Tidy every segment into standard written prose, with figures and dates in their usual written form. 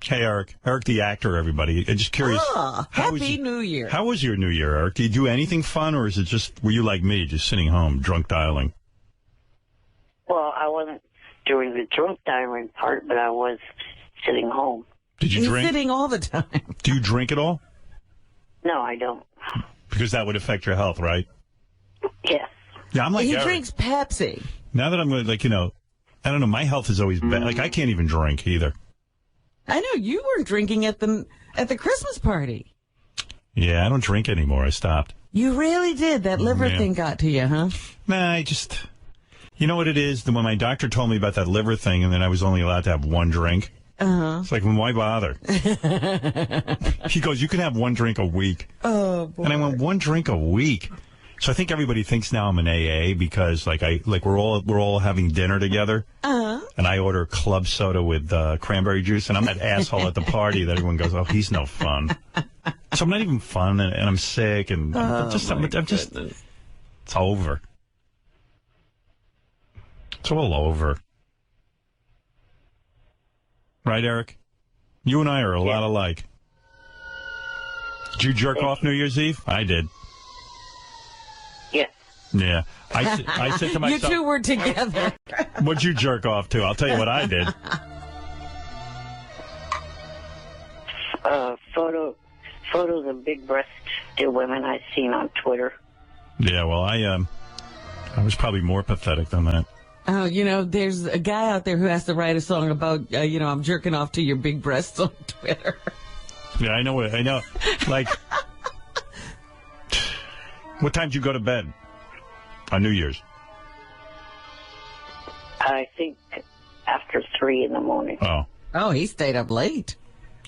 Hey, Eric. Eric, the actor, everybody. I'm just curious. Happy New Year. How was your New Year, Eric? Did you do anything fun, or is it just, were you like me, just sitting home, drunk dialing? Well, I wasn't doing the drunk dialing part, but I was sitting home. Did you He's drink? sitting all the time. Do you drink at all? No, I don't. Because that would affect your health, right? Yes. Yeah, I'm like He Eric. drinks Pepsi. Now that I'm going to, like, I don't know, my health is always bad. Like, I can't even drink either. I know you weren't drinking at the Christmas party. Yeah, I don't drink anymore. I stopped. You really did. That liver Yeah. thing got to you, huh? Nah, I just, you know what it is? When my doctor told me about that liver thing and then I was only allowed to have one drink, it's like, well, why bother? He goes, you can have one drink a week. Oh, boy. And I went, one drink a week? So I think everybody thinks now I'm an AA because we're all having dinner together. And I order club soda with cranberry juice, and I'm that asshole at the party that everyone goes, oh, he's no fun. So I'm not even fun, and I'm sick, and I'm just, it's over. It's all over. Right, Eric? You and I are a lot alike. Did you jerk off New Year's Eve? I did. Yes. Yeah. I said to myself, You two were together. what'd you jerk off to? I'll tell you what I did. Photos of big-breasted women I've seen on Twitter. Yeah, well, I was probably more pathetic than that. Oh, there's a guy out there who has to write a song about, I'm jerking off to your big breasts on Twitter. Yeah, I know. Like, what time did you go to bed on New Year's? I think after 3 in the morning. Oh, he stayed up late.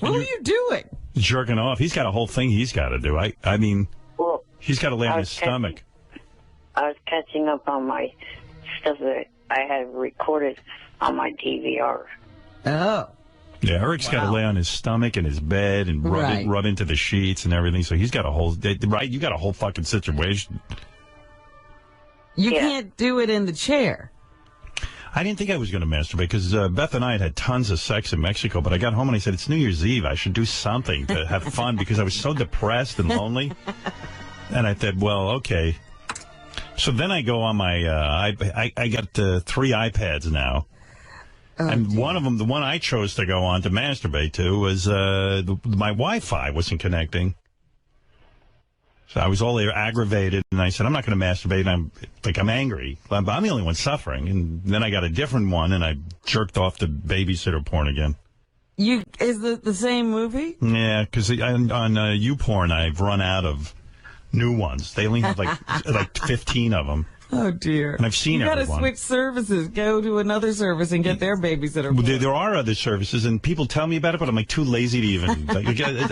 What were you doing? jerking off. He's got a whole thing he's got to do. I mean, Well, he's got to lay on his stomach. I was catching up on my stuff that I had recorded on my DVR. Oh. Yeah, Eric's got to lay on his stomach in his bed and rub into the sheets and everything. So he's got a whole, right? You got a whole fucking situation. You can't do it in the chair. I didn't think I was going to masturbate because Beth and I had tons of sex in Mexico, but I got home and I said, it's New Year's Eve. I should do something to have fun because I was so depressed and lonely. And I said, well, okay. So then I go on my, I got 3 iPads now. Oh, and dear. One of them, the one I chose to go on to masturbate to was my Wi-Fi wasn't connecting. So I was all there aggravated, and I said, I'm not going to masturbate. I'm angry. I'm the only one suffering. And then I got a different one, and I jerked off to babysitter porn again. Is it the same movie? Yeah, because on YouPorn, I've run out of new ones. They only have like 15 of them. Oh, dear. And I've seen everyone. You got to switch services. Go to another service and get their babysitter porn. There are other services, and people tell me about it, but I'm like too lazy to even.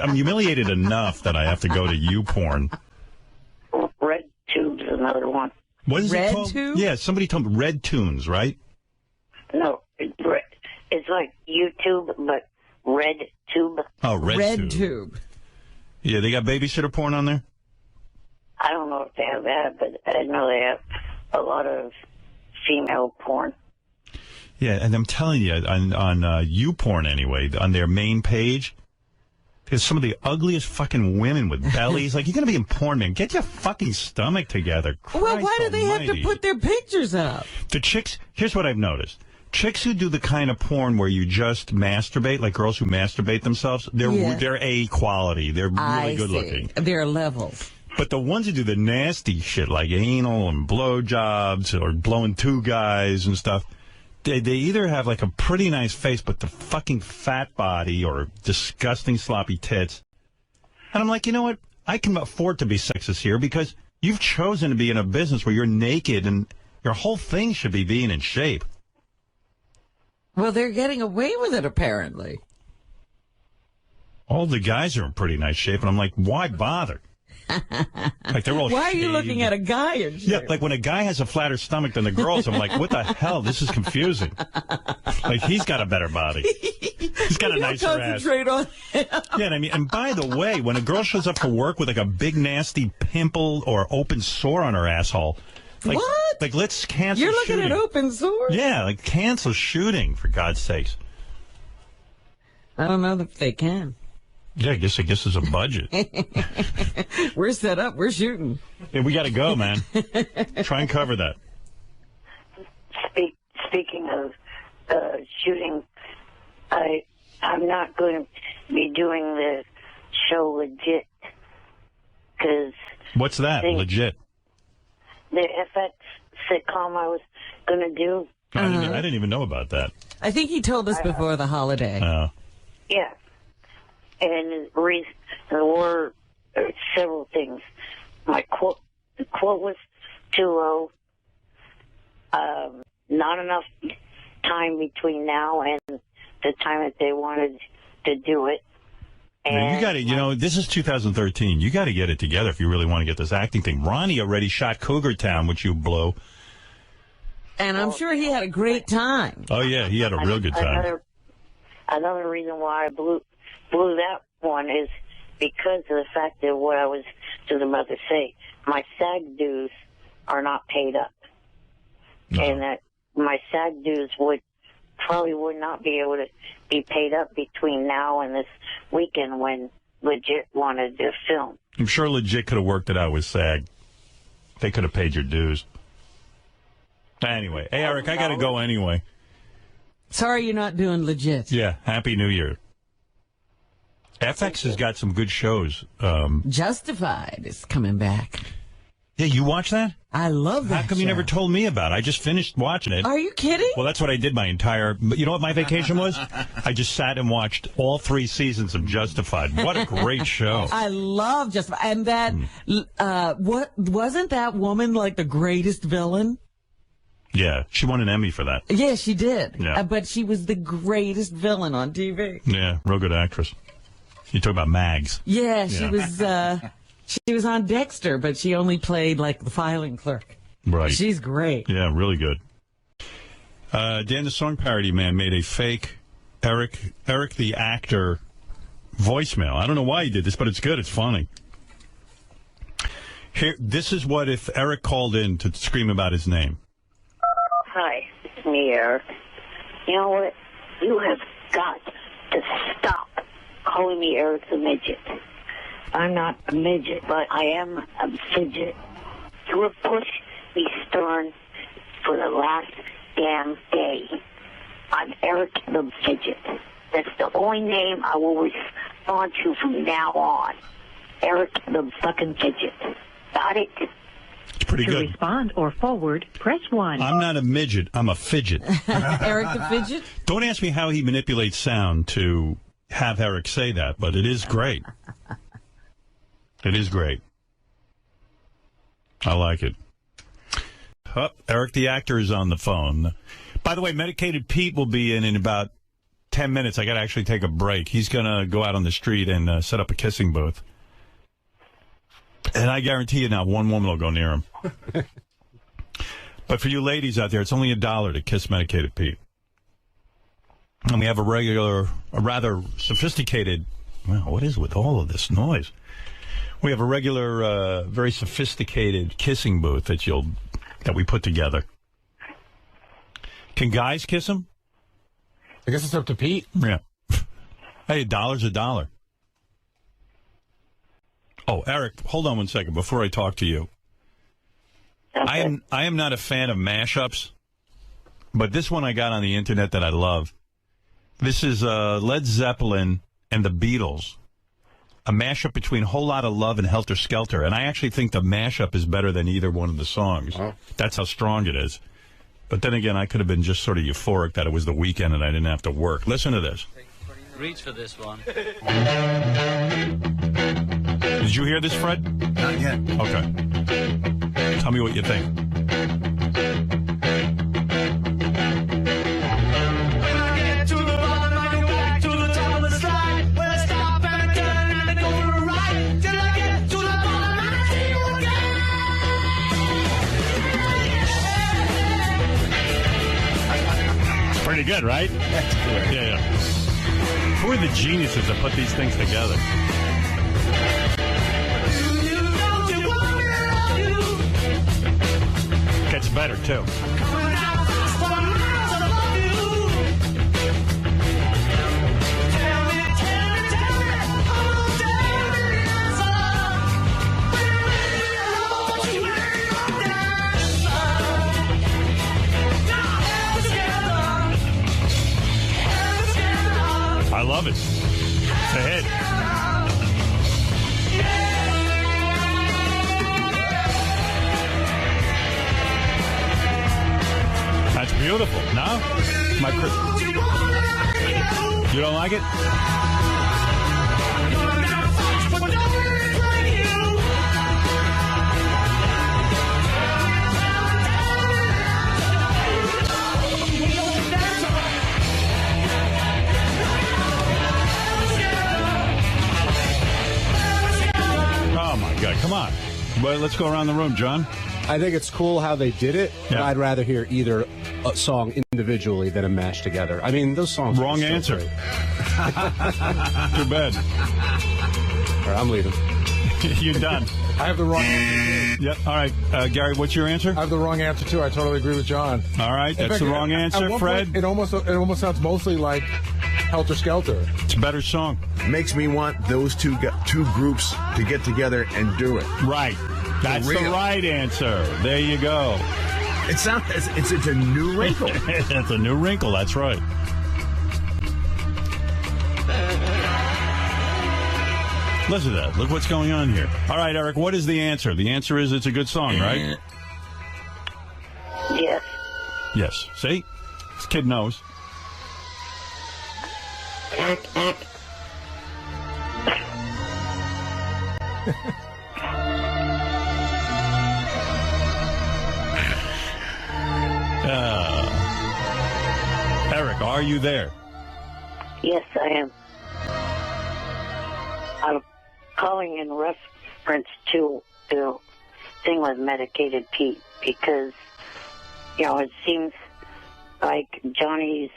I'm humiliated enough that I have to go to YouPorn. RedTube's another one. What is it called? RedTube? Yeah, somebody told me RedTunes, right? No, it's like YouTube, but RedTube. Oh, RedTube. Yeah, they got babysitter porn on there? I don't know if they have that, but I know they have a lot of female porn. Yeah, and I'm telling you, on YouPorn anyway, on their main page, there's some of the ugliest fucking women with bellies. Like, you're going to be in porn, man. Get your fucking stomach together. Well, why do they have to put their pictures up? The chicks, here's what I've noticed. Chicks who do the kind of porn where you just masturbate, like girls who masturbate themselves, they're A quality. They're really good looking. There are levels. But the ones who do the nasty shit, like anal and blowjobs or blowing 2 guys and stuff, they either have like a pretty nice face, but the fucking fat body or disgusting sloppy tits. And I'm like, you know what? I can afford to be sexist here because you've chosen to be in a business where you're naked and your whole thing should be being in shape. Well, they're getting away with it, apparently. All the guys are in pretty nice shape, and I'm like, why bother? Like they're all Why are you shaved. looking at a guy in shape? Yeah, like when a guy has a flatter stomach than the girls, I'm like, what the hell? This is confusing. Like, he's got a better body. He's got a nicer ass. Concentrate on him. Yeah, and I mean, and by the way, when a girl shows up for work with like a big nasty pimple or open sore on her asshole, like, what? Like, let's cancel You're looking shooting. at open sores? Yeah, like cancel shooting, for God's sakes. I don't know if they can. Yeah, I guess there's a budget. We're set up. We're shooting. Yeah, we got to go, man. Try and cover that. Speaking of shooting, I'm not going to be doing the show legit because What's that? Legit. the FX sitcom I was going to do. I didn't even know about that. I think he told us before the holiday. Yeah. And there were several things. The quote was too low. Not enough time between now and the time that they wanted to do it. You got to, this is 2013. You got to get it together if you really want to get this acting thing. Ronnie already shot Cougar Town, which you blew. And I'm sure he had a great time. Oh, yeah, he had a real good time. Another reason why I blew that one is because of the fact that what I was just about to say. My SAG dues are not paid up. No. And that my SAG dues would not be able to be paid up between now and this weekend when Legit wanted to film. I'm sure Legit could have worked it out with SAG. They could have paid your dues. Anyway, hey, Eric, I got to go anyway. Sorry you're not doing Legit. Yeah, Happy New Year. FX has got some good shows. Justified is coming back. Yeah, you watch that? I love that How come you never told me about it? I just finished watching it. Are you kidding? Well, that's what I did you know what my vacation was? I just sat and watched all 3 seasons of Justified. What a great show. I love Justified. And that, wasn't that woman like the greatest villain? Yeah, she won an Emmy for that. Yeah, she did. Yeah. But she was the greatest villain on TV. Yeah, real good actress. You talk about Mags. Yeah, she was on Dexter, but she only played like the filing clerk. Right. She's great. Yeah, really good. Dan the Song Parody Man made a fake Eric the Actor voicemail. I don't know why he did this, but it's good. It's funny. Here, this is what if Eric called in to scream about his name. Hi, it's me, Eric. You know what? You have got to stop calling me Eric the Midget. I'm not a midget, but I am a fidget. You have pushed me stern for the last damn day. I'm Eric the Fidget. That's the only name I will respond to from now on. Eric the fucking Fidget. Got it? It's pretty To good. respond or forward, press 1. I'm not a midget. I'm a fidget. Eric the Fidget? Don't ask me how he manipulates sound to have Eric say that, but it is great. It is great. I like it. Oh, Eric the Actor is on the phone. By the way, Medicated Pete will be in about 10 minutes. I got to actually take a break. He's going to go out on the street and set up a kissing booth. And I guarantee you now, one woman will go near him. But for you ladies out there, it's only $1 to kiss Medicated Pete. And we have a rather sophisticated, well, what is with all of this noise? We have a regular, very sophisticated kissing booth that we put together. Can guys kiss him? I guess it's up to Pete. Yeah. Hey, $1's $1. Oh, Eric, hold on one second before I talk to you. Okay. I am not a fan of mashups, but this one I got on the internet that I love. This is Led Zeppelin and the Beatles, a mashup between Whole Lotta Love and Helter Skelter, and I actually think the mashup is better than either one of the songs. Oh. That's how strong it is. But then again, I could have been just sort of euphoric that it was the weekend and I didn't have to work. Listen to this. Reach for this one. Did you hear this, Fred? Not yet. Okay. Tell me what you think. Pretty good, right? That's correct. Yeah. Who are the geniuses that put these things together? Gets better, too. love it. It's a hit. That's beautiful. No? You don't like it? Oh, my God. Come on. Well, let's go around the room, John. I think it's cool how they did it, but Yeah. I'd rather hear either a song individually than a mash together. I mean, those songs. Wrong are so answer. great. Too bad. All right, I'm leaving. You're done. I have the wrong answer. Yep. All right. Gary, what's your answer? I have the wrong answer, too. I totally agree with John. All right. In That's fact, the wrong at answer, one Fred. point, it almost sounds mostly like Helter Skelter. It's a better song. Makes me want those two groups to get together and do it. Right. That's the real. right answer. There you go. It sounds it's a new wrinkle. It's a new wrinkle. That's right. Listen to that. Look what's going on here. All right, Eric, what is the answer? The answer is it's a good song, right? Yes. Yes. See? This kid knows. Eric, are you there? Yes, I am. I'm calling in reference to the thing with Medicated Pete because, you know, it seems like Johnny's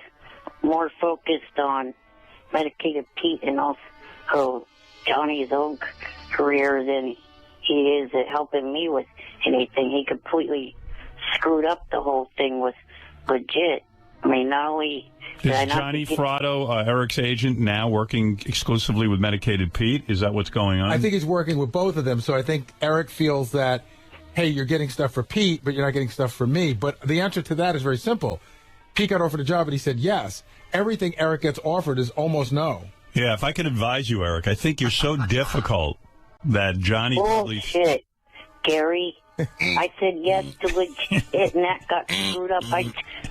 more focused on Medicated Pete and also Johnny's own career than he is at helping me with anything. He completely screwed up the whole thing with Legit. I mean, not only did I Is not Johnny get- Fratto, Eric's agent, now working exclusively with Medicated Pete? Is that what's going on? I think he's working with both of them, so I think Eric feels that, hey, you're getting stuff for Pete, but you're not getting stuff for me. But the answer to that is very simple. Pete got offered a job, and he said yes. Everything Eric gets offered is almost no. Yeah, if I could advise you, Eric, I think you're so difficult that Johnny probably... Bullshit, Gary. I said yes to Legit, and that got screwed up by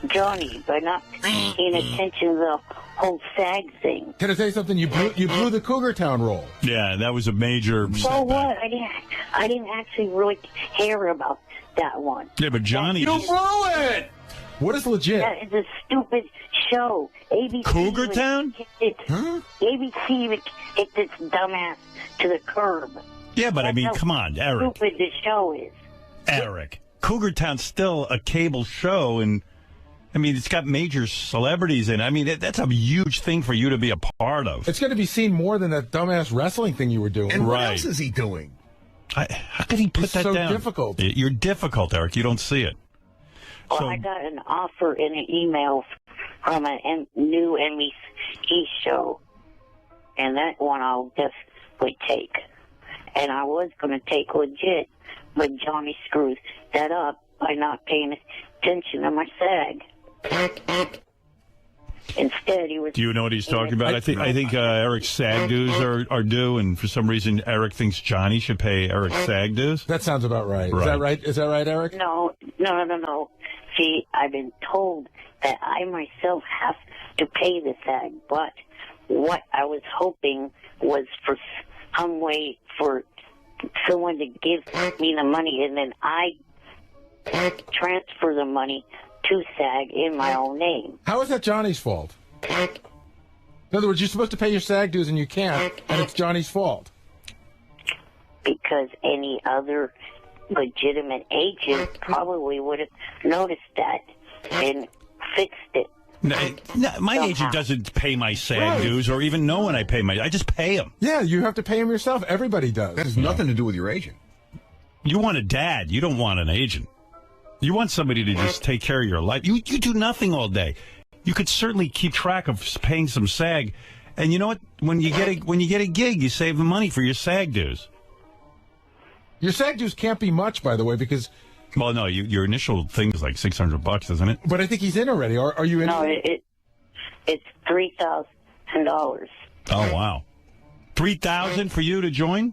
Johnny by not paying attention to the whole SAG thing. Can I tell you something? You blew the Cougar Town role. Yeah, that was a major So setback. what? I didn't actually really care about that one. Yeah, but Johnny... You just- blew it! What is Legit? That is a stupid show. ABC Cougar even Town? kicked it. ABC even kicked this dumbass to the curb. Yeah, but I mean, That's how come on, Eric. Stupid the show is. Eric. Cougar Town's still a cable show, and I mean, it's got major celebrities in it. I mean, that's a huge thing for you to be a part of. It's going to be seen more than that dumbass wrestling thing you were doing. And what Right. else is he doing? How could he put It's that so down? difficult. You're difficult, Eric. You don't see it. Well, So- I got an offer in an email from a new NBC show, and that one I'll definitely take. And I was going to take Legit, but Johnny screwed that up by not paying attention to my SAG. Instead, he was... Do you know what he's talking about? I think Eric's SAG dues are due, and for some reason, Eric thinks Johnny should pay Eric's SAG dues. That sounds about right. Is Right. that right? Is that right, Eric? No. See, I've been told that I myself have to pay the SAG, but what I was hoping was for some way for someone to give me the money, and then I transfer the money to SAG in my own name. How is that Johnny's fault? In other words, you're supposed to pay your SAG dues and you can't, and it's Johnny's fault. Because any other legitimate agent probably would have noticed that and fixed it. No, my agent doesn't pay my SAG dues or even know when I pay my. I just pay them. Yeah, you have to pay him yourself. Everybody does. That has nothing to do with your agent. You want a dad. You don't want an agent. You want somebody to just take care of your life. You do nothing all day. You could certainly keep track of paying some SAG, and you know what? When you get a gig, you save the money for your SAG dues. Your SAG dues can't be much, by the way, because. Well, no, your initial thing is like $600, isn't it? But I think he's in already. Are you in? No, it's $3,000 $3,000. Oh, wow. 3,000 for you to join?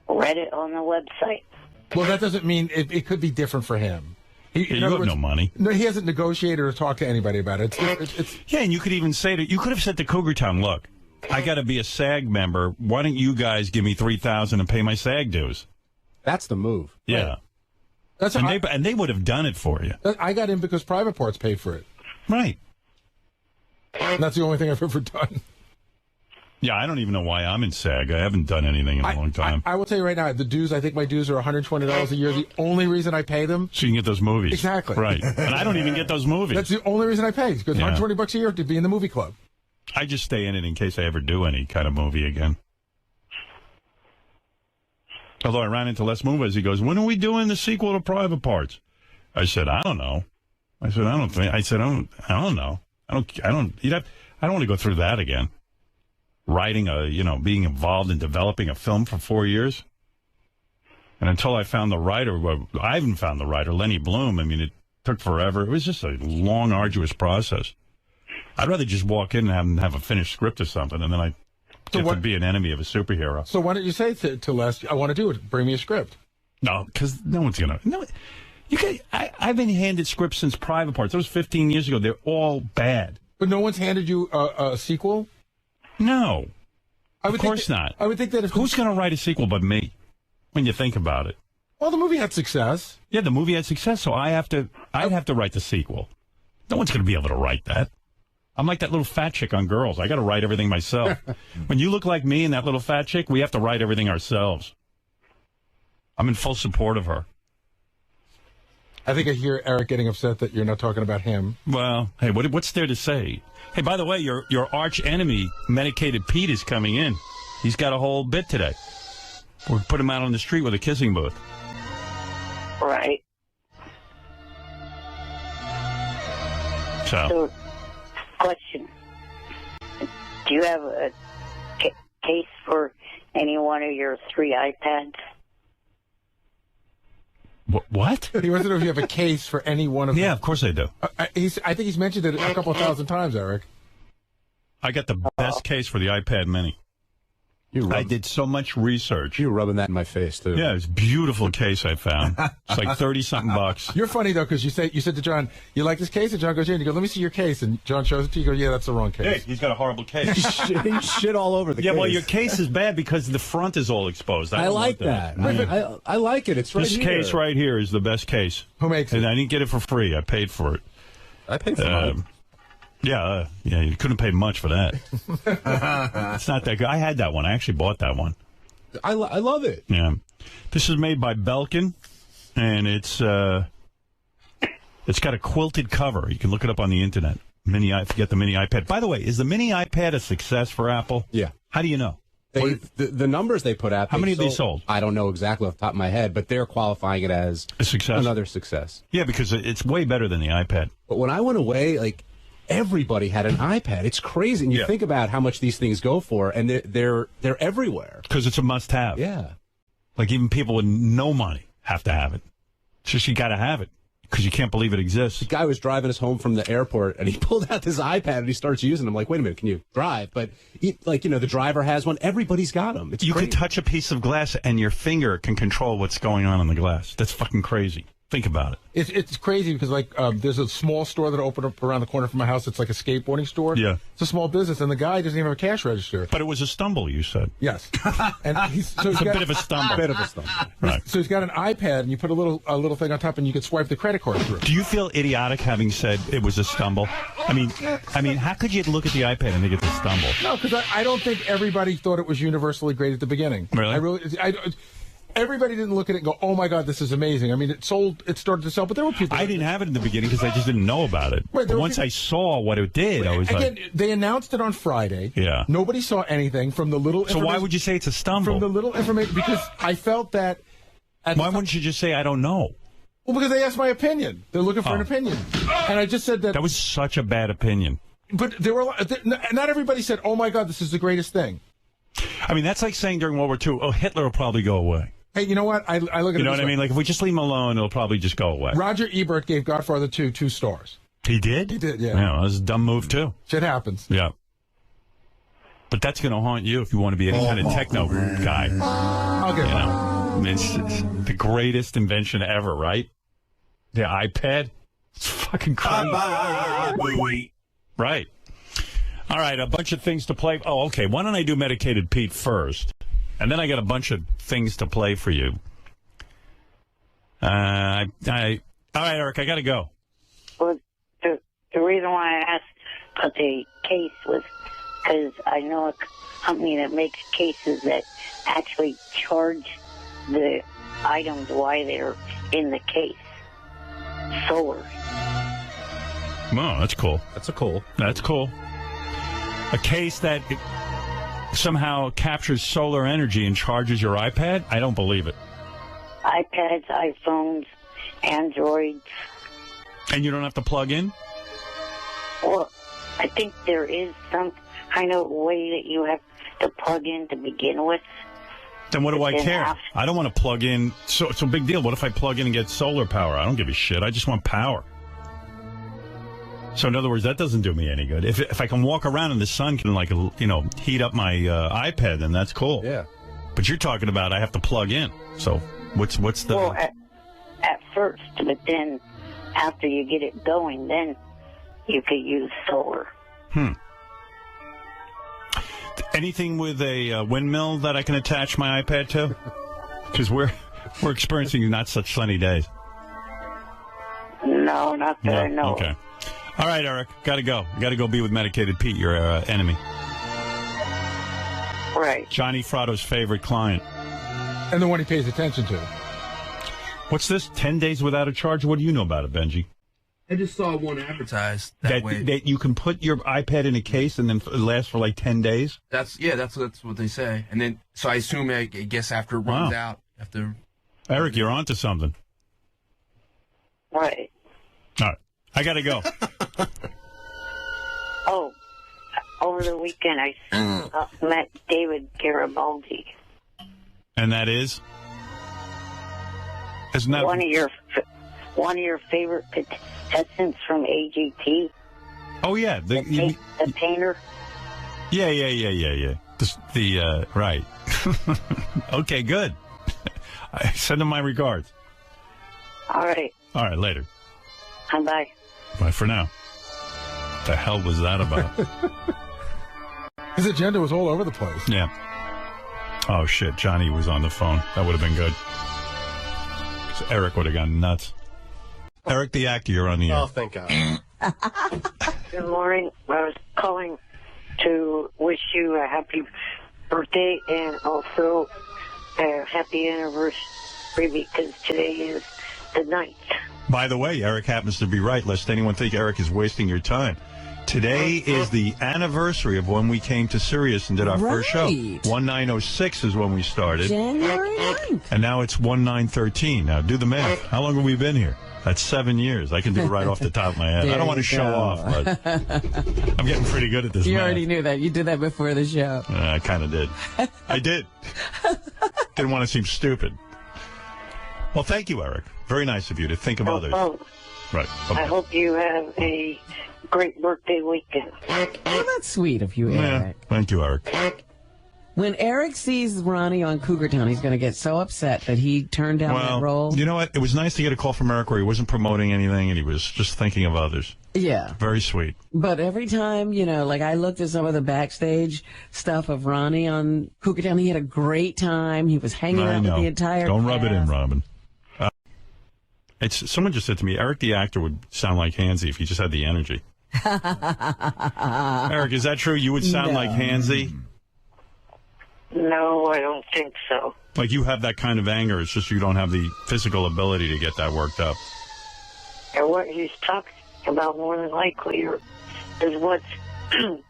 Read it on the website. Well, that doesn't mean it could be different for him. Yeah, you have no money. No, he hasn't negotiated or talked to anybody about it. It's Yeah, and you could even say you could have said to Cougar Town, look, I got to be a SAG member. Why don't you guys give me $3,000 and pay my SAG dues? That's the move. Yeah. Right. That's And they would have done it for you. I got in because Private Parts paid for it. Right. And that's the only thing I've ever done. Yeah, I don't even know why I'm in SAG. I haven't done anything in a long time. I will tell you right now, the dues, I think my dues are $120 a year. The only reason I pay them. So you can get those movies. Exactly. Right. And I don't even get those movies. That's the only reason I pay. Because Yeah. $120 a year to be in the movie club. I just stay in it in case I ever do any kind of movie again. Although I ran into Les Moonves, he goes, when are we doing the sequel to Private Parts? I said, I don't know. I don't know. I don't want to go through that again. Writing being involved in developing a film for 4 years. And until I found the writer, I haven't found the writer, Lenny Bloom. I mean, it took forever. It was just a long, arduous process. I'd rather just walk in and have a finished script or something, and then I get to be an enemy of a superhero. So why don't you say to Les, I want to do it. Bring me a script. No, because no one's going to. No, I've been handed scripts since Private Parts. That was 15 years ago. They're all bad. But no one's handed you a sequel? No. Of course not. I would think that if... Who's going to write a sequel but me, when you think about it? Well, the movie had success. Yeah, the movie had success, so I'd have to write the sequel. No one's going to be able to write that. I'm like that little fat chick on Girls. I got to write everything myself. When you look like me and that little fat chick, we have to write everything ourselves. I'm in full support of her. I think I hear Eric getting upset that you're not talking about him. Well, hey, what's there to say? Hey, by the way, your arch enemy, Medicated Pete, is coming in. He's got a whole bit today. We'll put him out on the street with a kissing booth. Right. So, question. Do you have a case for any one of your 3 iPads? What? He wants to know if you have a case for any one of them. Yeah, of course I do. I think he's mentioned it a couple of thousand times, Eric. I got the best case for the iPad Mini. I did so much research. You were rubbing that in my face, too. Yeah, it's a beautiful case I found. It's like 30-something bucks. You're funny, though, because you said to John, you like this case? And John goes, yeah. And you go, let me see your case. And John shows it to you. You go, yeah, that's the wrong case. Hey, he's got a horrible case. He shit all over the case. Yeah, well, your case is bad because the front is all exposed. I like that. I like it. It's right this here. Case right here is the best case. Who makes it? And I didn't get it for free. I paid for it. I paid for it. Yeah, you couldn't pay much for that. It's not that good. I had that one. I actually bought that one. I love it. Yeah. This is made by Belkin, and it's got a quilted cover. You can look it up on the internet. Forget the mini iPad. By the way, is the mini iPad a success for Apple? Yeah. How do you know? The numbers they put out. How many have they sold? I don't know exactly off the top of my head, but they're qualifying it as a success. Another success. Yeah, because it's way better than the iPad. But when I went away, everybody had an iPad. It's crazy. And you think about how much these things go for, and they're everywhere. Because it's a must-have. Yeah. Like even people with no money have to have it. It's just you got to have it because you can't believe it exists. The guy was driving us home from the airport, and he pulled out this iPad, and he starts using it. I'm like, wait a minute, can you drive? But, the driver has one. Everybody's got them. It's you crazy. can touch a piece of glass, and your finger can control what's going on in the glass. That's fucking crazy. Think about it. It's crazy because there's a small store that opened up around the corner from my house. It's like a skateboarding store. Yeah, it's a small business, and the guy doesn't even have a cash register. But it was a stumble, you said. Yes, and it's a bit of a stumble. Right. So he's got an iPad, and you put a little thing on top, and you can swipe the credit card through. Do you feel idiotic having said it was a stumble? I mean, how could you look at the iPad and think it's a stumble? No, because I don't think everybody thought it was universally great at the beginning. Really? Everybody didn't look at it and go, oh, my God, this is amazing. I mean, it started to sell, but there were people... I didn't have it in the beginning because I just didn't know about it. Right, but once I saw what it did, I was again, they announced it on Friday. Yeah. Nobody saw anything from the little... So why would you say it's a stumble? From the little information, because I felt that... Why wouldn't you just say, I don't know? Well, because they asked my opinion. They're looking for an opinion. And I just said that... That was such a bad opinion. But there were not everybody said, oh, my God, this is the greatest thing. I mean, that's like saying during World War II, oh, Hitler will probably go away. Hey, you know what? I look at it. You know what I mean? Like, if we just leave him alone, it'll probably just go away. Roger Ebert gave Godfather 2 stars. He did? He did, yeah. Yeah, that was a dumb move, too. Shit happens. Yeah. But that's going to haunt you if you want to be any kind of techno guy. I'll get You it. know, I mean, it's the greatest invention ever, right? The iPad. It's fucking crazy. Right. All right, a bunch of things to play. Oh, okay. Why don't I do Medicated Pete first? And then I got a bunch of things to play for you. All right, Eric, I got to go. Well, the reason why I asked about the case was because I know a company that makes cases that actually charge the items while they're in the case. Solar. Oh, that's cool. That's cool. That's cool. A case that somehow captures solar energy and charges your iPad? I don't believe it. iPads, iPhones, Androids. And you don't have to plug in? Well, I think there is some kind of way that you have to plug in to begin with. Then what do I Then care? after- I don't want to plug in. So it's a big deal. What if I plug in and get solar power? I don't give a shit. I just want power. So in other words, that doesn't do me any good. If I can walk around and the sun can heat up my iPad, then that's cool. Yeah. But you're talking about I have to plug in. So what's the? Well, at first, but then after you get it going, then you could use solar. Anything with a windmill that I can attach my iPad to? Because we're experiencing not such sunny days. No, not that I know. Okay. All right, Eric. Got to go. Got to go be with Medicated Pete, your enemy. Right. Johnny Fratto's favorite client. And the one he pays attention to. What's this? 10 days without a charge? What do you know about it, Benji? I just saw one advertised that way. That you can put your iPad in a case and then it lasts for like 10 days? That's what they say. And then, so I assume, I guess after it runs out, after. Eric, you're onto something. Right. All right. I got to go. Oh, over the weekend I met David Garibaldi. And that is? Isn't that one of your favorite contestants from AGT? Oh, yeah. The painter? Yeah. Right. Okay, good. I send him my regards. All right. All right, later. Bye. Bye for now. What the hell was that about? His agenda was all over the place. Yeah. Oh, shit. Johnny was on the phone. That would have been good. So Eric would have gone nuts. Eric the actor, you're on the air. Oh, thank God. Good morning. I was calling to wish you a happy birthday and also a happy anniversary because today is the 9th. By the way, Eric happens to be right, lest anyone think Eric is wasting your time. Today is the anniversary of when we came to Sirius and did our first show. 1906 is when we started. January 9th. And now it's 1913. Now, do the math. How long have we been here? That's 7 years. I can do it right off the top of my head. I don't want to show off, but I'm getting pretty good at this You math. already knew that. You did that before the show. I kind of did. I did. Didn't want to seem stupid. Well, thank you, Eric. Very nice of you to think of others. Right. I hope you have a great birthday weekend. Well, that's sweet of you, Yeah. Eric. Thank you, Eric. When Eric sees Ronnie on Cougar Town, he's going to get so upset that he turned down that role. You know what? It was nice to get a call from Eric where he wasn't promoting anything and he was just thinking of others. Yeah. Very sweet. But every time, like I looked at some of the backstage stuff of Ronnie on Cougar Town, he had a great time. He was hanging I out know. with the entire Don't rub it in, cast. Robin. Someone just said to me, Eric the actor would sound like Hansy if he just had the energy. Eric, is that true? You would sound like Hansy? No, I don't think so. Like you have that kind of anger. It's just you don't have the physical ability to get that worked up. And what he's talking about more than likely is what's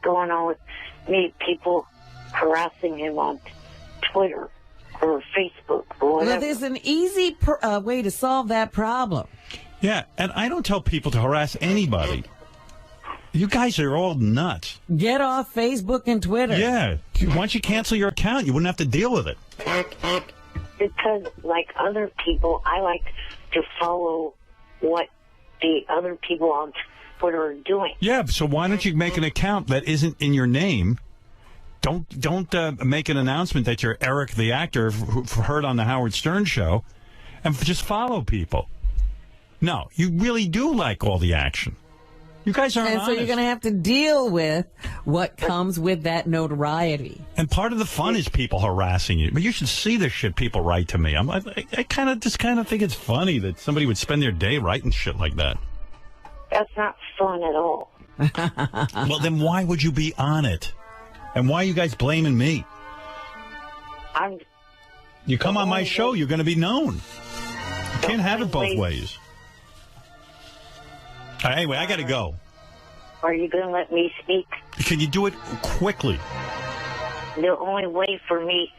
going on with me, people harassing him on Twitter or Facebook or whatever. Well, there's an easy way to solve that problem. Yeah, and I don't tell people to harass anybody. You guys are all nuts. Get off Facebook and Twitter. Yeah. Why don't you cancel your account? You wouldn't have to deal with it. Because, like other people, I like to follow what the other people on Twitter are doing. Yeah, so why don't you make an account that isn't in your name Don't make an announcement that you're Eric the actor who heard on the Howard Stern show, and just follow people. No, you really do like all the action. You guys aren't And so you're going to have to deal with what comes with that notoriety. And part of the fun is people harassing you. But you should see the shit people write to me. I kind of think it's funny that somebody would spend their day writing shit like that. That's not fun at all. Well, then why would you be on it? And why are you guys blaming me? You come on my show, you're going to be known. You can't have it both ways. Anyway, I got to go. Are you going to let me speak? Can you do it quickly? The only way for me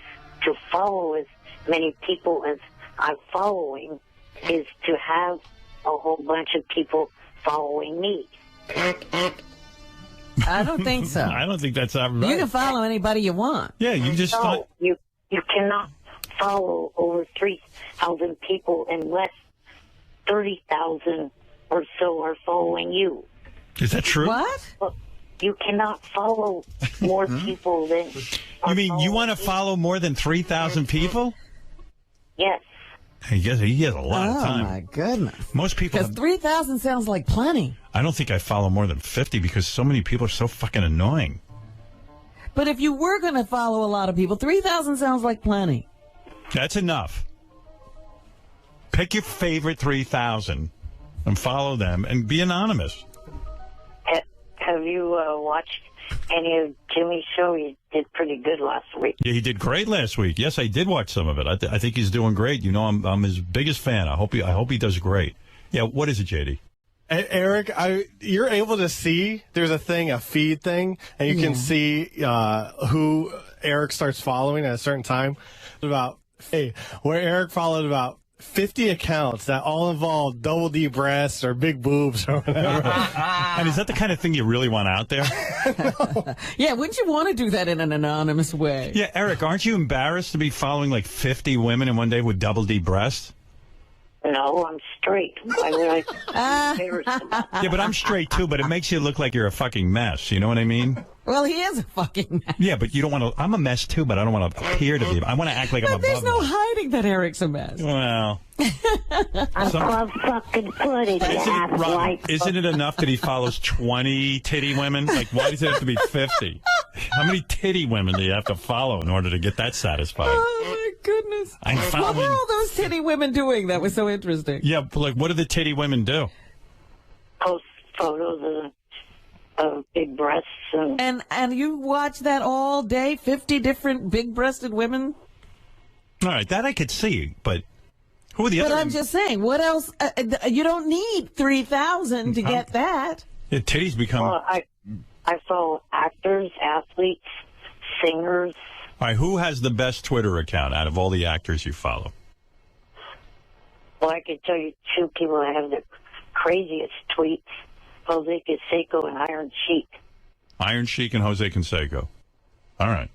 to follow as many people as I'm following is to have a whole bunch of people following me. I don't think so. I don't think that's right. You can follow anybody you want. Yeah, you just No, you cannot follow over 3,000 people unless 30,000 or so are following you. Is that true? What? Well, you cannot follow more people than... You mean you want to follow more than 3,000 people? Yes. He has a lot of time. Oh, my goodness. Most people... Because 3,000 sounds like plenty. I don't think I follow more than 50 because so many people are so fucking annoying. But if you were going to follow a lot of people, 3,000 sounds like plenty. That's enough. Pick your favorite 3,000 and follow them and be anonymous. Have you watched any of Jimmy's show? He did pretty good last week. Yeah, he did great last week. Yes, I did watch some of it. I think he's doing great. You know, I'm his biggest fan. I hope he does great. Yeah, what is it, JD? Eric, you're able to see, there's a feed thing, and you can see who Eric starts following at a certain time. Where Eric followed about 50 accounts that all involve double D breasts or big boobs or whatever. And is that the kind of thing you really want out there? Yeah, wouldn't you want to do that in an anonymous way? Yeah, Eric, aren't you embarrassed to be following like 50 women in one day with double D breasts? No, I'm straight. Why would I? Yeah, but I'm straight too, but it makes you look like you're a fucking mess. You know what I mean? Well, he is a fucking mess. Yeah, but you don't want to... I'm a mess too, but I don't want to appear to be. I want to act like I'm above. There's no hiding that Eric's a mess. Well... I'm above fucking footage, Isn't it enough that he follows 20 titty women? Like, why does it have to be 50? How many titty women do you have to follow in order to get that satisfied? Oh, my goodness. What were all those titty women doing that was so interesting? Yeah, but like, what do the titty women do? Post photos of big breasts. And you watch that all day? 50 different big-breasted women? All right, that I could see, but who are the other... But I'm just saying, what else? You don't need 3,000 to get that. Yeah, titties become... Well, I follow actors, athletes, singers. All right, who has the best Twitter account out of all the actors you follow? Well, I could tell you two people that have the craziest tweets. Jose Canseco and Iron Sheik. Iron Sheik and Jose Canseco. All right.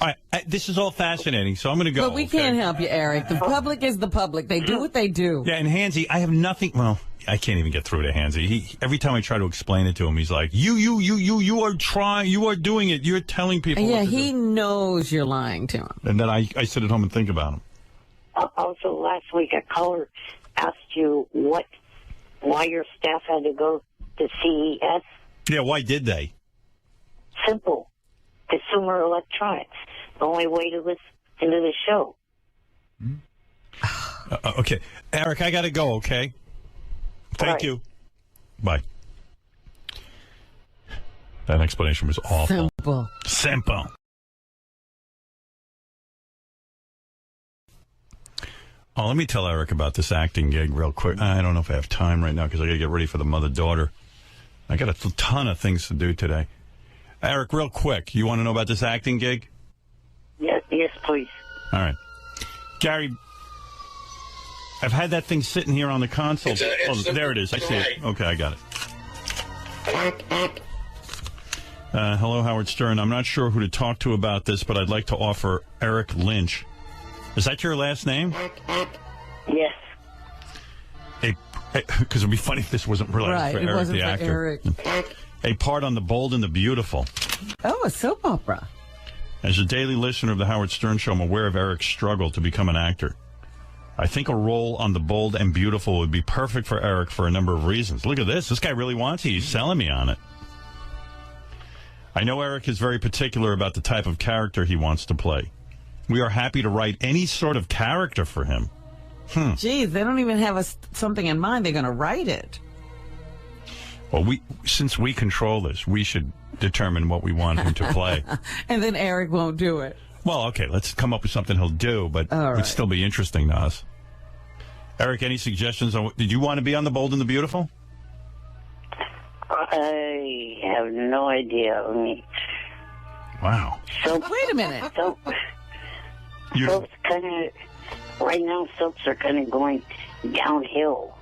All right, this is all fascinating, so I'm going to go. But we can't help you, Eric. The public is the public. They do what they do. Yeah, and Hansy, I have nothing... Well, I can't even get through to Hansy. Every time I try to explain it to him, he's like, you are trying, you are doing it, you're telling people Yeah, what to he do. knows you're lying to him. And then I sit at home and think about him. Also, last week, a caller asked you why your staff had to go to CES. Yeah, why did they? Simple. Consumer electronics. The only way to listen to the show. Okay. Eric, I got to go, okay? Thank you. Bye. That explanation was awful. Simple. Oh, let me tell Eric about this acting gig real quick. I don't know if I have time right now because I got to get ready for the mother-daughter. I got a ton of things to do today. Eric, real quick, you want to know about this acting gig? Yes, please. All right. Gary, I've had that thing sitting here on the console. There it is. I see it. Okay, I got it. Hello, Howard Stern. I'm not sure who to talk to about this, but I'd like to offer Eric Lynch. Is that your last name? Yes. Because it would be funny if this wasn't related for Eric, wasn't the for actor. Eric. A part on The Bold and the Beautiful. Oh, a soap opera. As a daily listener of the Howard Stern Show, I'm aware of Eric's struggle to become an actor. I think a role on The Bold and Beautiful would be perfect for Eric for a number of reasons. Look at this. This guy really wants it. He's selling me on it. I know Eric is very particular about the type of character he wants to play. We are happy to write any sort of character for him. Geez, they don't even have something in mind. They're going to write it. Well, since we control this, we should determine what we want him to play. And then Eric won't do it. Well, okay, let's come up with something he'll do, but it would still be interesting to us. Eric, any suggestions? Did you want to be on The Bold and the Beautiful? I have no idea. I mean, wow. So wait a minute. Soaps kind of right now. Soaps are kind of going downhill.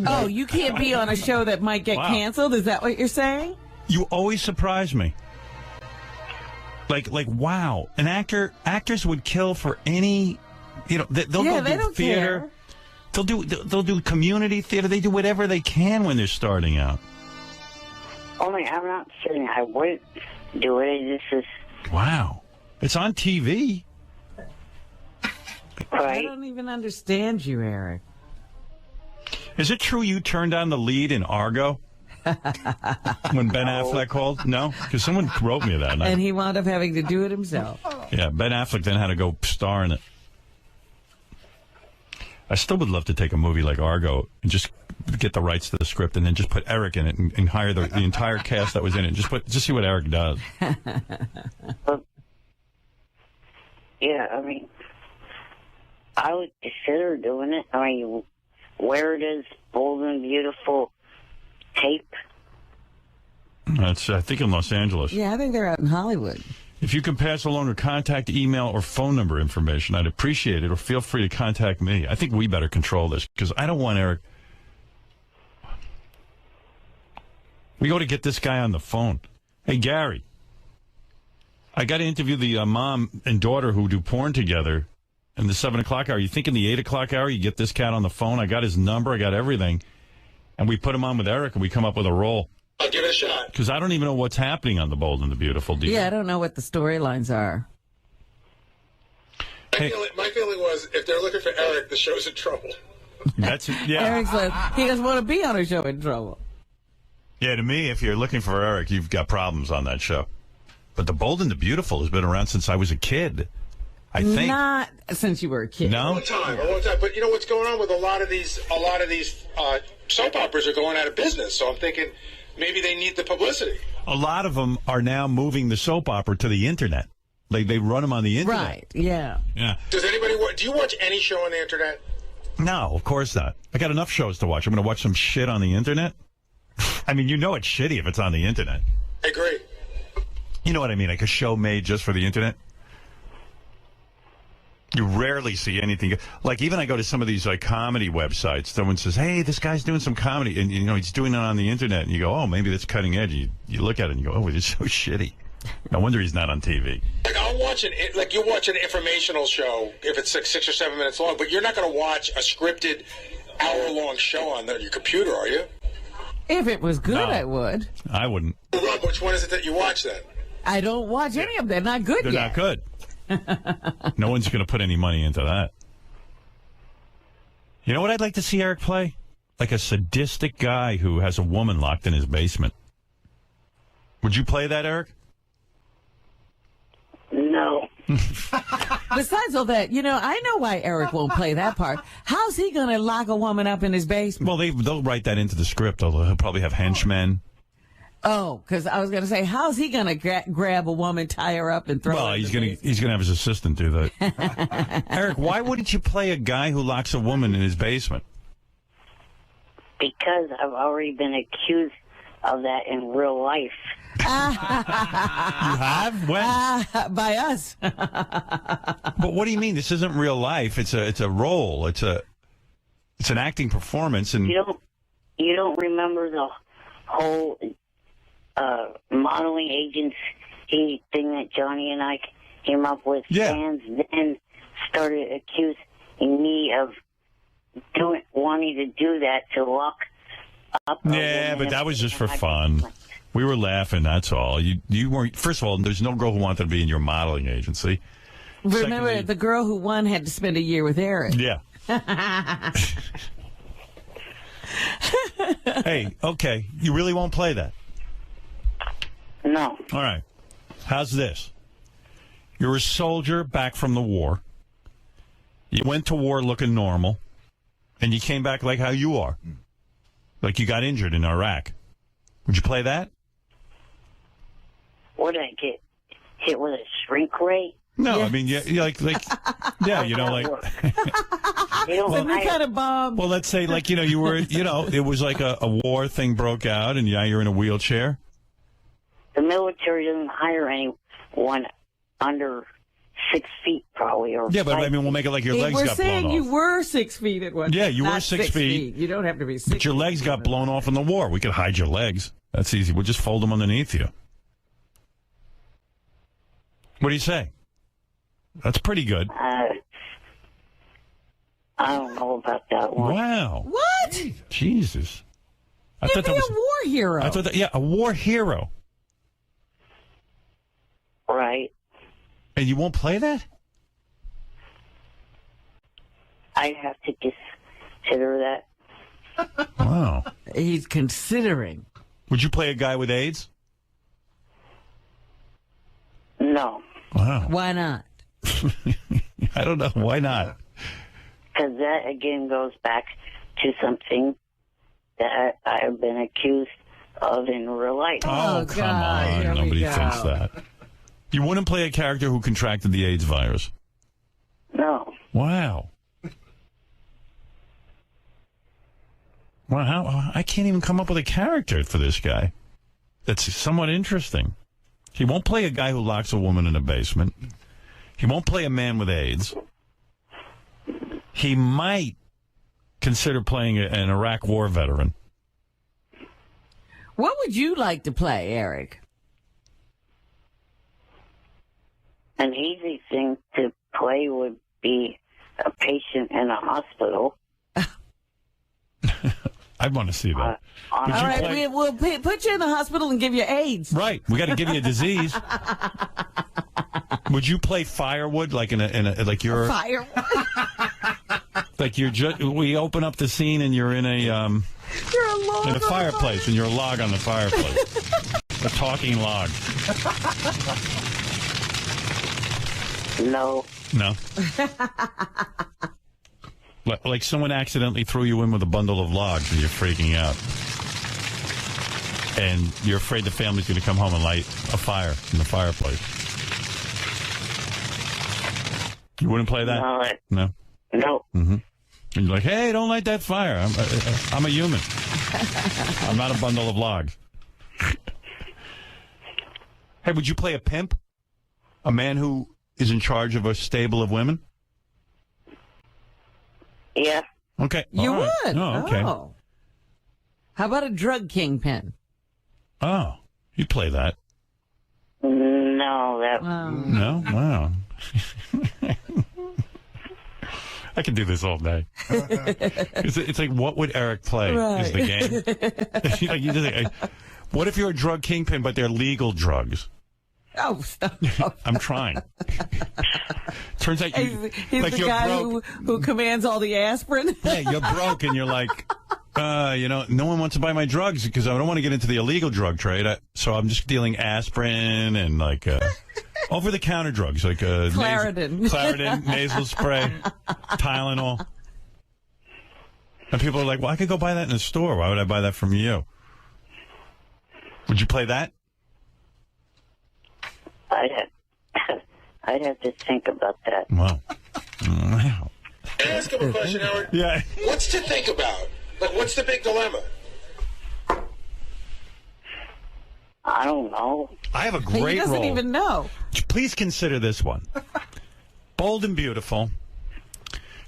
Oh, you can't be on a show that might get canceled? Is that what you're saying? You always surprise me. Like, wow. Actors would kill for any, they'll go do theater. Care. They'll do community theater. They do whatever they can when they're starting out. Only I'm not saying I wouldn't do it. This is wow. It's on TV. Right. I don't even understand you, Eric. Is it true you turned on the lead in Argo when Ben Affleck called? No? Because someone wrote me that. And he wound up having to do it himself. Yeah, Ben Affleck then had to go star in it. I still would love to take a movie like Argo and just get the rights to the script and then just put Eric in it and hire the entire cast that was in it. Just see what Eric does. Yeah, I mean, I would consider doing it. I mean, where does Bold and Beautiful tape? That's, I think, in Los Angeles. Yeah, I think they're out in Hollywood. If you can pass along your contact, email, or phone number information, I'd appreciate it, or feel free to contact me. I think we better control this, because I don't want Eric. We go to get this guy on the phone. Hey, Gary, I got to interview the mom and daughter who do porn together in the 7 o'clock hour. You think in the 8 o'clock hour you get this cat on the phone? I got his number, I got everything, and we put him on with Eric, and we come up with a role. I'll give it a shot. Because I don't even know what's happening on The Bold and the Beautiful. Yeah, I don't know what the storylines are. My feeling was, if they're looking for Eric, the show's in trouble. That's it. Yeah. Eric says he doesn't want to be on a show in trouble. Yeah, to me, if you're looking for Eric, you've got problems on that show. But The Bold and the Beautiful has been around since I was a kid. I think not since you were a kid. No, a long time. But you know what's going on with a lot of these soap operas are going out of business. So I'm thinking maybe they need the publicity. A lot of them are now moving the soap opera to the internet. They run them on the internet. Right? Yeah. Yeah. Does anybody do you watch any show on the internet? No, of course not. I got enough shows to watch. I'm going to watch some shit on the internet. I mean, it's shitty if it's on the internet. I agree. You know what I mean? Like a show made just for the internet. You rarely see anything. Like, even I go to some of these comedy websites. Someone says, hey, this guy's doing some comedy. And, he's doing it on the internet. And you go, oh, maybe that's cutting edge. You look at it and you go, oh, it's so shitty. No wonder he's not on TV. Like, you watch an informational show if it's 6 or 7 minutes long, but you're not going to watch a scripted hour-long show on your computer, are you? If it was good, No. I would. I wouldn't. Rob, which one is it that you watch then? I don't watch any of them. They're not good They're yet. not good. No one's going to put any money into that. You know what I'd like to see Eric play? Like a sadistic guy who has a woman locked in his basement. Would you play that, Eric? No. Besides all that, I know why Eric won't play that part. How's he going to lock a woman up in his basement? Well, they'll write that into the script. He'll probably have henchmen. Oh, because I was going to say, how's he going to grab a woman, tie her up, and throw her? Well, in he's the going to have his assistant do that. Eric, why wouldn't you play a guy who locks a woman in his basement? Because I've already been accused of that in real life. You have? When? By us. But what do you mean? This isn't real life. It's a role. It's an acting performance. And You don't remember the whole modeling agency thing that Johnny and I came up with? Yeah. Fans then started accusing me of wanting to do that to lock up. Yeah, but that was just for fun. We were laughing, that's all. You weren't. First of all, there's no girl who wanted to be in your modeling agency. Remember, Secondly, the girl who won had to spend a year with Eric. Yeah. Hey, okay. You really won't play that? No. All right. How's this? You're a soldier back from the war. You went to war looking normal, and you came back like how you are. Like you got injured in Iraq. Would you play that? What did I get? Hit with a shrink ray? No, Yes. I mean, yeah, yeah, you know, like. They don't Some hire- kind of bomb. Well, let's say, like, you were, it was like a war thing broke out, and now you're in a wheelchair. The military doesn't hire anyone under 6 feet, probably. Or Yeah, but 5 I mean, we'll make it like your legs We're got blown saying off. you were 6 feet at one. Yeah, you were Not 6 feet. You don't have to be 6 But your legs got blown off in the war. We could hide your legs. That's easy. We'll just fold them underneath you. What do you say? That's pretty good. I don't know about that one. Wow. What? Jesus. I You'd thought be that was a war hero. I thought that, yeah, a war hero. Right. And you won't play that? I have to consider that. Wow. He's considering. Would you play a guy with AIDS? No. Wow. Why not? I don't know. Why not? Because that, again, goes back to something that I've been accused of in real life. Oh, come God, here on. we Nobody go. thinks that. You wouldn't play a character who contracted the AIDS virus? No. Wow. Wow, I can't even come up with a character for this guy. That's somewhat interesting. He won't play a guy who locks a woman in a basement. He won't play a man with AIDS. He might consider playing an Iraq war veteran. What would you like to play, Eric? An easy thing to play would be a patient in a hospital. I want to see that. All Would you All right, play- we'll put you in the hospital and give you AIDS. Right. We got to give you a disease. Would you play firewood like in a like you're Fire. like you're we open up the scene and you're in a You're a log in on a the fireplace and you're a log on the fireplace. A talking log. No. No. Like someone accidentally threw you in with a bundle of logs and you're freaking out. And you're afraid the family's going to come home and light a fire in the fireplace. You wouldn't play that? No. No? No. Mm-hmm. And you're like, hey, don't light that fire. I'm a human. I'm not a bundle of logs. Hey, would you play a pimp? A man who is in charge of a stable of women? Yeah. Okay. You All right. would. Oh, okay. Oh. How about a drug kingpin? Oh, you'd play that. No, that. No? Wow. I could do this all day. It's like, what would Eric play is the game. Like, you just think, what if you're a drug kingpin, but they're legal drugs? Oh, stop. I'm trying. Turns out He's like the you're guy broke. who commands all the aspirin. Yeah, you're broke and you're like, no one wants to buy my drugs because I don't want to get into the illegal drug trade. So I'm just dealing aspirin and like over-the-counter drugs like Claritin. nasal spray, Tylenol. And people are like, well, I could go buy that in the store. Why would I buy that from you? Would you play that? I'd have to think about that. Wow. Wow. Can I ask him a question, Howard? Yeah. What's to think about? Like, what's the big dilemma? I don't know. I have a He great doesn't role. even know. Please consider this one. Bold and beautiful.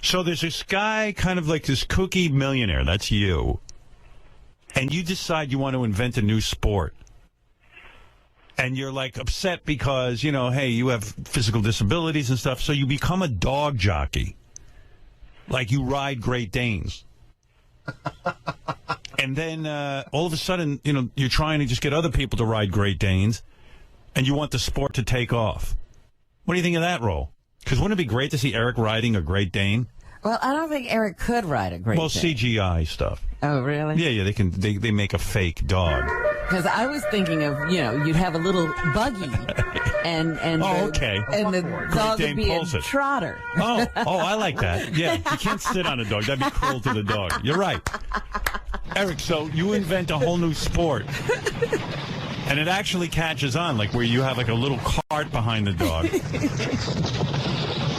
So there's this guy, kind of like this kooky millionaire. That's you. And you decide you want to invent a new sport. And you're like upset because, hey, you have physical disabilities and stuff. So you become a dog jockey. Like you ride Great Danes. And then all of a sudden, you're trying to just get other people to ride Great Danes, and you want the sport to take off. What do you think of that role? Because wouldn't it be great to see Eric riding a Great Dane? Well, I don't think Eric could ride a Great Dane. CGI stuff. Oh, really? Yeah, they can. They make a fake dog. Because I was thinking of, you'd have a little buggy, and the dog would be a trotter. Oh, I like that. Yeah, you can't sit on a dog. That'd be cruel to the dog. You're right. Eric, so you invent a whole new sport. And it actually catches on, like where you have like a little cart behind the dog.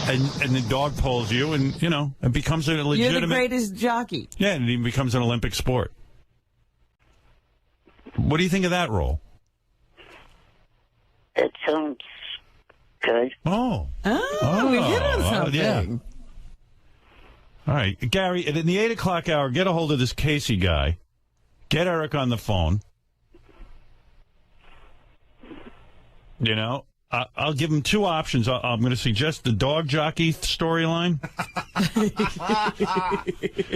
and the dog pulls you, and, it becomes a legitimate... You're the greatest jockey. Yeah, and it even becomes an Olympic sport. What do you think of that role? That sounds good. Oh, we hit on something. Yeah. All right, Gary, in the 8 o'clock hour, get a hold of this Casey guy. Get Eric on the phone. I'll give him two options. I'm going to suggest the dog jockey storyline.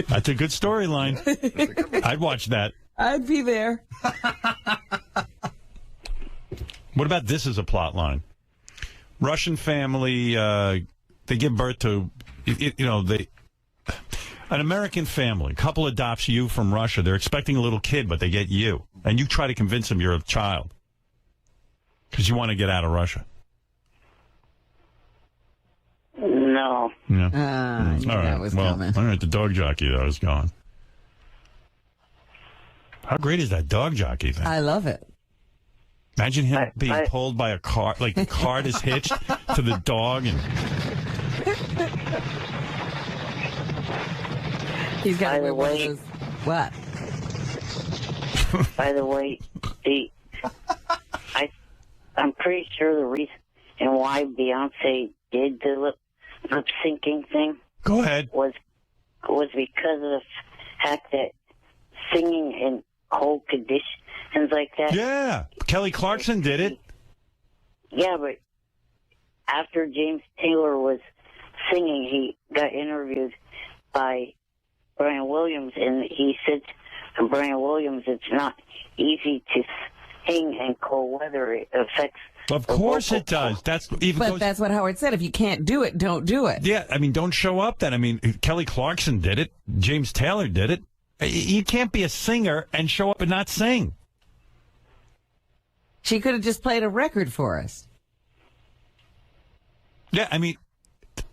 That's a good storyline. I'd watch that. I'd be there. What about this as a plot line? Russian family, they give birth to, an American family. Couple adopts you from Russia. They're expecting a little kid, but they get you. And you try to convince them you're a child. Because you want to get out of Russia. No. Yeah. All right. That was coming. All right, the dog jockey, though, is gone. How great is that dog jockey thing? I love it. Imagine him being pulled by a cart, like the cart is hitched to the dog. And he's got to wear one of those. What? By the way, I'm pretty sure the reason why Beyonce did the lip syncing thing. Go ahead. Was because of the fact that singing in cold conditions like that. Yeah, Kelly Clarkson did it. Yeah, but after James Taylor was singing, he got interviewed by Brian Williams, and he said to Brian Williams, it's not easy to sing in cold weather. It affects. Of course it does. That's what Howard said. If you can't do it, don't do it. Yeah, don't show up then. Kelly Clarkson did it. James Taylor did it. You can't be a singer and show up and not sing. She could have just played a record for us. Yeah,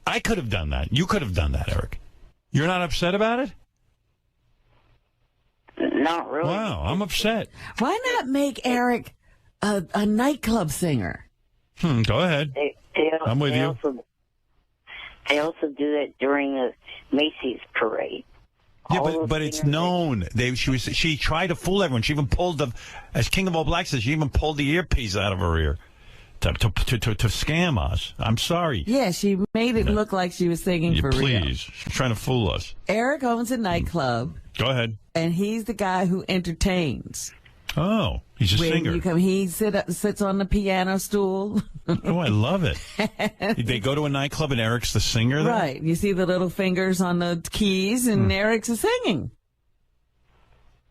I could have done that. You could have done that, Eric. You're not upset about it? Not really. Wow, I'm upset. Why not make Eric a nightclub singer? Go ahead. I'm with you. They also do that during the Macy's parade. Yeah, but it's known. She tried to fool everyone. She even pulled as King of All Blacks says, she even pulled the earpiece out of her ear to scam us. I'm sorry. Yeah, she made it look like she was singing for real. Please, she's trying to fool us. Eric owns a nightclub. Go ahead. And he's the guy who entertains. Oh, he's a singer. He sits on the piano stool. Oh, I love it. They go to a nightclub and Eric's the singer there? Right. You see the little fingers on the keys and Eric's singing.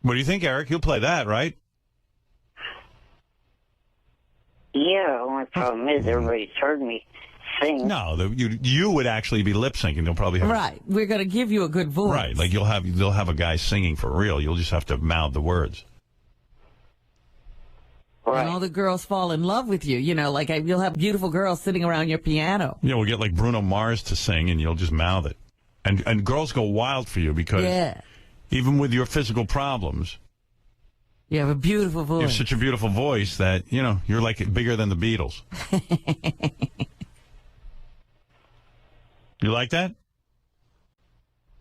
What do you think, Eric? You'll play that, right? Yeah, only problem is everybody's heard me sing. No, you would actually be lip syncing. They'll probably have right. We're going to give you a good voice. Right, like they'll have a guy singing for real. You'll just have to mouth the words. Right. And all the girls fall in love with you. You'll have beautiful girls sitting around your piano. Yeah, we'll get like Bruno Mars to sing, and you'll just mouth it. And girls go wild for you because even with your physical problems, you have a beautiful voice. You have such a beautiful voice that, you're like bigger than the Beatles. You like that?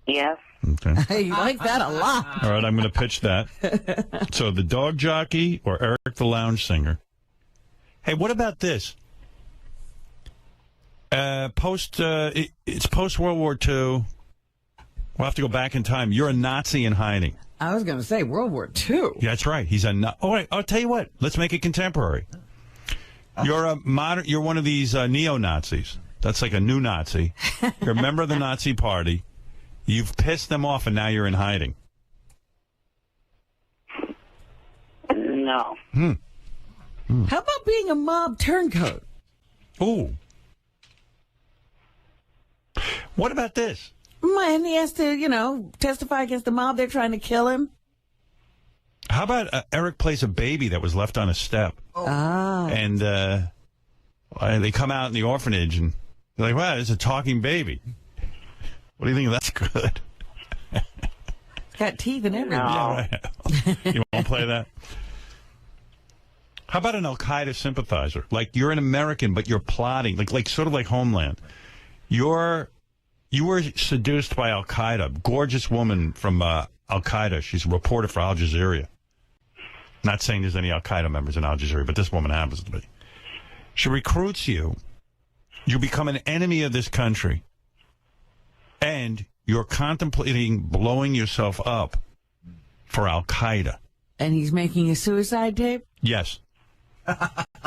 Yeah. Okay. You like that a lot. All right, I'm going to pitch that. So the dog jockey or Eric the lounge singer. Hey, what about this? It's post World War II. We'll have to go back in time. You're a Nazi in hiding. I was going to say World War II. Yeah, that's right. He's a. All right, I'll tell you what. Let's make it contemporary. You're a modern. You're one of these neo-Nazis. That's like a new Nazi. You're a member of the Nazi Party. You've pissed them off, and now you're in hiding. No. How about being a mob turncoat? Ooh. What about this? And he has to, testify against the mob. They're trying to kill him. How about Eric plays a baby that was left on a step? Ah. And they come out in the orphanage and they're like, wow, it's a talking baby. What do you think? That's good. It's got teeth and everything. Yeah, right. You won't play that? How about an Al-Qaeda sympathizer? Like, you're an American, but you're plotting, like sort of like Homeland. You were seduced by Al-Qaeda. Gorgeous woman from Al-Qaeda. She's a reporter for Al Jazeera. Not saying there's any Al-Qaeda members in Al Jazeera, but this woman happens to be. She recruits you. You become an enemy of this country. And you're contemplating blowing yourself up for Al-Qaeda. And he's making a suicide tape? Yes.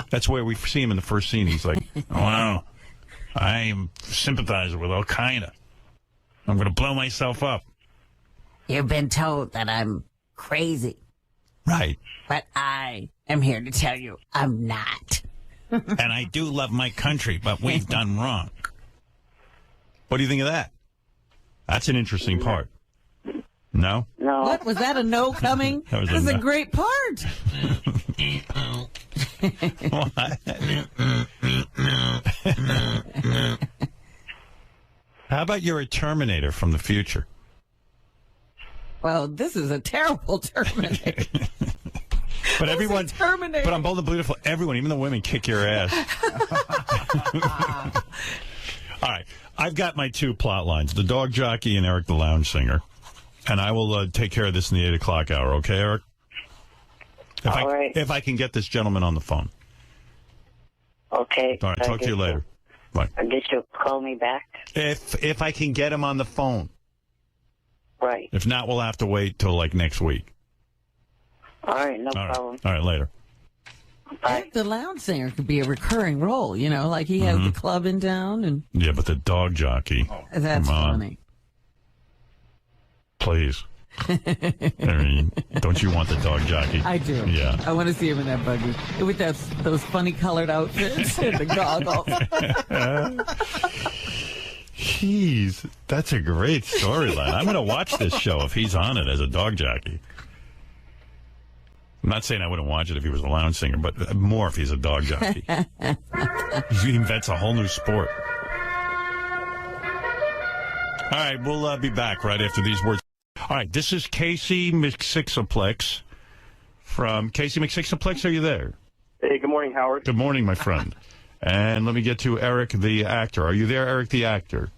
That's where we see him in the first scene. He's like, oh, wow, I am sympathizer with Al-Qaeda. I'm going to blow myself up. You've been told that I'm crazy. Right. But I am here to tell you I'm not. And I do love my country, but we've done wrong. What do you think of that? That's an interesting part. No? No. What? Was that a no coming? That was This is a a no. great part. How about you're a Terminator from the future? Well, this is a terrible Terminator. But everyone, Terminator. but on Bold and Beautiful, everyone, even the women, kick your ass. All right, I've got my two plot lines: the dog jockey and Eric the lounge singer, and I will take care of this in the 8 o'clock hour. Okay, Eric? All right. If I can get this gentleman on the phone. Okay. All right, talk to you later. Bye. I guess you'll call me back. If I can get him on the phone. Right. If not, we'll have to wait till like next week. All right, no All right. problem. All right, later. Eric the lounge singer could be a recurring role, like he has the club in town. And Yeah, but the dog jockey. that's come on. funny. Please. Don't you want the dog jockey? I do. Yeah. I want to see him in that buggy with those funny colored outfits and the goggles. Jeez, that's a great storyline. I'm going to watch this show if he's on it as a dog jockey. I'm not saying I wouldn't watch it if he was a lounge singer, but more if he's a dog jockey. He invents a whole new sport. All right, we'll be back right after these words. All right, this is Casey McSixaplex from Casey McSixaplex. Are you there? Hey, good morning, Howard. Good morning, my friend. And let me get to Eric the actor. Are you there, Eric the actor?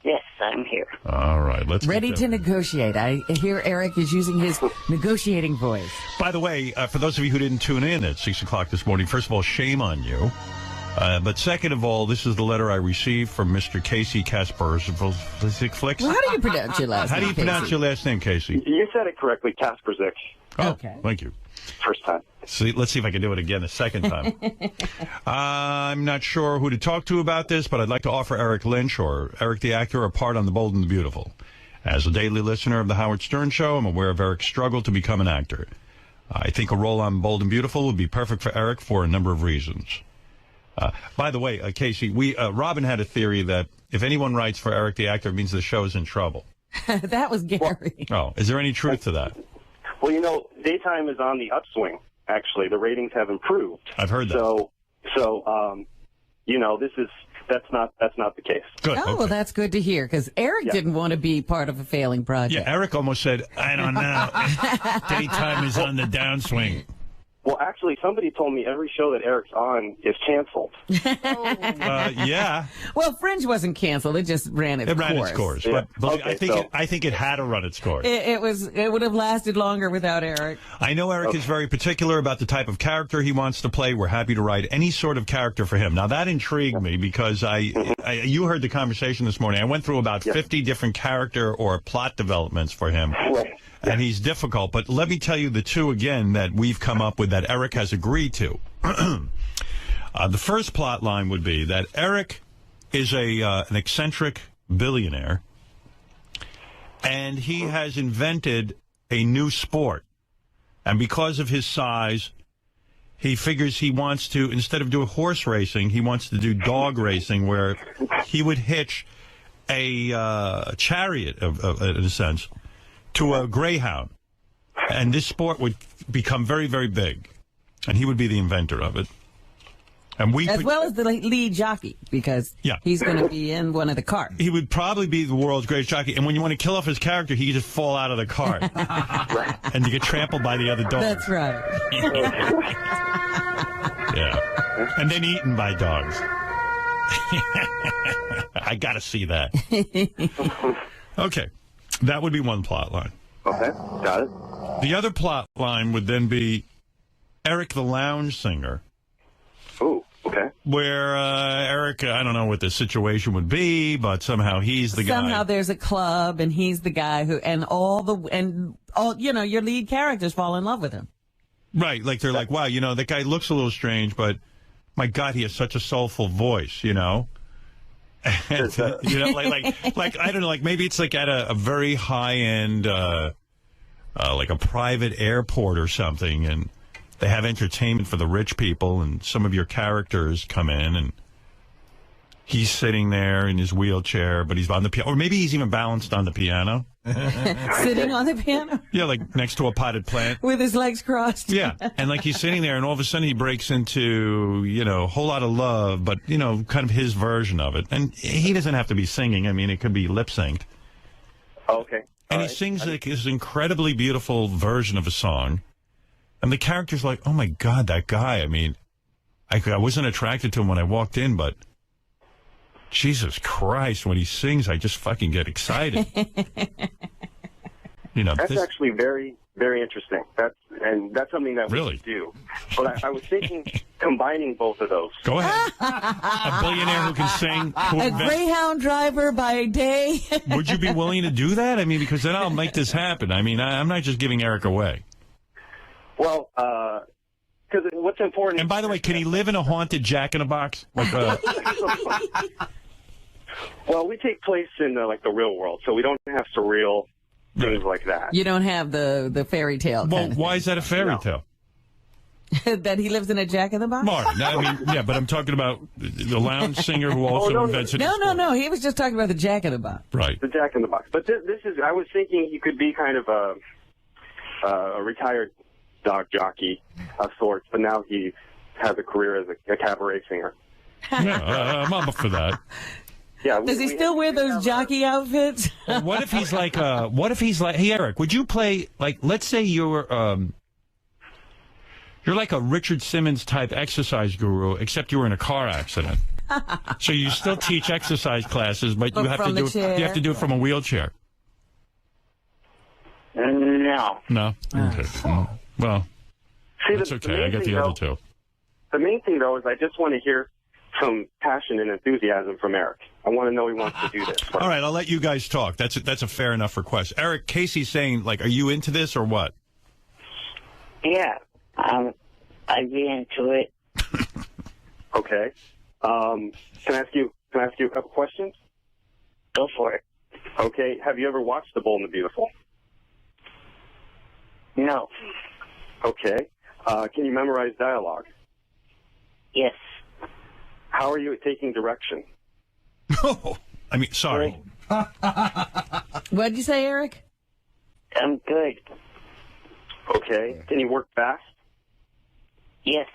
Yes, I'm here. All right, let's Ready get to negotiate. I hear Eric is using his negotiating voice. By the way, for those of you who didn't tune in at 6 o'clock this morning, first of all, shame on you. But second of all, this is the letter I received from Mr. Casey Kaspersflix. Well, how do you pronounce your last name? How do you pronounce Casey? your last name, Casey? You said it correctly, Kasperzik. Oh, Okay. Thank you. First time. See, let's see if I can do it again the second time. I'm not sure who to talk to about this, but I'd like to offer Eric Lynch or Eric the actor a part on The Bold and the Beautiful. As a daily listener of The Howard Stern Show, I'm aware of Eric's struggle to become an actor. I think a role on Bold and Beautiful would be perfect for Eric for a number of reasons. By the way, Casey, Robin had a theory that if anyone writes for Eric the actor, it means the show's in trouble. That was Gary. Oh, is there any truth to that? Well, daytime is on the upswing, actually. The ratings have improved. I've heard that. That's not the case. Good. Oh, okay. well, that's good to hear, because Eric didn't want to be part of a failing project. Yeah, Eric almost said, I don't know. Daytime is on the downswing. Well, actually, somebody told me every show that Eric's on is canceled. Yeah. Well, Fringe wasn't canceled; it just ran its course. It ran its course. Yeah. But Okay, I think it had to run its course. It would have lasted longer without Eric. I know Eric is very particular about the type of character he wants to play. We're happy to write any sort of character for him. Now, that intrigued me because you heard the conversation this morning. I went through about 50 different character or plot developments for him. Right. And he's difficult. But let me tell you the two again that we've come up with that Eric has agreed to. The first plot line would be that Eric is an eccentric billionaire, and he has invented a new sport. And because of his size, he figures he wants to, instead of do horse racing, he wants to do dog racing, where he would hitch a chariot, in a sense, to a greyhound. And this sport would become very, very big. And he would be the inventor of it. And as well as the lead jockey, because he's going to be in one of the cars. He would probably be the world's greatest jockey. And when you want to kill off his character, he could just fall out of the cart. And you get trampled by the other dogs. That's right. Yeah. And then eaten by dogs. I got to see that. Okay. That would be one plot line. Okay, got it. The other plot line would then be Eric the Lounge Singer. Ooh, okay. Where Eric, I don't know what the situation would be, but somehow he's the guy. Somehow there's a club, and he's the guy who, and all your lead characters fall in love with him. Right, like they're like, wow, that guy looks a little strange, but my God, he has such a soulful voice, And, like I don't know, like maybe it's like at a very high end, like a private airport or something, and they have entertainment for the rich people, and some of your characters come in, and he's sitting there in his wheelchair, but he's on the piano, or maybe he's even balanced on the piano. Sitting on the piano? Yeah, like next to a potted plant. With his legs crossed. Yeah, and like he's sitting there, and all of a sudden he breaks into, a whole lot of love, but, kind of his version of it. And he doesn't have to be singing. I mean, it could be lip-synced. Oh, okay. And he sings like this incredibly beautiful version of a song. And the character's like, oh, my God, that guy. I mean, I wasn't attracted to him when I walked in, but Jesus Christ, when he sings, I just fucking get excited. That's actually very, very interesting. That's something that we really should do. But I was thinking combining both of those. Go ahead. A billionaire who can sing. A Greyhound driver by day. Would you be willing to do that? I mean, because then I'll make this happen. I mean, I'm not just giving Eric away. Well, because what's important... And by the way, can he live in a haunted Jack-in-a-Box? Like, well, we take place in the real world, so we don't have surreal things like that. You don't have the fairy tale. Well, why is that a fairy tale? That he lives in a Jack-in-the-Box? Mark, I mean, yeah, but I'm talking about the lounge singer who also invented... No, he was just talking about the Jack-in-the-Box. Right. The Jack-in-the-Box. But this is... I was thinking he could be kind of a retired dog jockey of sorts, but now he has a career as a cabaret singer. Yeah, I'm up for that. Yeah. Does he still wear those jockey outfits? What if he's like, hey, Eric, would you play, like, let's say you're like a Richard Simmons type exercise guru, except you were in a car accident. So you still teach exercise classes, but you have to do it from a wheelchair. No. No? Okay. Well, that's okay. I get the other two. The main thing, though, is I just want to hear some passion and enthusiasm from Eric. I want to know he wants to do this. All right, I'll let you guys talk. That's a fair enough request. Eric, Casey's saying, like, are you into this or what? Yeah, I'd be into it. Okay. Can I ask you a couple questions? Go for it. Okay. Have you ever watched The Bold and the Beautiful? No. Okay. Can you memorize dialogue? Yes. How are you at taking direction? Oh, I mean, sorry. What'd you say, Eric? I'm good. Okay. Can you work fast? Yes.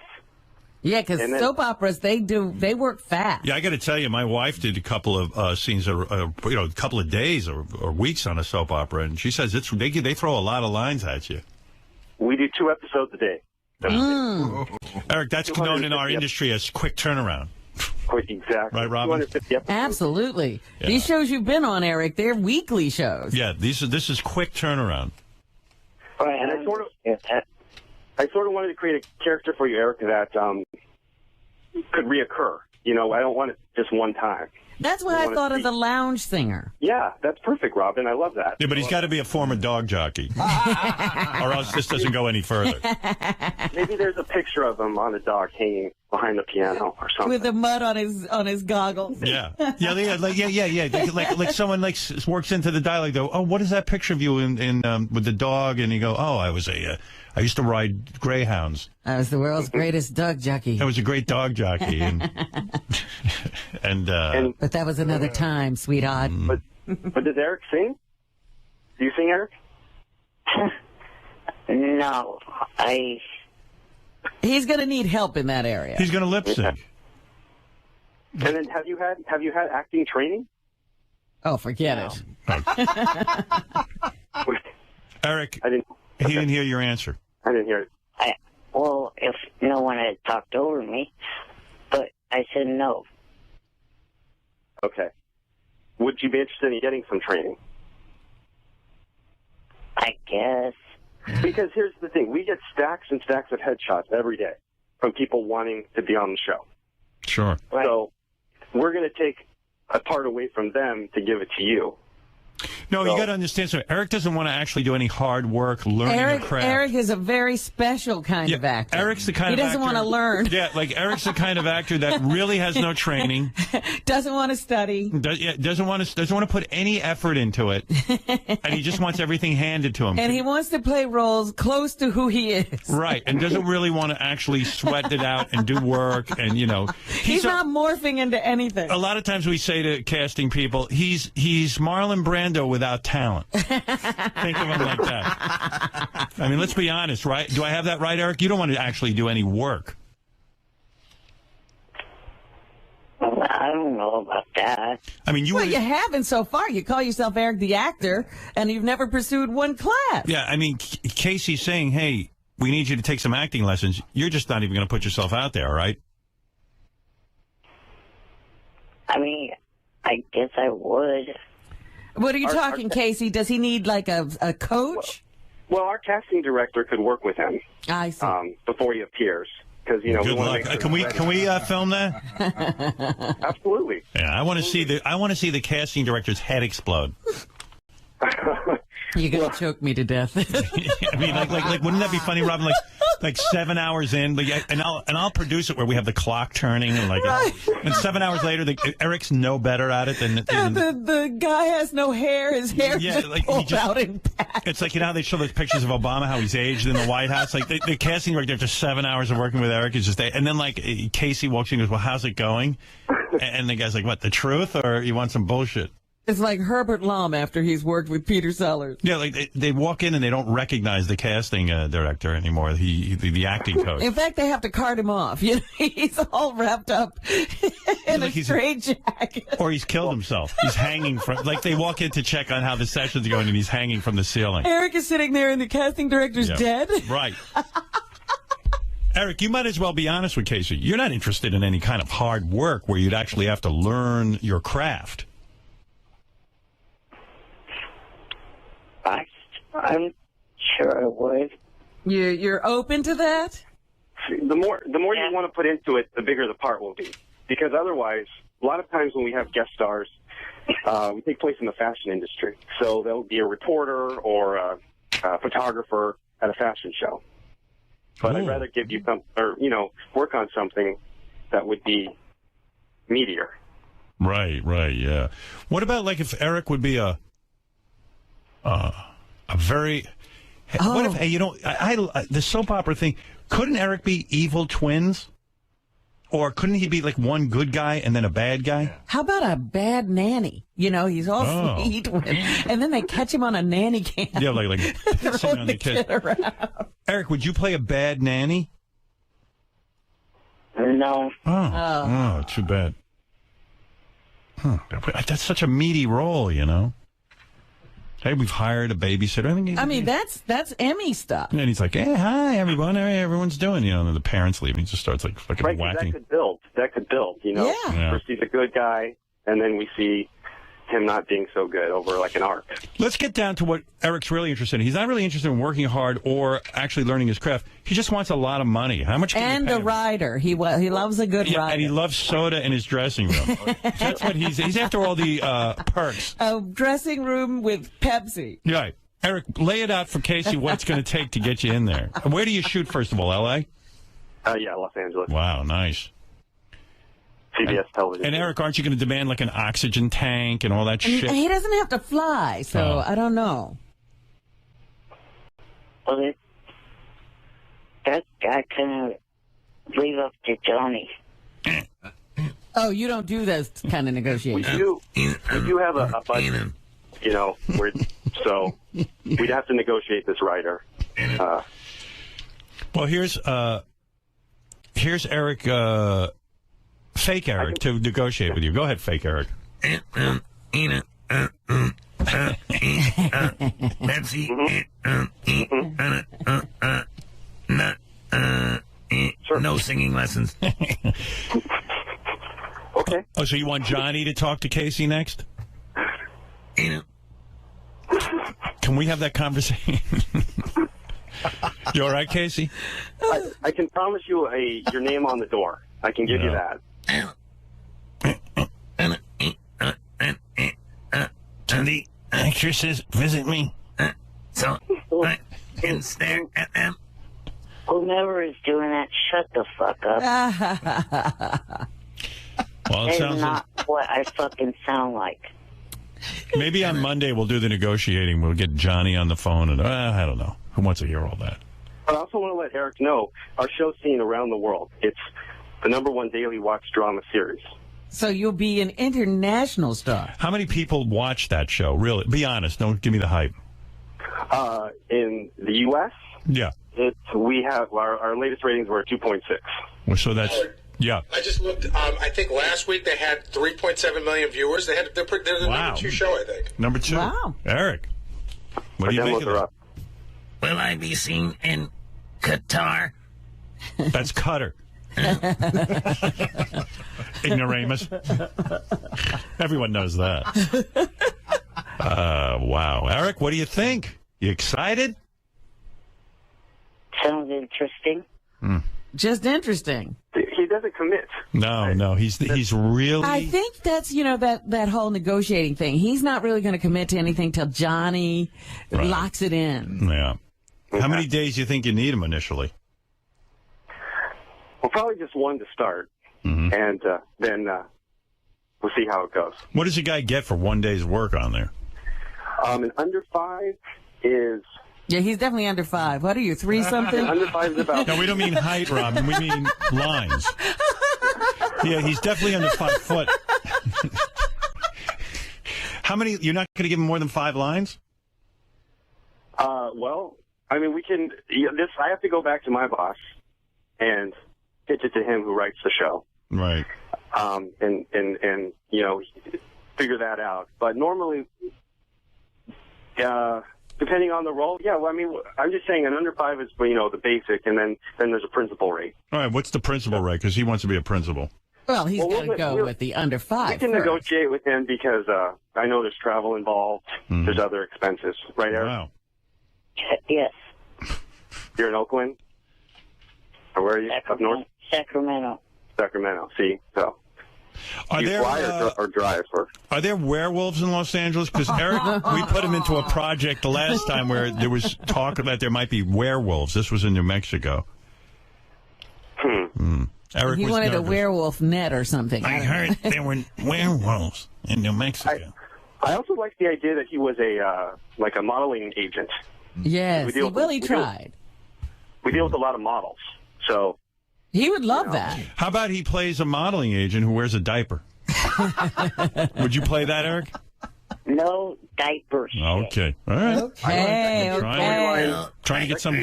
Yeah, because soap operas, they work fast. Yeah, I got to tell you, my wife did a couple of scenes, a couple of days or weeks on a soap opera, and she says they throw a lot of lines at you. We do 2 episodes a day. Eric, that's known in our industry as quick turnaround. Quick, exactly. Right, Robin? 250 episodes. Absolutely. Yeah. These shows you've been on, Eric, they're weekly shows. Yeah, this is quick turnaround. Right, and I sort of wanted to create a character for you, Eric, that could reoccur. I don't want it just one time. That's what I thought of the lounge singer. Yeah, that's perfect, Robin. I love that. Yeah, but he's got to be a former dog jockey, or else this doesn't go any further. Maybe there's a picture of him on a dog hanging behind the piano or something. With the mud on his goggles. Yeah. Like someone works into the dialogue. Though, oh, what is that picture of you in with the dog? And you go, oh, I was a I used to ride greyhounds. I was the world's greatest dog jockey. I was a great dog jockey, and but that was another time, sweetheart. But does Eric sing? Do you sing, Eric? No, He's going to need help in that area. He's going to lip sync. And then have you had acting training? Oh, forget it. Eric, he didn't hear your answer. I didn't hear it. Well, if no one had talked over me, but I said no. Okay. Would you be interested in getting some training? I guess. Because here's the thing. We get stacks and stacks of headshots every day from people wanting to be on the show. Sure. So we're going to take a part away from them to give it to you. No, you got to understand something. Eric doesn't want to actually do any hard work learning the craft. Eric is a very special kind of actor. Eric's the kind of actor. actor. He doesn't want to learn. Yeah, like Eric's the kind of actor that really has no training. Doesn't want to study. Doesn't want to put any effort into it. And he just wants everything handed to him. And he wants to play roles close to who he is. Right, and doesn't really want to actually sweat it out and do work. And, you know. He's not morphing into anything. A lot of times we say to casting people, he's Marlon Brando without talent. Think of him like that. I mean, let's be honest, right? Do I have that right, Eric? You don't want to actually do any work. Well, I don't know about that. I mean, you haven't so far. You call yourself Eric the actor, and you've never pursued one class. Yeah, I mean, Casey's saying, hey, we need you to take some acting lessons. You're just not even going to put yourself out there, right? I mean, I guess I would. What are you talking, Casey? Does he need like a coach? Well, our casting director could work with him. I see. Before he appears, because you know. Good luck. Can we film that? Absolutely. Yeah, I want to see the casting director's head explode. You're gonna choke me to death. I mean, like, wouldn't that be funny, Robin? Like 7 hours in, and I'll produce it where we have the clock turning, and and 7 hours later, Eric's no better at it than the guy has no hair. His hair just pulled out in back. It's like, you know how they show those pictures of Obama, how he's aged in the White House. Like the casting director after 7 hours of working with Eric is just, and then like Casey walks in and goes, "Well, how's it going?" And the guy's like, "What, the truth, or you want some bullshit?" It's like Herbert Lom after he's worked with Peter Sellers. Yeah, like they walk in and they don't recognize the casting director anymore, the acting coach. In fact, they have to cart him off. You know, he's all wrapped up in a straitjacket. Or he's killed himself. He's hanging from, like they walk in to check on how the session's going and he's hanging from the ceiling. Eric is sitting there and the casting director's dead. Right. Eric, you might as well be honest with Casey. You're not interested in any kind of hard work where you'd actually have to learn your craft. I'm sure I would. You're open to that? The more you want to put into it, the bigger the part will be. Because otherwise, a lot of times when we have guest stars, take place in the fashion industry. So there'll be a reporter or a photographer at a fashion show. But I'd rather give you work on something that would be meatier. Right, yeah. What about like if Eric would be a very... What if, hey, the soap opera thing, couldn't Eric be evil twins? Or couldn't he be like one good guy and then a bad guy? How about a bad nanny? You know, he's all sweet, and then they catch him on a nanny cam. Yeah, like throwing on the kid around. Eric, would you play a bad nanny? No. Oh, too bad. Huh. That's such a meaty role, you know. Hey, we've hired a babysitter. I mean, that's Emmy stuff. And he's like, "Hey, hi, everyone. Hey, everyone's doing." You know, and then the parents leave, and he just starts like fucking whacking. That could build. You know, first he's a good guy, and then we see him not being so good over like an arc. Let's get down to what Eric's really interested in. He's not really interested in working hard or actually learning his craft. He just wants a lot of money. How much? And a rider. He loves a good rider. And he loves soda in his dressing room. That's what he's after. All the perks. A dressing room with Pepsi. Right. Eric, lay it out for Casey what it's going to take to get you in there. Where do you shoot first of all? L.A. Yeah, Los Angeles. Wow, nice. CBS television. And Eric, aren't you going to demand like an oxygen tank and all that shit? He doesn't have to fly, so I don't know. Well, That I kind of leave up to Johnny. Oh, you don't do those kind of negotiations. We do have a budget, you know, so we'd have to negotiate this rider. Well, here's Eric, fake Eric, to negotiate with you. Go ahead, fake Eric. Betsy. No singing lessons. Okay. Oh, so you want Johnny to talk to Casey next? Can we have that conversation? You all right, Casey? I can promise you your name on the door. I can give you that. The actresses visit me, so I can stare at them. Whomever is doing that, shut the fuck up. Well, it That sounds is not what I fucking sound like. maybe on Monday we'll do the negotiating. We'll get Johnny on the phone, and I don't know. Who wants to hear all that? But I also want to let Eric know our show's seen around the world. It's the #1 daily watch drama series. So you'll be an international star. How many people watch that show? Really? Be honest. Don't give me the hype. In the U.S., Yeah. we have our latest ratings were 2.6. Well, so that's, yeah. I just looked. I think last week they had 3.7 million viewers. They're the Wow. #2 show, I think. #2. Wow. Eric, what do you think of that? Will I be seen in Qatar? That's Cutter. Ignoramus. Everyone knows that. Wow. Eric, what do you think? You excited? Sounds interesting. Just interesting. He doesn't commit. No. He's really. I think that's, that whole negotiating thing. He's not really going to commit to anything till Johnny locks it in. Yeah. How many days do you think you need him initially? Well, probably just one to start, and then we'll see how it goes. What does a guy get for 1 day's work on there? And under 5 is... Yeah, he's definitely under 5. What are you, 3-something? Under 5 is about... No, we don't mean height, Robin. We mean lines. Yeah, he's definitely under 5 foot. How many? You're not going to give him more than 5 lines? Well, I mean, we can... I have to go back to my boss and pitch it to him who writes the show. Right. And figure that out. But normally... depending on the role, yeah. Well, I mean, I'm just saying an under 5 is, the basic, and then there's a principal rate. All right, what's the principal rate? Because he wants to be a principal. Well, he's going to go with the under 5. We can negotiate with him because I know there's travel involved. There's other expenses. Right, Eric? Wow. Yes. You're in Oakland? Or where are you? Up north? Sacramento. Sacramento. See? So. Are you there fly or drive? Are there werewolves in Los Angeles? Because Eric, we put him into a project the last time where there was talk that there might be werewolves. This was in New Mexico. Eric He was wanted nervous. a werewolf net or something. I heard there were werewolves in New Mexico. I also like the idea that he was a modeling agent. Yes, he tried. We deal with a lot of models, so he would love that. How about he plays a modeling agent who wears a diaper? Would you play that, Eric? No diapers. Okay. All right. Okay. Trying to get some...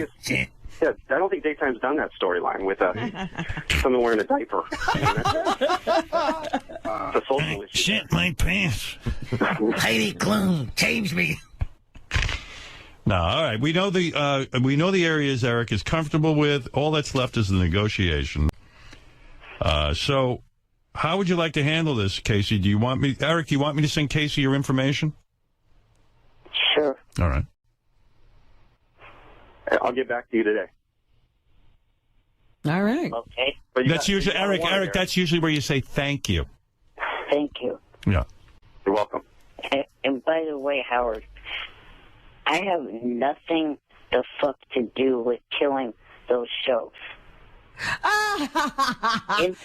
Yeah, I don't think Daytime's done that storyline with someone wearing a diaper. It's a social issue. Shit my pants. Heidi Klum, change me. No, all right. We know the areas Eric is comfortable with. All that's left is the negotiation. So, how would you like to handle this, Casey? Eric? Do you want me to send Casey your information? Sure. All right. I'll get back to you today. All right. Okay. That's usually Eric. That's usually where you say thank you. Thank you. Yeah. You're welcome. And by the way, Howard, I have nothing the fuck to do with killing those shows.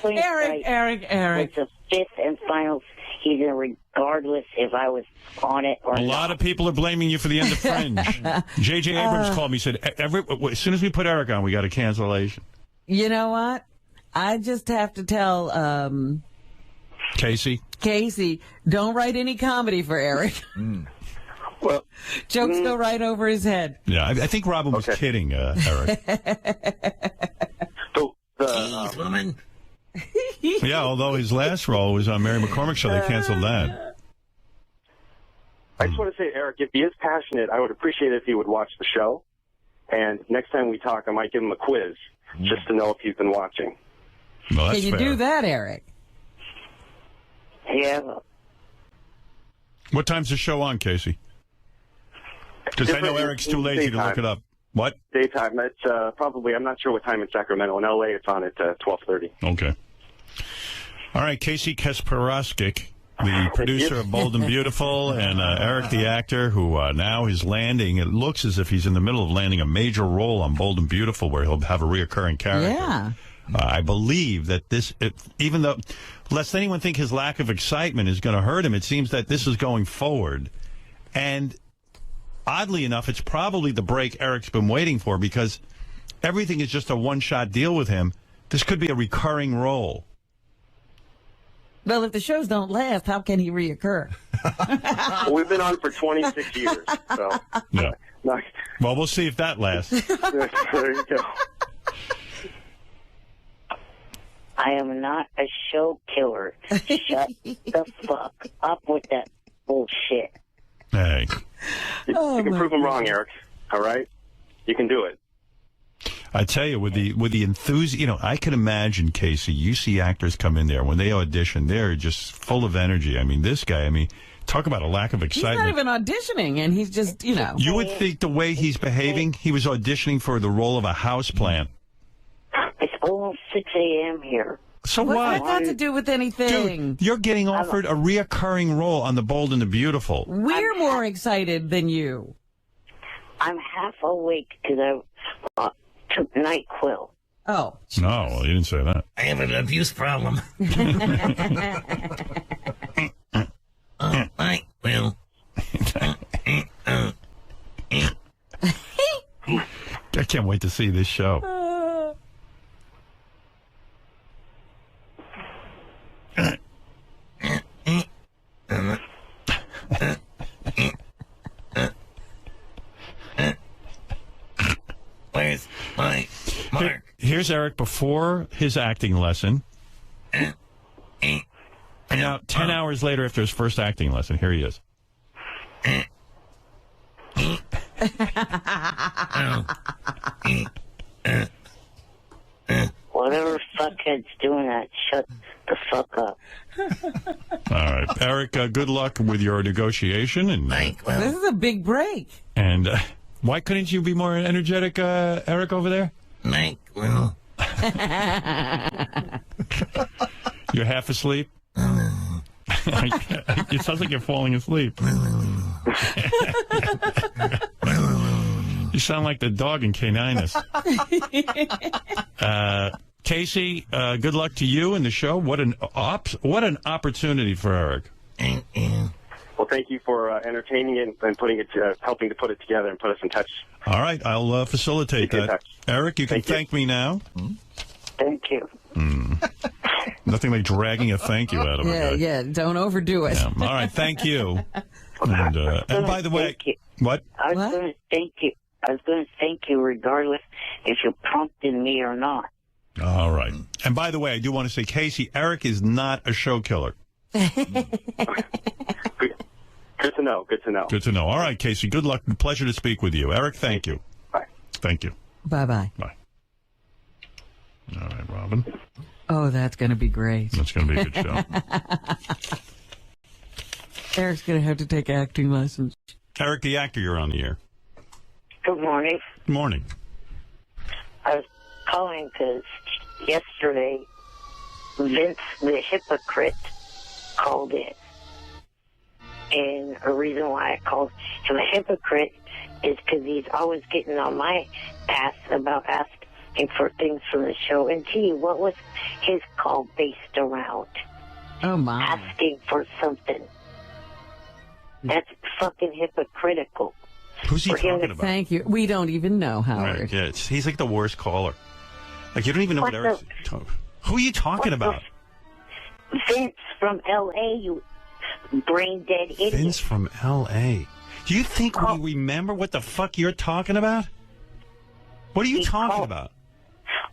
Eric. Was the 5th and final season regardless if I was on it or A not. lot of people are blaming you for the end of Fringe. J.J. Abrams called me, said, as soon as we put Eric on, we got a cancellation. You know what? I just have to tell Casey, don't write any comedy for Eric. Well, jokes go right over his head. Yeah, I think Robin was kidding, Eric. So Jeez, woman. Yeah, although his last role was on Mary McCormick's show, they canceled that. I just want to say, Eric, if he is passionate, I would appreciate it if he would watch the show. And next time we talk, I might give him a quiz just to know if he's been watching. Well, that's Can you fair. do that, Eric? Yeah. What time's the show on, Casey? Because I know Eric's too lazy to look it up. What? Daytime. It's probably, I'm not sure what time in Sacramento. In L.A., it's on at 12:30. Okay. All right, Casey Kasparowski, the producer of Bold and Beautiful, and Eric, the actor, who now is landing. It looks as if he's in the middle of landing a major role on Bold and Beautiful, where he'll have a reoccurring character. Yeah. I believe that this, even though, lest anyone think his lack of excitement is going to hurt him, it seems that this is going forward. And oddly enough, it's probably the break Eric's been waiting for, because everything is just a one-shot deal with him. This could be a recurring role. Well, if the shows don't last, how can he reoccur? Well, we've been on for 26 years, so. Yeah. Nice. Well, we'll see if that lasts. There you go. I am not a show killer. Shut the fuck up with that bullshit. Hey. You can prove him wrong, Eric. All right? You can do it. I tell you, with the enthusiasm, I can imagine, Casey, you see actors come in there, when they audition, they're just full of energy. I mean, this guy, talk about a lack of excitement. He's not even auditioning, and he's just, You would think the way he's behaving, he was auditioning for the role of a houseplant. It's almost 6 a.m. here. So What's what? that got to do with anything? Dude, you're getting offered a reoccurring role on The Bold and the Beautiful. We're more excited than you. I'm half awake because I took NyQuil. Oh. No, well, you didn't say that. I have an abuse problem. I will. I can't wait to see this show. Where's my mark? Here's Eric before his acting lesson. And now, 10 hours later after his first acting lesson, here he is. Whatever fuckhead's doing that, shut the fuck up. All right. Eric, good luck with your negotiation. And This is a big break. And why couldn't you be more energetic, Eric, over there? NyQuil. You're half asleep? It sounds like you're falling asleep. You sound like the dog in Caninus. Casey, good luck to you and the show. What an opportunity for Eric. Well, thank you for entertaining it and putting it, helping to put it together and put us in touch. All right, I'll facilitate that. Eric, you can thank me now. Thank you. Nothing like dragging a thank you out of a guy. Yeah, don't overdo it. Yeah. All right, thank you. And by the way, what? I was going to thank you. I was going to thank you regardless if you prompted me or not. All right. And by the way, I do want to say, Casey, Eric is not a show killer. Good to know. Good to know. Good to know. All right, Casey, good luck. Pleasure to speak with you. Eric, thank you. Bye. Thank you. Bye-bye. Bye. All right, Robin. Oh, that's going to be great. That's going to be a good show. Eric's going to have to take acting lessons. Eric, the actor, you're on the air. Good morning. Good morning. I was calling because yesterday Vince the hypocrite called in. And a reason why I called him a hypocrite is because he's always getting on my ass about asking for things from the show. And gee, what was his call based around? Oh, my. asking for something. That's fucking hypocritical. Who's he talking about? Thank you. We don't even know, Howard. Right, yeah, he's like the worst caller. Like, you don't even know what Eric's talking. Who are you talking about? Vince from L.A., you brain-dead idiot. Vince from L.A. Do you think we remember what the fuck you're talking about? What are you talking about?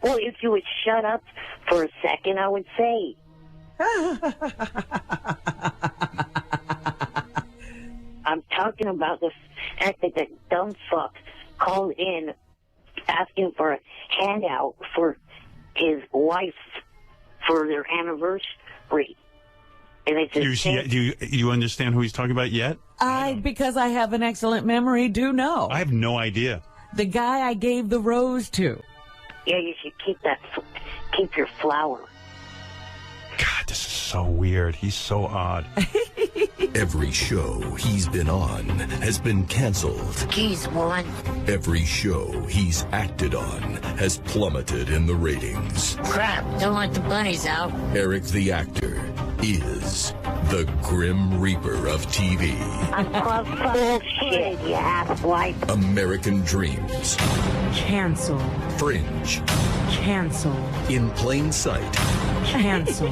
Well, if you would shut up for a second, I would say. I'm talking about the fact that that dumb fuck called in asking for a handout for his wife for their anniversary. And it's Do you understand who he's talking about yet? Because I have an excellent memory, do know. I have no idea. The guy I gave the rose to. Yeah, you should keep your flower. God, this is so weird. He's so odd. Every show he's been on has been canceled. He's one. Every show he's acted on has plummeted in the ratings. Crap, don't let the bunnies out. Eric the actor is the Grim Reaper of TV. Bullshit, you asswipe. American Dreams. Cancel. Fringe. Cancel. In Plain Sight. Cancel.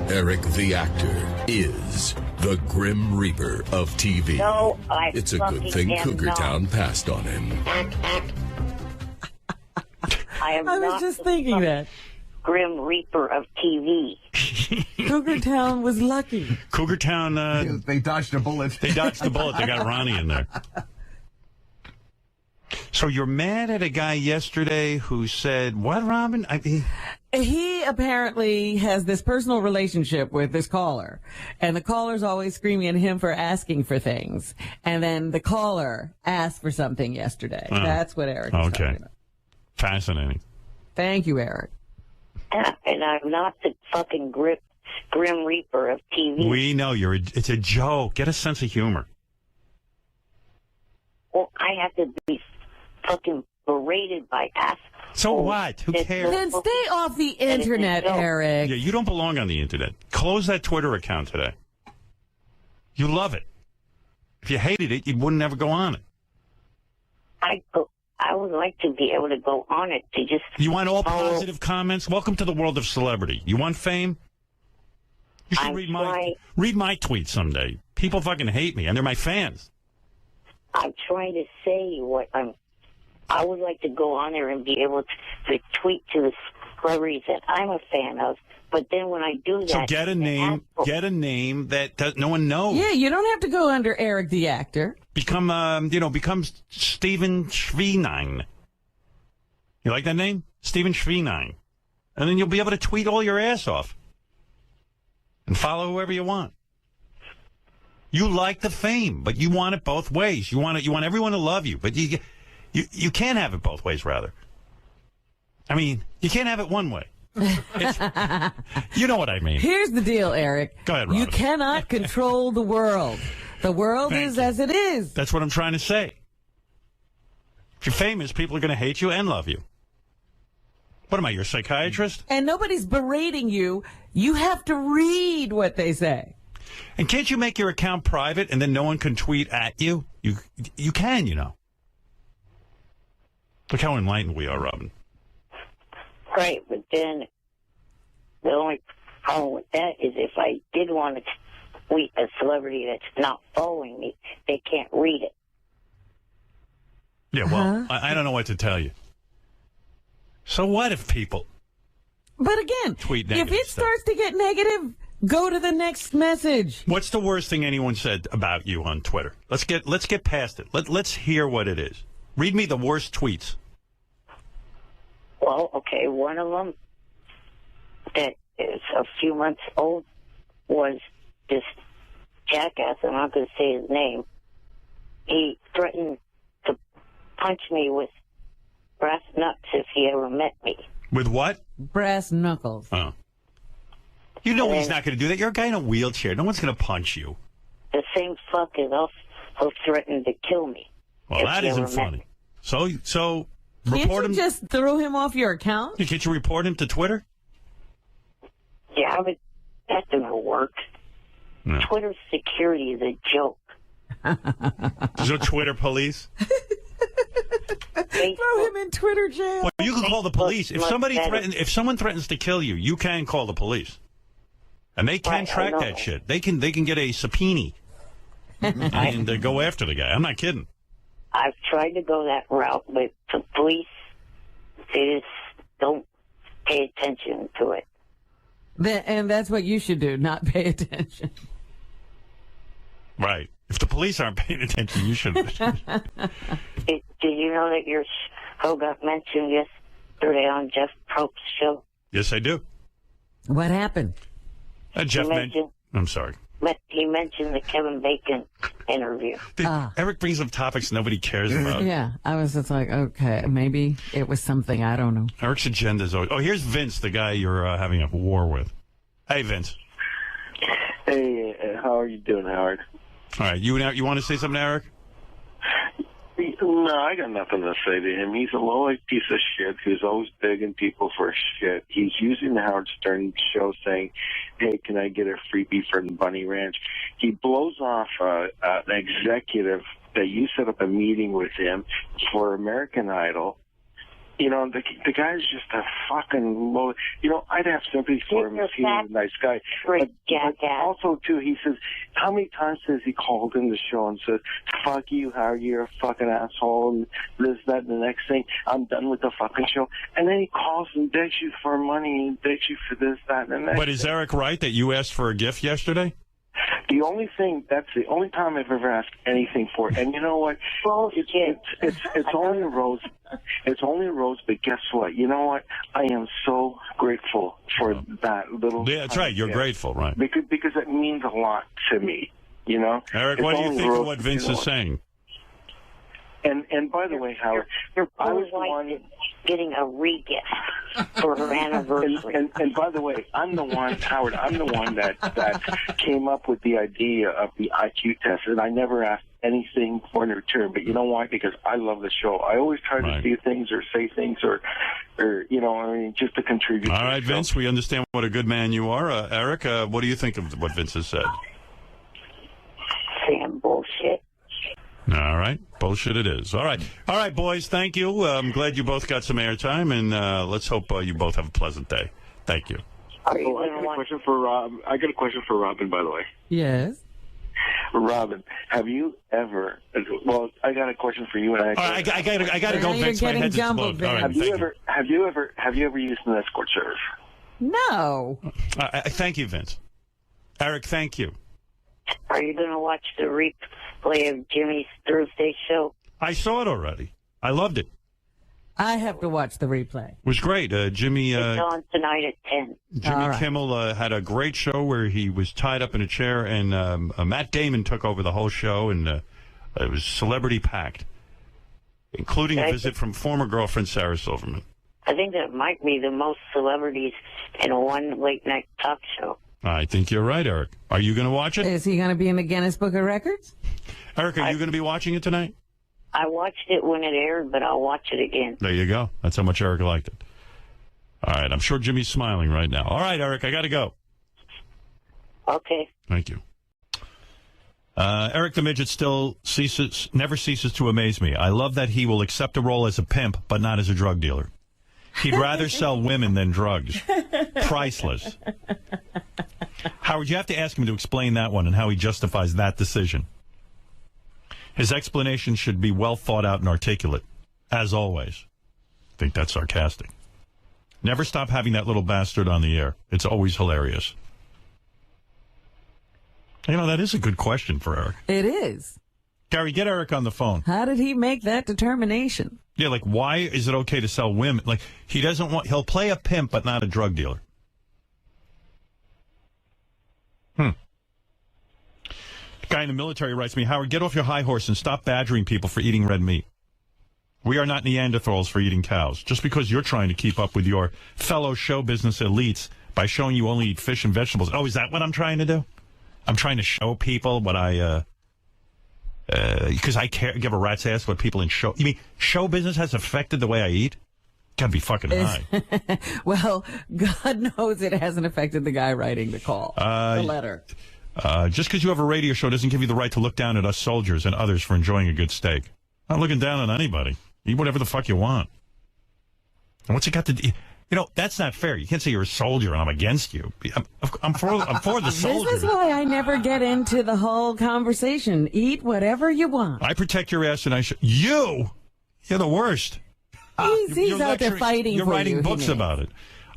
Eric the actor is the Grim Reaper of TV. No, it's a good thing Cougar Town passed on him. I was just thinking that. Grim Reaper of TV. Cougar Town was lucky. Cougar Town, they dodged a bullet. They dodged the bullet. They got Ronnie in there. So you're mad at a guy yesterday who said, what, Robin? He apparently has this personal relationship with this caller, and the caller's always screaming at him for asking for things. And then the caller asked for something yesterday. Oh. That's what Eric is talking about. Fascinating. Thank you, Eric. And I'm not the fucking Grim Reaper of TV. We know it's a joke. Get a sense of humor. Well, I have to be fucking berated by assholes. So what? Who cares? Then stay off the internet, Eric. Yeah, you don't belong on the internet. Close that Twitter account today. You love it. If you hated it, you wouldn't ever go on it. I would like to be able to go on it to just... You want all positive comments? Welcome to the world of celebrity. You want fame? You should read my tweets someday. People fucking hate me, and they're my fans. I'm trying to say what I would like to go on there and be able to tweet to the celebrities that I'm a fan of. But then when I do that... So get a name that no one knows. Yeah, you don't have to go under Eric the actor. Become Stephen Schweinine. You like that name? Stephen Schweinine. And then you'll be able to tweet all your ass off. And follow whoever you want. You like the fame, but you want it both ways. You want everyone to love you, but you can't have it both ways, rather. I mean, you can't have it one way. You know what I mean. Here's the deal, Eric. Go ahead, Robin. You cannot control the world. The world is as it is. That's what I'm trying to say. If you're famous, people are going to hate you and love you. What am I, your psychiatrist? And nobody's berating you. You have to read what they say. And can't you make your account private and then no one can tweet at you? You can, you know. Look how enlightened we are, Robin. Right, but then the only problem with that is if I did want to tweet a celebrity that's not following me, they can't read it. Yeah, well, I don't know what to tell you. So what if people... But again, tweet if it starts to get negative, go to the next message. What's the worst thing anyone said about you on Twitter? Let's get past it. Let's hear what it is. Read me the worst tweets. Well, okay, one of them that is a few months old was this jackass, I'm not going to say his name. He threatened to punch me with brass knucks if he ever met me. With what? Brass knuckles. Oh. You know he's not going to do that. You're a guy in a wheelchair. No one's going to punch you. The same fuck is also threatened to kill me. Well, that isn't funny. So report him. Can't you just throw him off your account? Can't you report him to Twitter? Yeah, but That didn't work. No. Twitter security is a joke. There's no Twitter police. Throw him in Twitter jail. Well, you can call the police if much better. if someone threatens to kill you. You can call the police, and they can Right, I track know. that shit. They can get a subpoena and go after the guy. I'm not kidding. I've tried to go that route, but the police, they just don't pay attention to it. And that's what you should do, not pay attention. Right. If the police aren't paying attention, you should. Did you know that your show got mentioned yesterday on Jeff Probst's show? Yes, I do. What happened? Jeff mentioned. I'm sorry. He mentioned the Kevin Bacon interview. Eric brings up topics nobody cares about. Yeah, I was just like, okay, maybe it was something, I don't know. Eric's agenda is always... Oh, here's Vince, the guy you're having a war with. Hey, Vince. Hey, how are you doing, Howard? All right, you want to say something to Eric? No, I got nothing to say to him. He's a low-life piece of shit who's always begging people for shit. He's using the Howard Stern show saying, hey, can I get a freebie from Bunny Ranch? He blows off an executive that you set up a meeting with him for American Idol. You know, the guy's just a fucking low... You know, I'd have sympathy for him if he was a nice guy. But also, too, he says, how many times has he called in the show and said, fuck you, Howard, you're a fucking asshole, and this, that, and the next thing, I'm done with the fucking show. And then he calls and begs you for money and begs you for this, that, and the next But is Eric right that you asked for a gift yesterday? The only thing, that's the only time I've ever asked anything for it. And you know what? It's only a rose. It's only a rose, but guess what? You know what? I am so grateful for that little... Yeah, that's right. You're grateful, right? Because it means a lot to me, you know? Eric, It's what do you only think rose, of what Vince you know is saying? And by the way, Howard, I was the one getting a re-gift for her anniversary. And by the way, I'm the one, Howard. I'm the one that came up with the idea of the IQ test, and I never asked anything for in return. But you know why? Because I love the show. I always try to see things or say things or you know, I mean, just to contribute. All to right, the show. Vince, we understand what a good man you are. Eric, what do you think of what Vince has said? Saying bullshit. All right. Bullshit it is. All right, boys, thank you. I'm glad you both got some airtime, and let's hope you both have a pleasant day. Thank you. I got a question for Rob. I got a question for Robin, by the way. Yes. Robin, have you ever? Well, I got a question for you, and I got to go. Vince, my head's exploded. All right, have you ever used an escort service? No. Thank you, Vince. Eric, thank you. Are you going to watch the replay of Jimmy's Thursday show? I saw it already. I loved it. I have to watch the replay. It was great. Jimmy. It's on tonight at 10. Jimmy Kimmel had a great show where he was tied up in a chair, and Matt Damon took over the whole show, and it was celebrity packed, including a visit from former girlfriend Sarah Silverman. I think that might be the most celebrities in one late night talk show. I think you're right, Eric. Are you going to watch it? Is he going to be in the Guinness Book of Records? Eric, are you going to be watching it tonight? I watched it when it aired, but I'll watch it again. There you go. That's how much Eric liked it. All right. I'm sure Jimmy's smiling right now. All right, Eric, I got to go. Okay. Thank you. Eric the Midget never ceases to amaze me. I love that he will accept a role as a pimp, but not as a drug dealer. He'd rather sell women than drugs. Priceless. Howard, you have to ask him to explain that one and how he justifies that decision. His explanation should be well thought out and articulate, as always. I think that's sarcastic. Never stop having that little bastard on the air. It's always hilarious. You know, that is a good question for Eric. It is. Gary, get Eric on the phone. How did he make that determination? Yeah, like, why is it okay to sell women? Like, he'll play a pimp, but not a drug dealer. Guy in the military writes me, Howard, get off your high horse and stop badgering people for eating red meat. We are not Neanderthals for eating cows. Just because you're trying to keep up with your fellow show business elites by showing you only eat fish and vegetables. Oh, is that what I'm trying to do? I'm trying to show people what because I give a rat's ass what people in show... You mean show business has affected the way I eat? Gotta be fucking high. Well, God knows it hasn't affected the guy writing the call, the letter. Just because you have a radio show doesn't give you the right to look down at us soldiers and others for enjoying a good steak. Not looking down on anybody. Eat whatever the fuck you want. And what's it got to do? You know, that's not fair. You can't say you're a soldier and I'm against you. I'm for the soldiers. This is why I never get into the whole conversation. Eat whatever you want. I protect your ass and I should. You're the worst. He's out there fighting You're for writing you, books about it.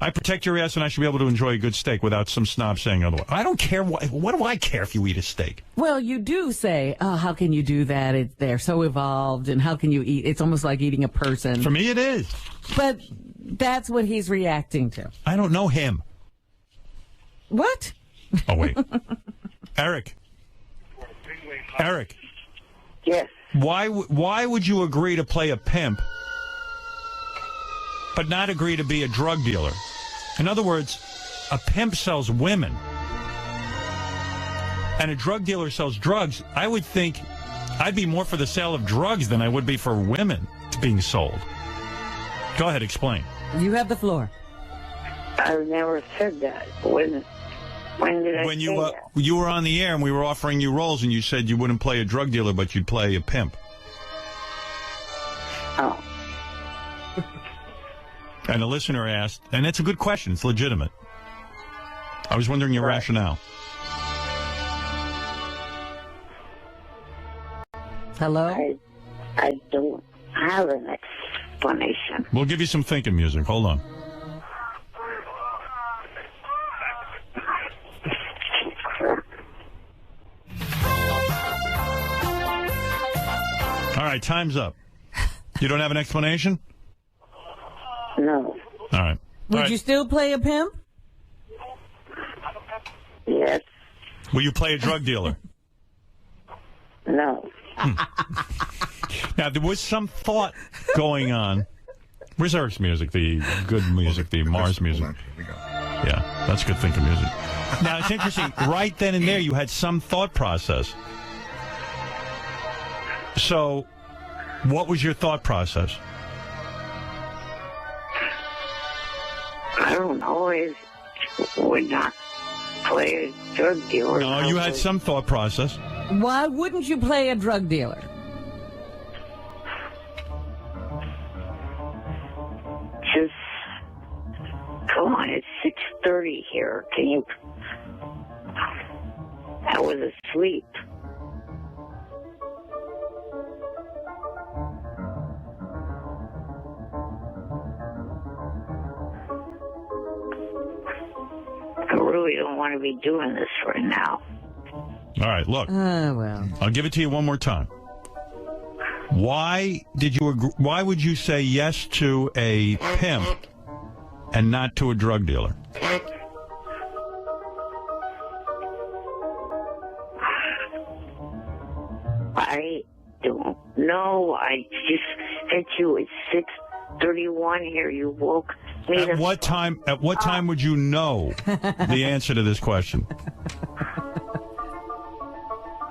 I protect your ass and I should be able to enjoy a good steak without some snob saying otherwise. I don't care. What do I care if you eat a steak? Well, you do say, oh, how can you do that? They're so evolved, and how can you eat? It's almost like eating a person. For me, it is. But that's what he's reacting to. I don't know him. What? Oh, wait. Eric. Yes. Why would you agree to play a pimp but not agree to be a drug dealer? In other words, a pimp sells women and a drug dealer sells drugs. I would think I'd be more for the sale of drugs than I would be for women being sold. Go ahead, explain. You have the floor. I've never said that. When did I say that? You were on the air and we were offering you roles and you said you wouldn't play a drug dealer but you'd play a pimp. Oh. And a listener asked, and it's a good question, it's legitimate. I was wondering your rationale. Hello? I don't have an explanation. We'll give you some thinking music. Hold on. All right, time's up. You don't have an explanation? No. All right. Would you still play a pimp? Yes. Will you play a drug dealer? No. Now, there was some thought going on. Where's Eric's music? The good music, the Mars music. Yeah, that's good thinking music. Now, it's interesting. Right then and there, you had some thought process. So, what was your thought process? I don't know. I would not play a drug dealer. No, you had some thought process. Why wouldn't you play a drug dealer? Just, come on, it's 6:30 here. Can you... I was asleep. I really don't want to be doing this right now. All right, look. Well. I'll give it to you one more time. Why would you say yes to a pimp and not to a drug dealer? I don't know. I just hit you at 6:31 here. You woke me At what time would you know the answer to this question?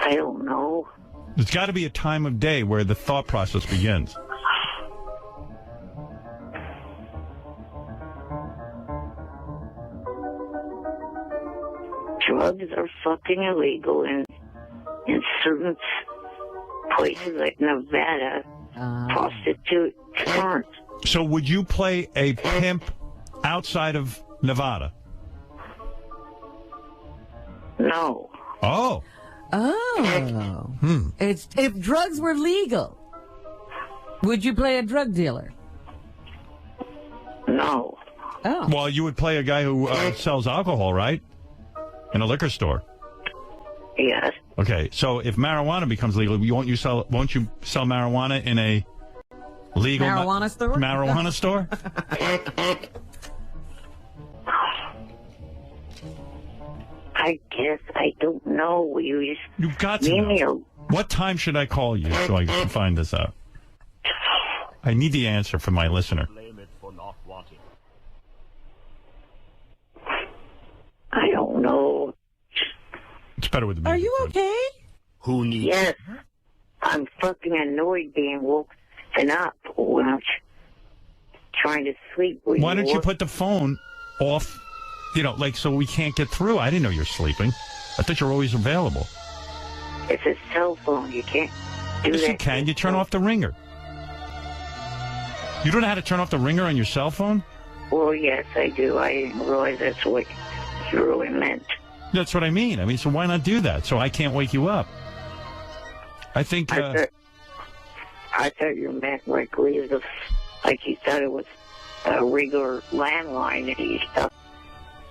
I don't know. There's got to be a time of day where the thought process begins. Drugs are fucking illegal in certain places like Nevada. Prostitutes aren't. So would you play a pimp outside of Nevada? No. Oh. Oh. It's if drugs were legal, would you play a drug dealer? No. Oh. Well, you would play a guy who sells alcohol, right? In a liquor store. Yes. Okay, so if marijuana becomes legal, won't you sell marijuana in a legal marijuana store? Marijuana store? I guess I don't know. You've got to know. What time should I call you so I can find this out? I need the answer from my listener. I don't know. It's better with the music. Are you okay? Who needs? Yes. I'm fucking annoyed being woken up when I'm trying to sleep with Why don't you put the phone off, like so we can't get through? I didn't know you're sleeping. I thought you're always available. It's a cell phone. You can't do Yes, that. you can. You turn off the ringer. You don't know how to turn off the ringer on your cell phone? Well, yes, I do. I didn't realize that's what you really meant. That's what I mean. So why not do that? So I can't wake you up. I think... I thought you meant like leave the... Like you thought it was a regular landline that you stuff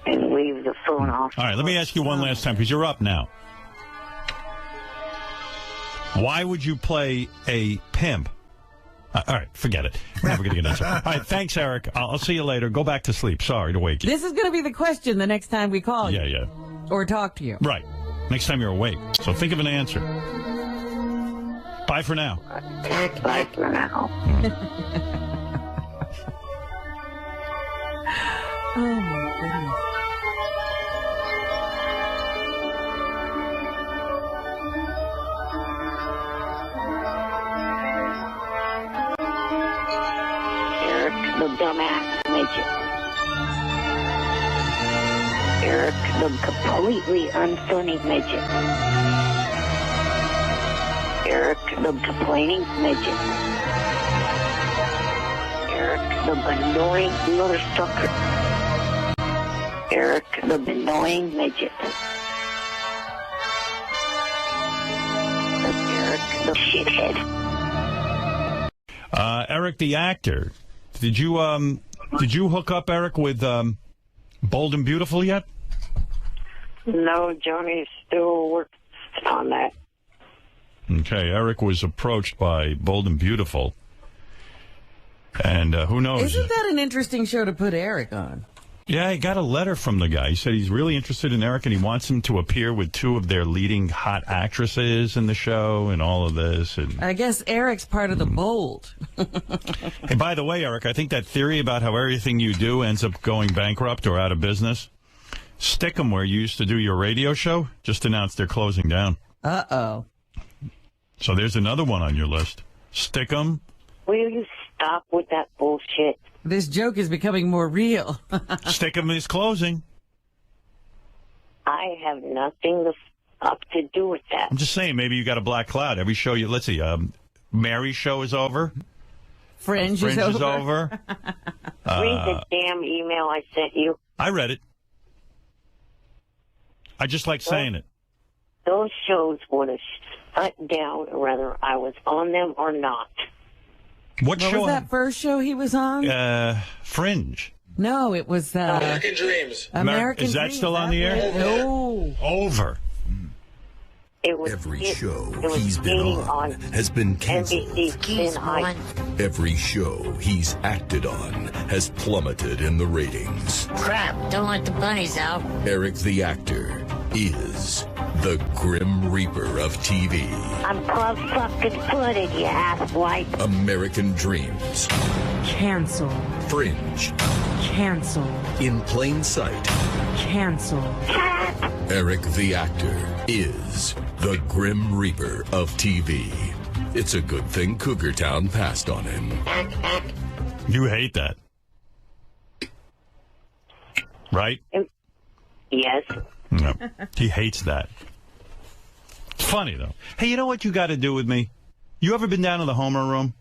and leave the phone off. All right, let me ask you one last time, because you're up now. Why would you play a pimp? All right, forget it. We're never going to get into it. All right, thanks, Eric. I'll see you later. Go back to sleep. Sorry to wake you. This is going to be the question the next time we call you. Yeah. Or talk to you. Right. Next time you're awake. So think of an answer. Bye for now. Bye for now. Oh, my goodness. Eric, the dumbass midget. Eric, the completely unfunny midget. Eric, the complaining midget. Eric, the annoying motherfucker. Eric, the annoying midget. Eric, the shithead. Eric the actor. Did you hook up, Eric, with Bold and Beautiful yet? No, Johnny's still working on that. Okay, Eric was approached by Bold and Beautiful. And who knows? Isn't that an interesting show to put Eric on? Yeah, he got a letter from the guy. He said he's really interested in Eric and he wants him to appear with two of their leading hot actresses in the show and all of this. And I guess Eric's part of the Bold. hey, by the way, Eric, I think that theory about how everything you do ends up going bankrupt or out of business, Stickum, where you used to do your radio show, just announced they're closing down. Uh-oh. So there's another one on your list. Stickum. Will you stop with that bullshit? This joke is becoming more real. Stickum is closing. I have nothing up to do with that. I'm just saying, maybe you got a black cloud. Every show let's see, Mary's show is over. Fringe is over. Read the damn email I sent you. I read it. I just like saying it. Those shows would have shut down whether I was on them or not. What show? Was that first show he was on? Fringe. No, it was American Dreams. American Is that Dreams. still on the air? No. Over. Every show he's been on has been canceled. Every show he's acted on has plummeted in the ratings. Crap, don't let the bunnies out. Eric the actor is the Grim Reaper of TV. I'm club-fucking-footed, you asswipe. American Dreams. Cancel. Fringe. Cancel. In Plain Sight. Cancel. Eric the actor is the Grim Reaper of TV. It's a good thing Cougar Town passed on him. You hate that. Right? Yes. No. He hates that. It's funny, though. Hey, you know what you got to do with me? You ever been down to the Homer room?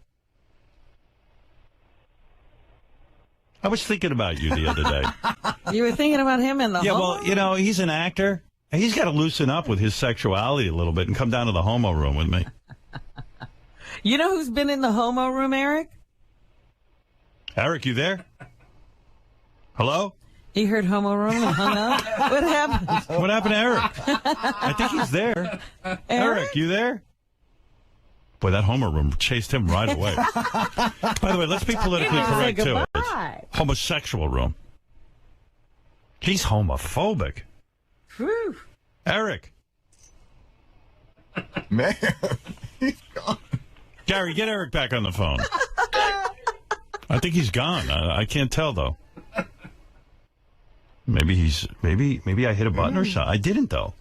I was thinking about you the other day. You were thinking about him in the Yeah, Homo? well, he's an actor. He's got to loosen up with his sexuality a little bit and come down to the Homo room with me. You know who's been in the Homo room, Eric? Eric, you there? Hello? He heard Homo room and hung up? What happened? What happened to Eric? I think he's there. Eric, you there? Boy, that Homer room chased him right away. By the way, let's be politically correct, too. It's homosexual room. He's homophobic. Whew. Eric. Man, he's gone. Gary, get Eric back on the phone. I think he's gone. I can't tell, though. Maybe I hit a button or something. I didn't, though.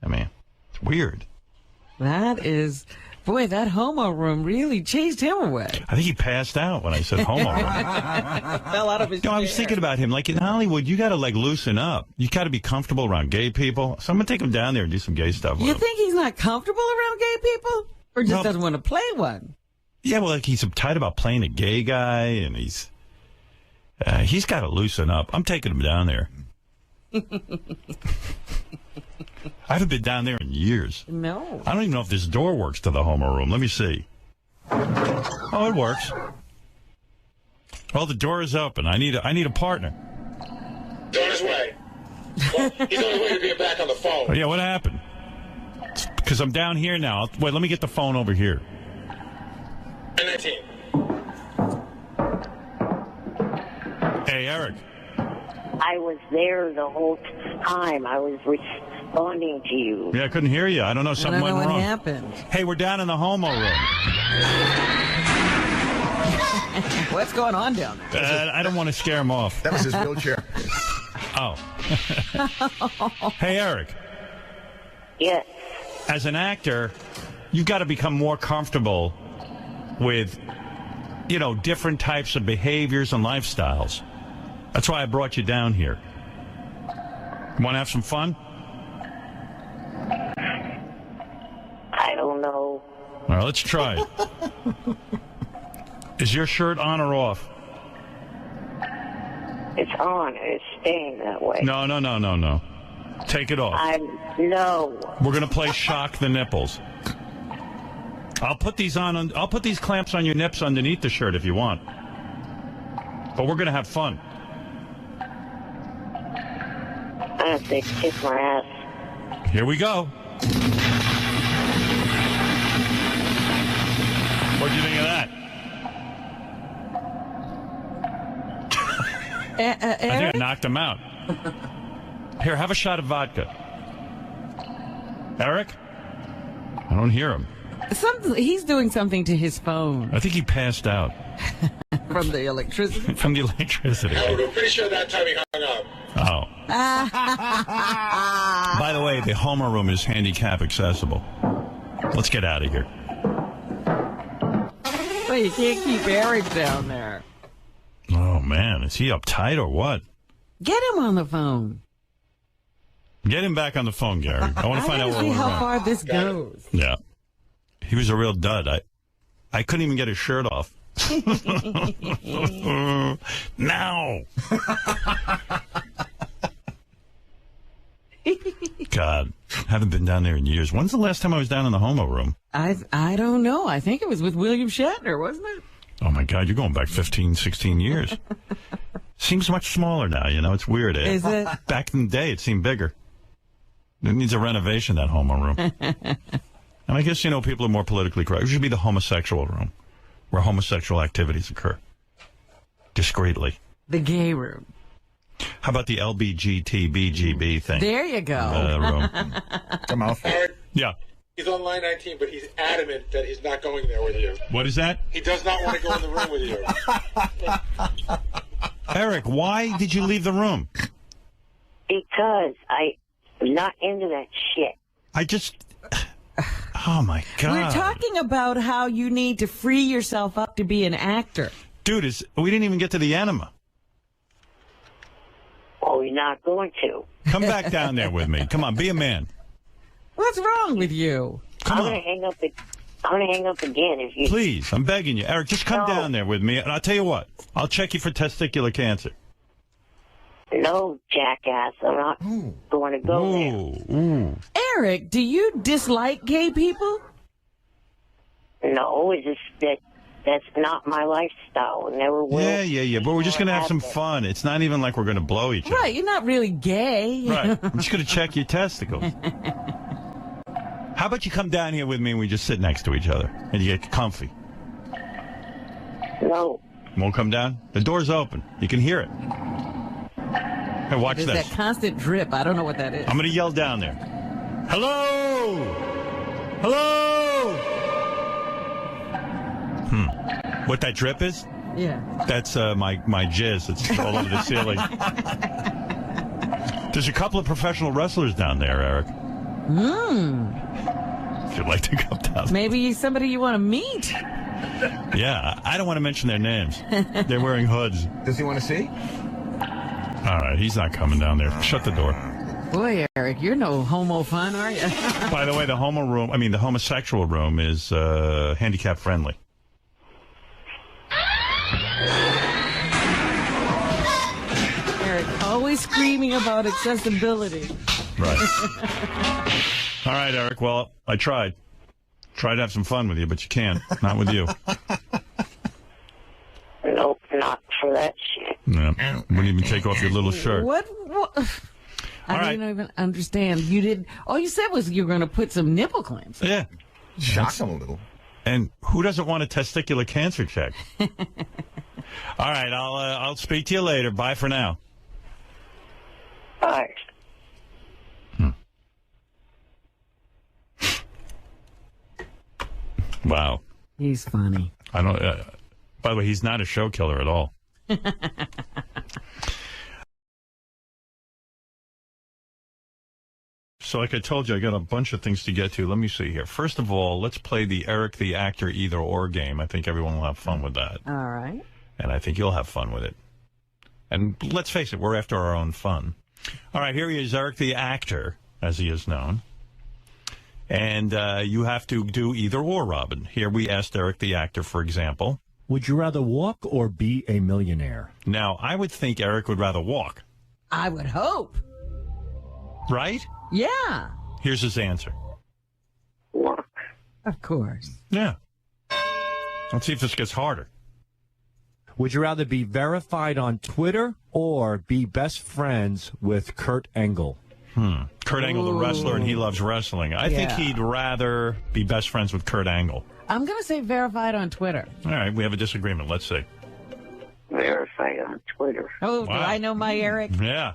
I mean, it's weird. That homo room really chased him away. I think he passed out when I said homo room. Fell out of his No, I was chair. thinking about him. Like in Hollywood, you got to loosen up. You got to be comfortable around gay people. So I'm gonna take him down there and do some gay stuff with You him. think he's not comfortable around gay people? Or just doesn't want to play one? Yeah, well, like he's uptight about playing a gay guy, and he's got to loosen up. I'm taking him down there. I haven't been down there in years. No. I don't even know if this door works to the homo room. Let me see. Oh, it works. Oh, the door is open. I need a partner. He's on his way. Well, he's on his way to being back on the phone. Oh, yeah, what happened? Because I'm down here now. Wait, let me get the phone over here. 19. Hey, Eric. I was there the whole time. I was responding to you. Yeah, I couldn't hear you. I don't know. Something I don't know went what wrong. happened. Hey, we're down in the homo room. What's going on down there? I don't want to scare him off. That was his wheelchair. Oh. Hey, Eric. Yes. As an actor, you've got to become more comfortable with, different types of behaviors and lifestyles. That's why I brought you down here. Want to have some fun? I don't know. All right, let's try it. Is your shirt on or off? It's on. It's staying that way. No. Take it off. No. We're going to play Shock the Nipples. I'll put these clamps on your nips underneath the shirt if you want. But we're going to have fun. I have to kiss my ass. Here we go. What'd you think of that? I think I knocked him out. Here, have a shot of vodka. Eric? I don't hear him. He's doing something to his phone. I think he passed out. From the electricity? From the electricity. Howard, I'm pretty sure that time he hung up. Oh. By the way, the homo room is handicap accessible. Let's get out of here. Well, you can't keep Eric down there. Oh, man. Is he uptight or what? Get him on the phone. Get him back on the phone, Gary. I want to find out where see we're how at. far this goes. Yeah. He was a real dud. I couldn't even get his shirt off. Now. God, haven't been down there in years. When's the last time I was down in the homo room? I don't know. I think it was with William Shatner, wasn't it? Oh, my God, you're going back 15, 16 years. Seems much smaller now, It's weird. Is it? Back in the day, it seemed bigger. It needs a renovation, that homo room. And I guess, people are more politically correct. It should be the homosexual room, where homosexual activities occur. Discreetly. The gay room. How about the LBGT-BGB thing? There you go. Room. Come off. Yeah. He's on line 19, but he's adamant that he's not going there with you. What is that? He does not want to go in the room with you. Eric, why did you leave the room? Because I'm not into that shit. Oh, my God. We're talking about how you need to free yourself up to be an actor. Dude, we didn't even get to the enema. Oh, you're not going to. Come back down there with me. Come on, be a man. What's wrong with you? I'm gonna hang up again if you. Please, I'm begging you. Eric, just come down there with me, and I'll tell you what. I'll check you for testicular cancer. No, jackass. I'm not going to go there. Eric, do you dislike gay people? No, it's just that's not my lifestyle. It never will. Yeah. But we're just going to have some fun. It's not even like we're going to blow each other. Right, you're not really gay. Right. I'm just going to check your testicles. How about you come down here with me and we just sit next to each other and you get comfy? No. Won't come down? The door's open. You can hear it. Hey, watch There's this. that constant drip. I don't know what that is. I'm going to yell down there. Hello! Hello! What that drip is? Yeah. That's my jizz. It's all over the ceiling. There's a couple of professional wrestlers down there, Eric. if you'd like to come down. Maybe somebody you want to meet. Yeah, I don't want to mention their names. They're wearing hoods. Does he want to see? All right, he's not coming down there. Shut the door. Boy, Eric, you're no homo fun, are you? By the way, the homosexual room is handicap friendly. Eric, always screaming about accessibility. Right. All right, Eric. Well, I tried. Tried to have some fun with you, but you can't. Not with you. Nope, not for that shit. No. Wouldn't even take off your little shirt. What? I don't even understand. You did. All you said was you were going to put some nipple clamps. Yeah. Shock him a little. And who doesn't want a testicular cancer check? All right, I'll speak to you later. Bye for now. Bye. Wow. He's funny. I don't. By the way, he's not a show killer at all. So like I told you, I got a bunch of things to get to. Let me see here. First of all, let's play the Eric the Actor Either Or game. I think everyone will have fun with that. All right. And I think you'll have fun with it. And let's face it, we're after our own fun. All right, here he is, Eric the Actor, as he is known. And you have to do either or, Robin. Here we asked Eric the Actor, for example. Would you rather walk or be a millionaire? Now, I would think Eric would rather walk. I would hope. Right? Yeah. Here's his answer. Walk. Of course. Yeah. Let's see if this gets harder. Would you rather be verified on Twitter or be best friends with Kurt Angle? Kurt Angle, the wrestler, and he loves wrestling. I think he'd rather be best friends with Kurt Angle. I'm going to say verified on Twitter. All right, we have a disagreement. Let's see. Verified on Twitter. Oh, Wow. do I know my Eric? Yeah.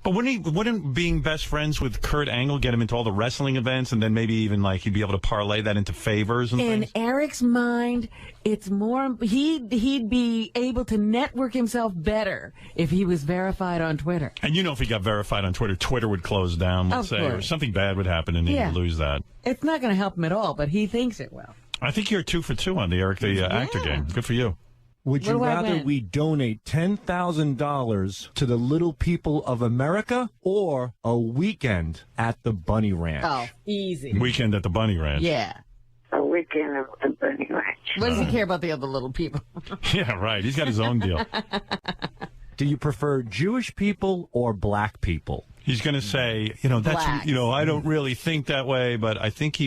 But wouldn't being best friends with Kurt Angle get him into all the wrestling events, and then maybe even like he'd be able to parlay that into favors and In things? Eric's mind, it's more, he'd be able to network himself better if he was verified on Twitter. And if he got verified on Twitter, Twitter would close down, let's say, or course. something bad would happen and he'd lose that. It's not going to help him at all, but he thinks it will. I think you're 2 for 2 on the Eric the Actor game. Good for you. Would you rather we donate $10,000 to the little people of America or a weekend at the Bunny Ranch? Oh, easy. Weekend at the Bunny Ranch. Yeah. A weekend at the Bunny Ranch. What does he care about the other little people? Yeah, right. He's got his own deal. Do you prefer Jewish people or black people? He's going to say, that's, Blacks. I don't really think that way, but I think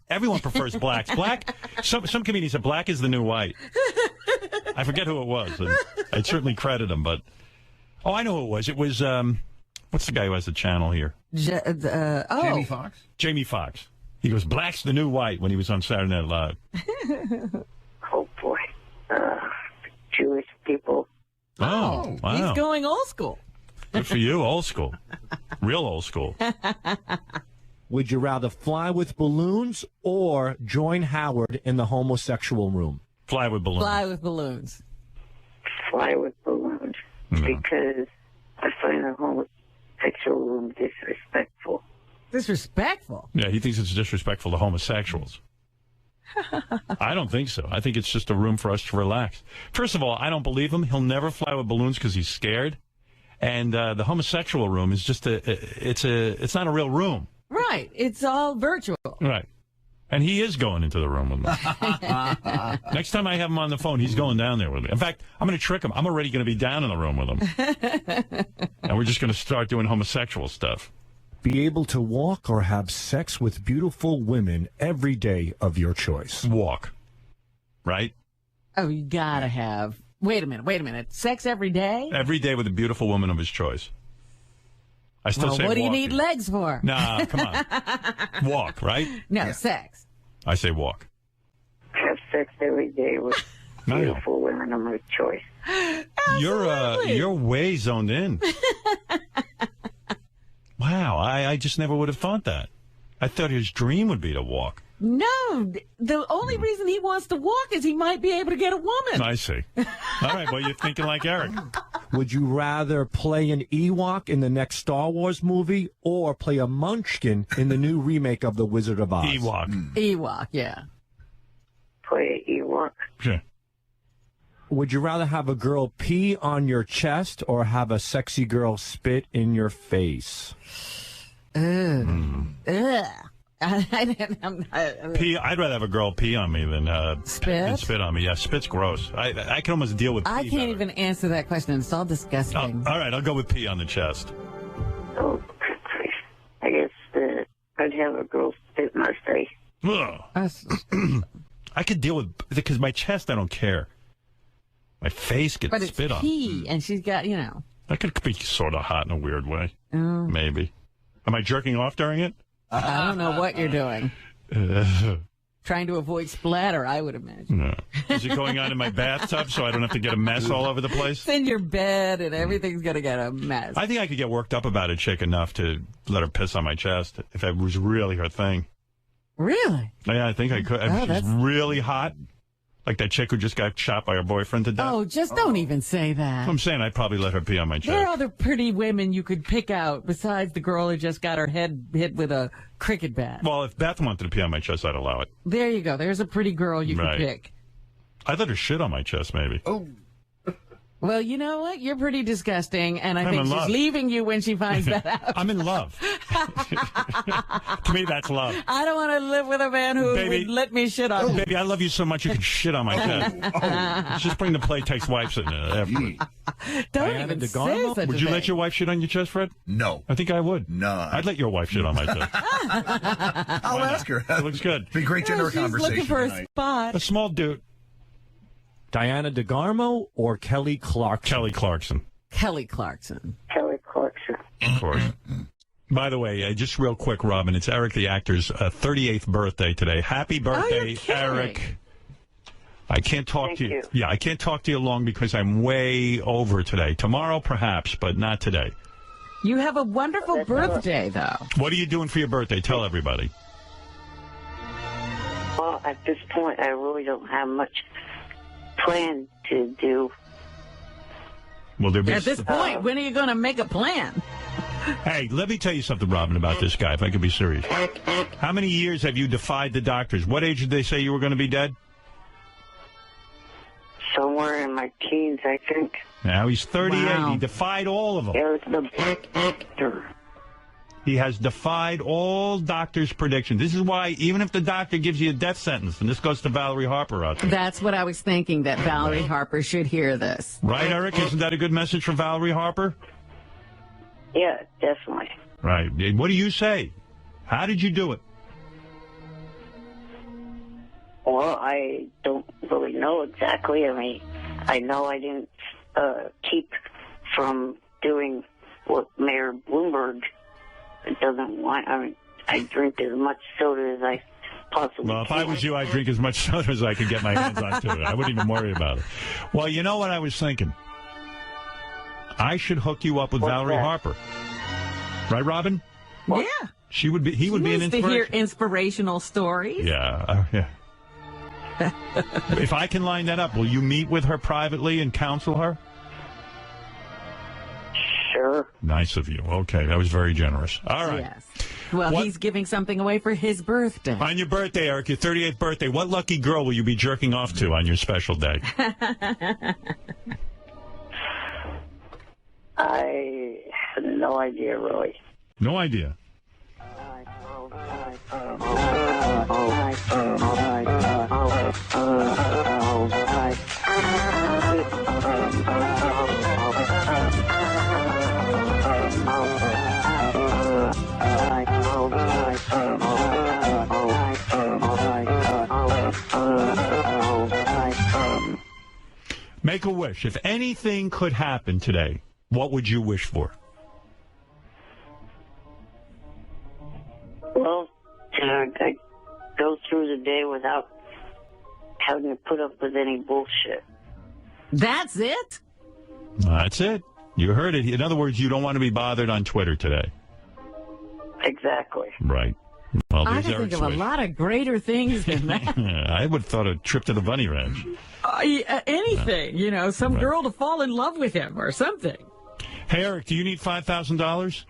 everyone prefers blacks. Black, some comedians said black is the new white. I forget who it was, and I'd certainly credit him, but, I know who it was. It was, what's the guy who has the channel here? Jamie Foxx? Jamie Foxx. He goes, black's the new white when he was on Saturday Night Live. Oh, boy. Jewish people. Oh, wow. He's going old school. Good for you, old school. Real old school. Would you rather fly with balloons or join Howard in the homosexual room? Fly with balloons. Fly with balloons. Fly with balloons. Because I find the homosexual room disrespectful. Disrespectful? Yeah, he thinks it's disrespectful to homosexuals. I don't think so. I think it's just a room for us to relax. First of all, I don't believe him. He'll never fly with balloons because he's scared. And the homosexual room is just it's not a real room. Right. It's all virtual. Right. And he is going into the room with me. Next time I have him on the phone, he's going down there with me. In fact, I'm going to trick him. I'm already going to be down in the room with him. And we're just going to start doing homosexual stuff. Be able to walk or have sex with beautiful women every day of your choice. Walk. Right? Oh, you gotta have. Wait a minute. Sex every day? Every day with a beautiful woman of his choice. I still say what do you walking. need legs for? Nah, come on. Walk, right? No, sex. I say walk. Have sex every day with beautiful women of my choice. You're way zoned in. Wow, I just never would have thought that. I thought his dream would be to walk. No, the only reason he wants to walk is he might be able to get a woman. I see. All right, well, you're thinking like Eric. Would you rather play an Ewok in the next Star Wars movie or play a Munchkin in the new remake of The Wizard of Oz? Ewok. Ewok, yeah. Play Ewok. Sure. Would you rather have a girl pee on your chest or have a sexy girl spit in your face? Ugh. Pee. I'd rather have a girl pee on me than Spit? than spit on me. Yeah, spit's gross. I can almost deal with pee I can't better. even answer that question. It's all disgusting. All right, I'll go with pee on the chest. Oh, I guess I'd have a girl spit in my face. Ugh. I could deal with because my chest I don't care. My face gets But it's spit on. pee, and she's got, you know. That could be sort of hot in a weird way. Oh. Maybe. Am I jerking off during it? I don't know what you're doing. Trying to avoid splatter, I would imagine. No. Is it going on in my bathtub so I don't have to get a mess all over the place? It's in your bed, and everything's going to get a mess. I think I could get worked up about a chick enough to let her piss on my chest if it was really her thing. Really? Yeah, I think I could. If she's really hot, like that chick who just got shot by her boyfriend to death. Oh, just don't even say that. I'm saying I'd probably let her pee on my chest. There are other pretty women you could pick out besides the girl who just got her head hit with a cricket bat. Well, if Beth wanted to pee on my chest, I'd allow it. There you go. There's a pretty girl you Right. could pick. I'd let her shit on my chest, maybe. Oh. Well, you know what? You're pretty disgusting, and I I'm think in she's love. leaving you when she finds that out. I'm in love. To me, that's love. I don't want to live with a man who Baby. would let me shit on him. Baby, I love you so much you can shit on my chest. Just bring the Playtex wipes in there. Don't even say such Would a you thing. let your wife shit on your chest, Fred? No. I think I would. No. I'd let your wife shit on my chest. I'll ask her. It looks good. Be a great dinner She's conversation looking for a tonight. spot. A small dude. Diana DeGarmo or Kelly Clarkson? Kelly Clarkson. Kelly Clarkson. Kelly Clarkson. Of course. By the way, just real quick, Robin, it's Eric the actor's 38th birthday today. Happy birthday, Eric. I can't talk to you. Yeah, I can't talk to you long because I'm way over today. Tomorrow, perhaps, but not today. You have a wonderful birthday, though. What are you doing for your birthday? Tell everybody. Well, at this point, I really don't have much plan to do. Will there be At this point, when are you going to make a plan? Hey, let me tell you something, Robin, about this guy, if I could be serious. How many years have you defied the doctors? What age did they say you were going to be dead? Somewhere in my teens, I think. Now he's 38. Wow. He defied all of them. It was the Black Actor. He has defied all doctors' predictions. This is why, even if the doctor gives you a death sentence, and this goes to Valerie Harper out there. That's what I was thinking, that Valerie Harper should hear this. Right, Eric? Isn't that a good message for Valerie Harper? Yeah, definitely. Right. What do you say? How did you do it? Well, I don't really know exactly. I mean, I know I didn't keep from doing what Mayor Bloomberg doesn't want. I mean, I drink as much soda as I possibly Well, if can. I was you, I'd drink as much soda as I could get my hands on, too. I wouldn't even worry about it. Well, you know what I was thinking? I should hook you up with Valerie Harper. Right, Robin? Yeah. He would be an needs to hear inspiration. inspirational stories. Yeah, yeah. If I can line that up, will you meet with her privately and counsel her? Sure. Nice of you. Okay, that was very generous. All right. Yes. Well, What- he's giving something away for his birthday. On your birthday, Eric, your 38th birthday, what lucky girl will you be jerking off to on your special day? I have no idea, really. No idea. Make a wish. If anything could happen today, what would you wish for? Well, I go through the day without having to put up with any bullshit. That's it? That's it. You heard it. In other words, you don't want to be bothered on Twitter today. Exactly. Right. Well, Well, I there's can think Eric's of a wish. lot of greater things than that. I would have thought a trip to the bunny ranch. Anything, some girl to fall in love with him or something. Hey, Eric, do you need $5,000?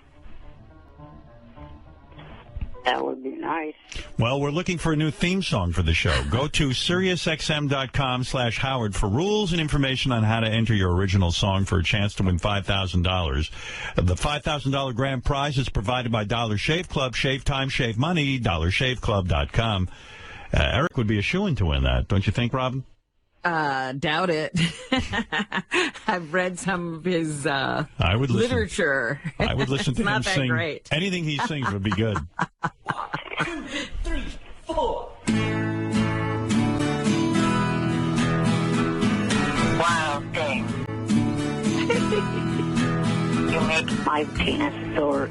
That would be nice. Well, we're looking for a new theme song for the show. Go to SiriusXM.com/Howard for rules and information on how to enter your original song for a chance to win $5,000. The $5,000 grand prize is provided by Dollar Shave Club. Shave time, shave money. DollarShaveClub.com. Eric would be a shoo-in to win that, don't you think, Robin? Doubt it. I've read some of his I would listen. literature. I would listen to It's him not that sing. great. Anything he sings would be good. 1, 2, 3, 4. Wild thing. You make my penis sore.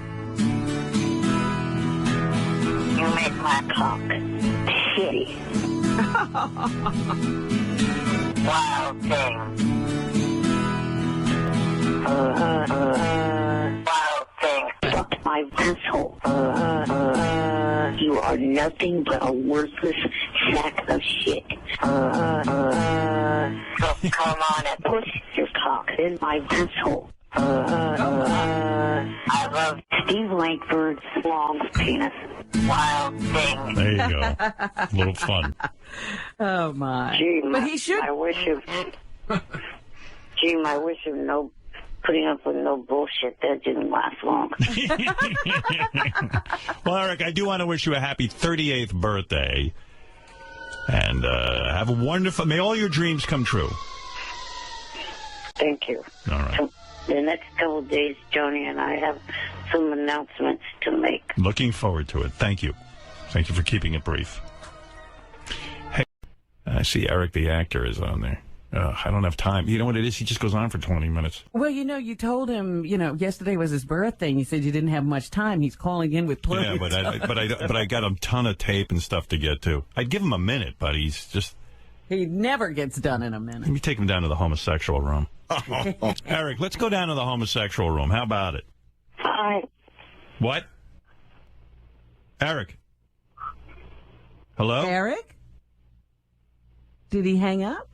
You make my cock shitty. Wild thing. Wild thing. Fuck my asshole. You are nothing but a worthless sack of shit. So come on and push your cock in my asshole. I love Steve Langford's long penis. Wild thing. There you go. A little fun. Oh, my. Gee, But he should. I wish of no putting up with no bullshit. That didn't last long. Well, Eric, I do want to wish you a happy 38th birthday. And have a wonderful... May all your dreams come true. Thank you. All right. So, the next couple of days, Joni and I have some announcements to make. Looking forward to it. Thank you. Thank you for keeping it brief. Hey, I see Eric the actor is on there. I don't have time. You know what it is? He just goes on for 20 minutes. Well, you told him, yesterday was his birthday, and you said you didn't have much time. He's calling in with plenty Yeah, of but time. but I got a ton of tape and stuff to get to. I'd give him a minute, but he's just... He never gets done in a minute. Let me take him down to the homosexual room. Eric, let's go down to the homosexual room. How about it? Hi. What? Eric? Hello? Eric? Did he hang up?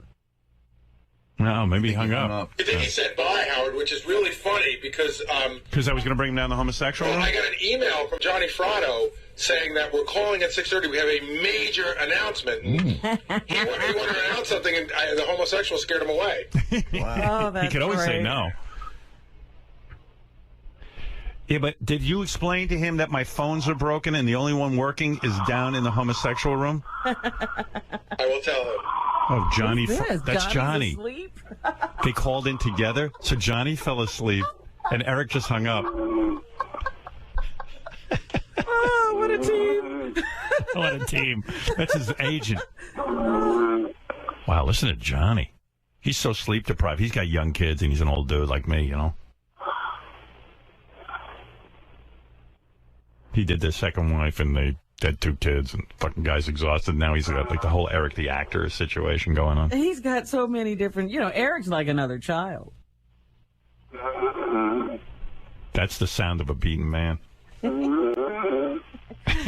No, maybe he hung up. I think he said bye, Howard, which is really funny because Because I was going to bring him down to the homosexual room? I got an email from Johnny Fratto saying that we're calling at 6:30. We have a major announcement. He wanted to announce something, and the homosexual scared him away. Oh, that's He could always say great. no. Yeah, but did you explain to him that my phones are broken and the only one working is down in the homosexual room? I will tell him. Oh, Johnny. Who's this? That's Johnny. Johnny's asleep? They called in together, so Johnny fell asleep, and Eric just hung up. Oh, what a team. What a team. That's his agent. Wow, listen to Johnny. He's so sleep deprived. He's got young kids, and he's an old dude like me, He did their second wife, and they had 2 kids, and fucking guy's exhausted. Now he's got like the whole Eric the actor situation going on. He's got so many different, Eric's like another child. That's the sound of a beaten man. Listen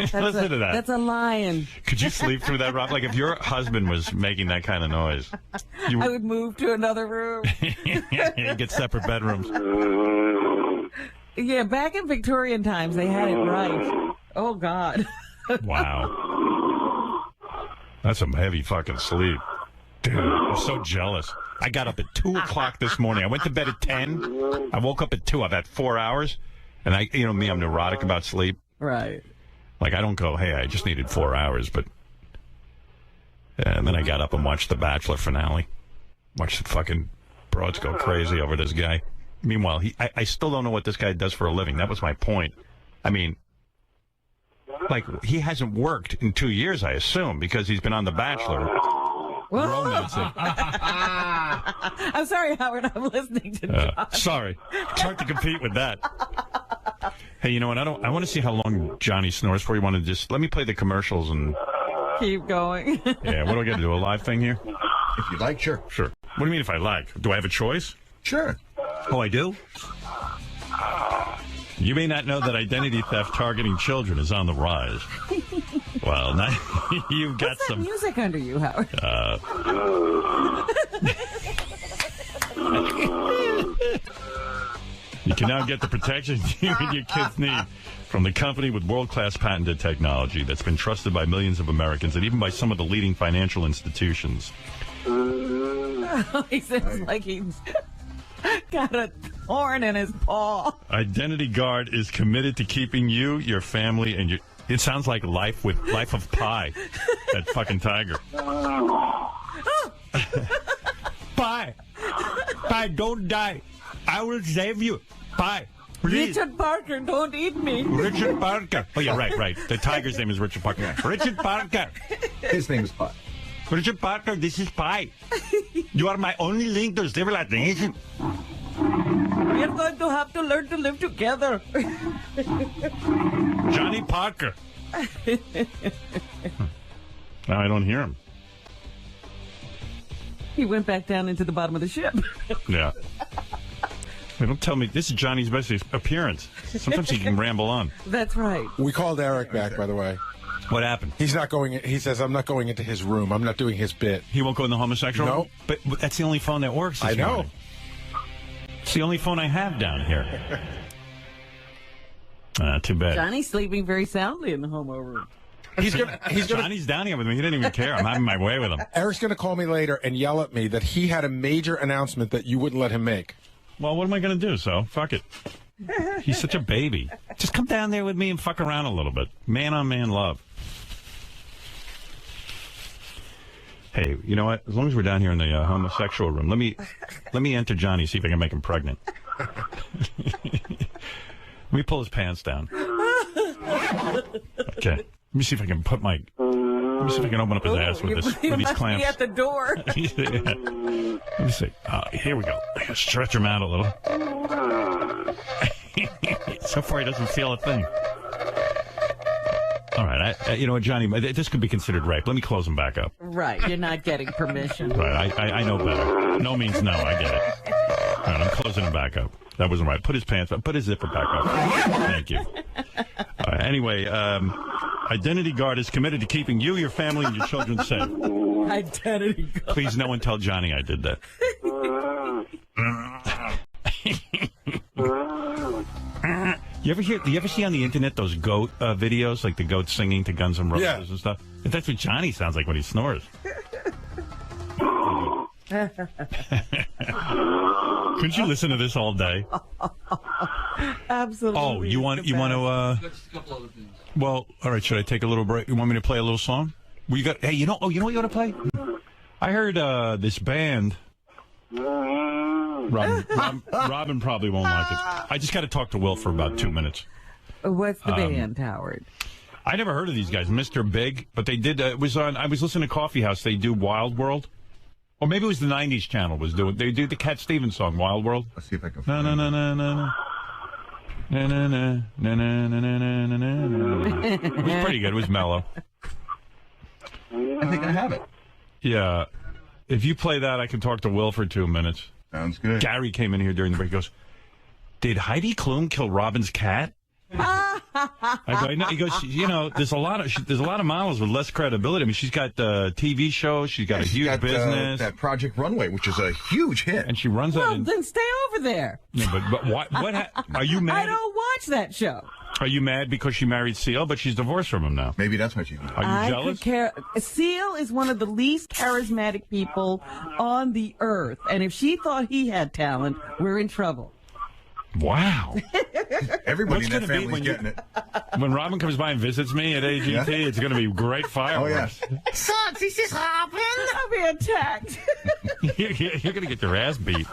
to that. That's a lion. Could you sleep through that, Rob? Like if your husband was making that kind of noise, you I would move to another room. get separate bedrooms. Yeah, back in Victorian times, they had it right. Oh, God. Wow. That's some heavy fucking sleep. Dude, I'm so jealous. I got up at 2 o'clock this morning. I went to bed at 10. I woke up at 2. I've had 4 hours. And me, I'm neurotic about sleep. Right. Like, I don't go, hey, I just needed 4 hours. But and then I got up and watched the Bachelor finale. Watched the fucking broads go crazy over this guy. Meanwhile, I still don't know what this guy does for a living. That was my point. I mean, like, he hasn't worked in 2 years, I assume, because he's been on The Bachelor. Romancing. I'm sorry, Howard. I'm listening to John. Sorry. It's hard to compete with that. Hey, you know what? I want to see how long Johnny snores for. You want to just let me play the commercials and Keep going. yeah. What do I got to do? A live thing here? If you like, sure. Sure. What do you mean if I like? Do I have a choice? Sure. Oh, I do? You may not know that identity theft targeting children is on the rise. Well, now you've got What's that music under you, Howard? You can now get the protection you and your kids need from the company with world-class patented technology that's been trusted by millions of Americans and even by some of the leading financial institutions. He sounds like he's got a thorn in his paw. Identity Guard is committed to keeping you, your family, and your... It sounds like Life of Pi, that fucking tiger. Pi! Pi, don't die. I will save you. Pi. Please. Richard Parker, don't eat me. Richard Parker. Oh, yeah, right. The tiger's name is Richard Parker. Richard Parker. His name is Pi. Richard Parker, this is Pi. You are my only link to civilization. We are going to have to learn to live together. Johnny Parker. Now I don't hear him. He went back down into the bottom of the ship. Yeah. Hey, don't tell me. This is Johnny's best appearance. Sometimes he can ramble on. That's right. We called Eric back, by the way. What happened? He's not going. He says, I'm not going into his room. I'm not doing his bit. He won't go in the homosexual room? But that's the only phone that works this morning. It's the only phone I have down here. Too bad. Johnny's sleeping very soundly in the homo room. Johnny's down here with me. He didn't even care. I'm having my way with him. Eric's going to call me later and yell at me that he had a major announcement that you wouldn't let him make. Well, what am I going to do, so? Fuck it. He's such a baby. Just come down there with me and fuck around a little bit. Man-on-man love. Hey, you know what? As long as we're down here in the homosexual room, let me enter Johnny, see if I can make him pregnant. Let me pull his pants down. Okay. Let me see if I can put my... Let me see if I can open up his ass with these clamps. Be at the door. Let me see. Here we go. I gotta stretch him out a little. So far, he doesn't feel a thing. All right. You know what, Johnny? This could be considered rape. Let me close him back up. Right. You're not getting permission. Right. I know better. No means no. I get it. All right. I'm closing him back up. That wasn't right. Put his pants up. Put his zipper back up. Thank you. All right. Anyway, Identity Guard is committed to keeping you, your family, and your children safe. Identity Guard. Please, no one tell Johnny I did that. You ever see on the internet those goat videos, like the goat singing to Guns N' Roses and stuff? That's what Johnny sounds like when he snores. Couldn't you listen to this all day? Absolutely. Oh, you want to? Well, all right. Should I take a little break? You want me to play a little song? Hey, you know what you want to play? I heard this band. Robin probably won't like it. I just got to talk to Will for about 2 minutes. What's the band, Howard? I never heard of these guys, Mr. Big, but they did. It was on. I was listening to Coffee House. They do Wild World, or maybe it was the '90s channel was doing. They do the Cat Stevens song, Wild World. Let's see if I can. No. It was pretty good. It was mellow. I think I have it. Yeah. If you play that, I can talk to Will for 2 minutes. Sounds good. Gary came in here during the break. He goes, "Did Heidi Klum kill Robin's cat?" I go, no. He goes, you know, there's a lot of models with less credibility. I mean, she's got the TV show, she's got a huge business. That Project Runway, which is a huge hit, and she runs well, that. Then stay over there. No, but what are you mad? I don't watch that show. Are you mad because she married Seal, but she's divorced from him now? Maybe that's why she's. Are you jealous? Seal is one of the least charismatic people on the earth, and if she thought he had talent, we're in trouble. Wow. Everybody in that family's getting it. When Robin comes by and visits me at AGT, it's going to be great fireworks. Oh, yeah. So, this is Robin. I'll be attacked. You're going to get your ass beat.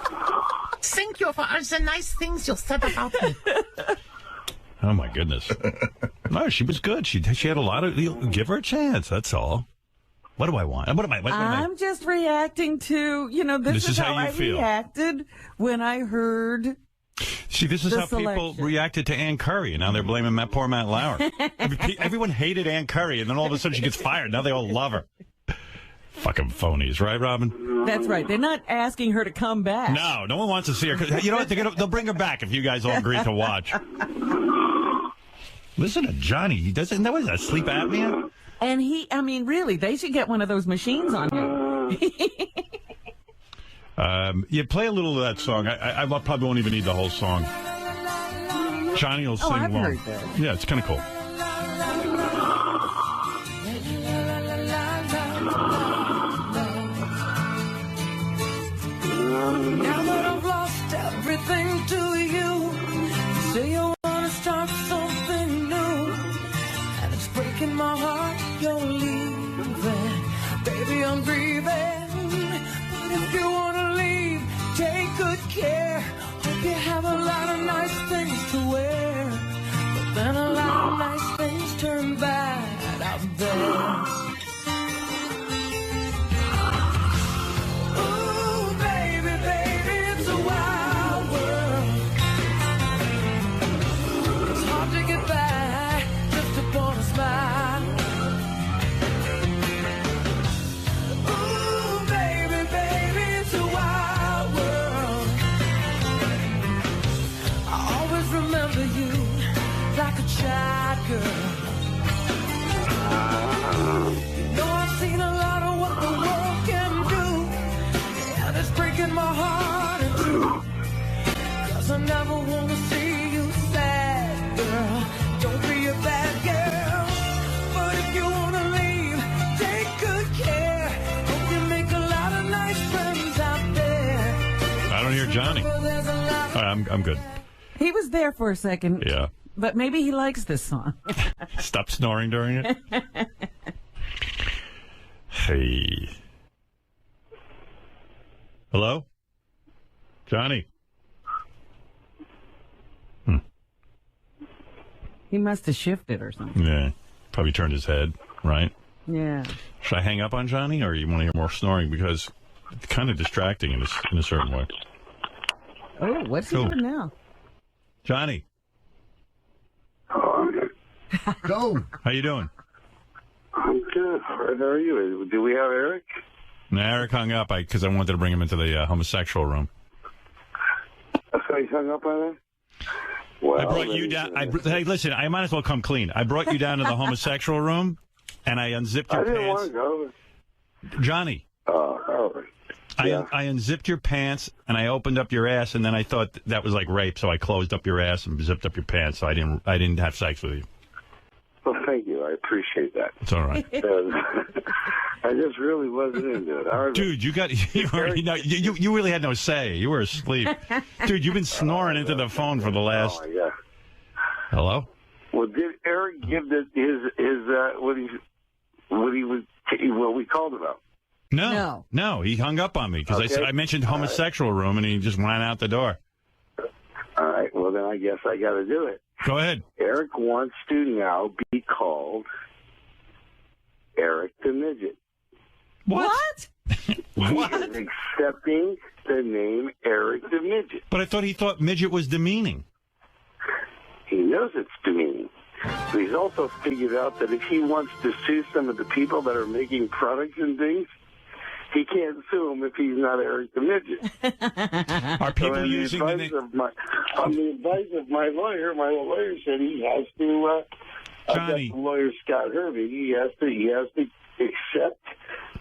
Thank you for all the nice things you said about me. Oh, my goodness. No, she was good. She had a lot of... Give her a chance, that's all. What do I want? I'm just reacting to, this is how I feel. Reacted when I heard... See, this is how people reacted to Ann Curry, and now they're blaming poor Matt Lauer. Everyone hated Ann Curry, and then all of a sudden she gets fired. Now they all love her. Fucking phonies, right, Robin? That's right. They're not asking her to come back. No one wants to see her. You know what? They'll bring her back if you guys all agree to watch. Listen to Johnny. He doesn't. That was a sleep apnea. And really, they should get one of those machines on him. Yeah, play a little of that song. I probably won't even need the whole song. Johnny will sing I've along. heard that. Yeah, it's kind of cool. Now that I've lost everything to you, say you wanna start something new, and it's breaking my heart you're leaving. Baby, I'm grieving, but if you wanna leave, take good care. Hope you have a lot of nice things to wear, but then a lot of nice things turn bad out there. I never want to see you sad, girl. Don't be a bad girl. But if you want to leave, take good care. Hope you make a lot of nice friends out there. I don't hear Johnny. All right, I'm good. He was there for a second. Yeah. But maybe he likes this song. Stop snoring during it. Hey. Hello? Johnny. He must have shifted or something. Yeah. Probably turned his head, right? Yeah. Should I hang up on Johnny, or you want to hear more snoring? Because it's kind of distracting in a certain way. Oh, what's he doing now? Johnny. Go. How you doing? I'm good. How are you? Do we have Eric? No, Eric hung up because I wanted to bring him into the homosexual room. So he hung up on it? Well, I brought you down. Hey, listen, I might as well come clean. I brought you down to the homosexual room, and I unzipped your I didn't pants. want to go. Johnny. Oh, all right. I unzipped your pants, and I opened up your ass, and then I thought that was like rape, so I closed up your ass and zipped up your pants, so I didn't have sex with you. Well, thank you. I appreciate that. It's all right. I just really wasn't into it. Dude, you really had no say. You were asleep. Dude, you've been snoring into the phone for the last... Oh, my God. Hello? Well, did Eric give his what we called about? No, he hung up on me because I mentioned homosexual room, and he just ran out the door. All right, well, then I guess I got to do it. Go ahead. Eric wants to now be called Eric the Midget. What? What? He is accepting the name Eric the Midget. But I thought he thought midget was demeaning. He knows it's demeaning. But he's also figured out that if he wants to sue some of the people that are making products and things, he can't sue them if he's not Eric the Midget. Are people using on the advice of my lawyer said he has to. Johnny, the lawyer Scott Hervey, he has to accept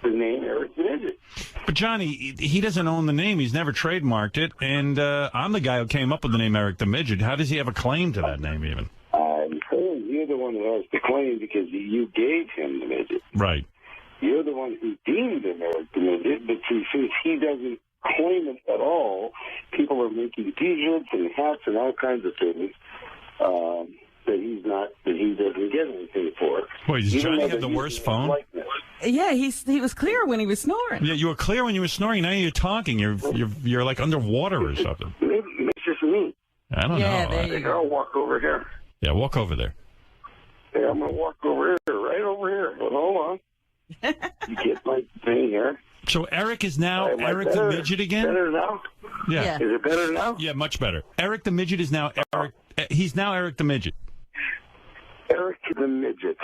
the name Eric the Midget. But Johnny, he doesn't own the name. He's never trademarked it, and I'm the guy who came up with the name Eric the Midget. How does he have a claim to that name, even? I'm saying you're the one who has the claim because you gave him the midget. Right. You're the one who deemed him Eric the Midget, but since he doesn't claim it at all, people are making T-shirts and hats and all kinds of things that he doesn't get anything for. Wait, does Johnny have the worst phone? Yeah, he was clear when he was snoring. Yeah, you were clear when you were snoring. Now you're talking. You're like underwater or something. Maybe it's just me. I don't know. There you go. I'll walk over here. Yeah, walk over there. Yeah, I'm going to walk over here, right over here. But hold on. You get my thing here. So Eric is now Eric the Midget again? Better now? Yeah. Is it better now? Yeah, much better. Eric the Midget is now Eric. He's now Eric the Midget. Eric the Midget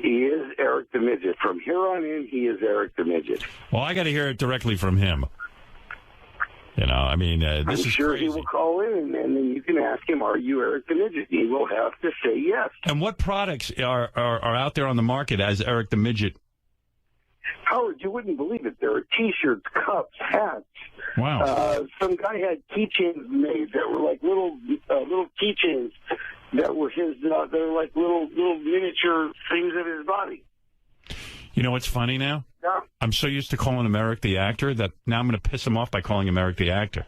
He is Eric the Midget. From here on in, he is Eric the Midget. Well, I got to hear it directly from him. You know, I mean, this I'm is sure crazy. he will call in, and then you can ask him, "Are you Eric the Midget?" He will have to say yes. And what products are out there on the market as Eric the Midget? Howard, you wouldn't believe it. There are T-shirts, cups, hats. Wow. Some guy had keychains made that were like little keychains that were his. They're like little miniature things of his body. You know what's funny now? Yeah. I'm so used to calling him Eric the Actor that now I'm going to piss him off by calling him Eric the Actor.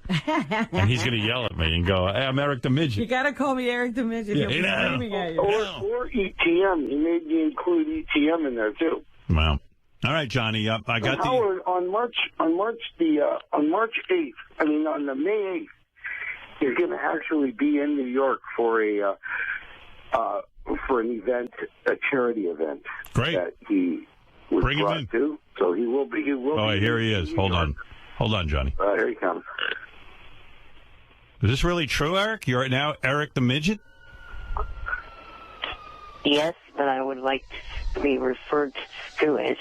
And he's going to yell at me and go, "Hey, I'm Eric the Midget." You got to call me Eric the Midget. Yeah, He'll be screaming at you. Or ETM. He made me include ETM in there too. Wow. All right, Johnny. I got the. Howard, on the May 8th, he's going to actually be in New York for an event, a charity event. Great. That he was Bring him brought in. to. So he will be. Oh, here he is. Hold on, Johnny. Here he comes. Is this really true, Eric? You're now Eric the Midget? Yes, but I would like to be referred to as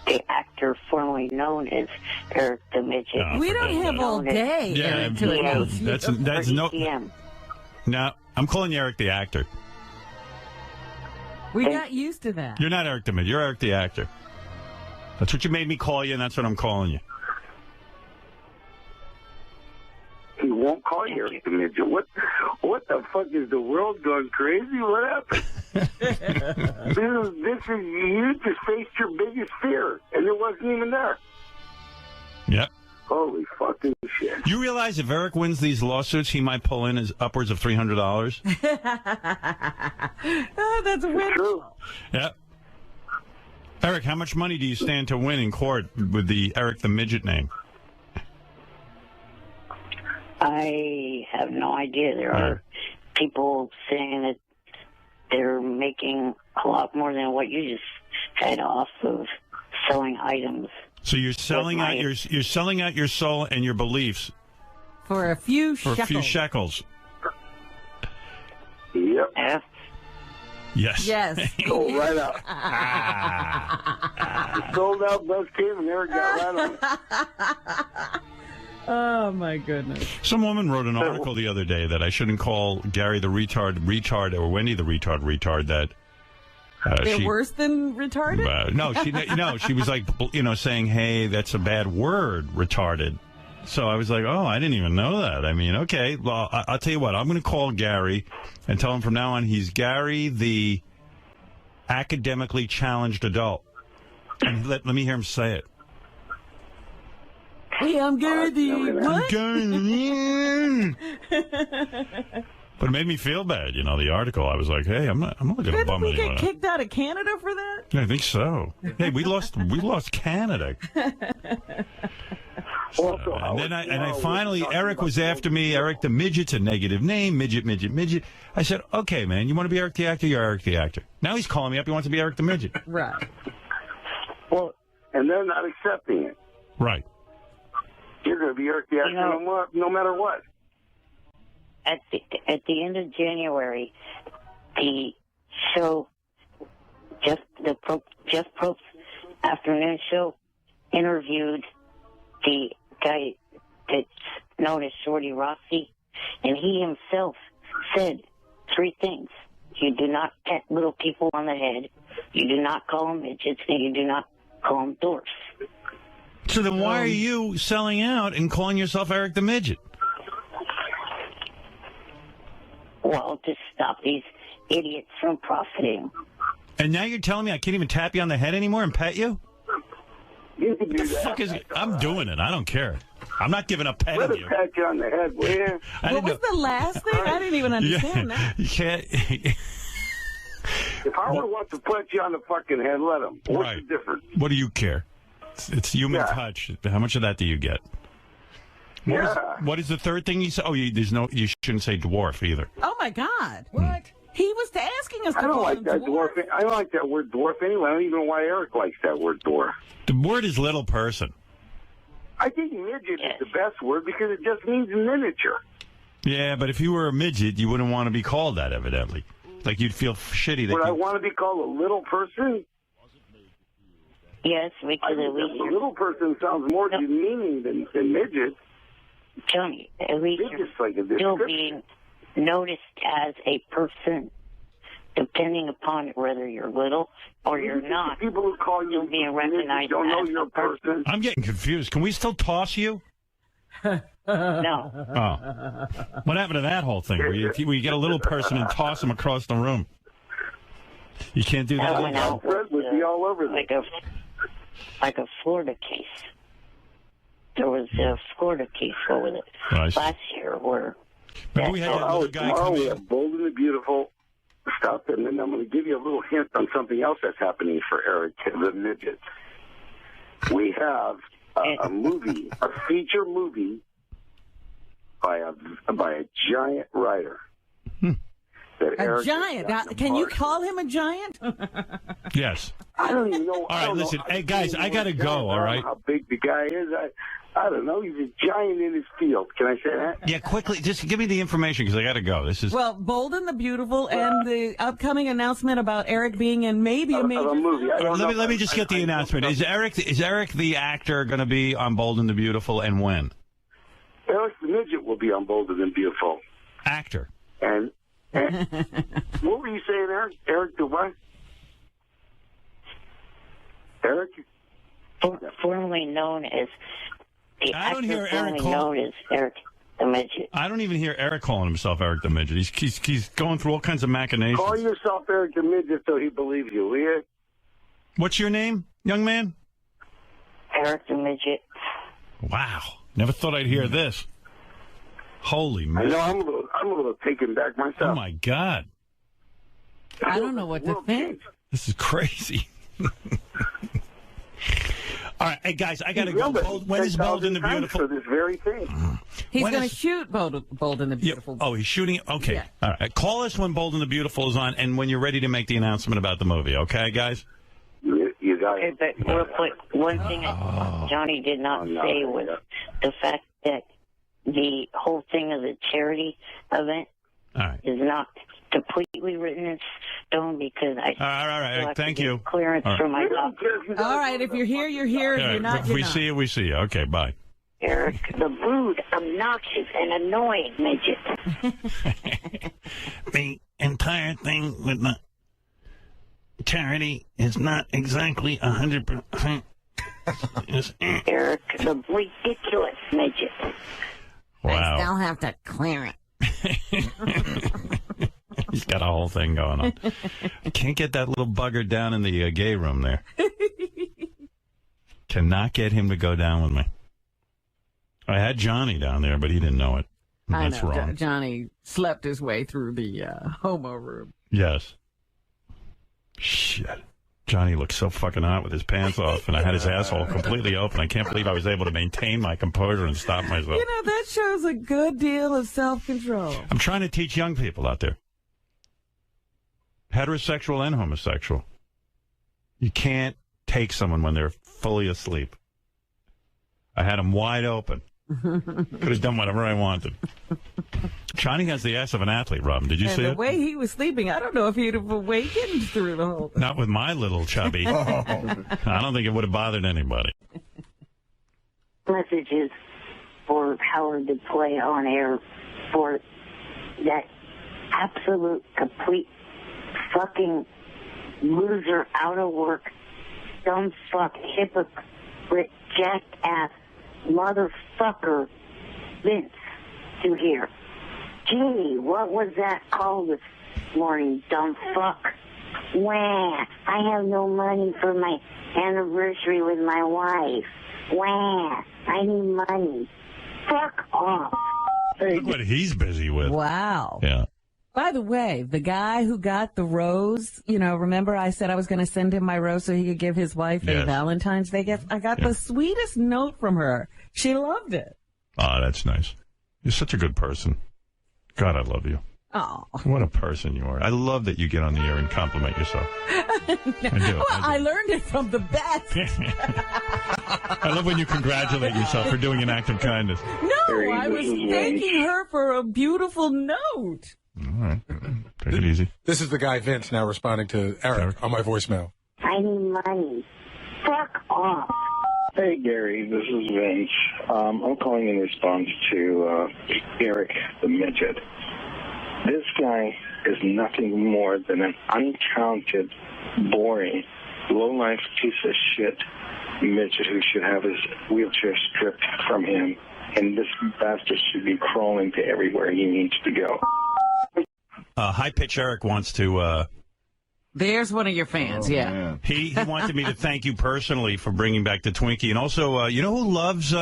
the actor formerly known as Eric the Midget. Oh, We don't have all day, Yeah, Eric, to announce you. that's no. ETM. No, I'm calling you Eric the Actor. We got used to that. You're not Eric the Midget. You're Eric the Actor. That's what you made me call you, and that's what I'm calling you. He won't call you Eric the Midget. What the fuck is the world going crazy? What happened? this is you just faced your biggest fear, and it wasn't even there. Yep. Holy fucking shit! You realize if Eric wins these lawsuits, he might pull in as upwards of $300. Oh, that's a win. True. Yep. Eric, how much money do you stand to win in court with the Eric the Midget name? I have no idea. There are people saying that they're making a lot more than what you just had off of selling items. So you're selling out you're selling out your soul and your beliefs For a few for shekels. a few shekels. Yep. Yeah. Yes. Yes. Go right out. Sold out Buzz Cave and Eric got right on it. Oh, my goodness. Some woman wrote an article the other day that I shouldn't call Gary the retard or Wendy the retard that They're worse than retarded? she was like, saying, "Hey, that's a bad word, retarded." So I was like, "Oh, I didn't even know that." I mean, okay, well, I'll tell you what. I'm going to call Gary and tell him from now on he's Gary the academically challenged adult. And let me hear him say it. Hey, I'm Gary the what? But it made me feel bad, the article. I was like, hey, I'm not going to Didn't bum we anyone get out. kicked out of Canada for that? Yeah, I think so. Hey, we lost Canada. And then I finally, Eric was after me. Eric the Midget's a negative name. Midget. I said, okay, man, you want to be Eric the Actor? You're Eric the Actor. Now he's calling me up. He wants to be Eric the Midget. Right. Well, and they're not accepting it. Right. You're going to be Eric the Actor no matter what. At the end of January, the show, Jeff Probst's afternoon show, interviewed the guy that's known as Shorty Rossi, and he himself said 3 things. You do not pat little people on the head, you do not call them midgets, and you do not call them dwarfs. So then why are you selling out and calling yourself Eric the Midget? Well, to stop these idiots from profiting. And now you're telling me I can't even tap you on the head anymore and pet you? You can do What the that. fuck is it? I'm doing it. I don't care. I'm not giving up Let petting us you. pat you on the head, will you? What was the last thing? I didn't even understand that. You can't. If Howard wants to put you on the fucking head, let him. What's the difference? What do you care? It's human touch. How much of that do you get? What is the third thing you said? Oh, you shouldn't say dwarf either. Oh, my God. What? He was asking us to I don't call like him that dwarf. dwarf. I don't like that word dwarf anyway. I don't even know why Eric likes that word dwarf. The word is little person. I think midget is the best word because it just means miniature. Yeah, but if you were a midget, you wouldn't want to be called that, evidently. Like you'd feel shitty. Would I want to be called a little person? Yes, because at least a little person sounds more demeaning than midget. Johnny, at least you're still being noticed as a person, depending upon whether you're little or you're not. People who call you still being recognized don't know as you're a person. I'm getting confused. Can we still toss you? No. Oh. What happened to that whole thing? Where you get a little person and toss them across the room? You can't do that? That went out Fred would be all over like a Florida case. There was a Florida case over it last year where... Remember we had that little guy tomorrow come we in? have Bold and the Beautiful stuff, and then I'm going to give you a little hint on something else that's happening for Eric the Midget. We have a movie, a feature movie by a giant writer. A giant? Now, can you call him a giant? Yes. I don't even know. All right, listen. Hey, guys, I got to go, all right? How big the guy is. I don't know. He's a giant in his field. Can I say that? Yeah, quickly. Just give me the information because I got to go. This is... Well, Bold and the Beautiful and the upcoming announcement about Eric being in maybe a major movie. Let me just get the announcement. Is Eric the actor going to be on Bold and the Beautiful, and when? Eric the Midget will be on Bold and the Beautiful. Actor. And what were you saying, Eric? Eric the what? Eric? Formerly known as... I don't hear Eric known as Eric the Midget. I don't even hear Eric calling himself Eric the Midget. He's going through all kinds of machinations. Call yourself Eric the Midget so he believes you, will you? What's your name, young man? Eric the Midget. Wow. Never thought I'd hear this. Holy man. I know, I'm a little taken back myself. Oh, my God. I don't know what to think. This is crazy. All right, hey, guys, I got to go. When is Bold and the Beautiful? For this very thing. He's going to shoot Bold and the Beautiful. Oh, he's shooting? Okay. Yeah. All right. Call us when Bold and the Beautiful is on and when you're ready to make the announcement about the movie, okay, guys? You got it. Okay, but real quick, one thing Johnny did not say was the fact that the whole thing of the charity event is not completely written in stone because I... All right. Thank you. Clearance from my doctor. All right, if you're here, you're here. If you're not, If you're we not. see you, we see you. Okay, bye. Eric, the rude, obnoxious, and annoying midget. The entire thing with the charity is not exactly 100%. Eric, the ridiculous midget. Wow. I still have to clear it. He's got a whole thing going on. Can't get that little bugger down in the gay room there. Cannot get him to go down with me. I had Johnny down there, but he didn't know it. That's I know. wrong. Johnny slept his way through the homo room. Yes. Shit. Johnny looked so fucking hot with his pants off, and I had his asshole completely open. I can't believe I was able to maintain my composure and stop myself. You know, that shows a good deal of self-control. I'm trying to teach young people out there, heterosexual and homosexual. You can't take someone when they're fully asleep. I had them wide open. Could have done whatever I wanted. Johnny has the ass of an athlete, Robin. Did you see the it? way he was sleeping, I don't know if he'd have awakened through the whole thing. Not with my little chubby. I don't think it would have bothered anybody. Messages for Howard to play on air for that absolute, complete, fucking loser, out of work, dumb fuck, hypocrite, jackass, motherfucker, Vince, to hear. Gee, what was that call this morning, dumb fuck? Wah, I have no money for my anniversary with my wife. Wah, I need money. Fuck off. Look what he's busy with. Wow. Yeah. By the way, the guy who got the rose, you know, remember I said I was going to send him my rose so he could give his wife a Valentine's Day gift? I got the sweetest note from her. She loved it. Oh, that's nice. You're such a good person. God, I love you. Oh. What a person you are. I love that you get on the air and compliment yourself. I do. Well, I learned it from the best. I love when you congratulate yourself for doing an act of kindness. No, I was thanking her for a beautiful note. All right. Take it easy. This is the guy Vince now responding to Eric on my voicemail. I need money. Fuck off. Hey, Gary, this is Vince. I'm calling in response to Eric the Midget. This guy is nothing more than an untalented, boring, low-life piece of shit midget who should have his wheelchair stripped from him, and this bastard should be crawling to everywhere he needs to go. High Pitch Eric wants to... There's one of your fans, yeah. He wanted me to thank you personally for bringing back the Twinkie. And also, you know who loves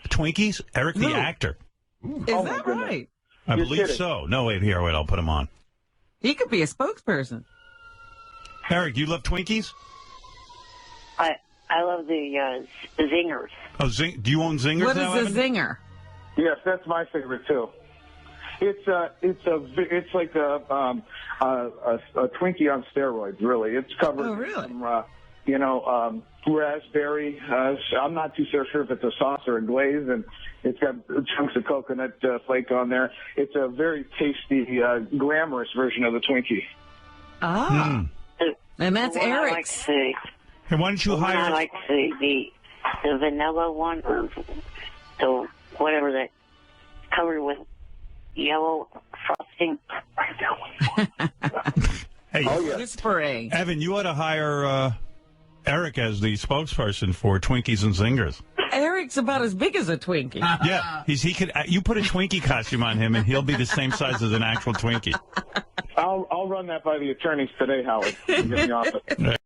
Twinkies? Eric the actor. Is that right? I believe so. No, wait, I'll put him on. He could be a spokesperson. Eric, you love Twinkies? I love the zingers. Oh, do you own Zingers What now, is a Evan? zinger? Yes, that's my favorite too. It's like a Twinkie on steroids, really. It's covered in some, raspberry. I'm not too sure if it's a sauce or a glaze, and it's got chunks of coconut flake on there. It's a very tasty, glamorous version of the Twinkie. Ah. And that's The one I like Eric's. to see. Hey, why don't you The one hire... I like to see the vanilla one, or the whatever that covered with yellow frosting. Hey, Whispering. Evan, you ought to hire Eric as the spokesperson for Twinkies and Zingers. Eric's about as big as a Twinkie. Yeah, he could. You put a Twinkie costume on him, and he'll be the same size as an actual Twinkie. I'll run that by the attorneys today, Howard. Get me off it.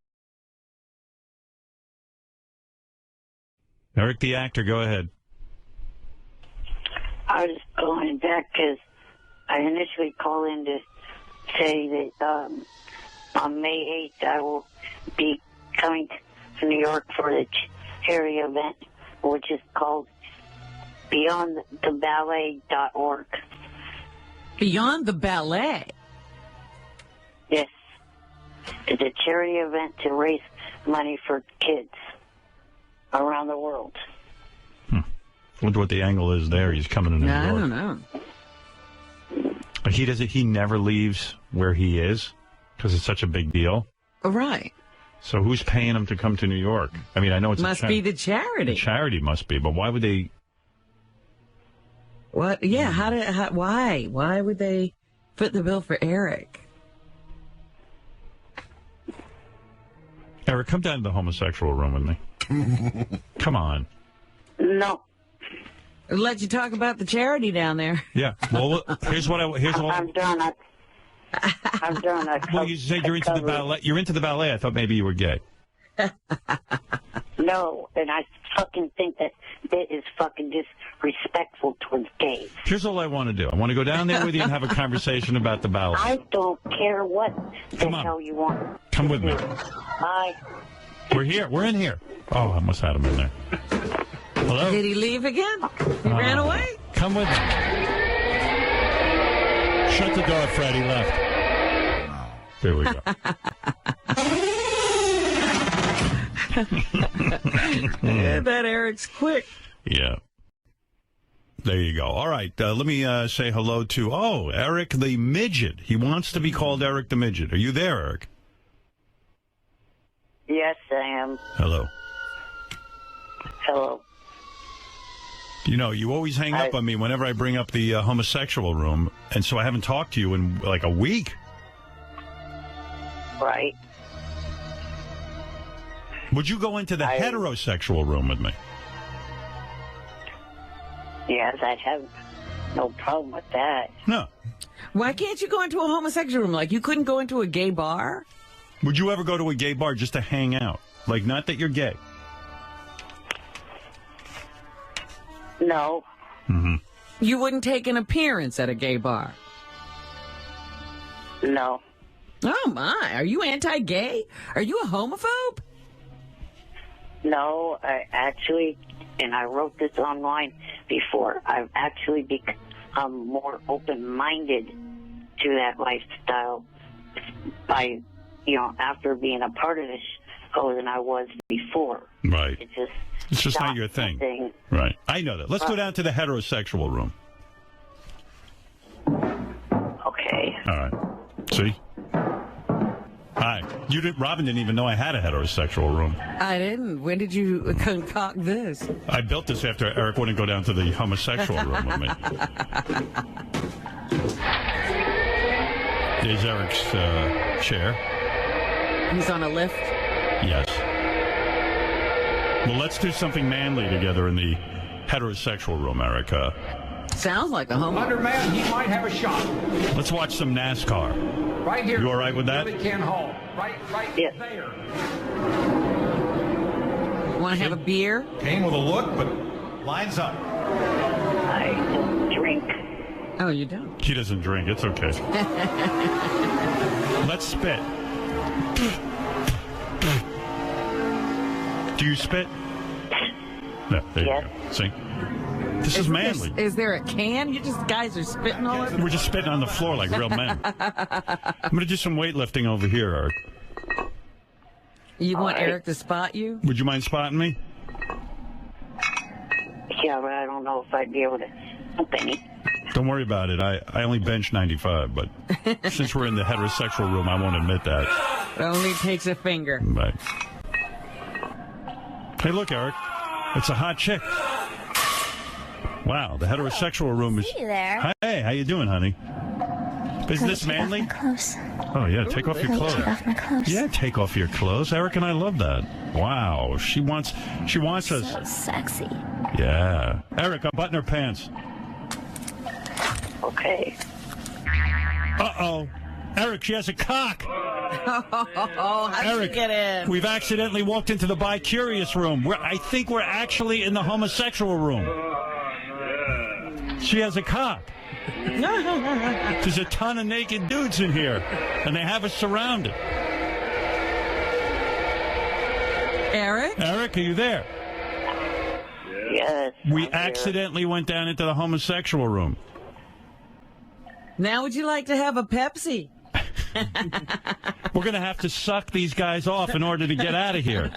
Eric the actor, go ahead. I was going back because I initially called in to say that on May 8th I will be coming to New York for the charity event, which is called BeyondTheBallet.org. Beyond the Ballet? Yes. It's a charity event to raise money for kids around the world. Wonder what the angle is there. He's coming to New York. I don't know. But he never leaves where he is because it's such a big deal. Right. So who's paying him to come to New York? I mean, I know it's Must be the charity. The charity must be, but why would they? What? Yeah. Why? Why would they foot the bill for Eric? Eric, come down to the homosexual room with me. Come on. No. Let you talk about the charity down there. Yeah. Well, here's what I'm done. I'm done. Well, you said you're into the ballet. You're into the ballet. I thought maybe you were gay. No, and I fucking think that bit is fucking disrespectful towards gays. Here's all I want to do. I want to go down there with you and have a conversation about the ballet. I don't care what the hell you want. Come with me. Bye. We're here. We're in here. Oh, I must have him in there. Hello? Did he leave again? He ran away? Come with me. Shut the door, Fred. He left. There we go. Yeah, that Eric's quick. Yeah. There you go. All right. Let me say hello to, Eric the Midget. He wants to be called Eric the Midget. Are you there, Eric? Yes, I am. Hello. Hello. You know, you always hang up on me whenever I bring up the homosexual room, and so I haven't talked to you in like a week. Right. Would you go into the heterosexual room with me? Yes, I'd have no problem with that. No. Why can't you go into a homosexual room? Like, you couldn't go into a gay bar? Would you ever go to a gay bar just to hang out? Like, not that you're gay. No. Mm-hmm. You wouldn't take an appearance at a gay bar? No. Oh, my. Are you anti-gay? Are you a homophobe? No, I actually, and I wrote this online before, I've actually become more open-minded to that lifestyle by, after being a part of this show than I was before. Right. It's just not your thing. Right. I know that. Let's go down to the heterosexual room. Okay. Okay. All right. See? Hi. Robin didn't even know I had a heterosexual room. I didn't. When did you concoct this? I built this after Eric wouldn't go down to the homosexual room with me. There's Eric's chair. He's on a lift? Yes. Well, let's do something manly together in the heterosexual room, Erica. Sounds like a homo. Man, he might have a shot. Let's watch some NASCAR. Right here. You all right with that? Billy Ken Hall. Right there. Want to have a beer? Came with a look, but lines up. I don't drink. Oh, you don't? He doesn't drink. It's okay. Let's spit. Do you spit? No, there you go. See? This is manly. Is there a can? You just guys are spitting all over? We're just spitting on the floor like real men. I'm going to do some weightlifting over here, Eric. You want Eric to spot you? Would you mind spotting me? Yeah, but I don't know if I'd be able to help any. Don't worry about it. I only bench 95, but since we're in the heterosexual room, I won't admit that. It only takes a finger. Right. Hey, look, Eric. It's a hot chick. Wow, the heterosexual room is... See you there. Hey, how you doing, honey? Isn't this manly? Oh, yeah, take off your clothes. Take off my clothes. Yeah, take off your clothes. Eric and I love that. Wow, she wants us... So sexy. Yeah. Eric, unbutton her pants. Okay. Uh-oh. Eric, she has a cock. Oh, how'd Eric, you get in? We've accidentally walked into the bi-curious room. I think we're actually in the homosexual room. She has a cock. There's a ton of naked dudes in here, and they have us surrounded. Eric? Eric, are you there? Yes. We accidentally went down into the homosexual room. Now would you like to have a Pepsi? We're going to have to suck these guys off in order to get out of here.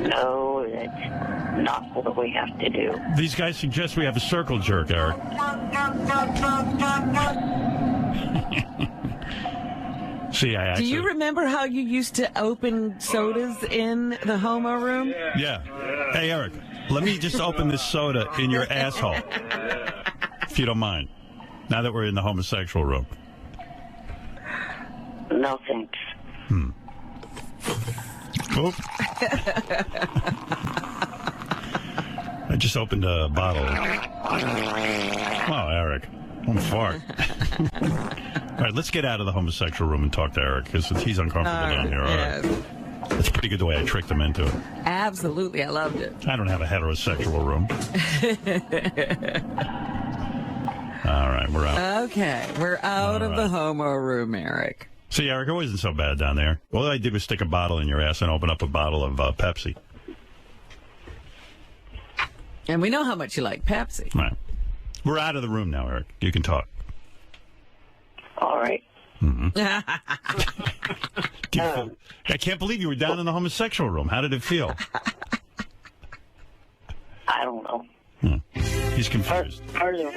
No, that's not what we have to do. These guys suggest we have a circle jerk, Eric. See, I actually... Do you remember how you used to open sodas in the homo room? Yeah. Hey, Eric, let me just open this soda in your asshole, if you don't mind, now that we're in the homosexual room. No, thanks. Oh. I just opened a bottle. Oh, Eric. Don't fart. All right, let's get out of the homosexual room and talk to Eric, because he's uncomfortable down here. All right. That's pretty good the way I tricked him into it. Absolutely, I loved it. I don't have a heterosexual room. All right, we're out. Okay, we're out of the homo room, Eric. See, Eric, it wasn't so bad down there. All I did was stick a bottle in your ass and open up a bottle of Pepsi. And we know how much you like Pepsi. Right. We're out of the room now, Eric. You can talk. All right. Mm-hmm. I can't believe you were down in the homosexual room. How did it feel? I don't know. He's confused. Part of the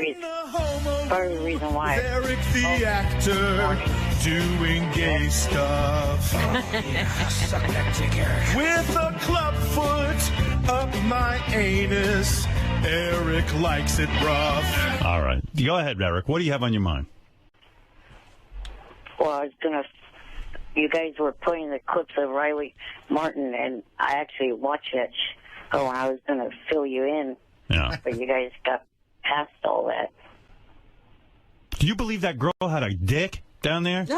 reason why. Eric the actor doing gay stuff. Suck that dick, Eric. With a club foot up my anus. Eric likes it rough. All right. Go ahead, Eric. What do you have on your mind? Well, I was gonna. You guys were putting the clips of Riley Martin, and I actually watched that show, and I was gonna fill you in. Yeah. But you guys got past all that. Do you believe that girl had a dick down there?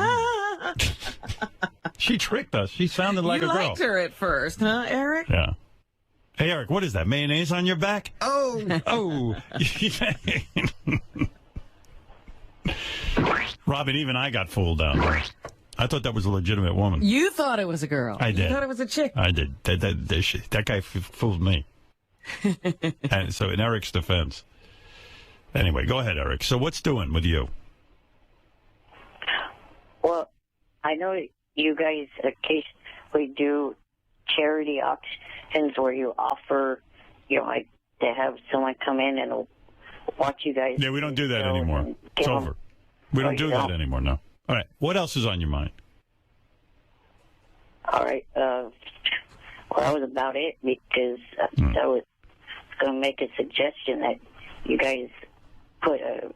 She tricked us. She sounded like you a girl. You liked her at first, huh, Eric? Yeah. Hey, Eric, what is that? Mayonnaise on your back? Oh. Oh. Robin, even I got fooled down there. I thought that was a legitimate woman. You thought it was a girl. I did. You thought it was a chick. I did. That guy fooled me. And so in Eric's defense. Anyway, go ahead, Eric. So what's doing with you? Well, I know you guys occasionally do charity auctions where you offer, like to have someone come in and watch you guys. Yeah, we don't do that anymore. It's over. We don't you do that anymore, no. All right. What else is on your mind? All right. Well, that was about it because I was going to make a suggestion that you guys put an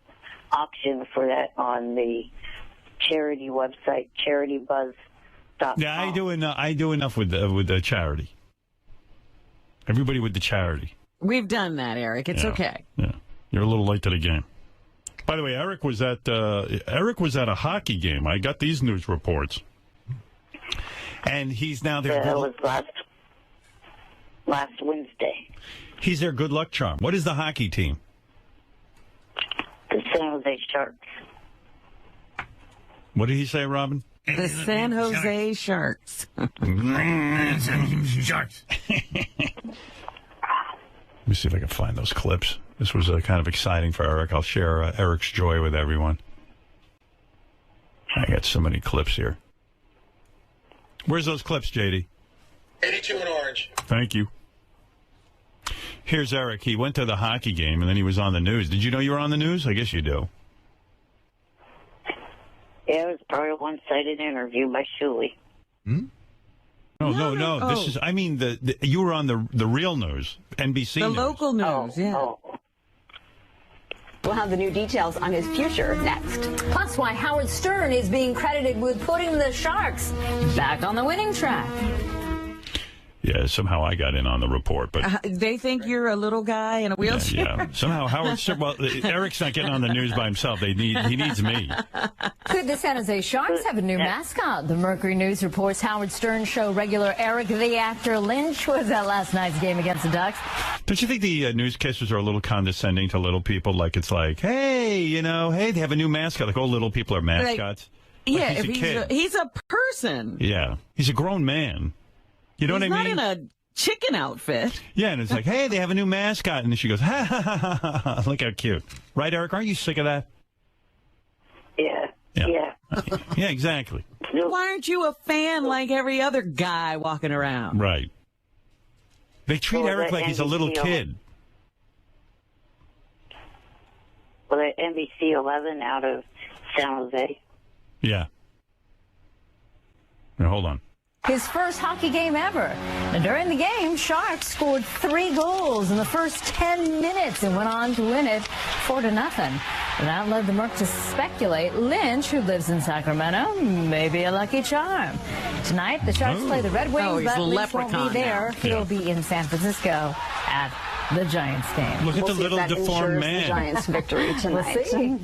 auction for that on the charity website, CharityBuzz.com. Yeah, I do enough with the charity. Everybody with the charity. We've done that, Eric. It's okay. Yeah, you're a little late to the game. By the way, Eric was at a hockey game. I got these news reports, and he's now there. That was last Wednesday. He's their good luck charm. What is the hockey team? The San Jose Sharks. What did he say, Robin? The San Jose Sharks. Sharks. Let me see if I can find those clips. This was kind of exciting for Eric. I'll share Eric's joy with everyone. I got so many clips here. Where's those clips, JD? 82 in orange. Thank you. Here's Eric. He went to the hockey game, and then he was on the news. Did you know you were on the news? I guess you do. Yeah, it was probably a one-sided interview by Shuley. No. This is. I mean, you were on the real news, NBC. The news. local news. We'll have the new details on his future next. Plus, why Howard Stern is being credited with putting the Sharks back on the winning track. Yeah, somehow I got in on the report, but They think you're a little guy in a wheelchair. yeah. Somehow Howard Stern. Well, Eric's not getting on the news by himself. He needs me. Could the San Jose Sharks have a new mascot? The Mercury News reports Howard Stern show regular Eric the Actor Lynch was at last night's game against the Ducks. Don't you think the newscasters are a little condescending to little people? Like it's like, hey, they have a new mascot. Like, little people are mascots. Like, yeah, he's a kid. He's a person. Yeah, he's a grown man. You know what I mean? He's not in a chicken outfit. Yeah, and it's like, hey, they have a new mascot. And then she goes, ha, ha, ha, ha, ha. Look how cute. Right, Eric? Aren't you sick of that? Yeah. Yeah, exactly. Why aren't you a fan like every other guy walking around? Right. They treat Eric like he's a little kid. Well, at NBC 11 out of San Jose. Yeah. Now, hold on. His first hockey game ever. And during the game, Sharks scored 3 goals in the first 10 minutes and went on to win it 4-0. That led the Merc to speculate Lynch, who lives in Sacramento, may be a lucky charm. Tonight, the Sharks play the Red Wings, but Lynch won't be there. He'll be in San Francisco at the Giants game. Look at the little deformed man. The Giants' victory tonight. We'll see.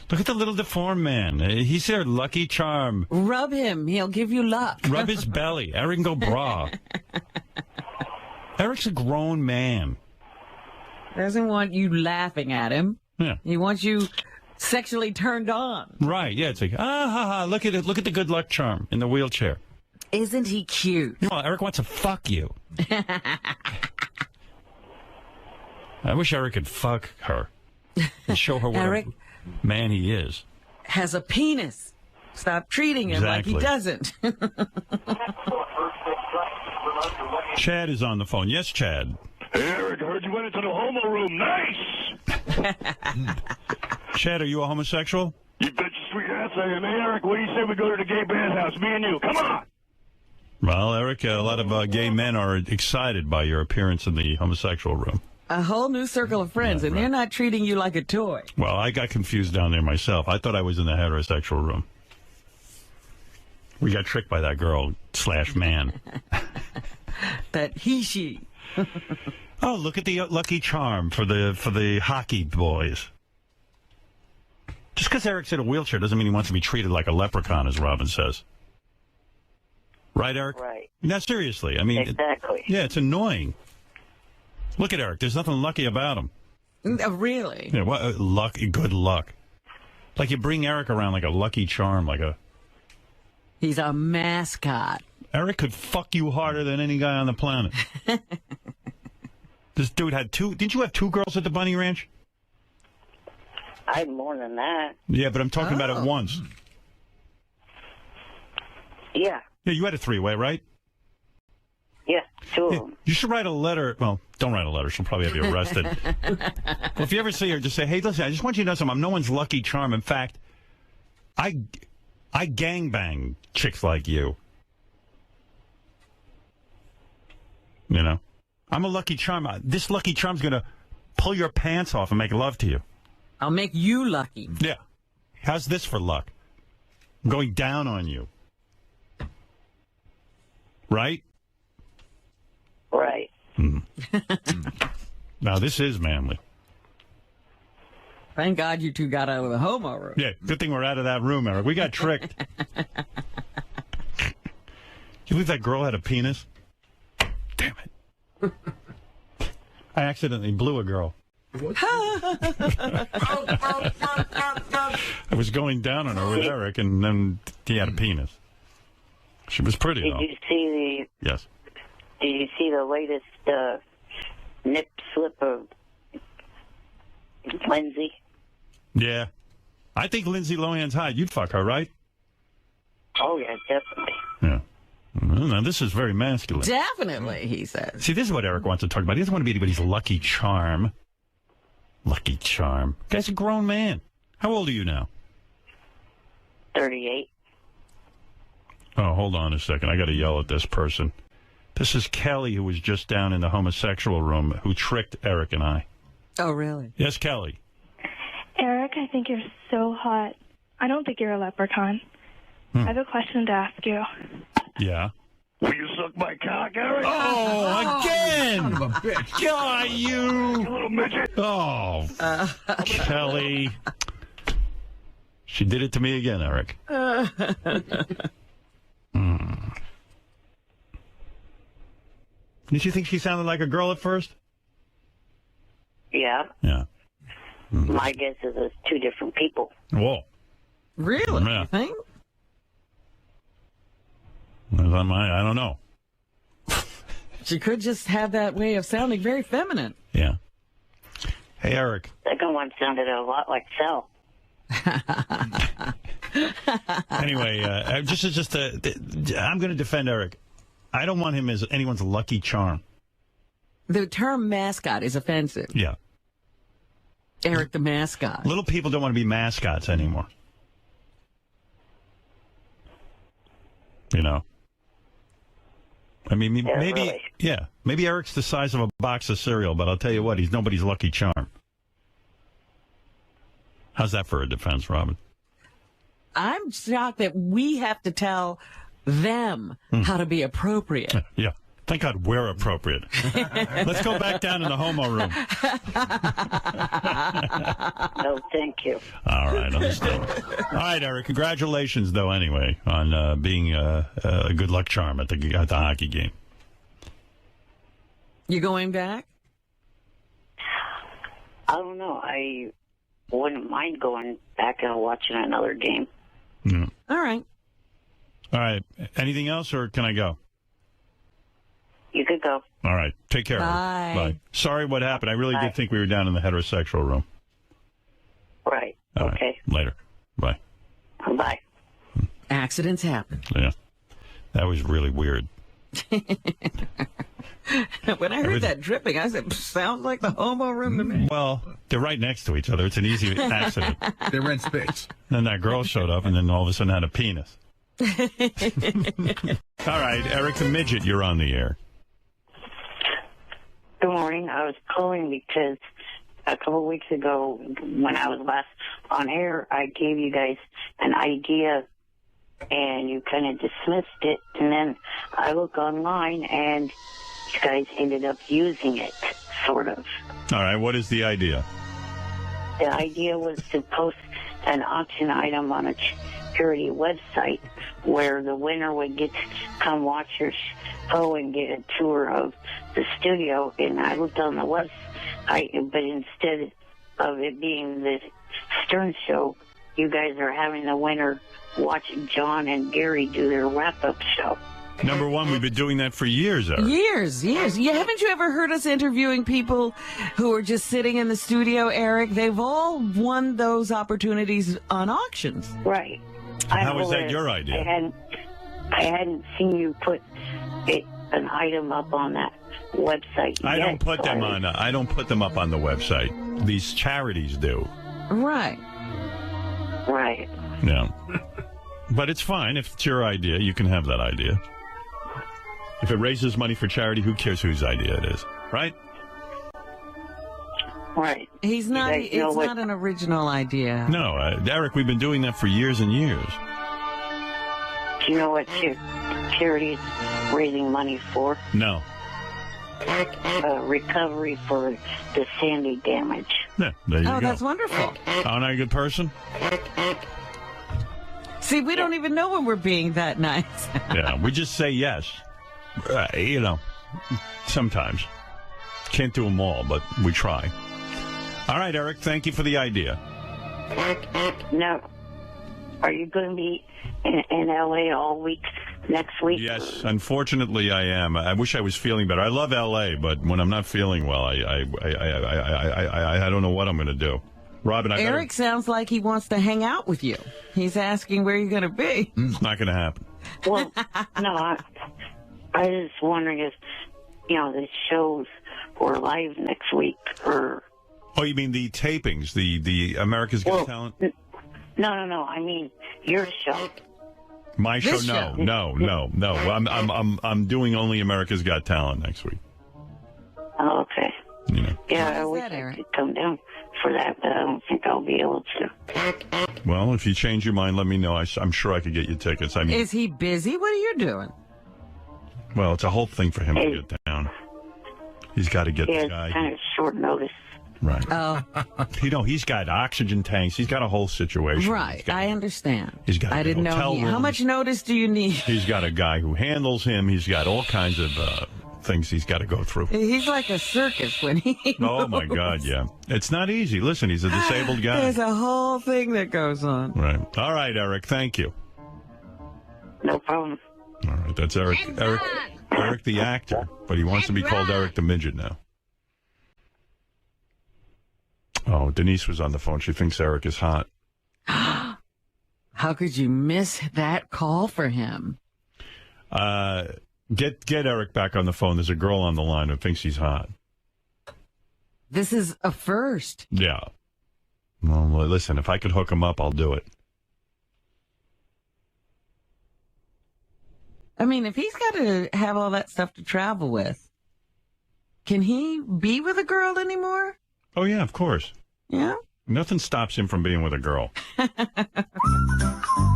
Look at the little deformed man. He's their lucky charm. Rub him. He'll give you luck. Rub his belly. Eric can go bra. Eric's a grown man. Doesn't want you laughing at him. Yeah. He wants you sexually turned on. Right. Yeah. It's like, look at it. Look at the good luck charm in the wheelchair. Isn't he cute? Well, Eric wants to fuck you. I wish Eric could fuck her and show her what Eric a man he is. Has a penis. Stop treating him like he doesn't. Chad is on the phone. Yes, Chad. Hey, Eric, I heard you went into the homo room. Nice! Chad, are you a homosexual? You bet your sweet ass I am. Hey, Eric, what do you say we go to the gay bathhouse, me and you? Come on! Well, Eric, a lot of gay men are excited by your appearance in the homosexual room. A whole new circle of friends, and they're not treating you like a toy. Well, I got confused down there myself. I thought I was in the heterosexual room. We got tricked by that girl / man. That she. Oh, look at the lucky charm for the hockey boys. Just because Eric's in a wheelchair doesn't mean he wants to be treated like a leprechaun, as Robin says. Right, Eric? Right. No, seriously. I mean, exactly. Yeah, it's annoying. Look at Eric. There's nothing lucky about him. Really? Yeah, good luck. Like you bring Eric around like a lucky charm, like a... He's a mascot. Eric could fuck you harder than any guy on the planet. This dude had 2... Didn't you have 2 girls at the Bunny Ranch? I had more than that. Yeah, but I'm talking about it once. Yeah. Yeah, you had a 3-way, right? Yeah, 2 of them. You should write a letter. Well, don't write a letter. She'll probably have you arrested. Well, if you ever see her, just say, hey, listen, I just want you to know something. I'm no one's lucky charm. In fact, I gangbang chicks like you. You know? I'm a Lucky Charm. This Lucky Charm's going to pull your pants off and make love to you. I'll make you lucky. Yeah. How's this for luck? I'm going down on you. Right? Right. Now, this is manly. Thank God you two got out of the homo room. Yeah, good thing we're out of that room, Eric. We got tricked. You believe that girl had a penis? Damn it. I accidentally blew a girl. I was going down on her with Eric, and then he had a penis. She was pretty, Did though. you see Yes. Did you see the latest nip slip of Lindsay? Yeah. I think Lindsay Lohan's hot. You'd fuck her, right? Oh yeah, definitely. Yeah. Well, now, this is very masculine. Definitely, he says. See, this is what Eric wants to talk about. He doesn't want to be anybody's lucky charm. Lucky charm. Guy's a grown man. How old are you now? 38. Oh, hold on a second. I got to yell at this person. This is Kelly, who was just down in the homosexual room, who tricked Eric and I. Oh, really? Yes, Kelly. Eric, I think you're so hot. I don't think you're a leprechaun. I have a question to ask you. Yeah. Will you suck my cock, Eric? Oh, again! Son of a bitch. God, you little midget. Oh, Kelly. She did it to me again, Eric. Did you think she sounded like a girl at first? Yeah. Yeah. My guess is it's two different people. Whoa. Really? Yeah. You think? I don't know. She could just have that way of sounding very feminine. Yeah. Hey, Eric. Second one sounded a lot like Sal. Anyway, I'm going to defend Eric. I don't want him as anyone's lucky charm. The term mascot is offensive. Yeah. Eric the mascot. Little people don't want to be mascots anymore. You know? I mean, maybe, really. yeah, maybe Eric's the size of a box of cereal, but I'll tell you what, he's nobody's lucky charm. How's that for a defense, Robin? I'm shocked that we have to tell them how to be appropriate. Yeah. Thank God we're appropriate. Let's go back down in the homo room. No, thank you. All right, understood. All right, Eric, congratulations, though, anyway, on being a good luck charm at the hockey game. You going back? I don't know. I wouldn't mind going back and watching another game. Yeah. All right. All right. Anything else, or can I go? You could go. All right. Take care. Bye. Bye. Sorry what happened. I really did think we were down in the heterosexual room. Right. All okay. Right. Later. Bye. Bye. Accidents happen. Yeah. That was really weird. When I heard that dripping, I said, sounds like the homo room to me. Well, they're right next to each other. It's an easy accident. They rent space. Then that girl showed up, and then all of a sudden had a penis. All right, Eric the Midget, you're on the air. Good morning. I was calling because a couple of weeks ago, when I was last on air, I gave you guys an idea, and you kind of dismissed it. And then I look online, and you guys ended up using it, sort of. All right, what is the idea? The idea was to post an auction item on a charity website where the winner would get to come watch your show and get a tour of the studio. And I looked on the website, but instead of it being the Stern Show, you guys are having the winner watch John and Gary do their wrap-up show. Number one, we've been doing that for years, Eric. Years. Yeah, haven't you ever heard us interviewing people who are just sitting in the studio, Eric? They've all won those opportunities on auctions. Right. How is that your idea? I hadn't seen you put an item up on that website. I don't put them on. I don't put them up on the website. These charities do. Right. Right. Yeah. But it's fine. If it's your idea, you can have that idea. If it raises money for charity, who cares whose idea it is, right? Right. He's not. It's not an original idea. No, Eric, we've been doing that for years and years. Do you know what charity is raising money for? No. Recovery for the Sandy damage. Yeah, there you go. Oh, that's wonderful. Aren't I a good person? See, we don't even know when we're being that nice. Yeah, we just say yes. You know, sometimes. Can't do them all, but we try. All right, Eric, thank you for the idea. Now, are you going to be in L.A. all week next week? Yes, unfortunately I am. I wish I was feeling better. I love L.A., but when I'm not feeling well, I don't know what I'm going to do. Robin, Eric sounds like he wants to hang out with you. He's asking where you're going to be. It's not going to happen. Well, no, I was wondering if, the shows were live next week or... Oh, you mean the tapings, the America's Got Talent? No. I mean your show. My show? No. I'm doing only America's Got Talent next week. Oh, okay. You know. Yeah, I wish I could come down for that, but I don't think I'll be able to. Well, if you change your mind, let me know. I'm sure I could get you tickets. I mean, is he busy? What are you doing? Well, it's a whole thing for him to get down. He's got to get this guy. It's kind of short notice. Right. Oh. He's got oxygen tanks. He's got a whole situation. Right. I understand. He's got. I didn't know. How much notice do you need? He's got a guy who handles him. He's got all kinds of things he's got to go through. He's like a circus when he Oh, moves. my God, yeah. It's not easy. Listen, he's a disabled guy. There's a whole thing that goes on. Right. All right, Eric, thank you. No problem. All right, that's Eric the actor, but he wants to be called Eric the Midget now. Oh, Denise was on the phone. She thinks Eric is hot. How could you miss that call for him? Get Eric back on the phone. There's a girl on the line who thinks he's hot. This is a first. Yeah. Well, listen, if I could hook him up, I'll do it. I mean, if he's got to have all that stuff to travel with, can he be with a girl anymore? Oh, yeah, of course. Yeah? Nothing stops him from being with a girl.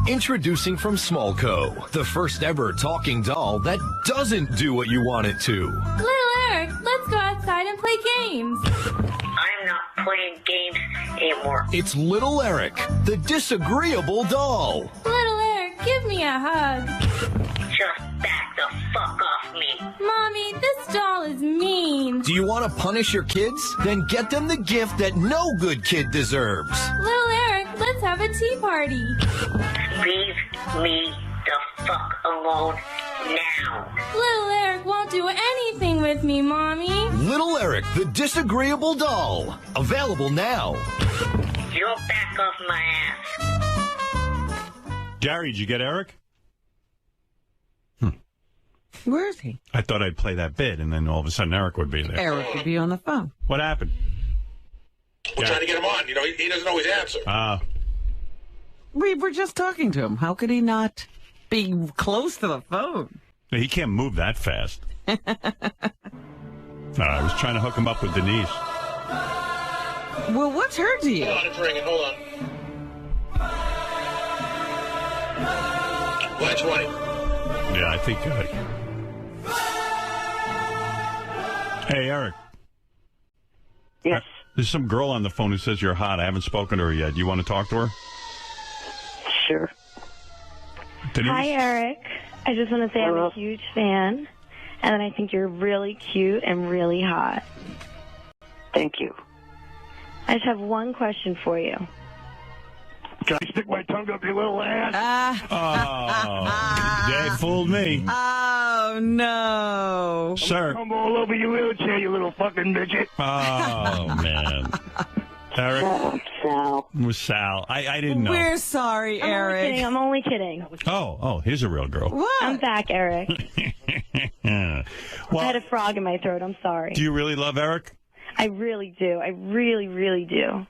Introducing from Smallco, the first ever talking doll that doesn't do what you want it to. Little Eric, let's go outside and play games. I'm not playing games anymore. It's Little Eric, the disagreeable doll. Little Eric, give me a hug. Just back the fuck off me. Mommy, this doll is mean. Do you want to punish your kids? Then get them the gift that no good kid deserves. Little Eric, let's have a tea party. Leave me the fuck alone now. Little Eric won't do anything with me, Mommy. Little Eric, the disagreeable doll. Available now. You'll back off my ass. Gary, did you get Eric? Where is he? I thought I'd play that bit, and then all of a sudden Eric would be there. Eric would be on the phone. What happened? We're trying to get him on. He doesn't always answer. We were just talking to him. How could he not be close to the phone? He can't move that fast. I was trying to hook him up with Denise. Well, what's her deal? Hold on, it's ringing. Hold on. Line 20. Yeah, I think... Hey, Eric. Yes. There's some girl on the phone who says you're hot. I haven't spoken to her yet. You want to talk to her? Sure. Denise? Hi, Eric. I just want to say I'm a huge fan, and I think you're really cute and really hot. Thank you. I just have one question for you. Can I stick my tongue up your little ass? Oh, they fooled me. Oh, no. Sir. I'm all over your wheelchair, you little fucking midget. Oh, man. Eric? Sal. I didn't know. We're sorry, Eric. I'm only kidding. Oh, here's a real girl. What? I'm back, Eric. Well, I had a frog in my throat. I'm sorry. do you really love Eric? I really do. I really, really do.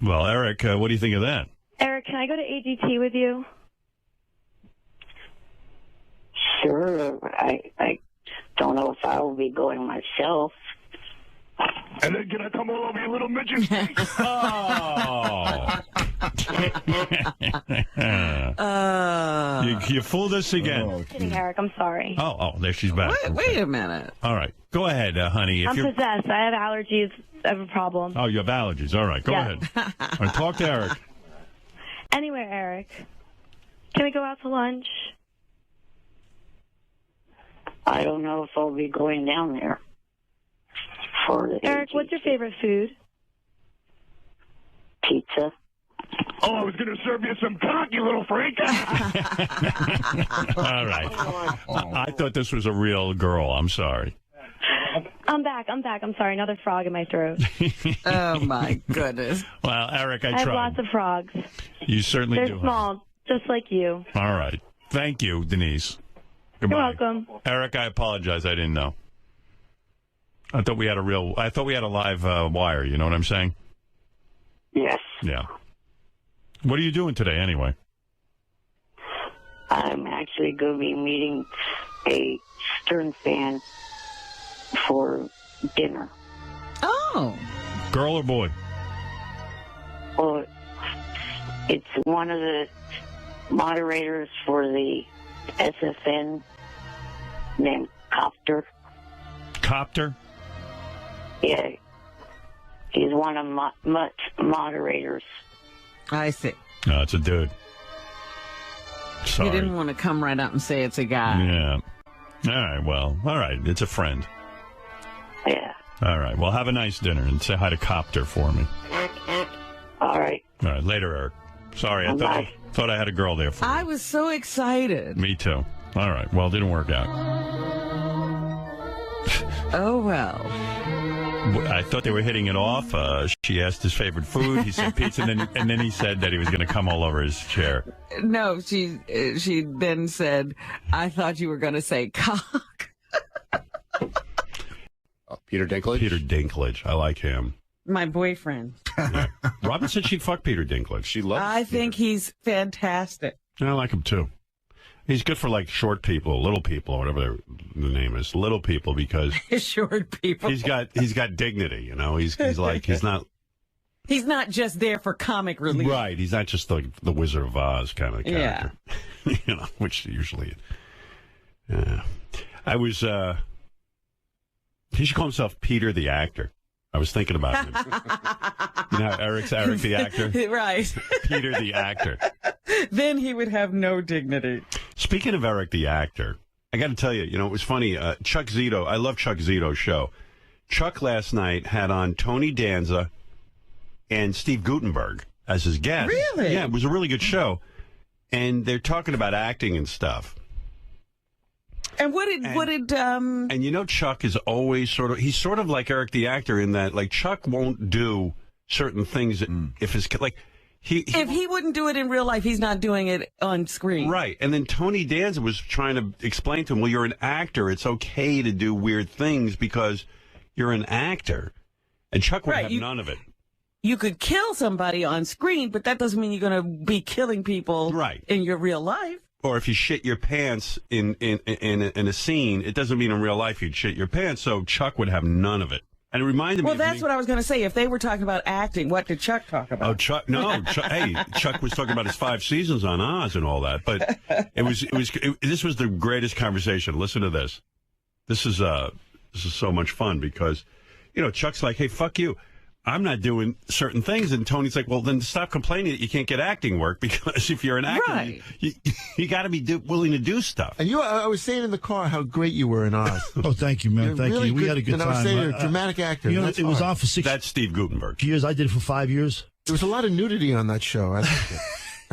Well, Eric, what do you think of that? Eric, can I go to AGT with you? Sure. I don't know if I will be going myself. And then can I come all over you little midgets? You fooled us again. I'm kidding, Eric. I'm sorry. Oh, there she's back. Wait a minute. All right. Go ahead, honey. If I'm you're... possessed. I have allergies. I have a problem. Oh, you have allergies. All right. Go ahead. All right, talk to Eric. Anywhere, Eric. Can we go out to lunch? I don't know if I'll be going down there. Eric, what's your favorite food? Pizza. Oh, I was going to serve you some cock, you little freak. All right. I thought this was a real girl. I'm sorry. I'm back. I'm sorry. Another frog in my throat. Oh, my goodness. Well, Eric, I have tried. lots of frogs. You certainly They're do. small, just like you. All right. Thank you, Denise. Goodbye. You're welcome. Eric, I apologize. I didn't know. I thought we had a live wire. You know what I'm saying? Yes. Yeah. What are you doing today, anyway? I'm actually going to be meeting a Stern fan for dinner. Oh. Girl or boy? Well, it's one of the moderators for the SFN named Copter. Copter? Yeah. He's one of Mutt's moderators. I see. No, it's a dude. Sorry. You didn't want to come right out and say it's a guy. Yeah. All right, well, all right. It's a friend. Yeah. All right. Well, have a nice dinner and say hi to Copter for me. All right. All right. Later, Eric. Sorry, I thought I had a girl there for you. I was so excited. Me too. All right. Well, it didn't work out. Oh, well. I thought they were hitting it off. She asked his favorite food. He said pizza, and then he said that he was going to come all over his chair. No, she then said, I thought you were going to say cock. Peter Dinklage? Peter Dinklage. I like him. My boyfriend. Yeah. Robin said she'd fuck Peter Dinklage. She loves I think he's fantastic. I like him, too. He's good for, like, short people, little people, or whatever the name is. Little people, because... Short people. He's got dignity, you know? He's not... He's not just there for comic relief. Right. He's not just like the Wizard of Oz kind of character. Yeah. You know, which usually... I was... he should call himself Peter the Actor. I was thinking about him. You know how Eric's Eric the Actor? Right. Peter the Actor. Then he would have no dignity. Speaking of Eric the Actor, I got to tell you, it was funny. Chuck Zito, I love Chuck Zito's show. Chuck last night had on Tony Danza and Steve Guttenberg as his guest. Really? Yeah, it was a really good show. And they're talking about acting and stuff. And what did And Chuck is always he's sort of like Eric the Actor in that, like, Chuck won't do certain things if his, like, if he wouldn't do it in real life, he's not doing it on screen. Right. And then Tony Danza was trying to explain to him, well, you're an actor. It's okay to do weird things because you're an actor. And Chuck would have none of it. You could kill somebody on screen, but that doesn't mean you're going to be killing people in your real life. Or if you shit your pants in a scene, it doesn't mean in real life you'd shit your pants. So Chuck would have none of it. And it reminded me. Well, that's what I was going to say. If they were talking about acting, what did Chuck talk about? Oh, Chuck! No, Chuck was talking about his 5 seasons on Oz and all that. But this was the greatest conversation. Listen to this. This is so much fun because, Chuck's like, hey, fuck you. I'm not doing certain things. And Tony's like, well, then stop complaining that you can't get acting work because if you're an actor, you got to be willing to do stuff. And I was saying in the car how great you were in Oz. Oh, thank you, man. Thank really you. We had a good and time. I was saying you're a dramatic actor. It was on for 6 That's Steve Guttenberg. years. I did it for 5 years. There was a lot of nudity on that show. I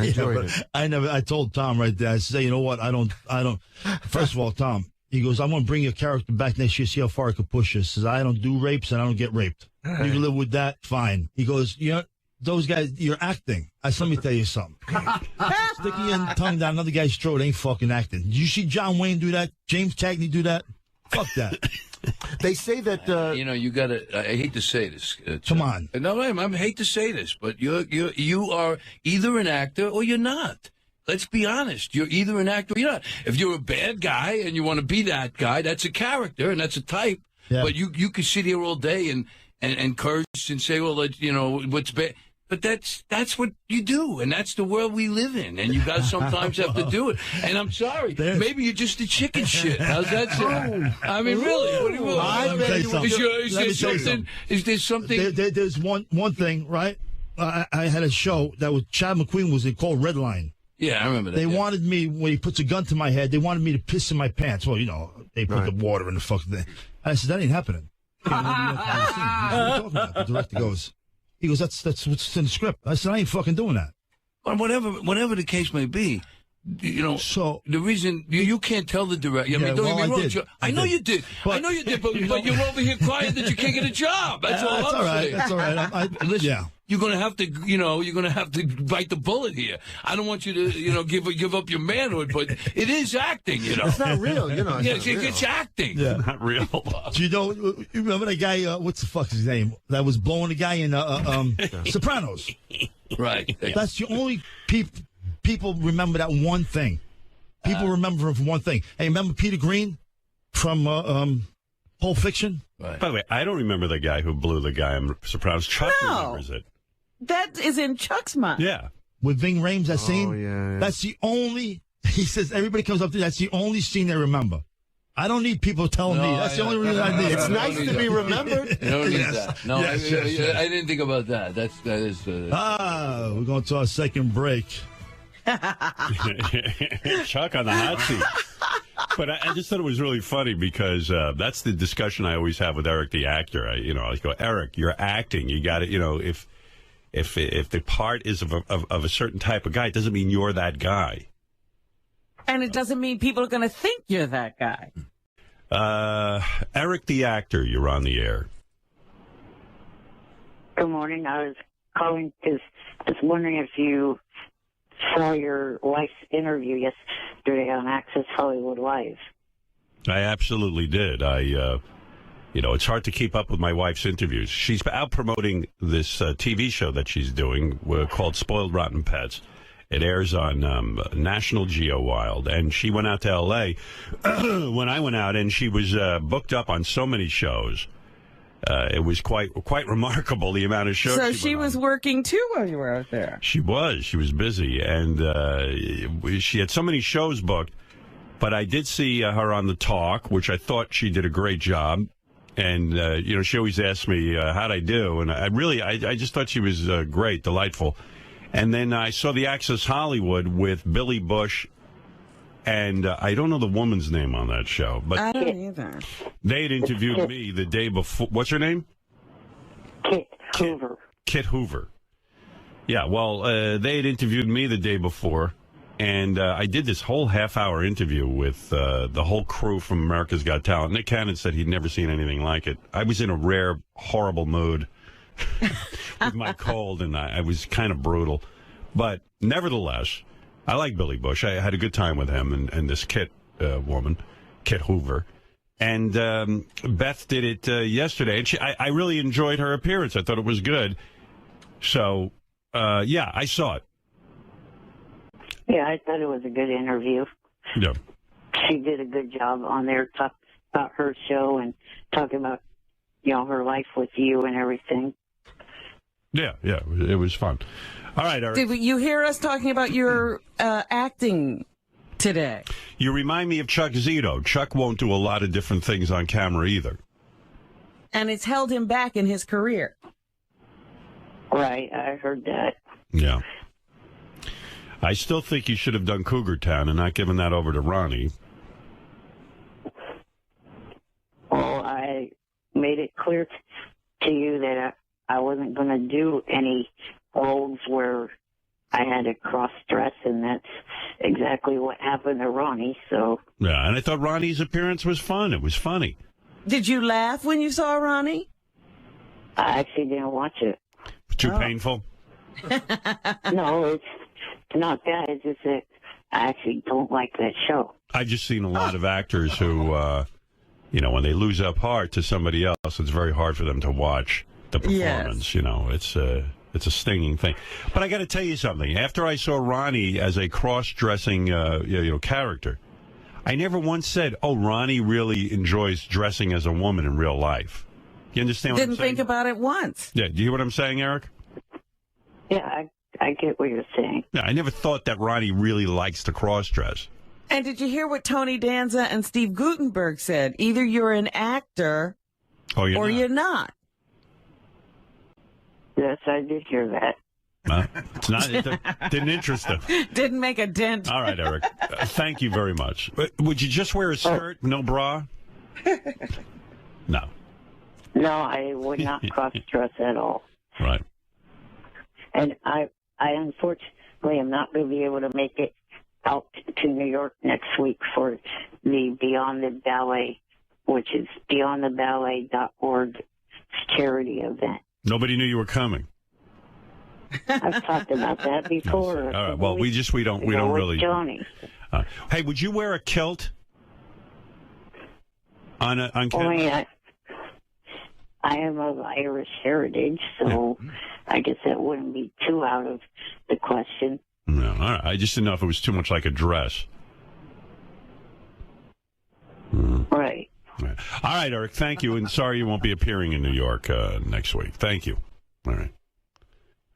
enjoyed it. I told Tom right there, I said, you know what? I don't. First of all, Tom, he goes, I'm going to bring your character back next year, see how far I can push this. He says, I don't do rapes and I don't get raped. You can live with that, fine. He goes, those guys, you're acting. I said, let me tell you something. Sticking your tongue down another guy's throat ain't fucking acting. Did you see John Wayne do that? James Cagney do that? Fuck that. They say that you got to. I hate to say this. Come on. No, I hate to say this, but you are either an actor or you're not. Let's be honest. You're either an actor or you're not. If you're a bad guy and you want to be that guy, that's a character and that's a type. Yeah. But you can sit here all day and curse and say, well, what's bad. But that's what you do, and that's the world we live in, and you guys sometimes have to do it. And I'm sorry, maybe you're just a chicken shit. How's that sound? I mean, really? Is there something? There's one thing, right? I had a show that was Chad McQueen was called Red Line. Yeah, I remember that. They wanted me, when he puts a gun to my head, they wanted me to piss in my pants. Well, they put the water in the fucking thing. I said, that ain't happening. What are you talking about? The director goes. He goes, that's what's in the script. I said, I ain't fucking doing that. But whatever the case may be, so the reason you can't tell the director. Don't get me wrong. I know you did. But you're over here crying that you can't get a job. That's all I'm saying. That's all right. Listen, you're gonna have to, you're gonna have to bite the bullet here. I don't want you to, give up your manhood, but it is acting. It's not real. It's acting. Yeah, not real. You remember that guy? What's the fuck's his name? That was blowing the guy in Sopranos. Right. That's the only people remember that one thing. People remember him from one thing. Hey, remember Peter Green from Pulp Fiction? Right. By the way, I don't remember the guy who blew the guy in Sopranos. Chuck remembers it. That is in Chuck's mind. Yeah. With Ving Rhames, that scene? Yeah. That's the only, he says, everybody comes up to that's the only scene they remember. I don't need people telling me. That's the only reason I need. It's nice to be remembered. You don't need that. No, I didn't think about that. That is. We're going to our second break. Chuck on the hot seat. But I just thought it was really funny because that's the discussion I always have with Eric, the actor. I go, Eric, you're acting. You got to, if the part is of a certain type of guy, it doesn't mean you're that guy. And it doesn't mean people are going to think you're that guy. Eric, the actor, you're on the air. Good morning. I was calling because I was wondering if you saw your wife's interview yesterday on Access Hollywood Live. I absolutely did. It's hard to keep up with my wife's interviews. She's out promoting this TV show that she's doing called Spoiled Rotten Pets. It airs on National Geo Wild, and she went out to L.A. when I went out, and she was booked up on so many shows. It was quite remarkable, the amount of shows. So she was working too while you were out there. She was busy, and she had so many shows booked. But I did see her on The Talk, which I thought she did a great job. And she always asked me how'd I do, and I just thought she was great, delightful. And then I saw the Access Hollywood with Billy Bush, and I don't know the woman's name on that show, but I don't either. They had interviewed me the day before. What's her name? Kit Hoover. Kit Hoover. Yeah, well, they had interviewed me the day before, and I did this whole half-hour interview with the whole crew from America's Got Talent. Nick Cannon said he'd never seen anything like it. I was in a rare, horrible mood with my cold, and I was kind of brutal. But nevertheless, I like Billy Bush. I had a good time with him and this Kit woman, Kit Hoover. And Beth did it yesterday, and I really enjoyed her appearance. I thought it was good. So, I saw it. Yeah, I thought it was a good interview. Yeah. She did a good job on there, talk about her show and talking about, her life with you and everything. Yeah, it was fun. All right, Eric. Did you hear us talking about your acting today? You remind me of Chuck Zito. Chuck won't do a lot of different things on camera either. And it's held him back in his career. Right, I heard that. Yeah. I still think you should have done Cougar Town and not given that over to Ronnie. Well, I made it clear to you that I wasn't going to do any roles where I had to cross-dress, and that's exactly what happened to Ronnie, so... Yeah, and I thought Ronnie's appearance was fun. It was funny. Did you laugh when you saw Ronnie? I actually didn't watch it. Too painful? No, it's not that. It's just that I actually don't like that show. I've just seen a lot of actors who you know, when they lose up heart to somebody else, it's very hard for them to watch the performance. Yes. You know, it's a stinging thing. But I got to tell you something. After I saw Ronnie as a cross-dressing, character, I never once said, "Oh, Ronnie really enjoys dressing as a woman in real life." You understand what I'm saying? Didn't think about it once. Yeah. Do you hear what I'm saying, Eric? Yeah, I get what you're saying. Yeah. I never thought that Ronnie really likes to cross-dress. And did you hear what Tony Danza and Steve Guttenberg said? Either you're an actor or you're not. Yes, I did hear that. It's not. It didn't interest them. Didn't make a dent. All right, Eric. Thank you very much. Would you just wear a skirt, no bra? No. No, I would not cross-dress at all. Right. And I unfortunately am not going to be able to make it out to New York next week for the Beyond the Ballet, which is beyondtheballet.org charity event. Nobody knew you were coming. I've talked about that before. All right. Well, we don't really. Johnny. Hey, would you wear a kilt on camera? I am of Irish heritage, so I guess that wouldn't be too out of the question. No, all right. I just didn't know if it was too much like a dress. Right. All right, Eric. Thank you, and sorry you won't be appearing in New York next week. Thank you. All right.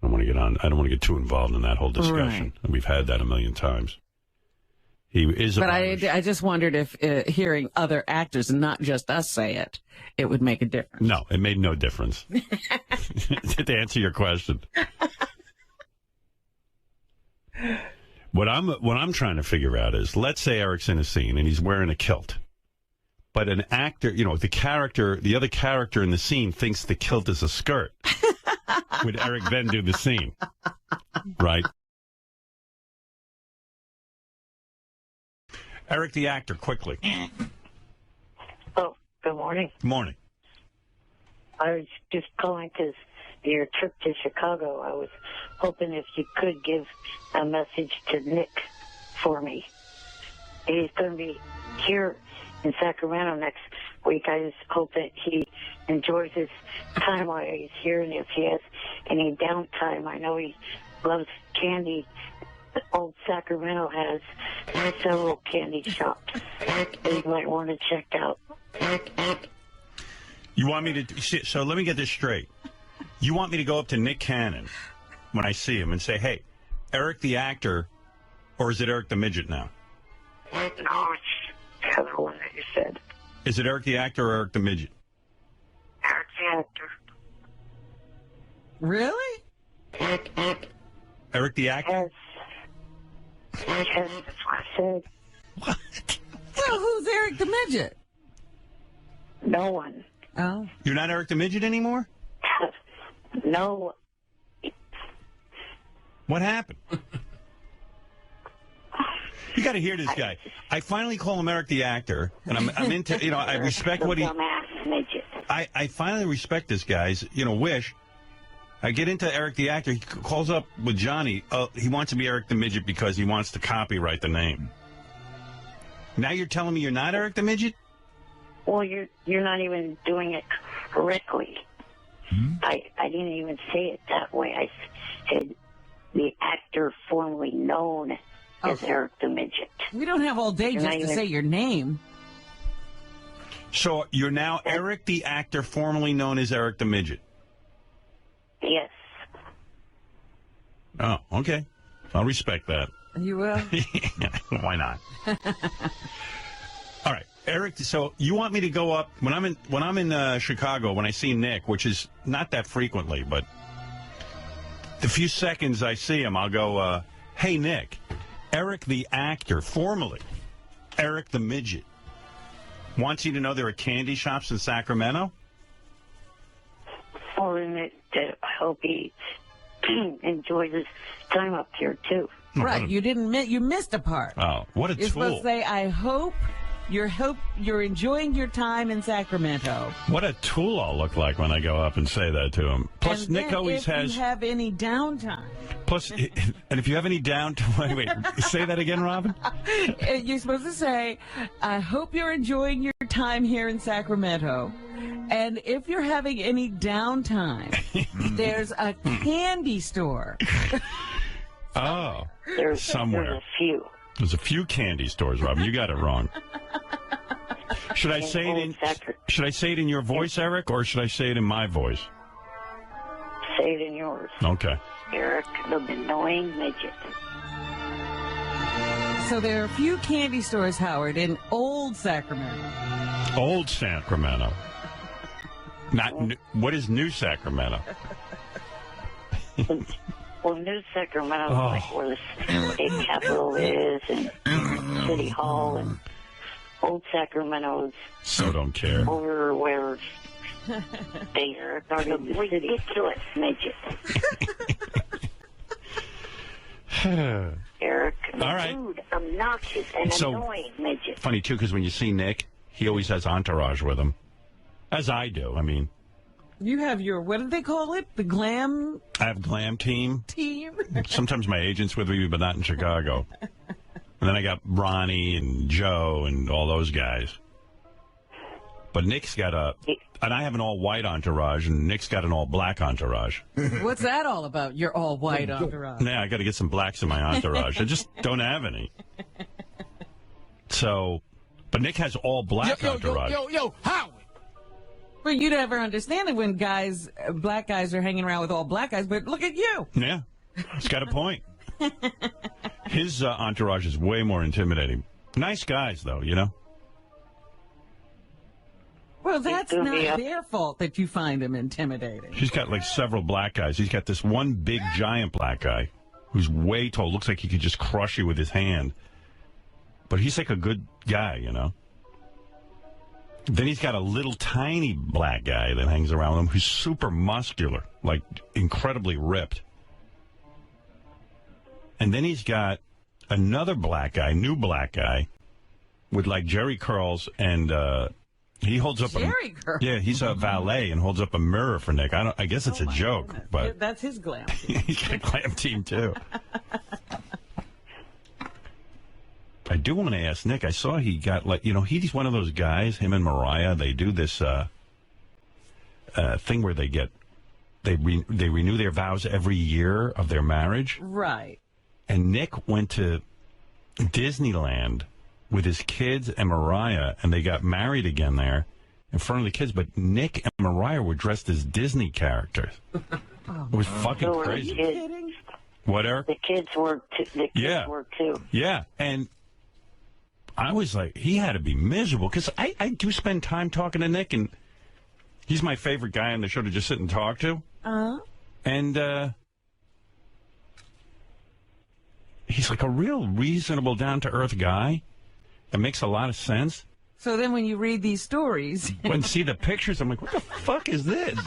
I don't want to get too involved in that whole discussion. Right. We've had that a million times. He is. But I just wondered if hearing other actors and not just us say it, it would make a difference. No, it made no difference. To answer your question. What I'm trying to figure out is, let's say Eric's in a scene and he's wearing a kilt, but an actor, the other character in the scene thinks the kilt is a skirt. Would Eric then do the scene? Right? Eric the actor, quickly. Oh, good morning. Good morning. I was just calling because your trip to Chicago, I was hoping if you could give a message to Nick for me. He's going to be here in Sacramento next week. I just hope that he enjoys his time while he's here, and if he has any downtime, I know he loves candy. Old Sacramento has several candy shops that you might want to check out. You want me to... So let me get this straight. You want me to go up to Nick Cannon when I see him and say, hey, Eric the actor, or is it Eric the midget now? No, it's the other one that you said. Is it Eric the actor or Eric the midget? Eric the actor. Really? Eric the actor? Yes, that's what I said. What? Well, who's Eric the midget? No one. Oh. You're not Eric the midget anymore? No. What happened? You got to hear this guy. I finally call him Eric the actor, and I'm into, I respect what he... I finally respect this guy's, wish. I get into Eric the actor. He calls up with Johnny. He wants to be Eric the midget because he wants to copyright the name. Now you're telling me you're not Eric the midget? Well, you're not even doing it correctly. I didn't even say it that way. I said the actor formerly known as Eric the midget. We don't have all day just to say your name. So you're now Eric the actor formerly known as Eric the midget? Yes. Oh, okay. I'll respect that. You will? Why not? All right, Eric. So you want me to go up when I'm in Chicago, when I see Nick, which is not that frequently, but the few seconds I see him, I'll go, "Hey, Nick, Eric the actor, formerly Eric the midget, wants you to know there are candy shops in Sacramento." Or I hope he enjoys his time up here too. Right, you missed a part. Oh, what a You're tool! supposed to say, "I hope you're enjoying your time in Sacramento. What a tool I'll look like when I go up and say that to him. Plus, And Nick then always if has. you have any downtime. Plus, and if you have any downtime, wait, say that again, Robin. You're supposed to say, I hope you're enjoying your time here in Sacramento. And if you're having any downtime, there's a candy store. Oh, There's somewhere. a few. There's a few candy stores, Robin. You got it wrong. Should I say it in your voice, Eric, or should I say it in my voice? Say it in yours. Okay. Eric, the annoying midget. So there are a few candy stores, Howard, in Old Sacramento. Old Sacramento. Not what is New Sacramento? Well, New Sacramento is like where the state capitol is, and City Hall, and Old Sacramento's So don't care. over where they are the ridiculous midget. Eric, All right. rude, obnoxious, and So, annoying midget. Funny, too, because when you see Nick, he always has entourage with him. As I do. I mean, You have your, what do they call it? The glam I have Glam Team. team? Sometimes my agent's with me, but not in Chicago. And then I got Ronnie and Joe and all those guys. But Nick's got and I have an all-white entourage, and Nick's got an all-black entourage. What's that all about, your all-white entourage? Yeah, I got to get some blacks in my entourage. I just don't have any. So, but Nick has all-black entourage. Yo, Howard! Well, you never understand it when black guys are hanging around with all black guys, but look at you. Yeah, he's got a point. His entourage is way more intimidating. Nice guys, though, you know? Well, that's not their fault that you find them intimidating. He's got like several black guys. He's got this one big giant black guy who's way tall. Looks like he could just crush you with his hand. But he's like a good guy, you know? Then he's got a little tiny black guy that hangs around him who's super muscular, like incredibly ripped. And then he's got another black guy, new black guy, with like Jerry curls, and he holds up Jerry curls? Yeah, he's a valet and holds up a mirror for Nick. I guess it's a joke, goodness. but That's his glam. he's got a glam team too. I do want to ask Nick. I saw he got he's one of those guys. Him and Mariah, they do this thing where they renew their vows every year of their marriage. Right. And Nick went to Disneyland with his kids and Mariah, and they got married again there in front of the kids. But Nick and Mariah were dressed as Disney characters. It was fucking crazy. Are you kidding? What, Eric? The kids were too. Yeah, and I was like, he had to be miserable, because I do spend time talking to Nick, and he's my favorite guy on the show to just sit and talk to. And he's like a real reasonable, down-to-earth guy. It makes a lot of sense. So then when you read these stories... When see the pictures, I'm like, what the fuck is this?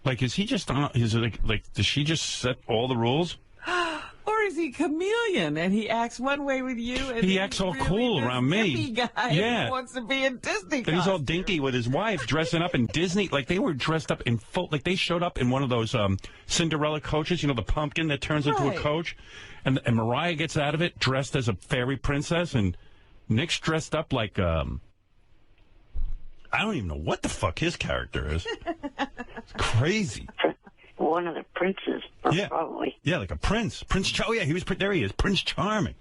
Like, is he just on... Is it like does she just set all the rules? Or is he chameleon and he acts one way with you? And He acts all cool around me. Guy Yeah. who wants to be in Disney. And he's all dinky with his wife, dressing up in Disney. Like, they were dressed up in full... Like, they showed up in one of those Cinderella coaches, you know, the pumpkin that turns into a coach. And Mariah gets out of it dressed as a fairy princess, and Nick's dressed up like... I don't even know what the fuck his character is. It's crazy. One of the princes, probably. Yeah, like a prince. Oh, yeah, there he is, Prince Charming.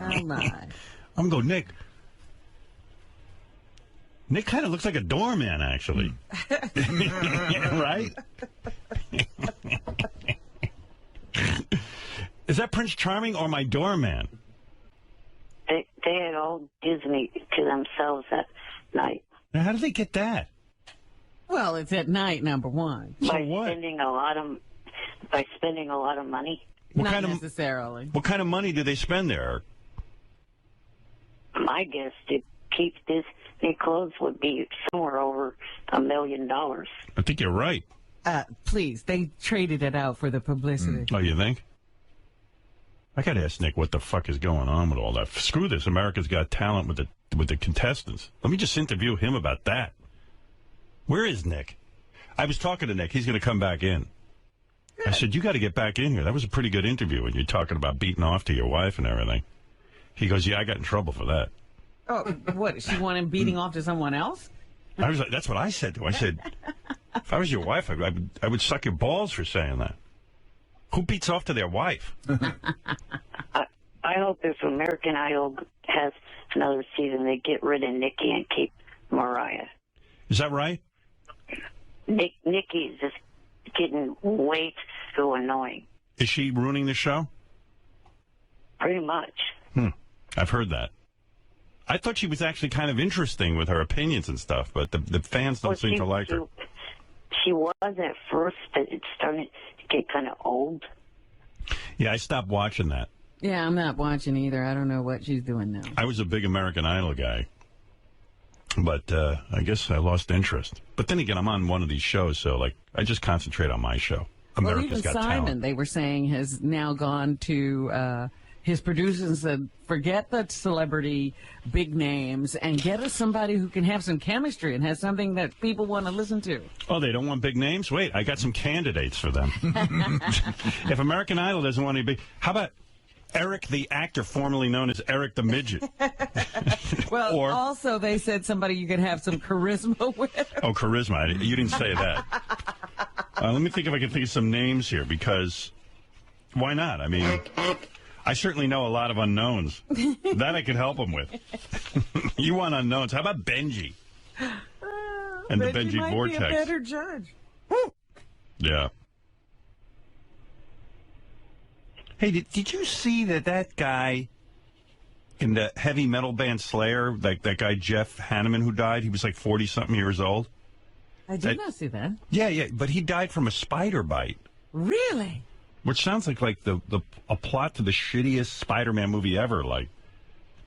Oh, my. I'm going, Nick. Nick kind of looks like a doorman, actually. Right? Is that Prince Charming or my doorman? They had all Disney to themselves that night. Now, how did they get that? Well, it's at night, number one. By spending a lot of money. Not necessarily. What kind of money do they spend there? My guess to keep Disney clothes would be somewhere over $1 million. I think you're right. Please, they traded it out for the publicity. Oh, you think? I got to ask Nick what the fuck is going on with all that. Screw this. America's Got Talent with the contestants. Let me just interview him about that. Where is Nick? I was talking to Nick. He's going to come back in. I said, you got to get back in here. That was a pretty good interview, and you're talking about beating off to your wife and everything. He goes, yeah, I got in trouble for that. Oh, what? She wanted him beating off to someone else? I was like, that's what I said to him. I said, if I was your wife, I would suck your balls for saying that. Who beats off to their wife? I hope if American Idol has another season, they get rid of Nikki and keep Mariah. Is that right? Nikki's just getting way too annoying. Is she ruining the show? Pretty much. I've heard that. I thought she was actually kind of interesting with her opinions and stuff, but the fans don't seem to like her. She was at first, but it started to get kind of old. Yeah, I stopped watching that. Yeah, I'm not watching either. I don't know what she's doing now. I was a big American Idol guy, but I guess I lost interest. But then again, I'm on one of these shows, so like I just concentrate on my show. America's Got Simon, Talent. they were saying, has now gone to his producers and said, forget the celebrity big names and get us somebody who can have some chemistry and has something that people want to listen to. Oh, they don't want big names? Wait, I got some candidates for them. If American Idol doesn't want any big... How about Eric the actor, formerly known as Eric the Midget? Well, also they said somebody you could have some charisma with. Oh, charisma. You didn't say that. Let me think if I can think of some names here, because why not? I mean, I certainly know a lot of unknowns. That I could help them with. You want unknowns. How about Benji? And the Benji might Vortex. Be a better judge. Yeah. Hey, did you see that guy in the heavy metal band Slayer, that guy Jeff Hanneman who died? He was like 40-something years old. I did not see that. Yeah, but he died from a spider bite. Really? Which sounds like a plot to the shittiest Spider-Man movie ever. Like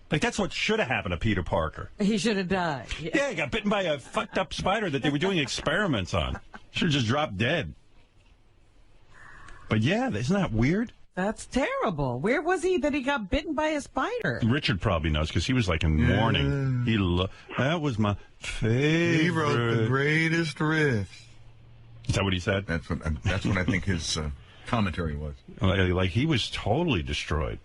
that's what should have happened to Peter Parker. He should have died. Yeah, he got bitten by a fucked up spider that they were doing experiments on. Should have just dropped dead. But yeah, isn't that weird? That's terrible. Where was he that he got bitten by a spider? Richard probably knows because he was like in mourning. That was my favorite. He wrote the greatest riffs. Is that what he said? That's what I think his commentary was. Like he was totally destroyed.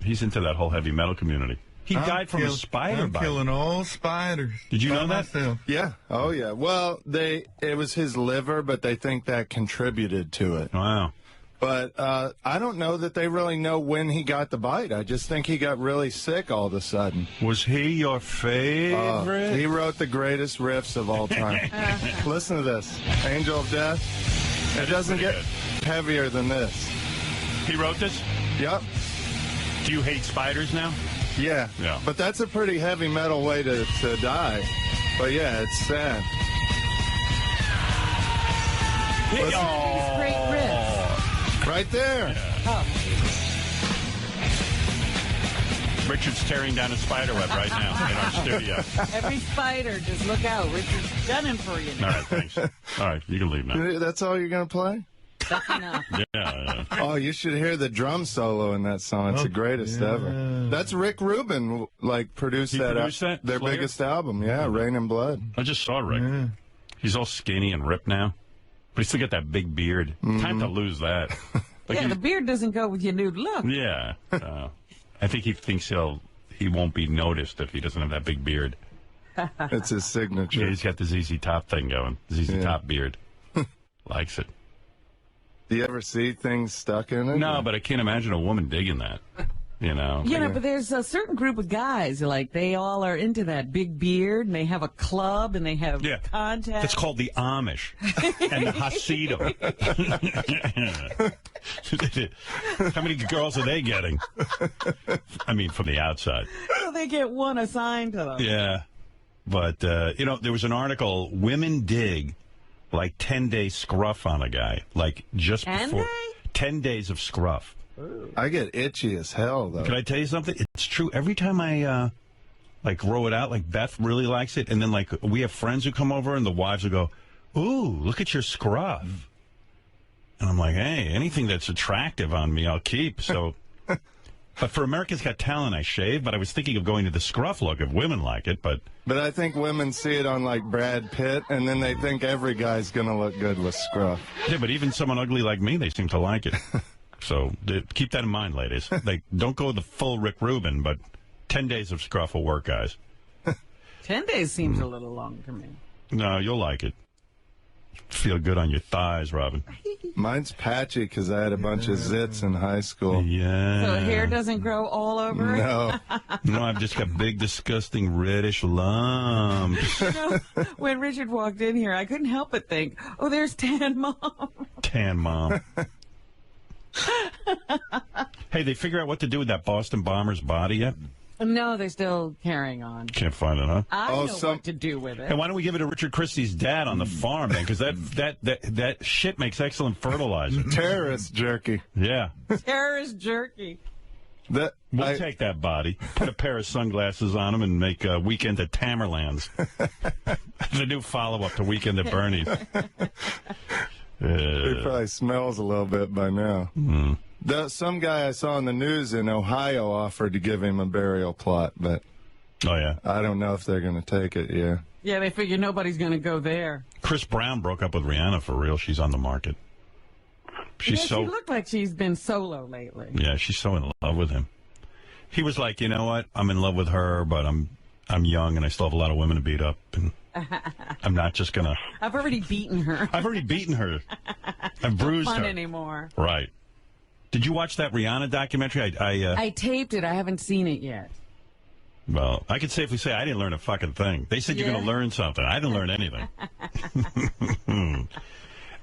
He's into that whole heavy metal community. He died from a spider bite. I'm killing all spiders. Did you know that? Myself. Yeah. Oh, yeah. Well, it was his liver, but they think that contributed to it. Wow. But I don't know that they really know when he got the bite. I just think he got really sick all of a sudden. Was he your favorite? He wrote the greatest riffs of all time. Listen to this. Angel of Death. It doesn't get heavier than this. He wrote this? Yep. Do you hate spiders now? Yeah. But that's a pretty heavy metal way to die. But yeah, it's sad. These great riffs. Right there. Oh. Richard's tearing down a spider web right now in our studio. Every spider, just look out. Richard's gunning for you now. All right, thanks. All right, you can leave now. That's all you're going to play? That's enough. Yeah. Oh, you should hear the drum solo in that song. It's the greatest ever. That's Rick Rubin, produced He that. produced that? Their Slayer? biggest album, Rain and Blood. I just saw Rick. Yeah. He's all skinny and ripped now. But he's still got that big beard. Time to lose that. The beard doesn't go with your new look. Yeah. I think he thinks he won't be noticed if he doesn't have that big beard. It's his signature. Yeah, he's got the ZZ Top thing going. ZZ Top beard. Likes it. Do you ever see things stuck in it? No, but I can't imagine a woman digging that. You know? But there's a certain group of guys, like, they all are into that big beard, and they have a club, and they have contacts. It's called the Amish and the Hasidim. How many girls are they getting? I mean, from the outside. Well, they get one assigned to them. Yeah. But, there was an article, women dig like 10-day scruff on a guy. Like, just before. 10 days of scruff. I get itchy as hell, though. Can I tell you something? It's true. Every time I, grow it out, like Beth really likes it, and then, we have friends who come over, and the wives will go, ooh, look at your scruff. And I'm like, hey, anything that's attractive on me, I'll keep. So But for America's Got Talent, I shave, but I was thinking of going to the scruff look if women like it, but... But I think women see it on, like, Brad Pitt, and then they think every guy's going to look good with scruff. Yeah, but even someone ugly like me, they seem to like it. So keep that in mind, ladies. Don't go the full Rick Rubin, but 10 days of scruff will work, guys. 10 days seems a little long to me. No, you'll like it. Feel good on your thighs, Robin. Mine's patchy because I had a bunch of zits in high school. Yeah. So hair doesn't grow all over it? No. No, I've just got big, disgusting, reddish lumps. You know, when Richard walked in here, I couldn't help but think, oh, there's Tan Mom. Tan Mom. Hey, they figure out what to do with that Boston bomber's body yet? No, they're still carrying on. Can't find it, huh? I know what to do with it. Hey, why don't we give it to Richard Christie's dad on the farm, then? Because that shit makes excellent fertilizer. Terrorist jerky. Yeah. Terrorist jerky. We'll take that body, put a pair of sunglasses on him, and make Weekend at Tamerlands. The new follow-up to Weekend at Bernie's. It probably smells a little bit by now. Some guy I saw in the news in Ohio offered to give him a burial plot, but I don't know if they're going to take it. Yeah, they figure nobody's going to go there. Chris Brown broke up with Rihanna for real. She's on the market. She looked like she's been solo lately. Yeah, she's so in love with him. He was like, you know what? I'm in love with her, but I'm young and I still have a lot of women to beat up, and I'm not just gonna. I've already beaten her. I've bruised Not fun her. anymore. Right. Did you watch that Rihanna documentary? I taped it. I haven't seen it yet. Well, I can safely say I didn't learn a fucking thing. They said you're going to learn something. I didn't learn anything.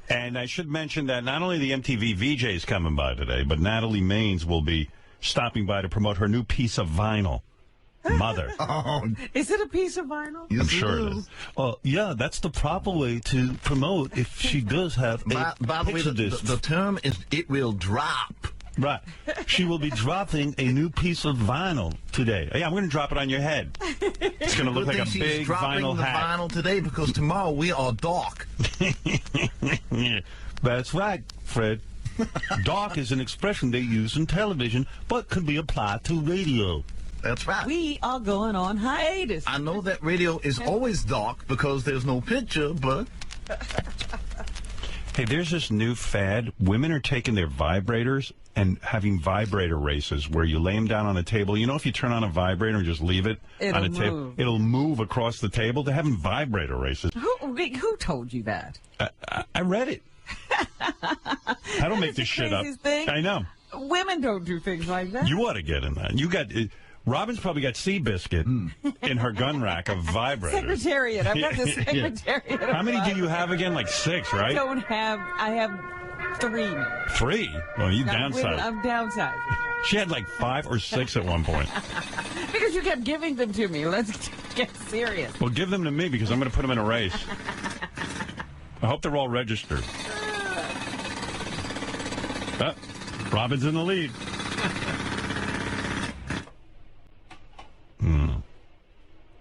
And I should mention that not only the MTV VJ is coming by today, but Natalie Maines will be stopping by to promote her new piece of vinyl, Mother. Is it a piece of vinyl? I'm sure it is. Yeah, that's the proper way to promote if she does have a By the way, the term is it will drop. Right. She will be dropping a new piece of vinyl today. Yeah, I'm going to drop it on your head. It's going to look like a big vinyl hat. Vinyl today because tomorrow we are dark. That's right, Fred. Dark is an expression they use in television, but can be applied to radio. That's right. We are going on hiatus. I know that radio is always dark because there's no picture, but... Hey, there's this new fad. Women are taking their vibrators and having vibrator races where you lay them down on a table. You know, if you turn on a vibrator and just leave it on a table, it'll move across the table. They're having vibrator races. Who told you that? I read it. I don't make this shit up. Thing. I know. Women don't do things like that. You ought to get in that. You got... Robin's probably got Seabiscuit in her gun rack of vibrators. Secretariat. I've got the secretariat. How many do you have again? Like 6, right? I have 3. 3? Well, you downsized. I'm downsizing. She had like 5 or 6 at one point. Because you kept giving them to me. Let's get serious. Well, give them to me because I'm going to put them in a race. I hope they're all registered. Robin's in the lead.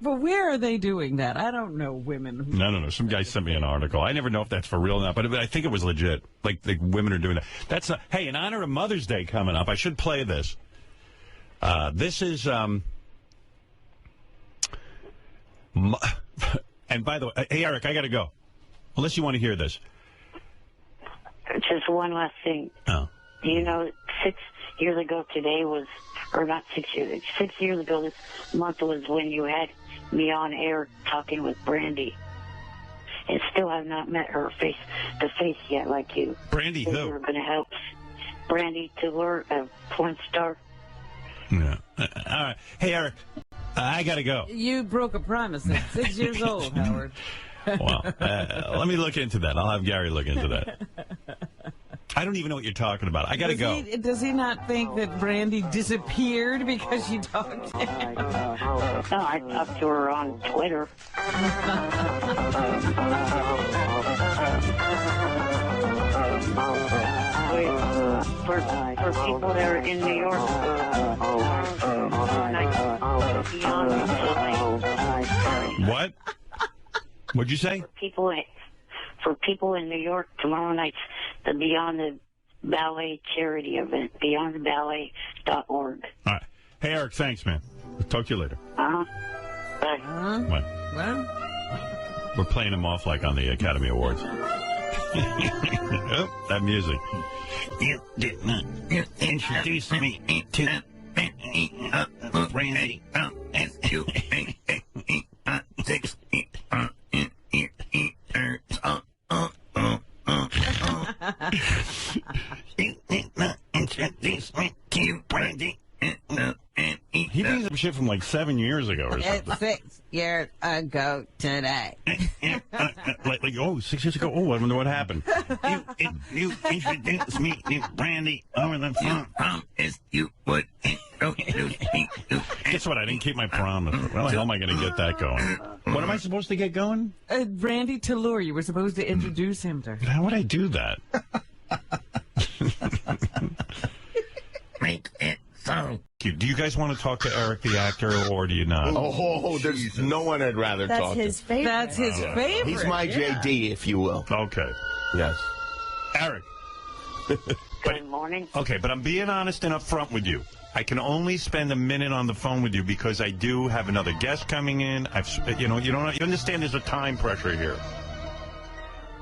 But where are they doing that? I don't know women. No. Some guy sent me an article. I never know if that's for real or not, but I think it was legit. Like, the women are doing that. That's hey, in honor of Mother's Day coming up, I should play this. This is and by the way, hey Eric, I got to go. Unless you want to hear this. Just one last thing. Oh. You know, 6 years ago today was, or not 6 years, 6 years ago this month was when you had me on air talking with Brandy. And still have not met her face to face yet like you. Brandy who? You were going to help Brandy to learn a porn star. Yeah. All right. Hey, Eric, I got to go. You broke a promise at 6 years old, Howard. Well, let me look into that. I'll have Gary look into that. I don't even know what you're talking about. I got to go. Does he not think that Brandy disappeared because you talked to him? No, I talked to her on Twitter. For people that are in New York, what? What'd you say? For people in New York tomorrow night, the Beyond the ballet charity event, beyondballet.org. All right. Hey, Eric, thanks, man. We'll talk to you later. Bye. What? Well, We're playing him off like on the Academy Awards. Oh, that music. You did not introduce me to Randy. You did not introduce me to Brandy. He brings up shit from like 7 years ago or something. it's 6 years ago today. Like 6 years ago. Oh, I wonder what happened. You introduced me to Brandy over the phone. Promise you would introduce me to. Guess what? I didn't keep my promise. Well, how am I going to get that going? What am I supposed to get going? Randy Tallur, you were supposed to introduce him to her. How would I do that? Make it so. Do you guys want to talk to Eric the actor, or do you not? Oh, there's no one I'd rather That's talk his to. favorite. That's his favorite. He's my JD, if you will. Okay. Yes. Eric. Good morning. Okay, but I'm being honest and upfront with you. I can only spend a minute on the phone with you because I do have another guest coming in. You understand there's a time pressure here.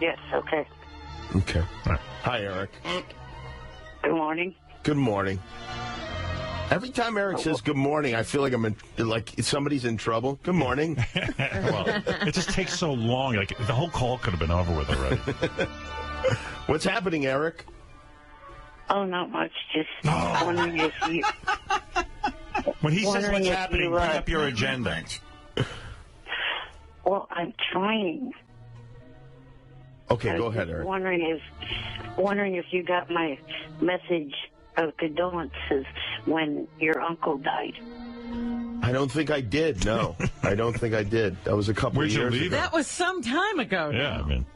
Yes, okay. Okay. All right. Hi, Eric. Good morning. Good morning. Every time Eric says good morning, I feel like somebody's in trouble. Good morning. Well, it just takes so long. Like the whole call could have been over with already. What's happening, Eric? Oh, not much. Just wondering if you... When he says Wondering what's if happening, you, bring up your agenda. Well, I'm trying. Okay, go ahead, Eric. Wondering if you got my message of condolences when your uncle died. I don't think I did, no. I don't think I did. That was a couple Where'd of you years leave ago. That was some time ago. Yeah, I mean.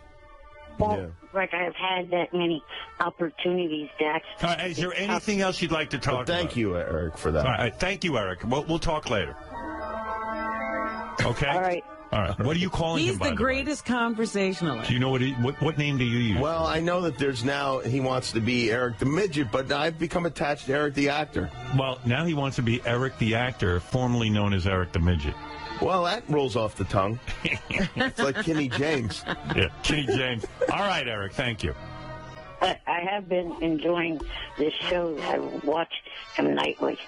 Well, like I've had that many opportunities to actually... All right, is there anything else you'd like to talk about? Thank you, Eric, for that. All right, thank you, Eric. We'll talk later. Okay? All right. All right. What are you calling He's him, by the greatest conversationalist. Do you know what name do you use? Well, I know that there's now, he wants to be Eric the Midget, but I've become attached to Eric the Actor. Well, now he wants to be Eric the Actor, formerly known as Eric the Midget. Well, that rolls off the tongue. It's like Kenny James. Yeah, Kenny James. All right, Eric, thank you. I have been enjoying this show. I watch him nightly.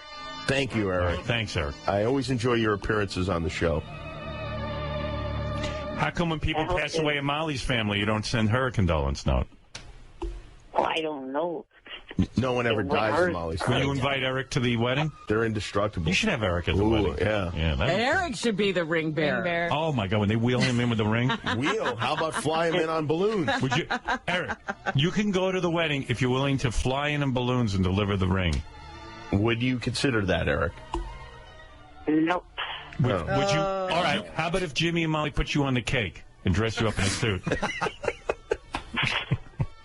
Thank you, Eric. Thanks, Eric. I always enjoy your appearances on the show. How come when people pass away in Molly's family, you don't send her a condolence note? Well, I don't know. No one ever dies in Molly's Will family. you invite Eric to the wedding? They're indestructible. You should have Eric at the wedding. Yeah. Eric should be the ring bearer. Oh, my God, when they wheel him in with the ring? Wheel? How about fly him in on balloons? Would you, Eric, you can go to the wedding if you're willing to fly in balloons and deliver the ring. Would you consider that, Eric? Nope. Would you? All right, how about if Jimmy and Molly put you on the cake and dress you up in a suit?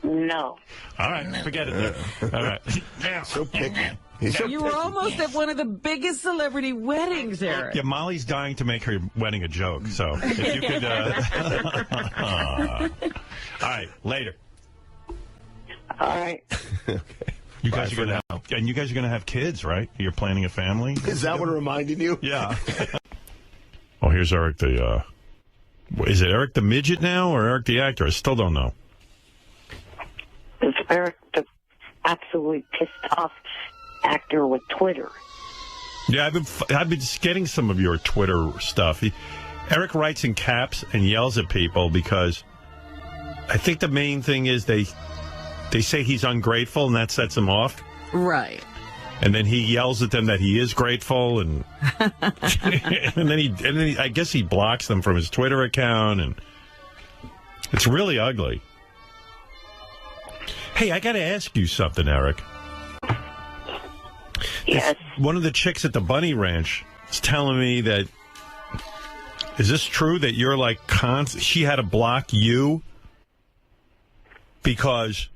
No. All right, forget it then. All right. So picky. You were almost at one of the biggest celebrity weddings, Eric. Yeah, Molly's dying to make her wedding a joke, so if you could... All right, later. All right. Okay. You guys are going to have, and you guys are going to have kids, right? You're planning a family? Is that what reminded you? Yeah. Oh, here's Eric the, is it Eric the Midget now or Eric the Actor? I still don't know. It's Eric the absolutely pissed off actor with Twitter. Yeah, I've been getting some of your Twitter stuff. Eric writes in caps and yells at people because I think the main thing is they say he's ungrateful and that sets him off. Right. And then he yells at them that he is grateful, and and then he I guess he blocks them from his Twitter account, and it's really ugly. Hey, I got to ask you something, Eric. Yes. One of the chicks at the Bunny Ranch is telling me that. Is this true that you're like she had to block you because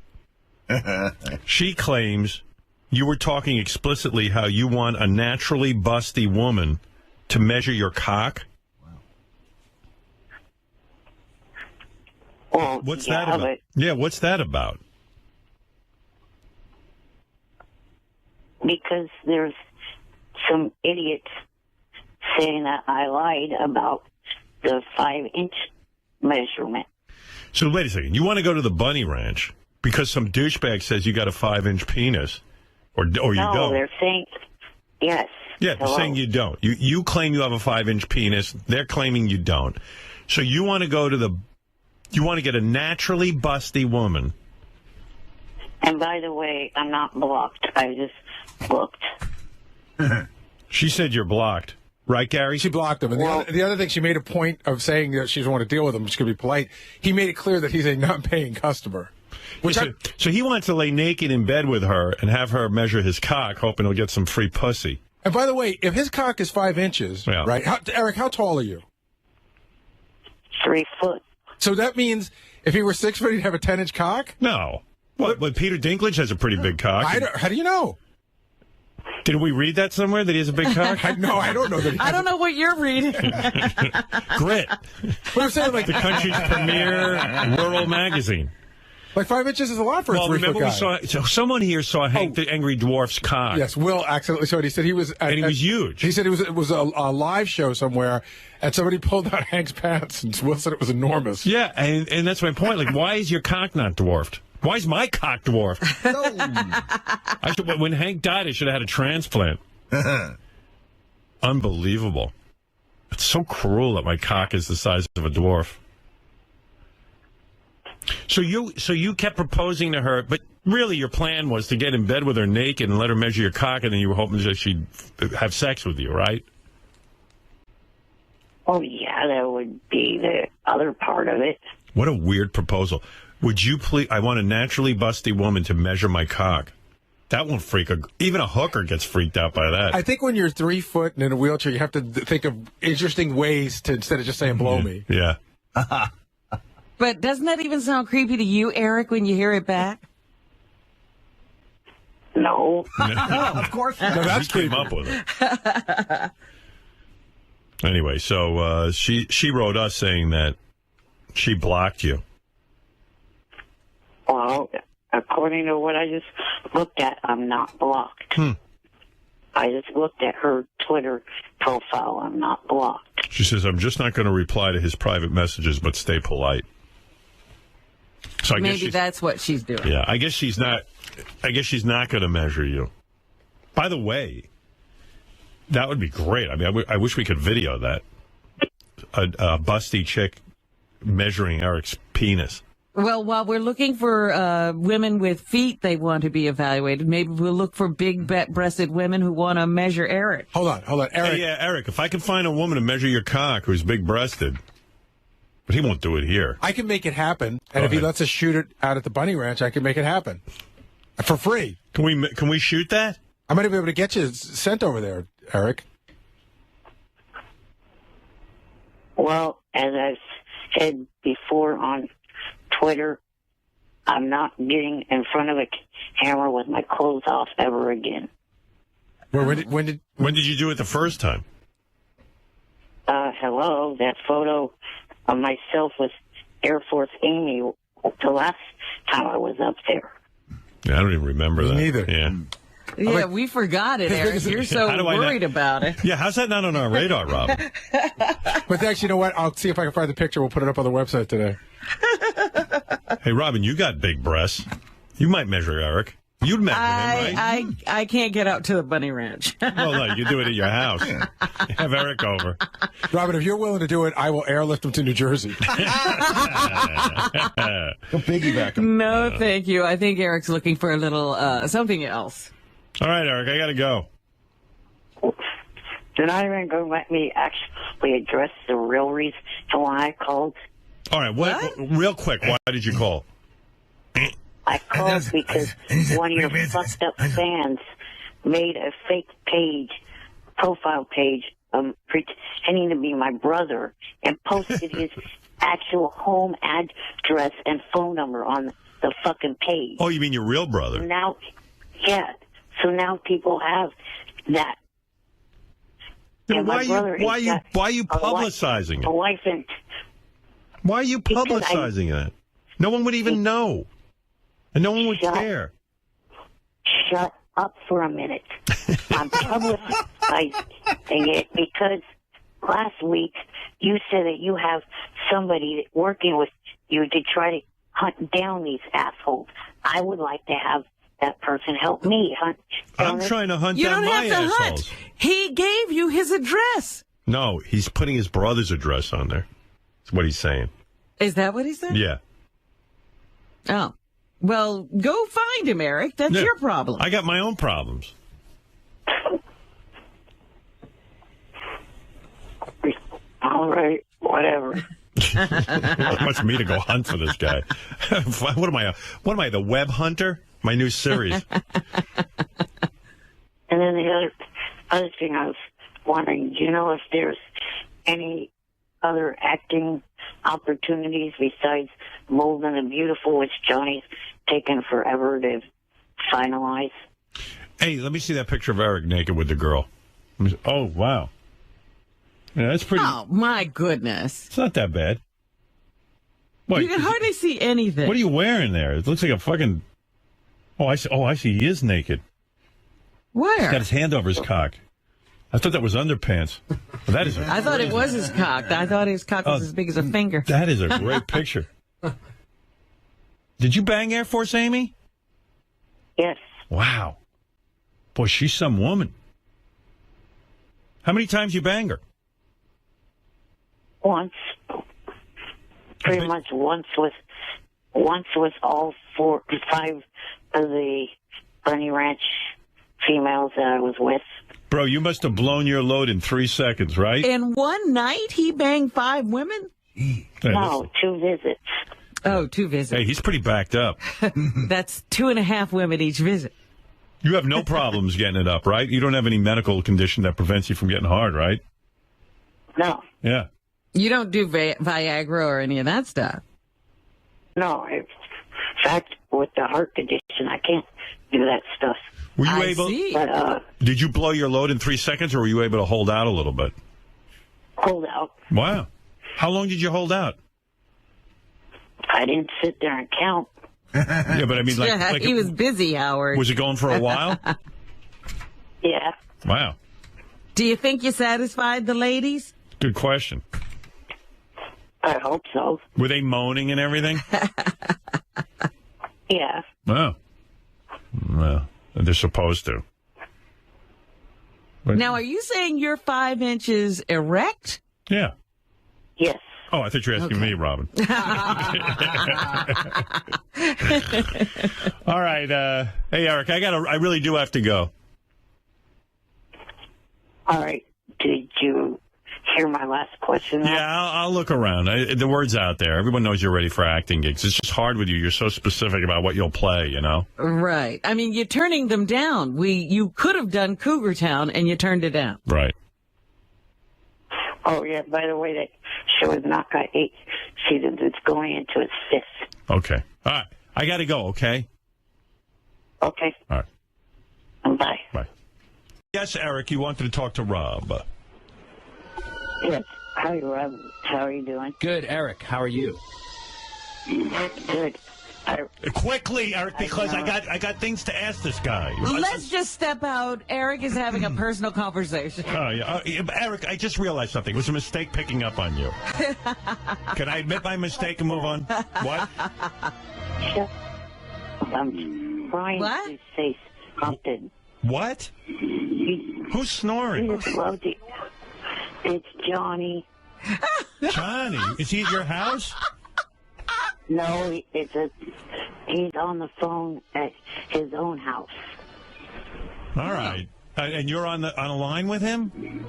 she claims you were talking explicitly how you want a naturally busty woman to measure your cock? Well, what's that about? Yeah, what's that about? because there's some idiots saying that I lied about the 5-inch measurement. So wait a second. You want to go to the bunny ranch because some douchebag says you got a 5-inch penis, or you don't? No, they're saying yes. Yeah, they're saying you don't. You claim you have a 5-inch penis. They're claiming you don't. So you want to go to you want to get a naturally busty woman. And by the way, I'm not blocked. I just looked. She said you're blocked. Right, Gary? She blocked him. And the other thing, she made a point of saying that she doesn't want to deal with him. She's going to be polite. He made it clear that he's a non-paying customer. So he wants to lay naked in bed with her and have her measure his cock, hoping he'll get some free pussy. And by the way, if his cock is 5 inches, right? Eric, how tall are you? 3 foot. So that means if he were 6 foot, he'd have a 10-inch cock? No. What? But Peter Dinklage has a pretty big cock. How do you know? Did we read that somewhere that he has a big cock? No, I don't know that. I don't know what you're reading. Grit. But I'm saying, like, the country's premier rural magazine. Like 5 inches is a lot for a 3 foot guy. So someone here saw Hank the Angry Dwarf's cock. Yes, Will accidentally saw it. He said he was, and he was huge. He said it was a live show somewhere, and somebody pulled out Hank's pants, and Will said it was enormous. Yeah, and that's my point. Like, why is your cock not dwarfed? Why is my cock dwarfed? When Hank died, I should have had a transplant. Unbelievable. It's so cruel that my cock is the size of a dwarf. So you kept proposing to her, but really your plan was to get in bed with her naked and let her measure your cock, and then you were hoping that she'd have sex with you, right? Oh, yeah, that would be the other part of it. What a weird proposal. Would you please? I want a naturally busty woman to measure my cock. That won't freak even a hooker gets freaked out by that. I think when you're 3 foot and in a wheelchair, you have to think of interesting ways to, instead of just saying "blow me." Yeah. But doesn't that even sound creepy to you, Eric, when you hear it back? No. Of course not. No, that's came up with it. Anyway, so she wrote us saying that she blocked you. Well, according to what I just looked at, I'm not blocked. I just looked at her Twitter profile. I'm not blocked. She says, I'm just not going to reply to his private messages, but stay polite. So I Maybe that's what she's doing. Yeah, I guess she's not going to measure you. By the way, that would be great. I mean, I wish we could video that. A busty chick measuring Eric's penis. Well, while we're looking for women with feet they want to be evaluated, maybe we'll look for big-breasted women who want to measure Eric. Hold on, Eric. Hey, yeah, Eric, if I can find a woman to measure your cock who's big-breasted, but he won't do it here. I can make it happen, and if he lets us shoot it out at the Bunny Ranch, I can make it happen for free. Can we shoot that? I might be able to get you sent over there, Eric. Well, as I've said before on Twitter, I'm not getting in front of a camera with my clothes off ever again. When did you do it the first time? Hello, that photo of myself with Air Force Amy the last time I was up there. Yeah, I don't even remember that. Neither. Yeah. Yeah, we forgot it, Eric. You're so worried about it. Yeah, how's that not on our radar, Rob? But thanks, you know what? I'll see if I can find the picture. We'll put it up on the website today. Hey, Robin, you got big breasts. You might measure Eric. You'd measure him, right? I can't get out to the Bunny Ranch. Well, no, you do it at your house. Have Eric over. Robin, if you're willing to do it, I will airlift him to New Jersey. Go piggyback him. No, thank you. I think Eric's looking for a little something else. All right, Eric, I got to go. They're not even going to let me actually address the real reason why I called. All right, what? Real quick, why did you call? I called because one of your fucked up fans made a fake profile page, pretending to be my brother, and posted his actual home address and phone number on the fucking page. Oh, you mean your real brother? Now, yeah. So now people have that. Then why are you publicizing it? Why are you publicizing that? No one would even know. And no one would care. Shut up for a minute. I'm publicizing it because last week you said that you have somebody working with you to try to hunt down these assholes. I would like to have that person help me hunt down I'm trying to hunt You down don't my have to assholes. hunt. He gave you his address. No, he's putting his brother's address on there. That's what he's saying. Is that what he said? Yeah. Oh. Well, go find him, Eric. That's Yeah. your problem. I got my own problems. All right, whatever. It wants me to go hunt for this guy. What am I? What am I? The web hunter? My new series. And then the other thing I was wondering, do you know if there's any other acting opportunities besides Bold and the Beautiful, which Johnny's taken forever to finalize? Hey, let me see that picture of Eric naked with the girl. Oh, wow. Yeah, that's pretty. Oh, my goodness. It's not that bad. What, You can hardly see anything. what are you wearing there? It looks like a fucking. Oh, I see. Oh, I see. He is naked. Where? He's got his hand over his cock. I thought that was underpants. Well, that is. I thought it was his cock. I thought his cock was as big as a finger. That is a great picture. Did you bang Air Force Amy? Yes. Wow. Boy, she's some woman. How many times you bang her? Once. Pretty much once with all 5 of the Bunny Ranch females that I was with. Bro, you must have blown your load in 3 seconds, right? In one night, he banged 5 women? No, 2 visits. Oh, 2 visits. Hey, he's pretty backed up. That's 2.5 women each visit. You have no problems getting it up, right? You don't have any medical condition that prevents you from getting hard, right? No. Yeah. You don't do Viagra or any of that stuff. No. In fact, with the heart condition, I can't do that stuff. Were you able? See. But, Did you blow your load in 3 seconds, or were you able to hold out a little bit? hold out. Wow. How long did you hold out? I didn't sit there and count. Yeah, but I mean, like he was busy, Howard. Was it going for a while? Yeah. Wow. Do you think you satisfied the ladies? Good question. I hope so. Were they moaning and everything? Yeah. Wow. Well, they're supposed to. But- Now, are you saying you're 5 inches erect? Yeah. Yes. Oh, I thought you were asking me, Robin. All right. Hey, Eric, I really do have to go. All right. Did you hear my last question? Yeah, I'll look around. The word's out there. Everyone knows you're ready for acting gigs. It's just hard with you. You're so specific about what you'll play, you know? Right. I mean, you're turning them down. You could have done Cougar Town, and you turned it down. Right. Oh, yeah. By the way, that show is not got 8 seasons. It's going into its 5th. Okay. All right. I got to go, okay? Okay. All right. Bye. Bye. Yes, Eric, you wanted to talk to Rob. Yes. Hi, Rob. How are you doing? Good, Eric. How are you? Good. Quickly, Eric, because I got things to ask this guy. Let's just step out. Eric is having a personal conversation. Oh, yeah. Eric, I just realized something. It was a mistake picking up on you. Can I admit my mistake and move on? What? I'm trying to say something. What? Who's snoring? It's Johnny. Johnny? Is he at your house? No, he's on the phone at his own house. All right. And you're on a line with him?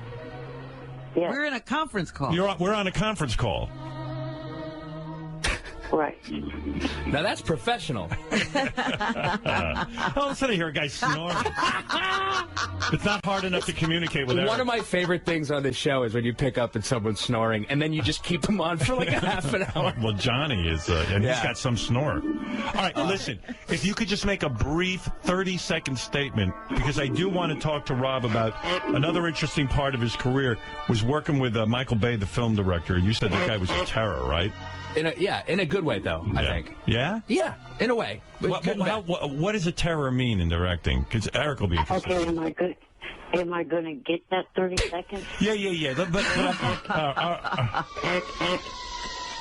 Yeah. We're in a conference call. We're on a conference call. Right. Now that's professional. Oh, listen to hear a guy snoring. It's not hard enough to communicate with Eric. One of my favorite things on this show is when you pick up and someone's snoring, and then you just keep them on for like a half an hour. Well, Johnny is, and he's got some snore. All right, listen, if you could just make a brief 30-second statement, because I do want to talk to Rob about another interesting part of his career was working with Michael Bay, the film director, and you said the guy was a terror, right? In a good good way, though, I think. Yeah? Yeah, in a way. What does a terror mean in directing? Because Eric will be interested. Okay, am I gonna get that 30 seconds? Yeah.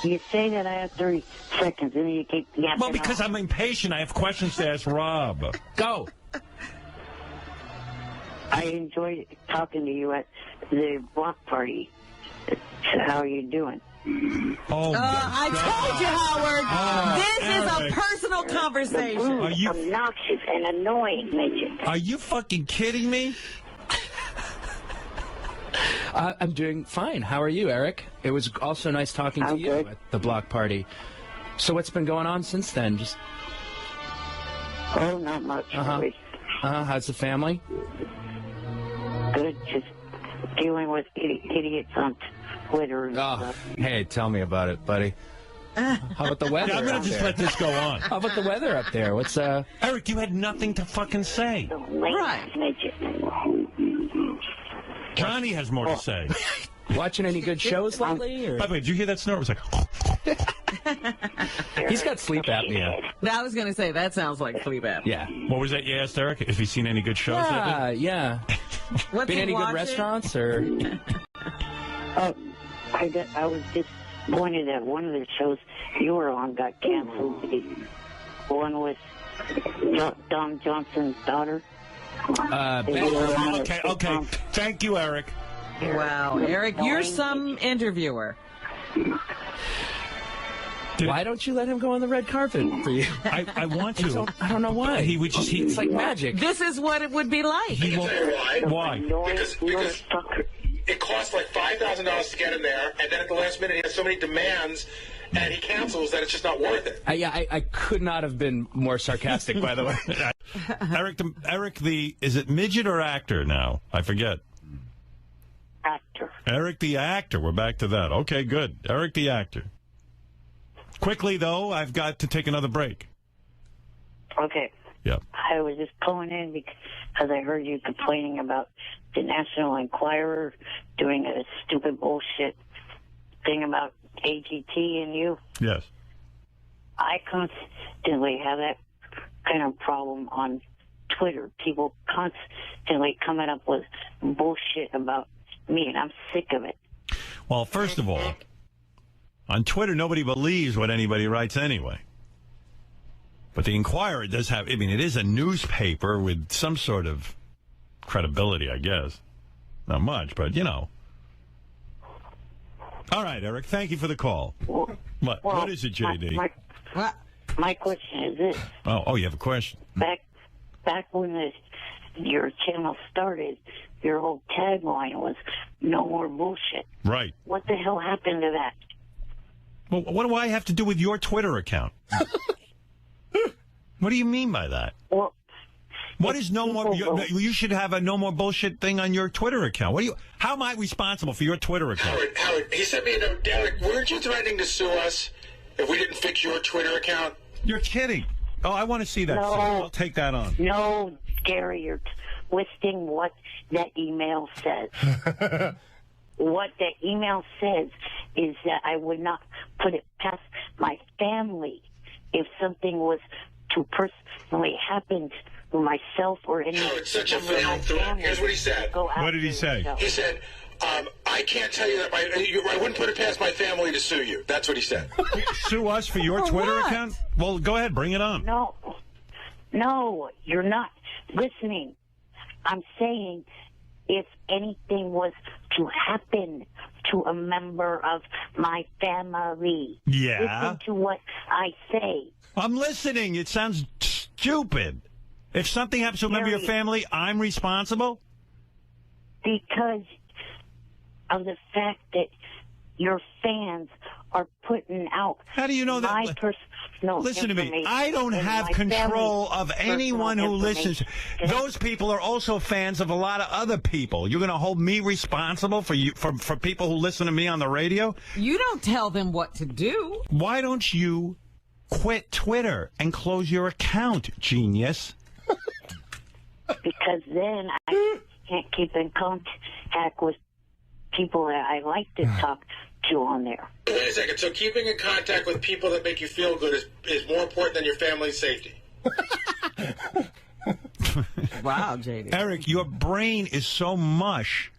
You say that I have 30 seconds, and then you keep yapping. Well, because I'm impatient. I have questions to ask Rob. Go. I enjoyed talking to you at the block party. How are you doing? Oh, I told you, Howard. This is a personal conversation. Are you obnoxious and annoying, midget? Are you fucking kidding me? I'm doing fine. How are you, Eric? It was also nice talking to you at the block party. So what's been going on since then? Oh, not much. How's the family? Good. Just dealing with idiots on Twitter and stuff. Hey, tell me about it, buddy. How about the weather? Yeah, I'm going to just let this go on. How about the weather up there? What's Eric, you had nothing to fucking say. Right. Johnny has more to say. Watching any good shows lately? Or? By the way, did you hear that snort? It was like... He's got sleep apnea. I was going to say, that sounds like sleep apnea. Yeah. What was that you asked, Eric? If he's seen any good shows lately? Yeah. Been any good restaurants? Or? I was disappointed that one of the shows you were on got canceled. The one with Don Johnson's daughter. Okay. Thank you, Eric. Wow, Eric, you're some interviewer. Why don't you let him go on the red carpet for you? I want to. I don't know why. He would just. It's like magic. This is what it would be like. He won't. Why? Because it costs like $5,000 to get him there, and then at the last minute he has so many demands, and he cancels that it's just not worth it. I could not have been more sarcastic, by the way. Eric, is it midget or actor now? I forget. Actor. Eric the actor. We're back to that. Okay, good. Eric the actor. Quickly, though, I've got to take another break. Okay. Yeah. I was just calling in because I heard you complaining about the National Enquirer doing a stupid bullshit thing about AGT and you. Yes. I constantly have that kind of problem on Twitter. People constantly coming up with bullshit about me, and I'm sick of it. Well, first of all, on Twitter, nobody believes what anybody writes anyway. But the Enquirer does have, it is a newspaper with some sort of credibility, I guess. Not much, but, All right, Eric, thank you for the call. What is it, JD? My question is this. Oh, you have a question? Back when your channel started, your whole tagline was "No more bullshit." Right. What the hell happened to that? Well, what do I have to do with your Twitter account? What do you mean by that? Well, what is no more? You should have a no more bullshit thing on your Twitter account. How am I responsible for your Twitter account? Howard, he sent me a note. Derek, weren't you threatening to sue us if we didn't fix your Twitter account? You're kidding. Oh, I want to see that. No. I'll take that on. No, Gary, you're twisting what that email says. What the email says is that I would not put it past my family if something was to personally happen to myself or any Oh, it's such a failed threat. Here's what he said. What did he say? He said, I can't tell you that I wouldn't put it past my family to sue you. That's what he said. Sue us for your Twitter account? Well, go ahead. Bring it on. No, you're not listening. I'm saying if anything was to happen to a member of my family. Yeah. Listen to what I say. I'm listening. It sounds stupid. If something happens to a member of your family, I'm responsible? Because of the fact that your fans are putting out. How do you know that? Listen to me. I don't have control of anyone who listens. Those people are also fans of a lot of other people. You're going to hold me responsible for people who listen to me on the radio? You don't tell them what to do. Why don't you quit Twitter and close your account, genius? Because then I can't keep in contact with people that I like to talk to on there. Wait a second. So keeping in contact with people that make you feel good is more important than your family's safety. Wow, JD. Eric, your brain is so mush.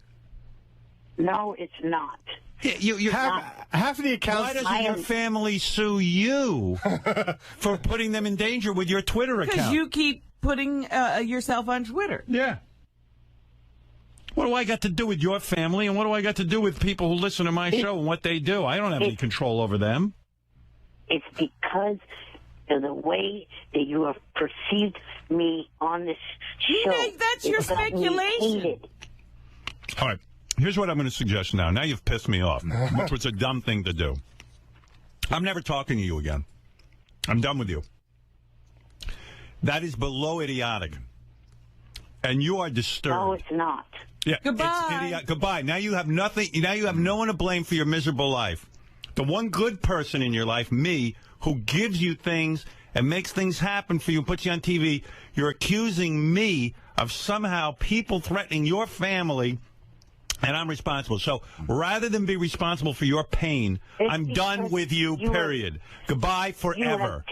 No, it's not. You half of the accounts. Why doesn't your family sue you for putting them in danger with your Twitter account? Because you keep putting yourself on Twitter. Yeah. What do I got to do with your family, and what do I got to do with people who listen to my show and what they do? I don't have any control over them. It's because of the way that you have perceived me on this show. That's your speculation. All right. Here's what I'm going to suggest now. Now you've pissed me off, which was a dumb thing to do. I'm never talking to you again. I'm done with you. That is below idiotic. And you are disturbed. No, it's not. Yeah, Goodbye. It's idiot. Goodbye. Now you have nothing. Now you have no one to blame for your miserable life. The one good person in your life, me, who gives you things and makes things happen for you, puts you on TV, you're accusing me of somehow people threatening your family, and I'm responsible. So rather than be responsible for your pain, I'm done with you, period. Goodbye forever.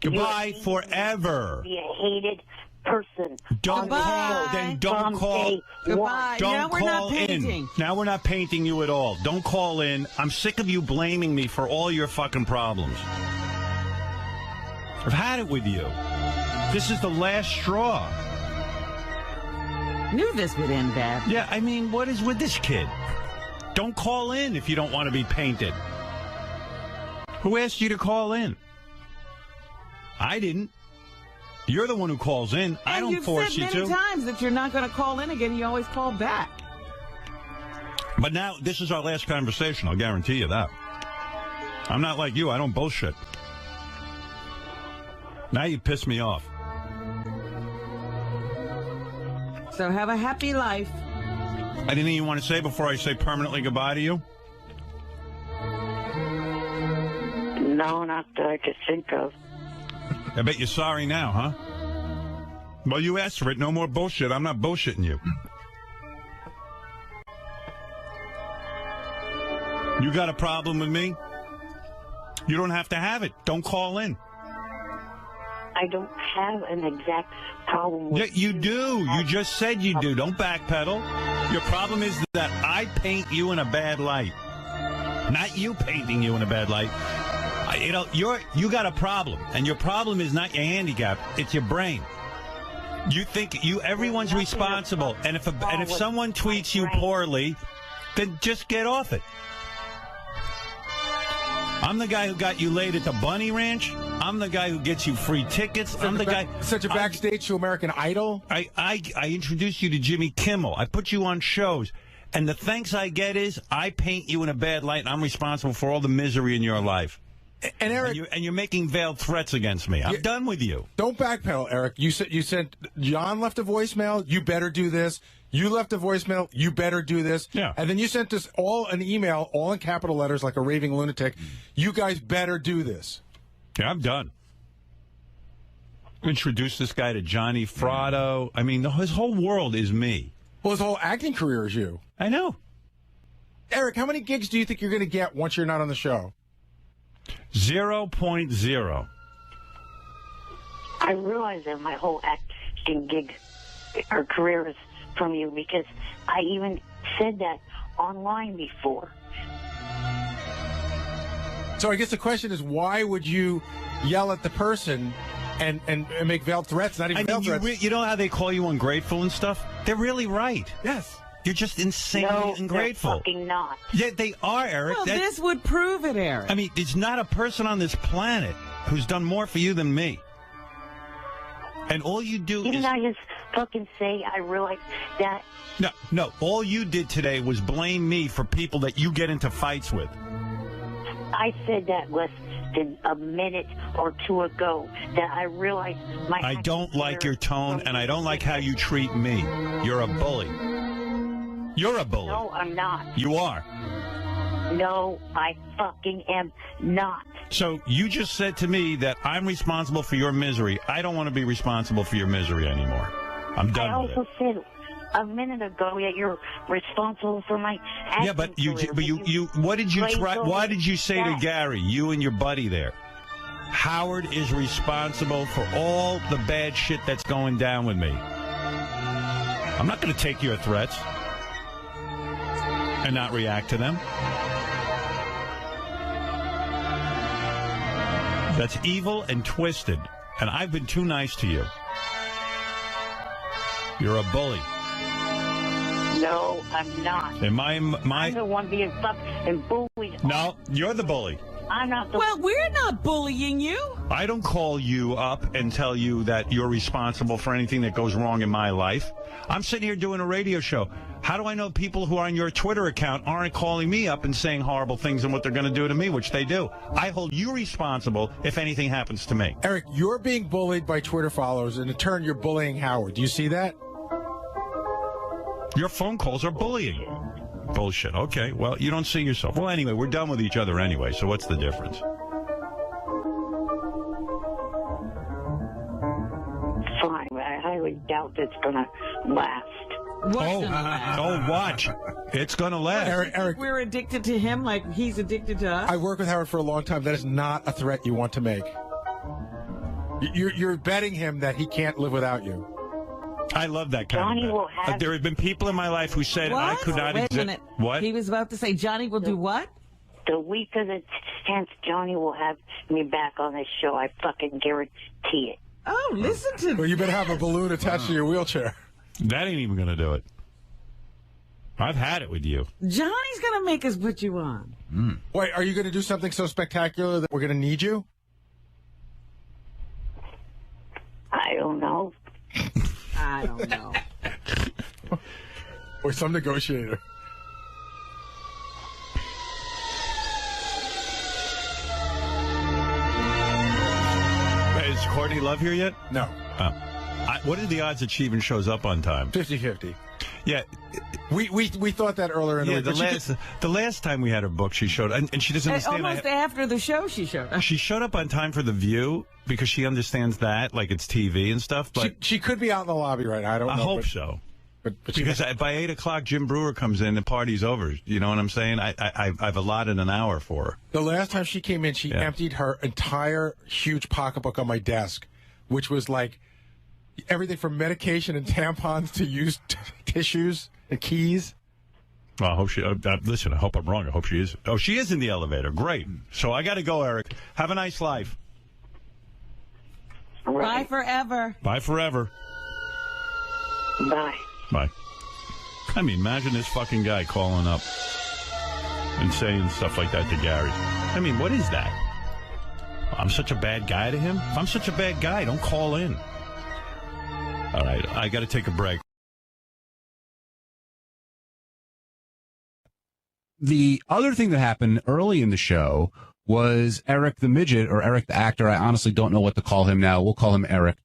Goodbye forever. Be a hated person. Don't call. Then don't call. Goodbye. Don't Now we're call not painting. in. Now we're not painting you at all. Don't call in. I'm sick of you blaming me for all your fucking problems. I've had it with you. This is the last straw. Knew this would end bad. Yeah, I mean, what is with this kid? Don't call in if you don't want to be painted. Who asked you to call in? I didn't. You're the one who calls in. I don't force you to. And you've said many times that you're not going to call in again. You always call back. But now, this is our last conversation. I'll guarantee you that. I'm not like you. I don't bullshit. Now you piss me off. So have a happy life. Anything you want to say before I say permanently goodbye to you? No, not that I could think of. I bet you're sorry now, huh? Well, you asked for it. No more bullshit. I'm not bullshitting you. You got a problem with me? You don't have to have it. Don't call in. I don't have an exact problem with Yeah, you do. You just said you do. Don't backpedal. Your problem is that I paint you in a bad light. Not you painting you in a bad light. You know, you got a problem, and your problem is not your handicap; it's your brain. You think everyone's responsible, and if someone tweets you poorly, then just get off it. I'm the guy who got you laid at the Bunny Ranch. I'm the guy who gets you free tickets. I'm the guy. Such a backstage to American Idol. I introduced you to Jimmy Kimmel. I put you on shows. And the thanks I get is I paint you in a bad light, and I'm responsible for all the misery in your life. And Eric, and you're making veiled threats against me. I'm done with you. Don't backpedal, Eric. You sent John left a voicemail. You better do this. You left a voicemail. You better do this. Yeah. And then you sent us all an email, all in capital letters, like a raving lunatic. You guys better do this. Yeah, I'm done. Introduce this guy to Johnny Fratto. I mean, his whole world is me. Well, his whole acting career is you. I know. Eric, how many gigs do you think you're going to get once you're not on the show? 0.0. I realize that my whole acting gig or career is from you because I even said that online before. So I guess the question is, why would you yell at the person and make veiled threats? Not even veiled threats. You know how they call you ungrateful and stuff? They're really right. Yes. You're just insanely ungrateful. No, fucking not. Yeah, they are, Eric. Well, this would prove it, Eric. I mean, there's not a person on this planet who's done more for you than me. And all you do Didn't is... I just fucking say I realized that? No. All you did today was blame me for people that you get into fights with. I said that less than a minute or two ago that I realized my... I don't like your tone, and I don't like how you treat me. You're a bully. You're a bully. No, I'm not. You are. No, I fucking am not. So you just said to me that I'm responsible for your misery. I don't want to be responsible for your misery anymore. I'm done with it. I also said a minute ago that you're responsible for my acting Yeah, but career. what did you glaze try? over Why did you say to that? Gary, you and your buddy there, Howard is responsible for all the bad shit that's going down with me? I'm not going to take your threats and not react to them. That's evil and twisted, and I've been too nice to you. You're a bully. No, I'm not. And I'm the one being fucked and bullied. No, you're the bully. I'm not the Well, we're not bullying you. I don't call you up and tell you that you're responsible for anything that goes wrong in my life. I'm sitting here doing a radio show. How do I know people who are on your Twitter account aren't calling me up and saying horrible things and what they're going to do to me, which they do? I hold you responsible if anything happens to me. Eric, you're being bullied by Twitter followers, and in turn, you're bullying Howard. Do you see that? Your phone calls are bullying. Bullshit. Okay, well, you don't see yourself. Well, anyway, we're done with each other anyway, so what's the difference? fine. I highly doubt it's going to last. Watch. It's going to last. Eric, we're addicted to him like he's addicted to us. I worked with Howard for a long time. That is not a threat you want to make. You're betting him that he can't live without you. I love that kind Johnny of will have... there have been people in my life who said I could not Wait exist. a minute. What? He was about to say Johnny will do what? The week of the 10th, Johnny will have me back on this show. I fucking guarantee it. Oh, listen to Well, you better have a balloon attached to your wheelchair. That ain't even going to do it. I've had it with you. Johnny's going to make us put you on. Wait, are you going to do something so spectacular that we're going to need you? I don't know. I don't know. Or some negotiator. Is Courtney Love here yet? No. What are the odds that she even shows up on time? 50-50. Yeah. We thought that earlier in the week. The last time we had her book, she showed, and she doesn't understand. Almost after the show, she showed up. She showed up on time for The View because she understands that, like it's TV and stuff. But she could be out in the lobby right now. I don't know. I hope so. But because by 8 o'clock, Jim Brewer comes in, the party's over. You know what I'm saying? I've allotted an hour for her. The last time she came in, she emptied her entire huge pocketbook on my desk, which was like everything from medication and tampons to used tissues and keys. Well, I hope she. Listen, I hope I'm wrong. I hope she is. Oh, she is in the elevator. Great. So I got to go, Eric. Have a nice life. Bye forever. Bye forever. Bye. Bye. I mean, imagine this fucking guy calling up and saying stuff like that to Gary. I mean, what is that? I'm such a bad guy to him? If I'm such a bad guy, don't call in. All right, I got to take a break. The other thing that happened early in the show was Eric the Midget, or Eric the Actor. I honestly don't know what to call him now. We'll call him Eric.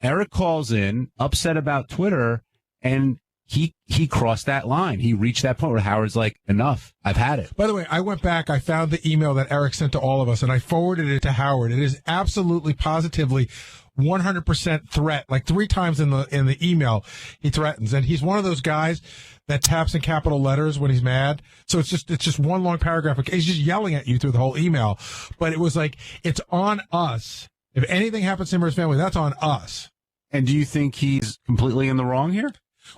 Eric calls in, upset about Twitter, and he crossed that line. He reached that point where Howard's like, enough. I've had it. By the way, I went back. I found the email that Eric sent to all of us, and I forwarded it to Howard. It is absolutely, positively 100% threat. Like 3 times in the email, he threatens. And he's one of those guys that taps in capital letters when he's mad. So it's just one long paragraph. He's just yelling at you through the whole email. But it was like, it's on us. If anything happens to him or his family, that's on us. And do you think he's completely in the wrong here?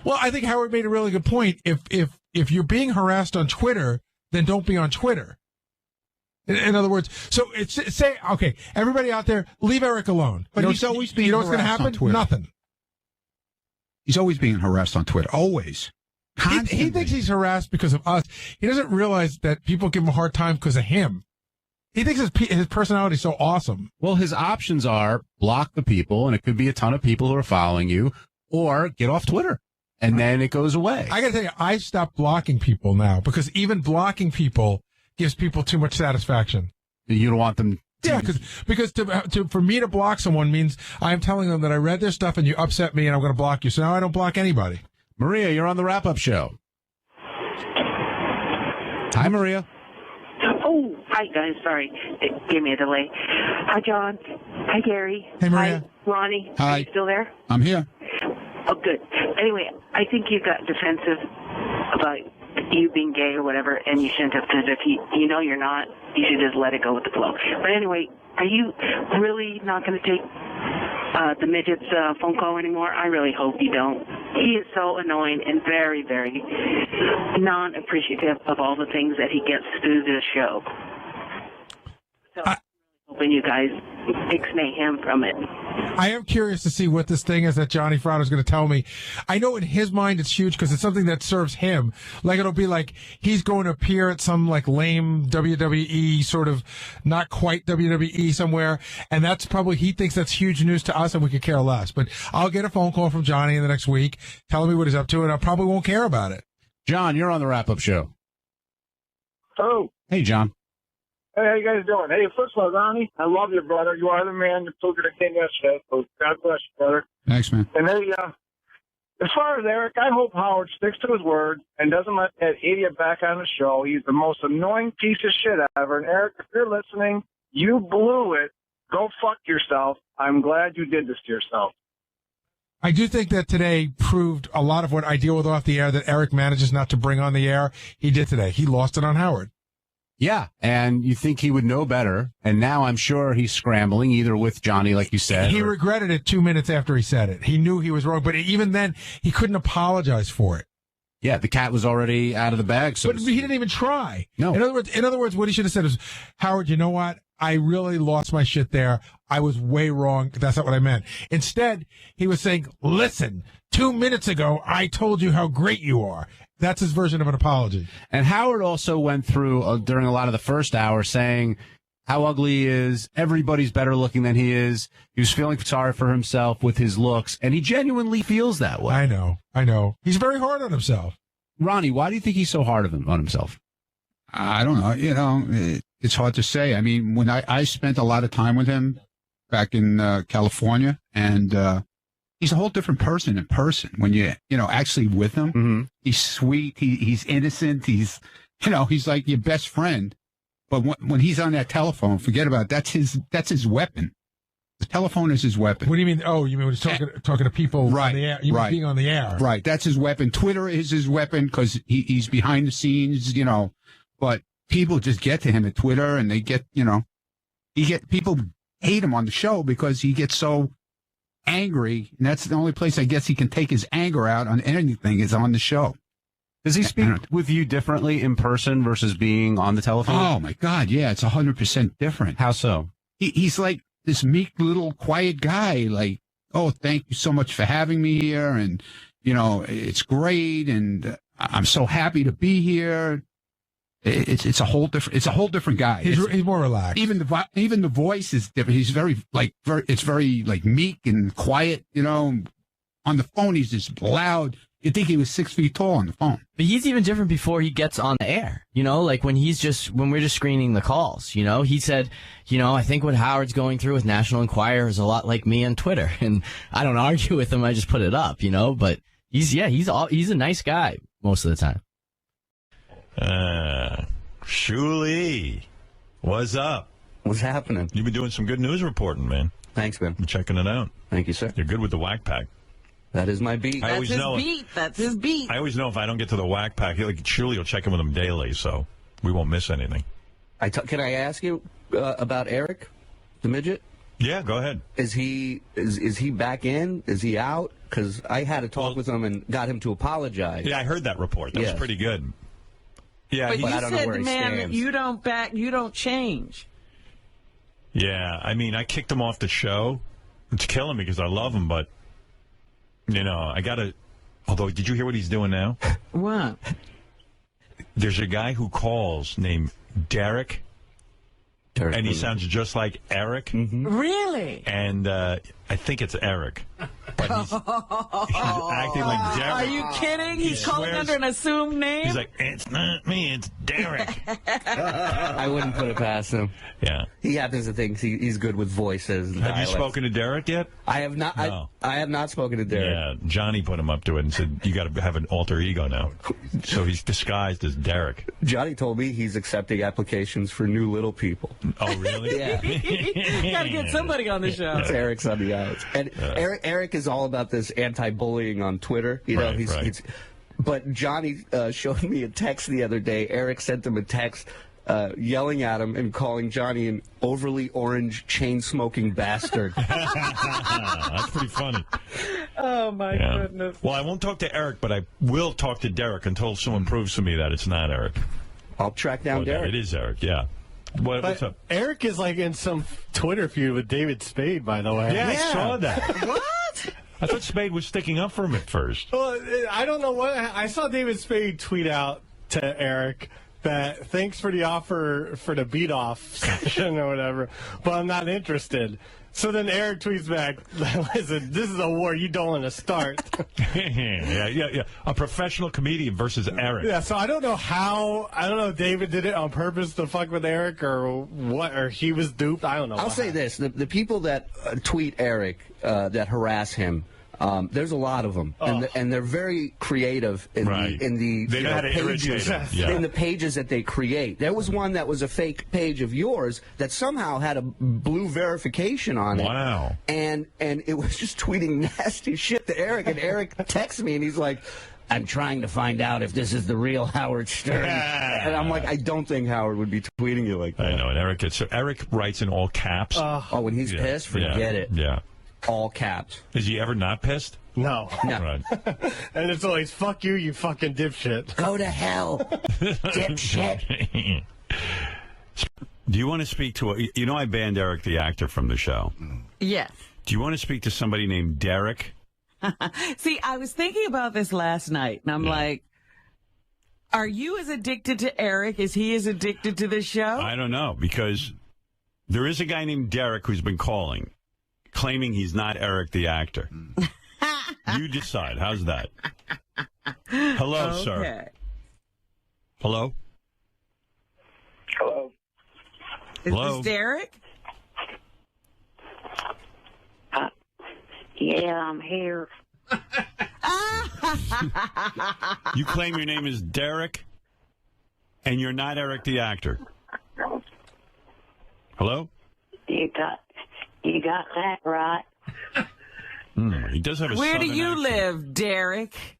Well, I think Howard made a really good point. If you're being harassed on Twitter, then don't be on Twitter. In other words, so say, okay, everybody out there, leave Eric alone. But he's always being harassed on happen? Twitter. Nothing. He's always being harassed on Twitter. Always. He thinks he's harassed because of us. He doesn't realize that people give him a hard time because of him. He thinks his personality is so awesome. Well, his options are block the people, and it could be a ton of people who are following you, or get off Twitter, and then it goes away. I got to tell you, I stopped blocking people now because even blocking people gives people too much satisfaction. You don't want them to... Yeah, because for me to block someone means I'm telling them that I read their stuff and you upset me and I'm going to block you. So now I don't block anybody. Maria, you're on the wrap-up show. Hi, Maria. Oh, hi, guys. Sorry. It gave me a delay. Hi, John. Hi, Gary. Hey, Maria. Hi, Ronnie. Hi. Are you still there? I'm here. Oh, good. Anyway, I think you got defensive about you being gay or whatever, and you shouldn't have, because if you know you're not, you should just let it go with the flow. But anyway, are you really not going to take the midget's phone call anymore? I really hope you don't. He is so annoying and very, very non-appreciative of all the things that he gets through this show. So I'm hoping you guys ixnay him from it. I am curious to see what this thing is that Johnny Frano is going to tell me. I know in his mind it's huge because it's something that serves him. Like it'll be like he's going to appear at some like lame WWE sort of not quite WWE somewhere, and that's probably he thinks that's huge news to us, and we could care less. But I'll get a phone call from Johnny in the next week telling me what he's up to, and I probably won't care about it. John, you're on the wrap-up show. Oh. Hey, John. Hey, how you guys doing? Hey, first of all, Ronnie, I love you, brother. You are the man. You took it again yesterday, so God bless you, brother. Thanks, man. And hey, as far as Eric, I hope Howard sticks to his word and doesn't let that idiot back on the show. He's the most annoying piece of shit ever. And Eric, if you're listening, you blew it. Go fuck yourself. I'm glad you did this to yourself. I do think that today proved a lot of what I deal with off the air that Eric manages not to bring on the air. He did today. He lost it on Howard. Yeah, and you think he would know better, and now I'm sure he's scrambling, either with Johnny, like you said. He regretted it 2 minutes after he said it. He knew he was wrong, but even then, he couldn't apologize for it. Yeah, the cat was already out of the bag. So but he didn't even try. No. In other words, what he should have said is, Howard, you know what? I really lost my shit there. I was way wrong. That's not what I meant. Instead, he was saying, listen, 2 minutes ago, I told you how great you are. That's his version of an apology. And Howard also went through, during a lot of the first hour, saying how ugly he is. Everybody's better looking than he is. He was feeling sorry for himself with his looks, and he genuinely feels that way. I know. He's very hard on himself. Ronnie, why do you think he's so hard on himself? I don't know. You know, it's hard to say. I mean, when I spent a lot of time with him back in California, and he's a whole different person in person when you actually with him. Mm-hmm. He's sweet. He's innocent. He's like your best friend. But when he's on that telephone, forget about it. That's his weapon. The telephone is his weapon. What do you mean? Oh, you mean when he's talking to people right, on the air? You mean being on the air. Right. That's his weapon. Twitter is his weapon because he's behind the scenes, but people just get to him at Twitter and they get, people hate him on the show because he gets so angry, and that's the only place I guess he can take his anger out on anything is on the show. Does he speak with you differently in person versus being on the telephone? Oh my God, yeah, it's 100% different. How so? He's like this meek little quiet guy, like, oh, thank you so much for having me here, and it's great, and I'm so happy to be here. It's a whole different guy. He's more relaxed. Even the voice is different. He's very meek and quiet. On the phone he's just loud. You'd think he was 6 feet tall on the phone. But he's even different before he gets on the air. Like when we're just screening the calls. He said, I think what Howard's going through with National Enquirer is a lot like me on Twitter, and I don't argue with him. I just put it up. But he's a nice guy most of the time. Shuli, what's up? What's happening? You've been doing some good news reporting, man. Thanks, man. I'm checking it out. Thank you, sir. You're good with the whack pack. That is my beat. That's his beat. I always know if I don't get to the whack pack, Shuli will check in with him daily, so we won't miss anything. Can I ask you about Eric, the midget? Yeah, go ahead. Is he back in? Is he out? Because I had a talk with him and got him to apologize. Yeah, I heard that report. That was pretty good. Yeah, but you I don't know said, where he man, stands. you don't change. Yeah, I mean, I kicked him off the show. It's killing me because I love him, but, I got to... Although, did you hear what he's doing now? What? There's a guy who calls named Derek, and he sounds just like Eric. Mm-hmm. Really? And I think it's Eric. But he's acting like Derek. Are you kidding? He's calling under an assumed name? He's like, it's not me, it's Derek. I wouldn't put it past him. Yeah. He happens to think he's good with voices. And Have you spoken to Derek yet? I have not. No. I have not spoken to Derek. Yeah, Johnny put him up to it and said, you got to have an alter ego now. So he's disguised as Derek. Johnny told me he's accepting applications for new little people. Oh, really? Yeah. You got to get somebody on the show. It's Eric's on the outs. And Eric is all about this anti-bullying on Twitter. You know, Right. But Johnny showed me a text the other day. Eric sent him a text yelling at him and calling Johnny an overly orange chain-smoking bastard. That's pretty funny. Oh, my goodness. Well, I won't talk to Eric, but I will talk to Derek until someone proves to me that it's not Eric. I'll track down Derek. It is Eric, yeah. What's up? Eric is like in some Twitter feud with David Spade, by the way. Yeah, I saw that. What? I thought Spade was sticking up for him at first. Well, I don't know what. I saw David Spade tweet out to Eric that thanks for the offer for the beat-off session or whatever, but I'm not interested. So then Eric tweets back, listen, this is a war you don't want to start. yeah. A professional comedian versus Eric. Yeah, so I don't know if David did it on purpose to fuck with Eric or what, or he was duped. I don't know. I'll say this. The people that tweet Eric, that harass him, there's a lot of them, and they're very creative in the They know how to irritate pages, him. Yeah. in the pages that they create. There was one that was a fake page of yours that somehow had a blue verification on it. Wow. And it was just tweeting nasty shit to Eric, and Eric texts me, and he's like, I'm trying to find out if this is the real Howard Stern. And I'm like, I don't think Howard would be tweeting you like that. I know, and Eric writes in all caps. When he's pissed, forget it. Yeah. All caps. Is he ever not pissed? No. Right. And it's always, fuck you, you fucking dipshit. Go to hell, dipshit. Do you want to speak to I banned Eric the actor from the show. Yes. Do you want to speak to somebody named Derek? See, I was thinking about this last night, and I'm like, are you as addicted to Eric as he is addicted to the show? I don't know, because there is a guy named Derek who's been calling, claiming he's not Eric the actor. You decide. How's that? Hello, sir. Hello? Hello. Is this Derek? Yeah, I'm here. You claim your name is Derek, and you're not Eric the actor. Hello? You got that right. He does have a Where do southern you accent. live, Derek?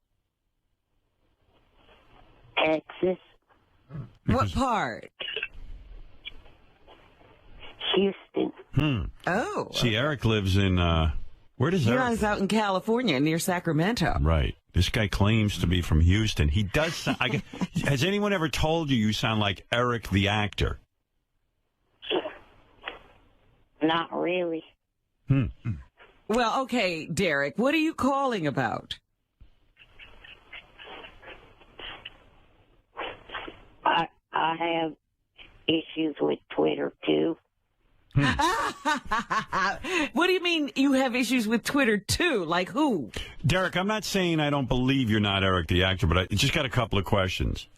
Texas. What part? Houston. Oh. See, Eric lives in, where does He Eric lives out in California near Sacramento. Right. This guy claims to be from Houston. He does sound, has anyone ever told you sound like Eric the actor? Not really. Well, okay, Derek, what are you calling about? I have issues with Twitter, too. What do you mean you have issues with Twitter, too? Like who? Derek, I'm not saying I don't believe you're not Eric the actor, but I just got a couple of questions.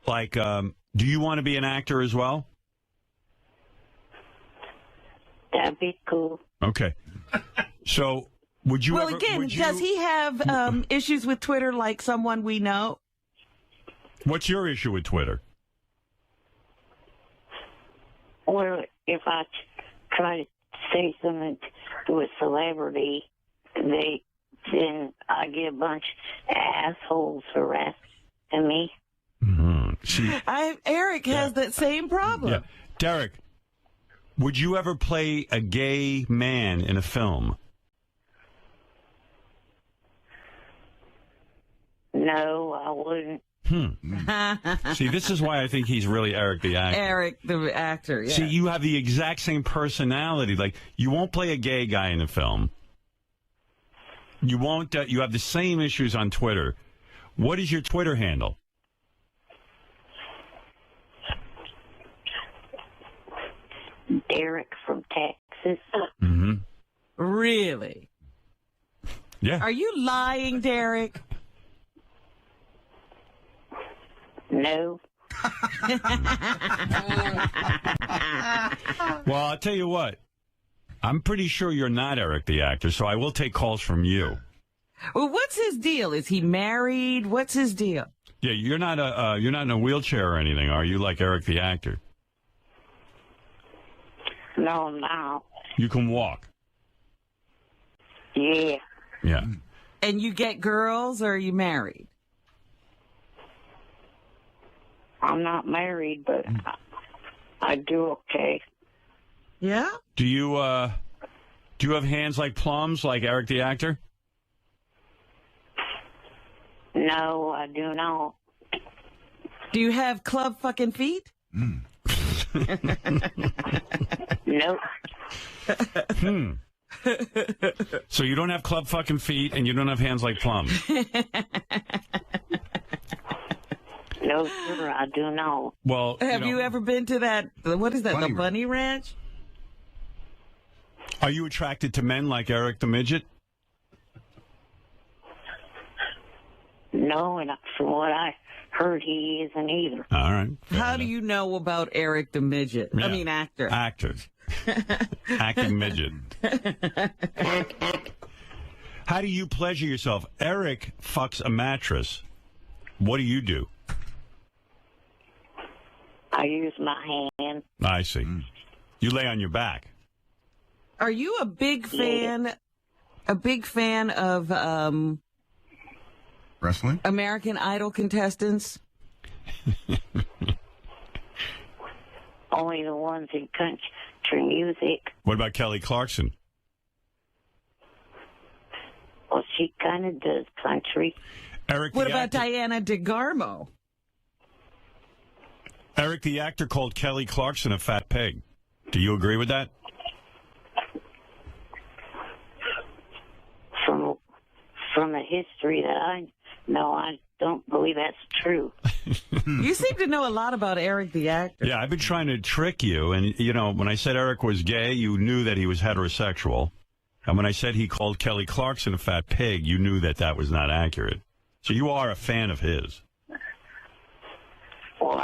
Like, do you want to be an actor as well? That'd be cool. Okay. So, would you Well, ever... again, would you- does he have issues with Twitter like someone we know? What's your issue with Twitter? Well, if I try to say something to a celebrity, then I get a bunch of assholes harassing me. See, Eric has that same problem. yeah. Derek, would you ever play a gay man in a film? No, I wouldn't. See, this is why I think he's really Eric the actor. Eric the actor, yeah. See, you have the exact same personality. Like, you won't play a gay guy in a film. You won't. You have the same issues on Twitter. What is your Twitter handle? Derek from Texas. Mm-hmm. Really? Yeah. Are you lying, Derek? No. Well, I'll tell you what. I'm pretty sure you're not Eric the actor, so I will take calls from you. Well, what's his deal? Is he married? What's his deal? Yeah, you're not in a wheelchair or anything, are you? Like Eric the actor. No, I'm not. You can walk. Yeah. Yeah. And you get girls, or are you married? I'm not married, but I do okay. Yeah? Do you have hands like plums, like Eric the actor? No, I do not. Do you have club fucking feet? Nope. So you don't have club fucking feet, and you don't have hands like plums. No, sir, I do not. Well, Have you ever been to that, what is that, Bunny the Bunny Ranch? Are you attracted to men like Eric the midget? No, and from what I heard, he isn't either. All right. How do you know about Eric the midget? I Yeah. mean, actor. Actors. Acting midget. How do you pleasure yourself? Eric fucks a mattress. What do you do? I use my hand. I see. You lay on your back. Are you a big fan of wrestling? American Idol contestants? Only the ones in country music. What about Kelly Clarkson? Well, she kind of does country. Eric What the about actor, Diana DeGarmo? Eric the actor called Kelly Clarkson a fat pig. Do you agree with that? From the history that I know, I don't believe that's true. You seem to know a lot about Eric the actor. Yeah, I've been trying to trick you. And, you know, when I said Eric was gay, you knew that he was heterosexual. And when I said he called Kelly Clarkson a fat pig, you knew that that was not accurate. So you are a fan of his. Well,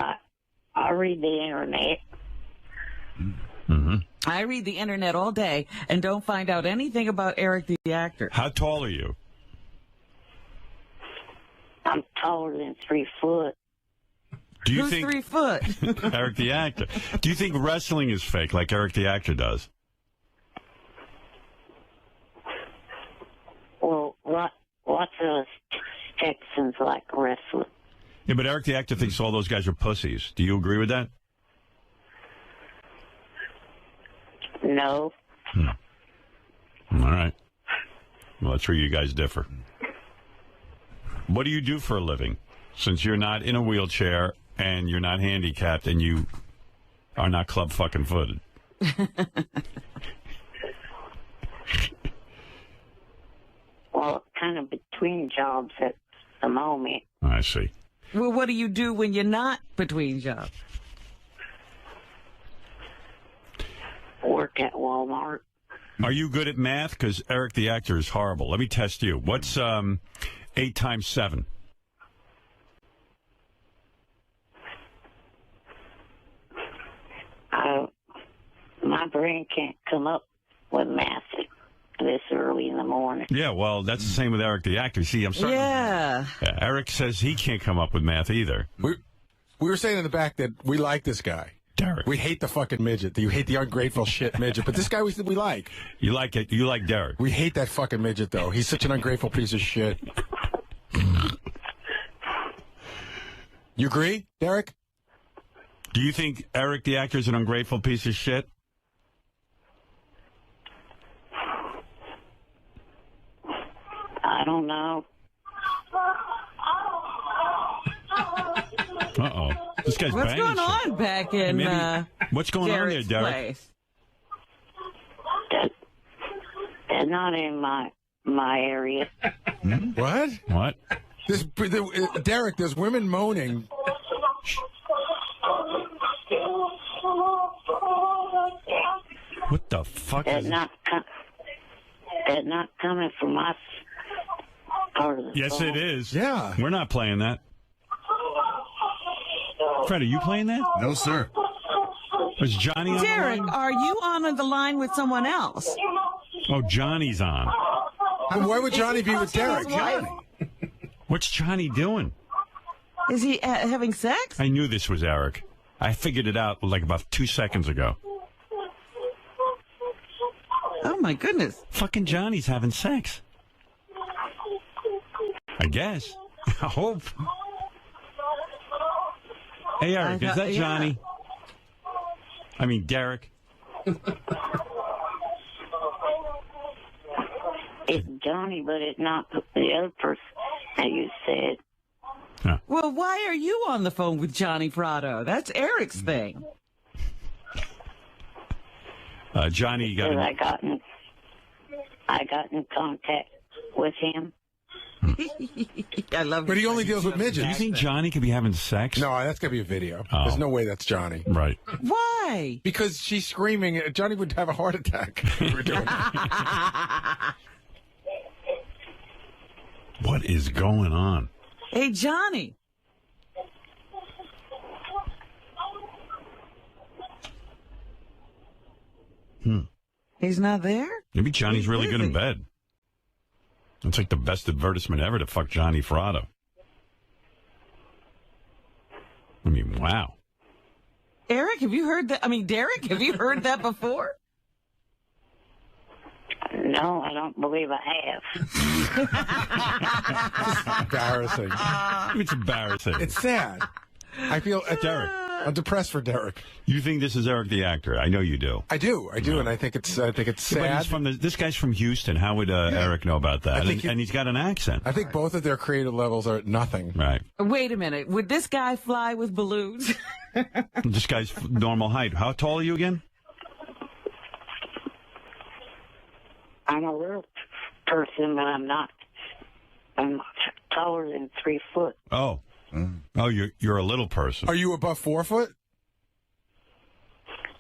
I read the internet. Mm-hmm. I read the internet all day and don't find out anything about Eric the actor. How tall are you? I'm taller than 3 foot. Do you Who's think 3 foot? Eric the actor? Do you think wrestling is fake, like Eric the actor does? Well, lots of us Texans like wrestling. Yeah, but Eric the actor thinks all those guys are pussies. Do you agree with that? No. All right. Well, that's where you guys differ. What do you do for a living? Since you're not in a wheelchair and you're not handicapped and you are not club fucking footed. Well, kind of between jobs at the moment. I see. Well, what do you do when you're not between jobs? Work at Walmart. Are you good at math? Because Eric the actor is horrible. Let me test you. What's 8 times 7? My brain can't come up with math this early in the morning. Yeah, well, that's the same with Eric the actor. See, I'm starting. Yeah. Yeah, Eric says he can't come up with math either. We were saying in the back that we like this guy. Derek. We hate the fucking midget. You hate the ungrateful shit midget. But this guy we like. You like it. You like Derek. We hate that fucking midget, though. He's such an ungrateful piece of shit. You agree, Derek? Do you think Eric the actor is an ungrateful piece of shit? I don't know. Uh-oh. This guy's What's banging going shit. on back in Maybe- what's going on there, Derek's Derek? place? They're not in my area. What? What? Derek, there's women moaning. What the fuck They're is not coming from my part of the Yes, song. it is. Yeah. We're not playing that. Fred, are you playing that? No, sir. Was Johnny on Derek, the line? are you on the line with someone else? Oh, Johnny's on. Why would Johnny be with Derek? What's Johnny doing? Is he having sex? I knew this was Eric. I figured it out like about 2 seconds ago. Oh, my goodness. Fucking Johnny's having sex. I guess. I hope. Hey, Eric, is that Johnny? I mean, Derek. It's Johnny, but it's not the other person that you said. Huh. Well, why are you on the phone with Johnny Fratto? That's Eric's thing. Johnny, you got Because I got in contact with him. I love. But he only deals with midgets. Do you think Johnny could be having sex? No, that's got to be a video. Oh. There's no way that's Johnny. Right. Why? Because she's screaming. Johnny would have a heart attack. if we're doing that. What is going on? Hey, Johnny. He's not there? Maybe Johnny's really good in bed. It's like the best advertisement ever to fuck Johnny Fratto. I mean, wow. Eric, have you heard that? I mean, Derek, have you heard that before? No, I don't believe I have. Embarrassing. It's embarrassing. It's sad. I feel Derek. I'm depressed for Derek. You think this is Eric the actor? I know you do. I do, and I think it's sad. But he's from this guy's from Houston. How would Eric know about that? And he's got an accent. I think both of their creative levels are at nothing. Right. Wait a minute. Would this guy fly with balloons? This guy's normal height. How tall are you again? I'm a little person, but I'm not. I'm taller than 3 foot. Oh. Oh, you're a little person. Are you above 4 foot?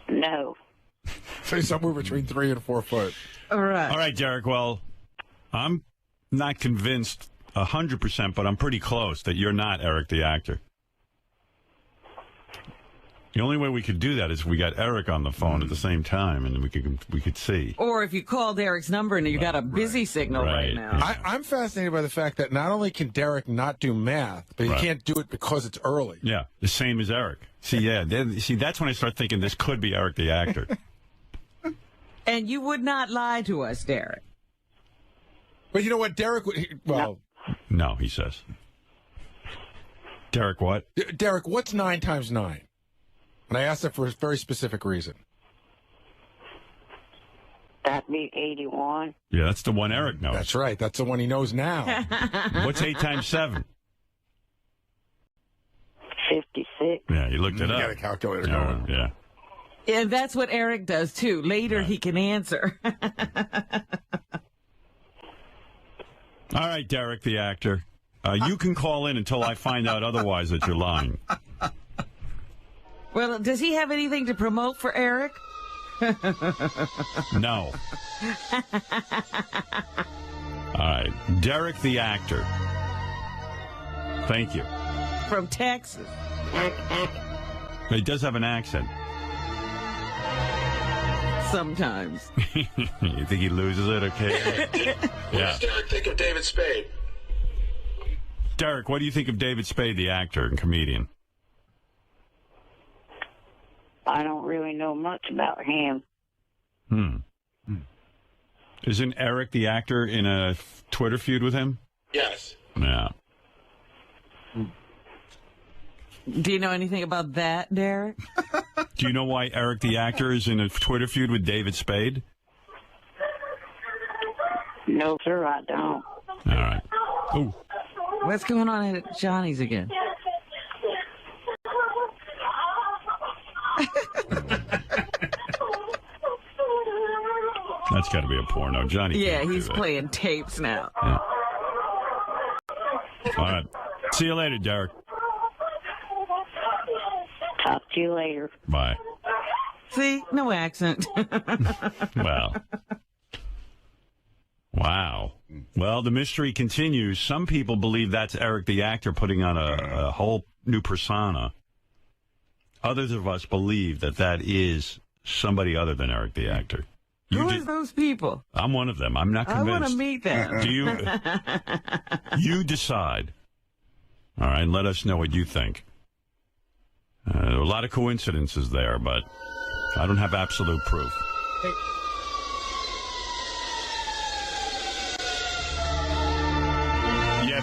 No. So somewhere between 3 and 4 foot. All right. All right, Derek. Well, I'm not convinced 100%, but I'm pretty close that you're not Eric the actor. The only way we could do that is if we got Eric on the phone at the same time, and we could see. Or if you called Eric's number and you got a busy signal right now. I'm fascinated by the fact that not only can Derek not do math, but he can't do it because it's early. Yeah, the same as Eric. See, that's when I start thinking this could be Eric the actor. And you would not lie to us, Derek. But you know what, Derek would... No, he says. Derek, what? Derek, what's 9 times 9? And I asked that for a very specific reason. That'd be 81. Yeah, that's the one Eric knows. That's right. That's the one he knows now. What's 8 times 7? 56. Yeah, you looked it up. You got a calculator going. Yeah. And that's what Eric does, too. Later, he can answer. All right, Derek, the actor. You can call in until I find out otherwise that you're lying. Well, does he have anything to promote for Eric? No. All right. Derek, the actor. Thank you. From Texas. He does have an accent. Sometimes. You think he loses it? Okay. What does Derek think of David Spade? Derek, what do you think of David Spade, the actor and comedian? I don't really know much about him. Isn't Eric the actor in a Twitter feud with him? Yes. Yeah. Do you know anything about that, Derek? Do you know why Eric the actor is in a Twitter feud with David Spade? No, sir, I don't. All right. Oh. What's going on at Johnny's again? That's got to be a porno. Johnny. Yeah, he's playing tapes now. Yeah. All right. See you later, Derek. Talk to you later. Bye. See? No accent. Well. Wow. Well, the mystery continues. Some people believe that's Eric the actor putting on a whole new persona. Others of us believe that is somebody other than Eric the actor. Who are those people? I'm one of them. I'm not convinced. I want to meet them. Do you? You decide. All right, let us know what you think. There are a lot of coincidences there, but I don't have absolute proof.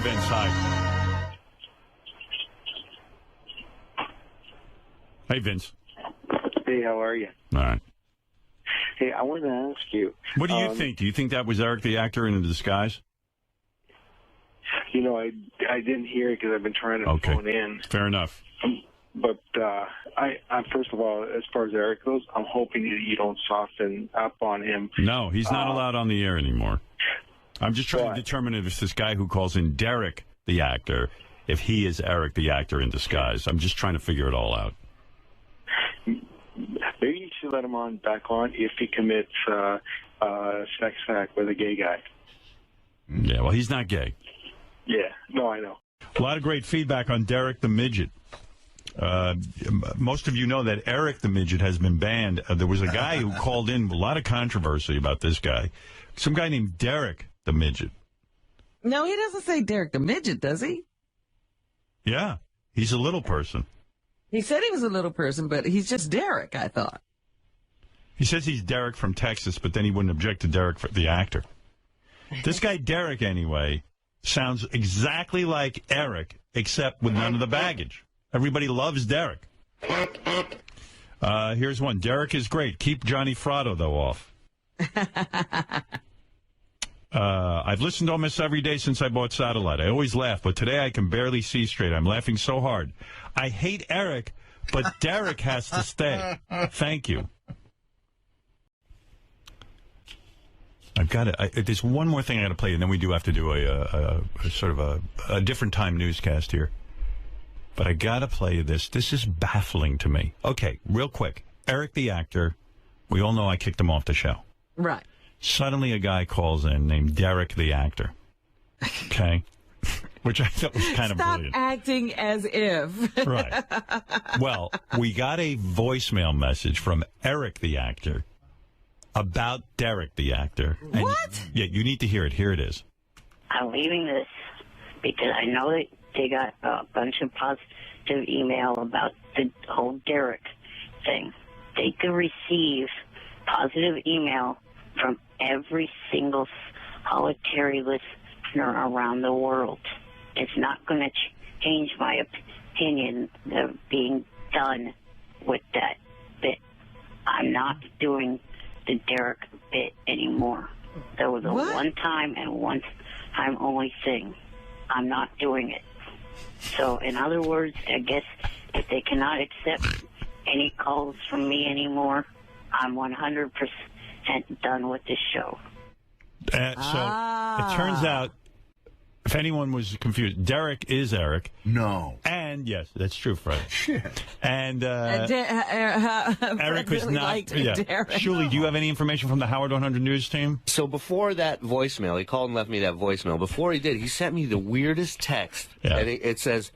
Vince. Hi. Hey, Vince. Hey, how are you? All right. Hey, I wanted to ask you. What do you think? Do you think that was Eric the actor in a disguise? You know, I didn't hear it because I've been trying to phone in. Fair enough. But I first of all, as far as Eric goes, I'm hoping that you don't soften up on him. No, he's not allowed on the air anymore. I'm just trying to determine if it's this guy who calls in Derek the actor, if he is Eric the actor in disguise. I'm just trying to figure it all out. Maybe you should let him back on if he commits sex act with a gay guy. Yeah, well, he's not gay. Yeah, no, I know. A lot of great feedback on Derek the Midget. Most of you know that Eric the Midget has been banned. There was a guy who called in, a lot of controversy about this guy. Some guy named Derek the Midget. No, he doesn't say Derek the Midget, does he? Yeah, he's a little person. He said he was a little person, but he's just Derek, I thought. He says he's Derek from Texas, but then he wouldn't object to Derek for the actor. This guy Derek, anyway, sounds exactly like Eric, except with none of the baggage. Everybody loves Derek. Here's one. Derek is great. Keep Johnny Fratto, though, off. I've listened almost every day since I bought Satellite. I always laugh, but today I can barely see straight. I'm laughing so hard. I hate Eric, but Derek has to stay. Thank you. I've got to. There's one more thing I got to play, and then we do have to do a sort of a different time newscast here. But I got to play you this. This is baffling to me. Okay, real quick. Eric the actor, we all know I kicked him off the show. Right. Suddenly a guy calls in named Derek the actor. Okay? Which I thought was kind of brilliant. Stop acting as if. Right. Well, we got a voicemail message from Eric the actor about Derek the actor. And what? Yeah, you need to hear it. Here it is. I'm leaving this because I know that they got a bunch of positive email about the whole Derek thing. They could receive positive email from every single solitary listener around the world. It's not going to change my opinion of being done with that bit. I'm not doing the Derek bit anymore. That was a one-time and one-time only thing. I'm not doing it. So, in other words, I guess if they cannot accept any calls from me anymore, I'm 100% done with this show. So it turns out, if anyone was confused, Derek is Eric. No. And yes, that's true, Fred. Shit. And Eric was really not. liked Yeah. Derek. Shuli, do you have any information from the Howard 100 News team? So before that voicemail, he called and left me that voicemail. Before he did, he sent me the weirdest text. Yeah. And it says,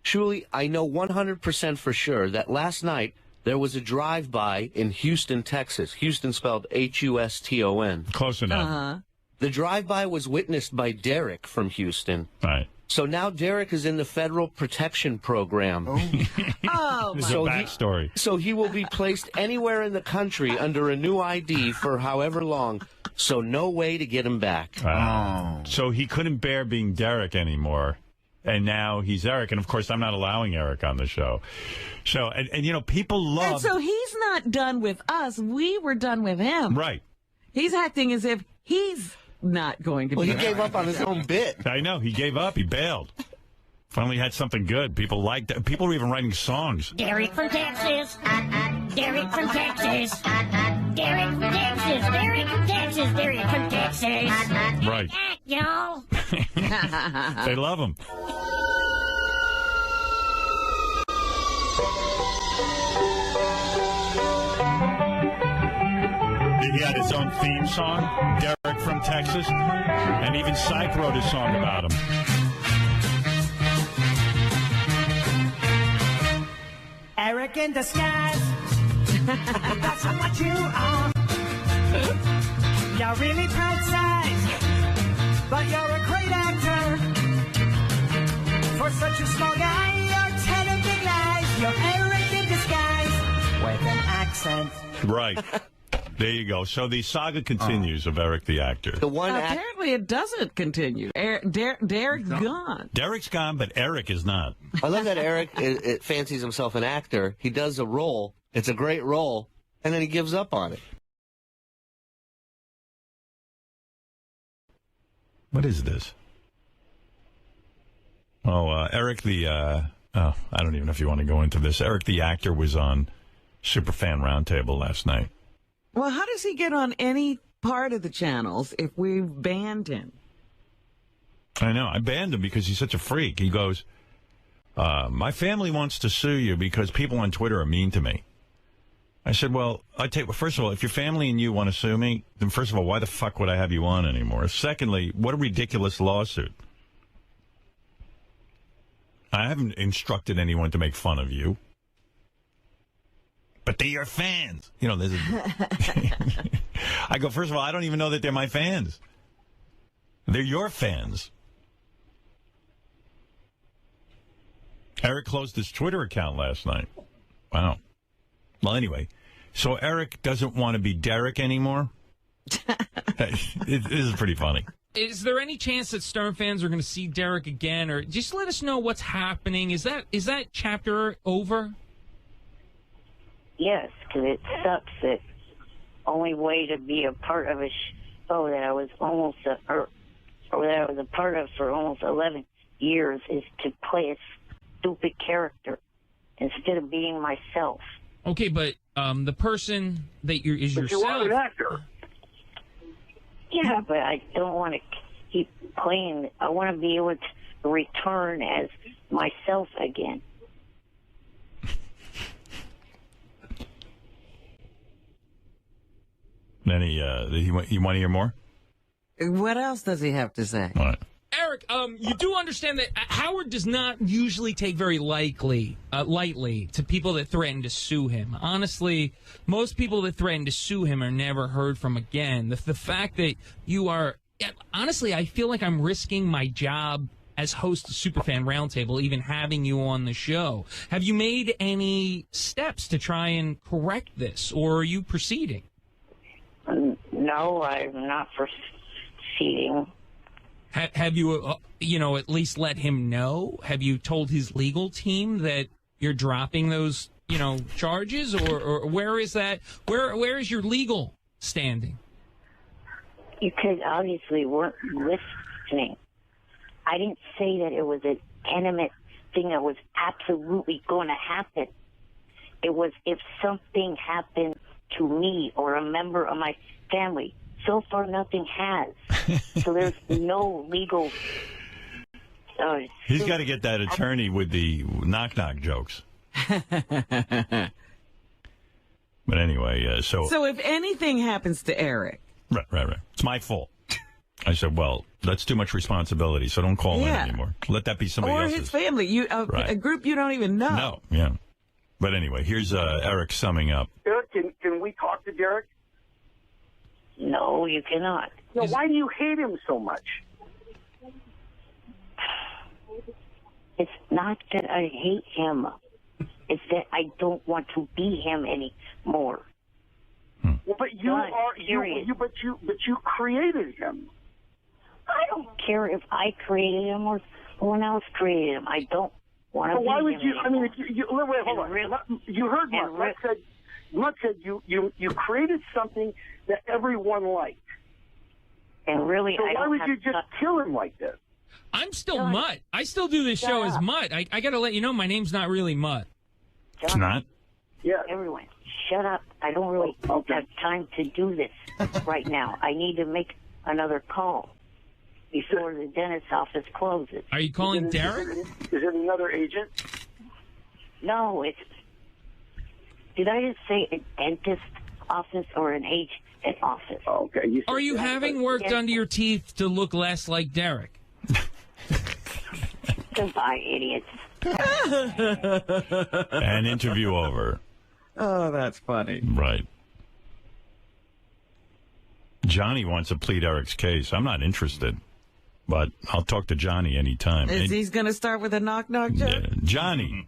Shuli, I know 100% for sure that last night there was a drive-by in Houston, Texas. Houston spelled H-U-S-T-O-N. Close enough. Uh-huh. The drive-by was witnessed by Derek from Houston. Right. So now Derek is in the Federal Protection Program. Oh, This is a backstory. So he will be placed anywhere in the country under a new ID for however long. So no way to get him back. So he couldn't bear being Derek anymore. And now he's Eric. And, of course, I'm not allowing Eric on the show. So, and you know, people love... And so he's not done with us. We were done with him. Right. He's acting as if he's not going to be. Well, he gave up on his own bit. I know. He gave up. He bailed. Finally had something good. People liked it. People were even writing songs. Derek from Texas. Derek from Texas. Derek from Texas. Derek from Texas. Derek from Texas. Right. Y'all. They love him. He had his own theme song, Derek from Texas, and even Syke wrote a song about him. Eric in disguise. That's what you are. You're really proud size, but you're a great actor. For such a small guy, you're telling big lies. You're Eric in disguise with an accent. Right. There you go. So the saga continues of Eric the actor. The one Apparently, it doesn't continue. Derek's gone. Derek's gone, but Eric is not. I love that Eric it fancies himself an actor. He does a role. It's a great role, and then he gives up on it. What is this? Oh, Eric the, I don't even know if you want to go into this. Eric the actor was on Superfan Roundtable last night. Well, how does he get on any part of the channels if we've banned him? I know. I banned him because he's such a freak. He goes, my family wants to sue you because people on Twitter are mean to me. I said, well, first of all, if your family and you want to sue me, then first of all, why the fuck would I have you on anymore? Secondly, what a ridiculous lawsuit. I haven't instructed anyone to make fun of you. But they're your fans. You know, there's I go, first of all, I don't even know that they're my fans. They're your fans. Eric closed his Twitter account last night. Wow. Well, anyway, so Eric doesn't want to be Derek anymore. This is pretty funny. Is there any chance that Stern fans are going to see Derek again, or just let us know what's happening? Is that chapter over? Yes, because it sucks that only way to be a part of a show that I was that I was a part of for almost 11 years is to play a stupid character instead of being myself. Okay, but the person that is yourself. You are an actor. Yeah, but I don't want to keep playing. I want to be able to return as myself again. Then you want to hear more? What else does he have to say? All right. Eric, you do understand that Howard does not usually take very lightly to people that threaten to sue him. Honestly, most people that threaten to sue him are never heard from again. The fact that you are, honestly, I feel like I'm risking my job as host of Superfan Roundtable, even having you on the show. Have you made any steps to try and correct this, or are you proceeding? No, I'm not proceeding. Have you, at least let him know? Have you told his legal team that you're dropping those, charges, or where is that? Where is your legal standing? You guys obviously weren't listening. I didn't say that it was an intimate thing that was absolutely going to happen. It was if something happened to me or a member of my family. So far, nothing has. So there's no legal... He's got to get that attorney with the knock-knock jokes. But anyway, So if anything happens to Eric... Right. It's my fault. I said, well, that's too much responsibility, so don't call in anymore. Let that be somebody else's. Or his family. A group you don't even know. No, yeah. But anyway, here's Eric summing up. Eric, can we talk to Derek? No, you cannot. No, why do you hate him so much? It's not that I hate him. It's that I don't want to be him anymore. Well, but you created him. I don't care if I created him or someone else created him. I don't want to be him. Why would you? Anymore. I mean, wait, hold on. You heard Mutt. Mutt said you created something that everyone liked. And really, so why would you just kill him like this? I'm still Mutt. I still do this show as Mutt. I got to let you know my name's not really Mutt. It's not? Yeah. Everyone, shut up. I don't really have time to do this right now. I need to make another call before the dentist's office closes. Are you calling Derek? Is it another agent? No, it's... Did I just say a dentist office or an agent office? Okay. Are you having work done to your teeth to look less like Derek? Goodbye, idiots. And interview over. Oh, that's funny. Right. Johnny wants to plead Eric's case. I'm not interested, but I'll talk to Johnny anytime. He's going to start with a knock-knock joke? Johnny.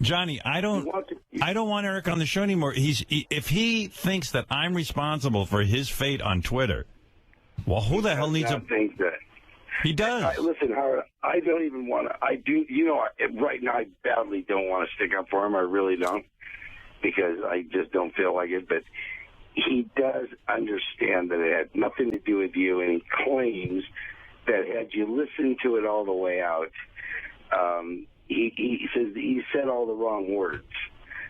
Johnny, I don't want Eric on the show anymore. If he thinks that I'm responsible for his fate on Twitter, well, who the hell needs I think that. He does. Listen, Howard, I don't even want to. I do. You know, right now I badly don't want to stick up for him. I really don't, because I just don't feel like it. But he does understand that it had nothing to do with you, and he claims that had you listened to it all the way out, he says that he said all the wrong words.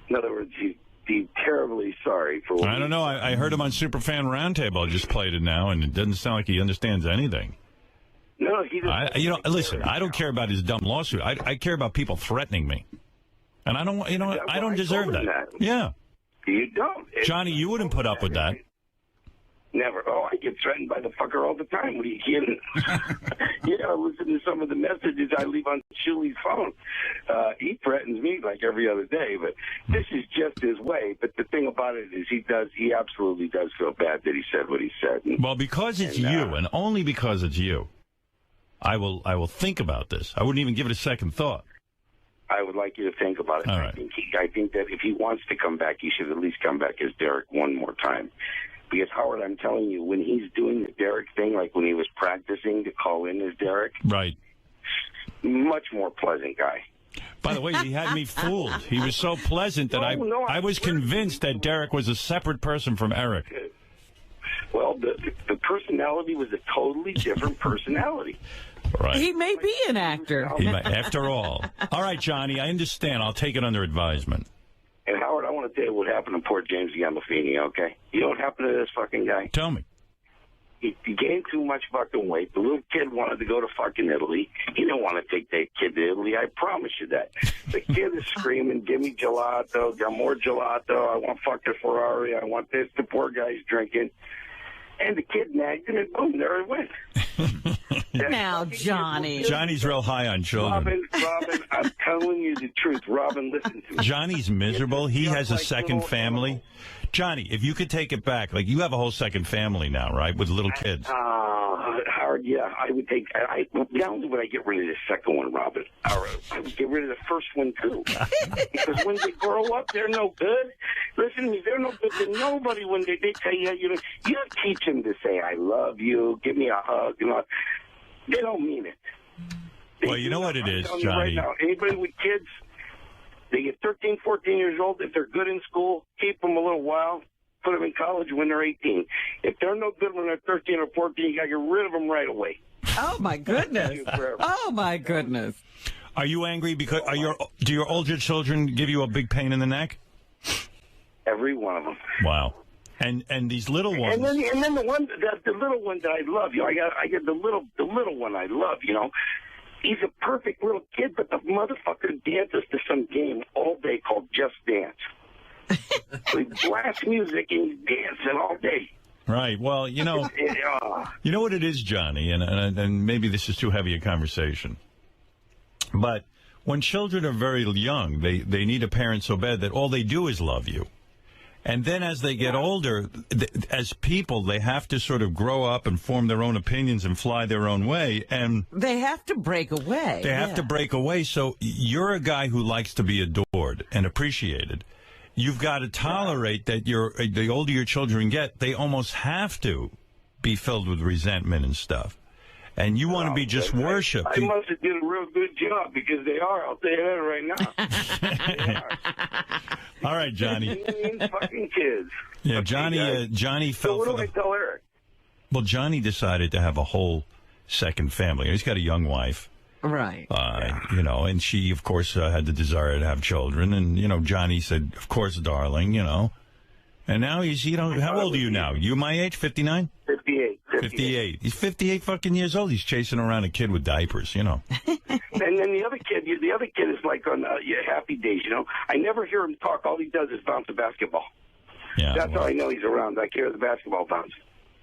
In other words, he'd be terribly sorry for what I don't know. I heard him on Superfan Roundtable. I just played it now, and it doesn't sound like he understands anything. No, he doesn't. Listen, I don't care about his dumb lawsuit. I care about people threatening me. And I don't, I don't deserve that. Yeah. You don't. Johnny, you wouldn't put up with that. Never. Oh, I get threatened by the fucker all the time. What are you kidding? Yeah, listen to some of the messages I leave on Shuli's phone. He threatens me like every other day, but this is just his way. But the thing about it is he absolutely does feel bad that he said what he said. Well, because it's you, and only because it's you, I will think about this. I wouldn't even give it a second thought. I would like you to think about it. All right. I think that if he wants to come back, he should at least come back as Derek one more time. Because, Howard, I'm telling you, when he's doing the Derek thing, like when he was practicing to call in as Derek, right, much more pleasant guy. By the way, he had me fooled. He was so pleasant that I was convinced that Derek was a separate person from Eric. Well, the personality was a totally different personality. Right. He may be an actor. After all. All right, Johnny, I understand. I'll take it under advisement. And, Howard, I want to tell you what happened to poor James Gandolfini, okay? You know what happened to this fucking guy? Tell me. He gained too much fucking weight. The little kid wanted to go to fucking Italy. He didn't want to take that kid to Italy. I promise you that. The kid is screaming, give me gelato, got more gelato. I want fucking Ferrari. I want this. The poor guy's drinking. And the kid nagged him, and boom, there it went. Now, Johnny. Johnny's real high on children. Robin, I'm telling you the truth. Robin, listen to me. Johnny's miserable. He has a second family. Johnny, if you could take it back, like you have a whole second family now, right, with little kids. Howard, yeah, I would take. Not only would I get rid of the second one, Robin, I would get rid of the first one too. Because when they grow up, they're no good. Listen to me, they're no good to nobody when they tell you, you teach them to say, I love you, give me a hug. They don't mean it. Well, you know what it is, Johnny. Johnny. Right now, anybody with kids, they get 13, 14 years old. If they're good in school, keep them a little while. Put them in college when they're 18. If they're no good when they're 13 or 14, you got to get rid of them right away. Oh, my goodness. Oh, my goodness. Are you angry because do your older children give you a big pain in the neck? Every one of them. Wow. And these little ones. And then the little one that I love, I get the little one I love, He's a perfect little kid, but the motherfucker dances to some game all day called Just Dance. So he blasts music and he's dancing all day. Right. Well, you know what it is, Johnny, and maybe this is too heavy a conversation. But when children are very young, they need a parent so bad that all they do is love you. And then as they get older, as people, they have to sort of grow up and form their own opinions and fly their own way. And they have to break away. They have to break away. So you're a guy who likes to be adored and appreciated. You've got to tolerate that the older your children get, they almost have to be filled with resentment and stuff. And you want to be just worshipped. I must have did a real good job because they are. I'll tell you that right now. They are. All right, Johnny. Mean fucking kids. Yeah, Johnny fell so what for do I tell Eric? Well, Johnny decided to have a whole second family. He's got a young wife. Right. And she, of course, had the desire to have children. And, Johnny said, of course, darling, And now he's, how old are you now? You my age, 59? 58. He's 58 fucking years old. He's chasing around a kid with diapers, And then the other kid is like on Happy Days, I never hear him talk. All he does is bounce a basketball. Yeah. That's how I know he's around. I hear the basketball bounce.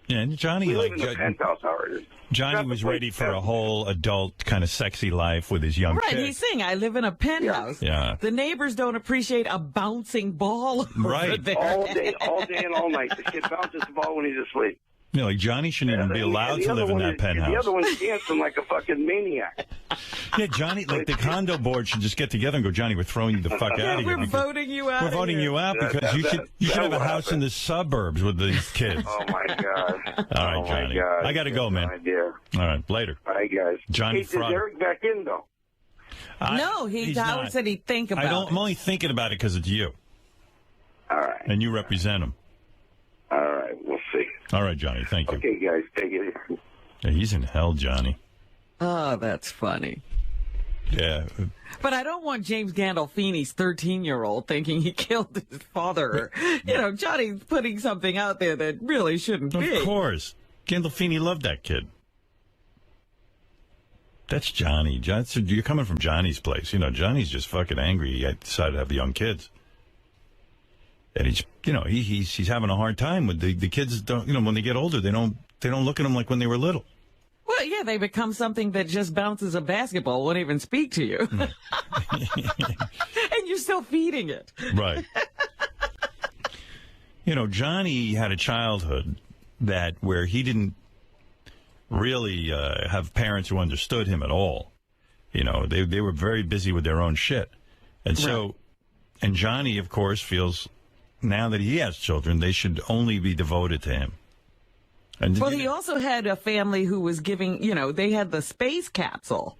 Yeah, and Johnny, we live in a penthouse, Howard. Johnny was ready for a whole adult kind of sexy life with his young kid. Right, he's saying, I live in a penthouse. Yeah. The neighbors don't appreciate a bouncing ball over right. there. All day and all night. The kid bounces the ball when he's asleep. You know, like Johnny shouldn't even be allowed to live in that penthouse. The other one's dancing like a fucking maniac. Yeah, Johnny, like the condo board should just get together and go, Johnny, we're throwing you the fuck out of here. We're voting you out. We're voting you out because you should have a house in the suburbs with these kids. Oh, my God. All right, Johnny. I got to go, man. Idea. All right, later. All right, guys. Johnny Is Eric back in, though? No, Howard said he'd think about it. I'm only thinking about it because it's you. All right. And you represent him. All right, we'll see. All right, Johnny, thank you. Okay, guys, take it easy. Yeah, he's in hell, Johnny. Oh, that's funny. Yeah. But I don't want James Gandolfini's 13-year-old thinking he killed his father. You know, Johnny's putting something out there that really shouldn't be. Of course. Gandolfini loved that kid. That's Johnny. You're coming from Johnny's place. You know, Johnny's just fucking angry. He decided to have young kids. And he's, you know, he's having a hard time with the kids. Don't, you know, when they get older, they don't look at him like when they were little. Well, yeah, they become something that just bounces a basketball, won't even speak to you. And you're still feeding it. Right. You know, Johnny had a childhood where he didn't really have parents who understood him at all. You know, they were very busy with their own shit. And so, and Johnny, of course, feels now that he has children, they should only be devoted to him. And well, he also had a family who was giving, you know, they had the space capsule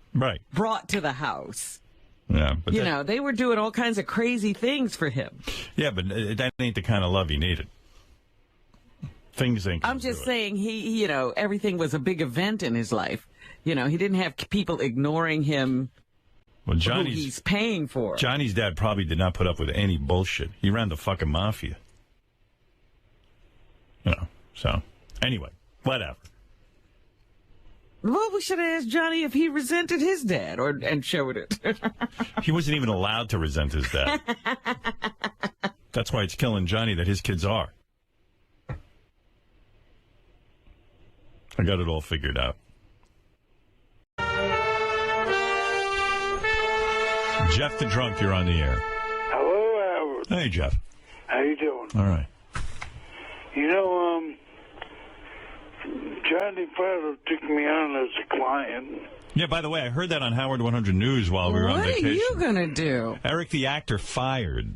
brought to the house. Yeah, but you know, they were doing all kinds of crazy things for him. Yeah, but that ain't the kind of love he needed. Things ain't. I'm just saying he, you know, everything was a big event in his life. You know, he didn't have people ignoring him. Well, who he's paying for. Johnny's dad probably did not put up with any bullshit. He ran the fucking mafia. You know, so anyway, whatever. Well, we should have asked Johnny if he resented his dad and showed it. He wasn't even allowed to resent his dad. That's why it's killing Johnny that his kids are. I got it all figured out. Jeff the Drunk, you're on the air. Hello, Howard. Hey, Jeff. How you doing? All right. You know, Johnny Fratto took me on as a client. Yeah, by the way, I heard that on Howard 100 News while we were on vacation. What are you going to do? Eric the actor fired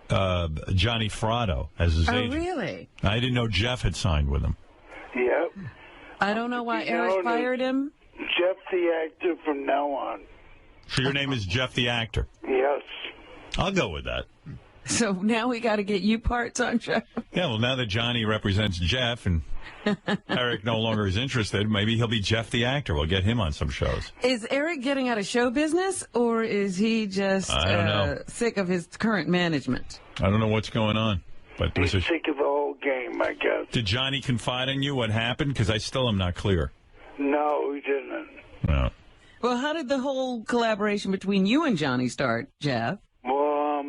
Johnny Fratto as his agent. Oh, really? I didn't know Jeff had signed with him. Yep. I don't know why Eric fired him. Jeff the actor from now on. So your name is Jeff the actor? Yes. I'll go with that. So now we got to get you parts on Jeff. Yeah, well, now that Johnny represents Jeff and Eric no longer is interested, maybe he'll be Jeff the actor. We'll get him on some shows. Is Eric getting out of show business, or is he just I don't know. sick of his current management? I don't know what's going on. But He's sick of the whole game, I guess. Did Johnny confide in you what happened? Because I still am not clear. No, he didn't. No. Well, how did the whole collaboration between you and Johnny start, Jeff? Well,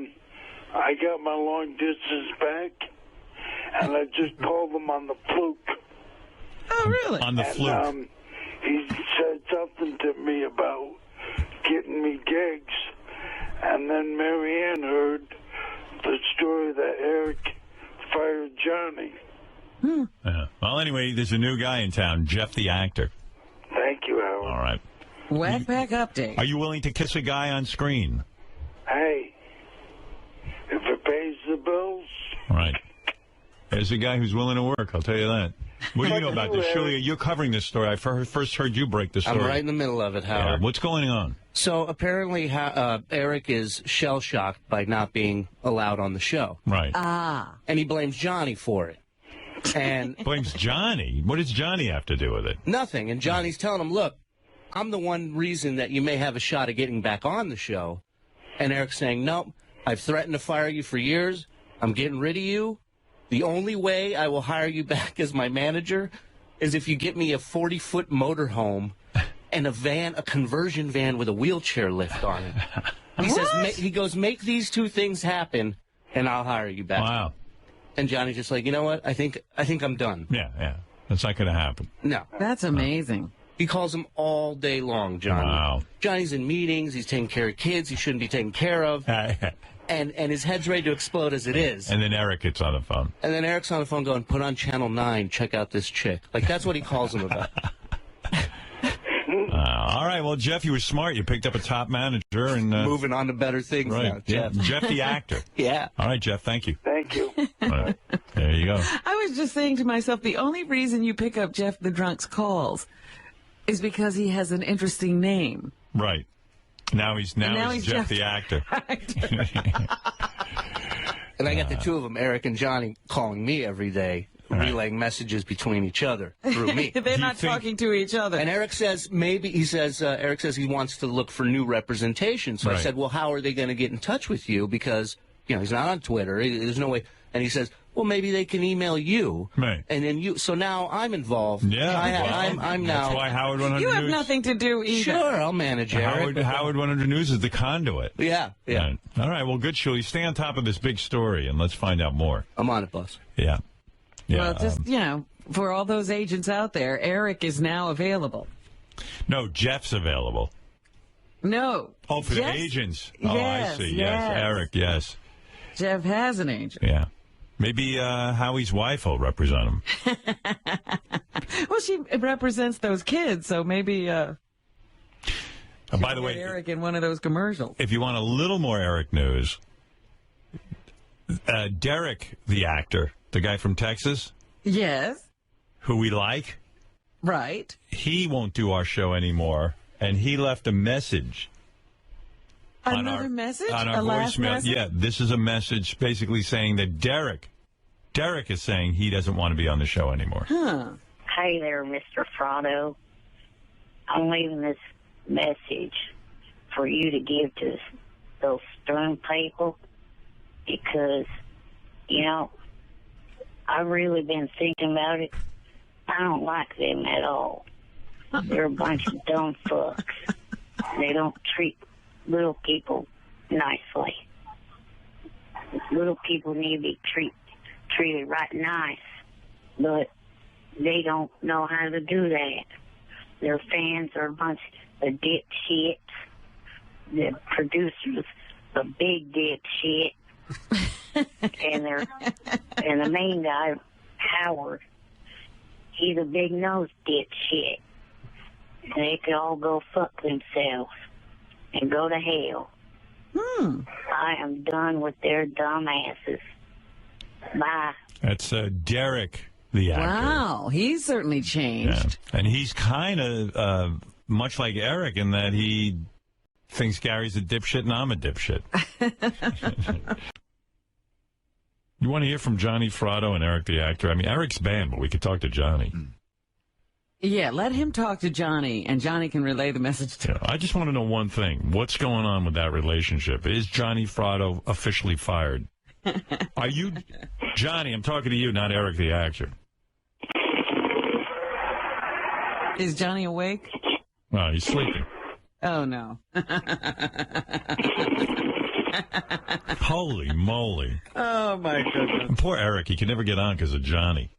I got my long distance back, and I just called him on the fluke. Oh, really? On the fluke. He said something to me about getting me gigs, and then Marianne heard the story that Eric fired Johnny. Yeah. Well, anyway, there's a new guy in town, Jeff the actor. Thank you, Howard. All right. Whack Pack update. Are you willing to kiss a guy on screen? Hey, if it pays the bills. All right. There's a guy who's willing to work, I'll tell you that. What do you know about this? Julia, you're covering this story. I first heard you break the story. I'm right in the middle of it, Howard. Yeah. What's going on? So apparently Eric is shell-shocked by not being allowed on the show. Right. Ah. And he blames Johnny for it. And blames Johnny? What does Johnny have to do with it? Nothing. And Johnny's telling him, look, I'm the one reason that you may have a shot at getting back on the show. And Eric's saying, nope, I've threatened to fire you for years. I'm getting rid of you. The only way I will hire you back as my manager is if you get me a 40-foot motorhome and a conversion van with a wheelchair lift on it. He says, he goes, make these two things happen, and I'll hire you back. Wow. And Johnny's just like, you know what? I think I'm done. Yeah. That's not going to happen. No. That's amazing. He calls him all day long, Johnny. Wow. Johnny's in meetings. He's taking care of kids he shouldn't be taking care of. and his head's ready to explode as it is. And then Eric gets on the phone. And then Eric's on the phone going, put on Channel 9, check out this chick. Like, that's what he calls him about. All right, well, Jeff, you were smart. You picked up a top manager and moving on to better things right. now, Jeff. Yeah. Jeff the actor. Yeah. All right, Jeff, thank you. Thank you. All right. There you go. I was just saying to myself, the only reason you pick up Jeff the Drunk's calls is because he has an interesting name. Right. Now he's Jeff the actor. And I got the two of them, Eric and Johnny, calling me every day, relaying messages between each other through me. They're not talking to each other. And Eric says Eric says he wants to look for new representation. So I said, well, how are they going to get in touch with you? Because, he's not on Twitter. There's no way. And he says, well, maybe they can email you. Right. And then you. So now I'm involved. Yeah. I'm now. That's why Howard 100 You have News. nothing to do either. Sure, I'll manage Eric. Howard 100 News is the conduit. Yeah. Right. All right, well, good, Shuli. Stay on top of this big story, and let's find out more. I'm on it, boss. Yeah. Well, just, for all those agents out there, Eric is now available. No, Jeff's available. No. Oh, for Jeff's, the agents. Yes, Oh, I see. Yes, Eric, yes. Jeff has an agent. Yeah. Maybe Howie's wife will represent him. Well, she represents those kids, so maybe by the way, Eric in one of those commercials. If you want a little more Eric news, Derek, the actor, the guy from Texas, Yes. who we like, Right. he won't do our show anymore, and he left a message. Another message? On our A last voicemail. message? Yeah, this is a message basically saying that Derek is saying he doesn't want to be on the show anymore. Huh. Hey there, Mr. Frotto. I'm leaving this message for you to give to those Stern people because, I've really been thinking about it. I don't like them at all. They're a bunch of dumb fucks. They don't treat little people nicely. Little people need to be treated right nice, but they don't know how to do that. Their fans are a bunch of dipshits. The producers, a big dipshit, and the main guy, Howard, he's a big nose dipshit. And they could all go fuck themselves and go to hell. I am done with their dumb asses. Bye. That's Derek, the actor. Wow, he's certainly changed. Yeah. And he's kind of much like Eric in that he thinks Gary's a dipshit and I'm a dipshit. You want to hear from Johnny Frotto and Eric the actor? I mean, Eric's banned, but we could talk to Johnny. Yeah, let him talk to Johnny, and Johnny can relay the message to him. I just want to know one thing. What's going on with that relationship? Is Johnny Frotto officially fired? Are you... Johnny, I'm talking to you, not Eric the actor. Is Johnny awake? Oh, he's sleeping. Oh, no. Holy moly. Oh, my goodness. And poor Eric, he can never get on because of Johnny.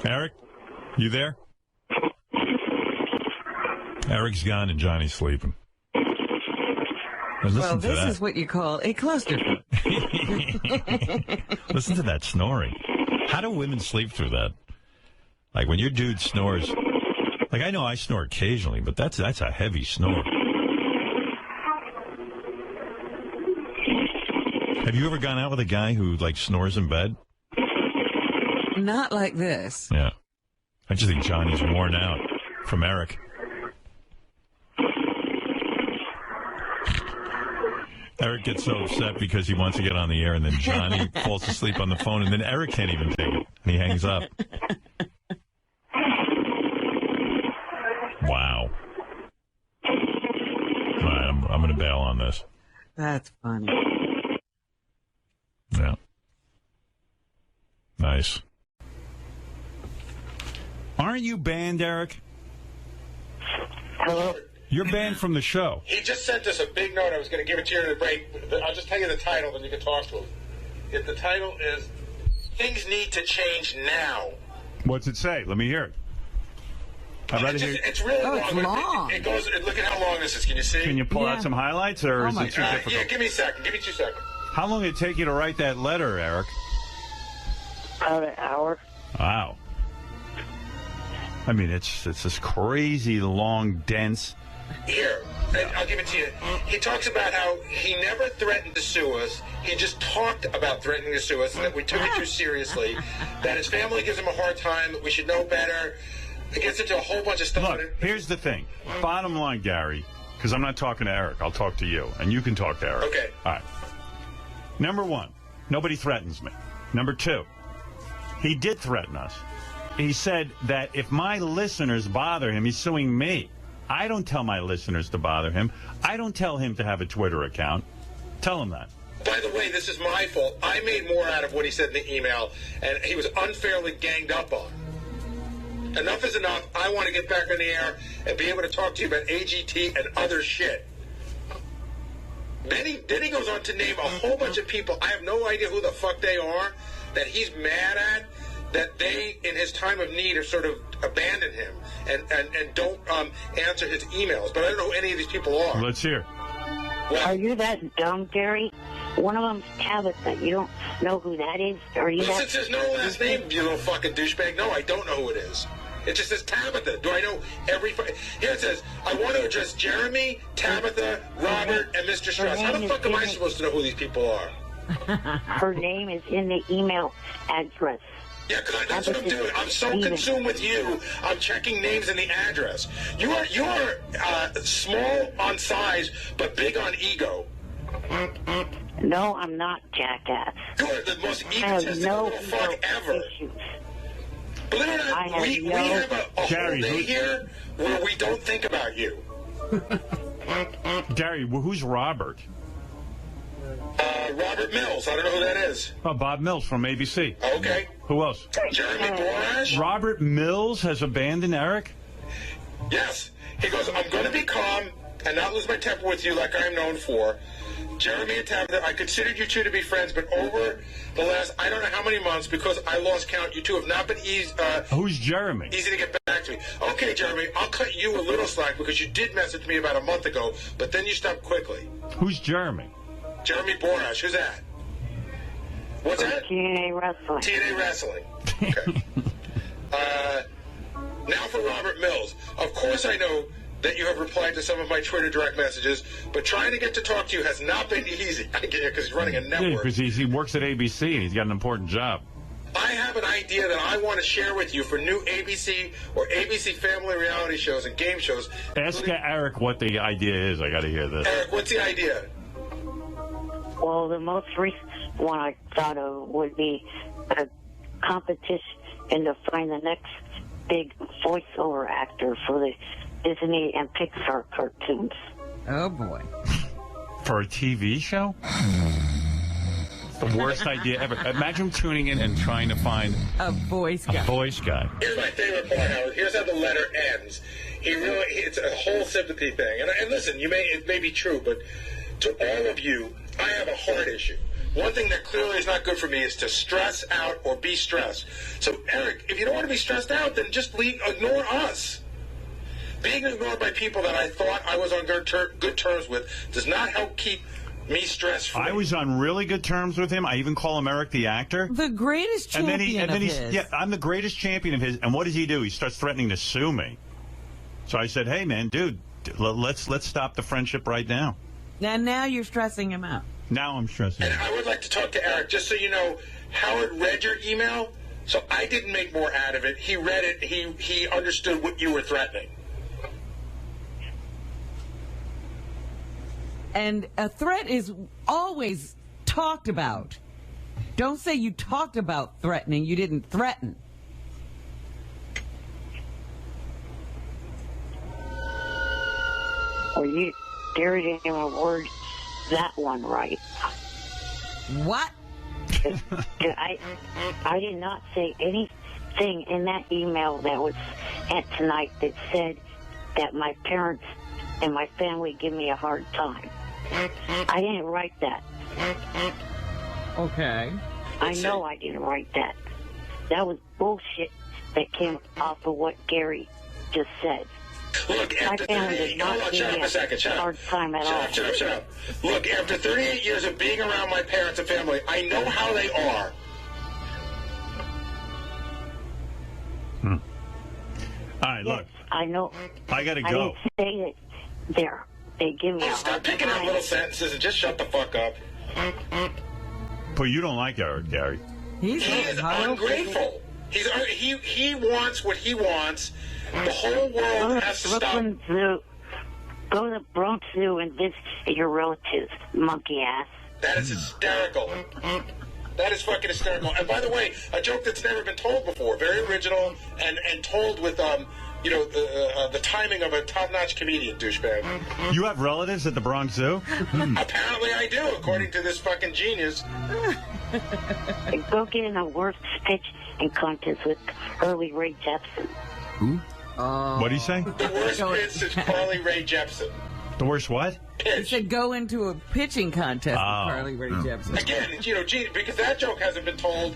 Eric, you there? Eric's gone and Johnny's sleeping. Well, this is what you call a clusterfuck. Listen to that snoring. How do women sleep through that? Like when your dude snores. Like I know I snore occasionally, but that's a heavy snore. Have you ever gone out with a guy who like snores in bed? Not like this. Yeah. I just think Johnny's worn out from Eric. Eric gets so upset because he wants to get on the air, and then Johnny falls asleep on the phone, and then Eric can't even take it, and he hangs up. Wow. All right, I'm going to bail on this. That's funny. Yeah. Nice. Aren't you banned, Eric? Hello? You're banned from the show. He just sent us a big note. I was going to give it to you in the break. I'll just tell you the title, then you can talk to him. The title is Things Need to Change Now. What's it say? Let me hear it. I'd rather hear. It's really Oh, it's long. It goes. Look at how long this is. Can you see? Can you pull out some highlights, or Oh is my it too God. difficult? Yeah, give me a second. Give me 2 seconds. How long did it take you to write that letter, Eric? About an hour. Wow. I mean, it's this crazy, long, dense. Here, I'll give it to you. He talks about how he never threatened to sue us. He just talked about threatening to sue us, and that we took it too seriously. That his family gives him a hard time. That we should know better. It gets into a whole bunch of stuff. Look, here's the thing. Bottom line, Gary, because I'm not talking to Eric. I'll talk to you, and you can talk to Eric. Okay. All right. Number one, nobody threatens me. Number two, he did threaten us. He said that if my listeners bother him, he's suing me. I don't tell my listeners to bother him. I don't tell him to have a Twitter account. Tell him that. By the way, this is my fault. I made more out of what he said in the email, and he was unfairly ganged up on. Enough is enough. I want to get back on the air and be able to talk to you about AGT and other shit. Then he goes on to name a whole bunch of people. I have no idea who the fuck they are that he's mad at, that they, in his time of need, have sort of abandoned him and don't answer his emails. But I don't know who any of these people are. Let's hear. Are you that dumb, Gary? One of them's Tabitha. You don't know who that is? Are you Well, that... since there's no last name, you little fucking douchebag, no, I don't know who it is. It just says Tabitha. Do I know every... Here it says, I want to address Jeremy, Tabitha, Robert, and Mr. Strauss. How the fuck am I supposed to know who these people are? Her name is in the email address. Yeah, because that's what I'm doing. I'm so consumed with you, I'm checking names and the address. You are small on size, but big on ego. No, I'm not, jackass. You are the most I have egotistic no little fuck ever. issues. Believe it or I not, have we no- have a whole Gary, day who- here where we don't think about you. Gary, who's Robert? Robert Mills. I don't know who that is. Oh, Bob Mills from ABC. Okay. Who else? Jeremy Borash? Robert Mills has abandoned Eric? Yes. He goes, I'm going to be calm and not lose my temper with you like I'm known for. Jeremy and Tabitha, I considered you two to be friends, but over the last, I don't know how many months, because I lost count, you two have not been easy Who's Jeremy? to get back to me. Okay, Jeremy, I'll cut you a little slack because you did message me about a month ago, but then you stopped quickly. Who's Jeremy? Jeremy Borash, who's that? What's that? TNA Wrestling. TNA Wrestling. Okay. Now for Robert Mills. Of course I know that you have replied to some of my Twitter direct messages, but trying to get to talk to you has not been easy. I get it because he's running a Yeah, network. because he works at ABC and he's got an important job. I have an idea that I want to share with you for new ABC or ABC family reality shows and game shows. Ask Eric what the idea is. I got to hear this. Eric, what's the idea? Well, the most recent one I thought of would be a competition to find the next big voiceover actor for the Disney and Pixar cartoons. Oh, boy. For a TV show? The worst idea ever. Imagine tuning in and trying to find A voice guy. a voice guy. Here's my favorite part, Howard. Here's how the letter ends. It's a whole sympathy thing. And listen, it may be true, but to all of you, I have a heart issue. One thing that clearly is not good for me is to stress out or be stressed. So, Eric, if you don't want to be stressed out, then just ignore us. Being ignored by people that I thought I was on good terms with does not help keep me stress-free. I was on really good terms with him. I even call him Eric the actor. The greatest champion of his. Yeah, I'm the greatest champion of his. And what does he do? He starts threatening to sue me. So I said, hey, man, dude, let's stop the friendship right now. And now you're stressing him out. Now I'm stressing And out. I would like to talk to Eric, just so you know, Howard read your email, so I didn't make more out of it. He read it. He understood what you were threatening. And a threat is always talked about. Don't say you talked about threatening. You didn't threaten. Or Gary didn't even word that one right. What? I did not say anything in that email that was sent tonight that said that my parents and my family give me a hard time. I didn't write that. Okay. I know I didn't write that. That was bullshit that came off of what Gary just said. Look, after 38, hold on, shut up a second, shut up. Shut up. Look, after 38 years of being around my parents and family, I know how they are. All right, look. I know. I gotta I go. didn't say that they give me a Stop hard picking out time. little sentences and just shut the fuck up. But you don't like Eric, Gary. He is ungrateful. He wants what he wants. The whole world has to stop. Brooklyn Zoo. Go to the Bronx Zoo and visit your relatives, monkey ass. That is hysterical. That is fucking hysterical. And by the way, a joke that's never been told before. Very original and told with the timing of a top-notch comedian, douchebag. You have relatives at the Bronx Zoo? Apparently I do, according to this fucking genius. Go get in a worst pitch and contest with Early Ray Jepsen. Who? What do you say? The worst pitch is Carly Rae Jepsen. The worst what? He said go into a pitching contest with Oh. Carly Rae Jepsen. Again, gee, because that joke hasn't been told.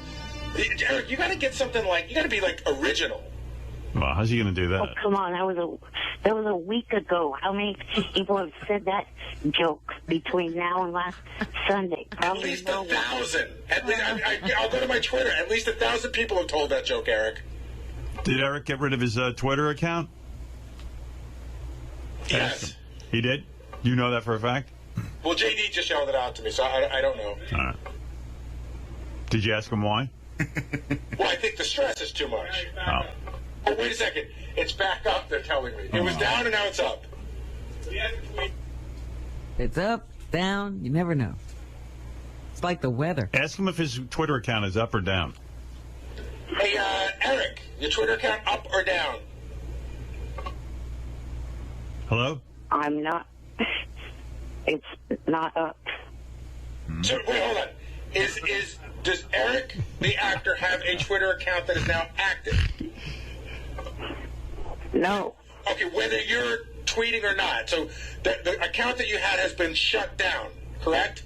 Eric, you got to get something you got to be original. Well, how's he going to do that? Oh, come on, that was a week ago. How many people have said that joke between now and last Sunday? Probably At least no one. 1,000. At least I'll go to my Twitter. At least 1,000 people have told that joke, Eric. Did Eric get rid of his Twitter account? Yes. He did? You know that for a fact? Well, JD just yelled it out to me, so I don't know. All right. Did you ask him why? Well, I think the stress is too much. Oh. Oh, wait a second. It's back up, they're telling me. It was down and now it's up. It's up, down, you never know. It's like the weather. Ask him if his Twitter account is up or down. Hey, Eric, your Twitter account up or down? Hello? I'm not. It's not up. So, wait, hold on. Does Eric, the actor, have a Twitter account that is now active? No. Okay, whether you're tweeting or not. So the account that you had has been shut down, correct?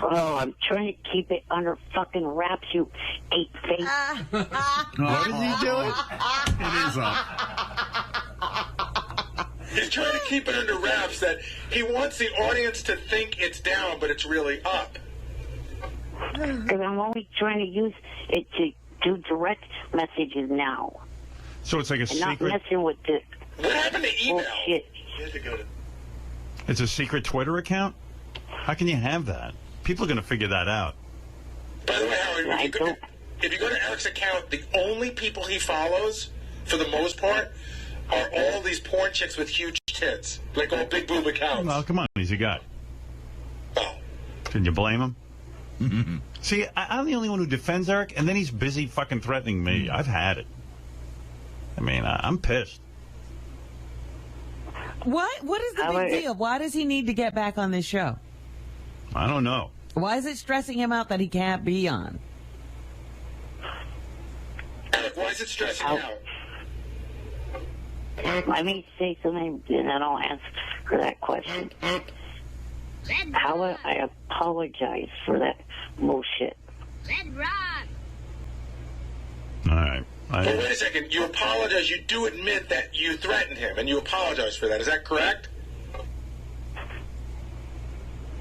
Oh, I'm trying to keep it under fucking wraps, you ape face. What is he doing? It is up. He's trying to keep it under wraps that he wants the audience to think it's down, but it's really up. Because I'm only trying to use it to do direct messages now. So it's like a And not secret. messing with the What happened to email? bullshit. It's a secret Twitter account? How can you have that? People are going to figure that out. By the way, Howard, if you go to Eric's account, the only people he follows, for the most part, are all these porn chicks with huge tits. Like all big boob accounts. Well, come on. He's a guy. Oh. Can you blame him? See, I'm the only one who defends Eric, and then he's busy fucking threatening me. I've had it. I mean, I'm pissed. What is the big deal? Why does he need to get back on this show? I don't know. Why is it stressing him out that he can't be on? Eric, why is it stressing you out? Let me say something, and then I'll answer that question. How would I apologize for that bullshit? All right. Well, wait a second. You apologize. You do admit that you threatened him, and you apologize for that. Is that correct?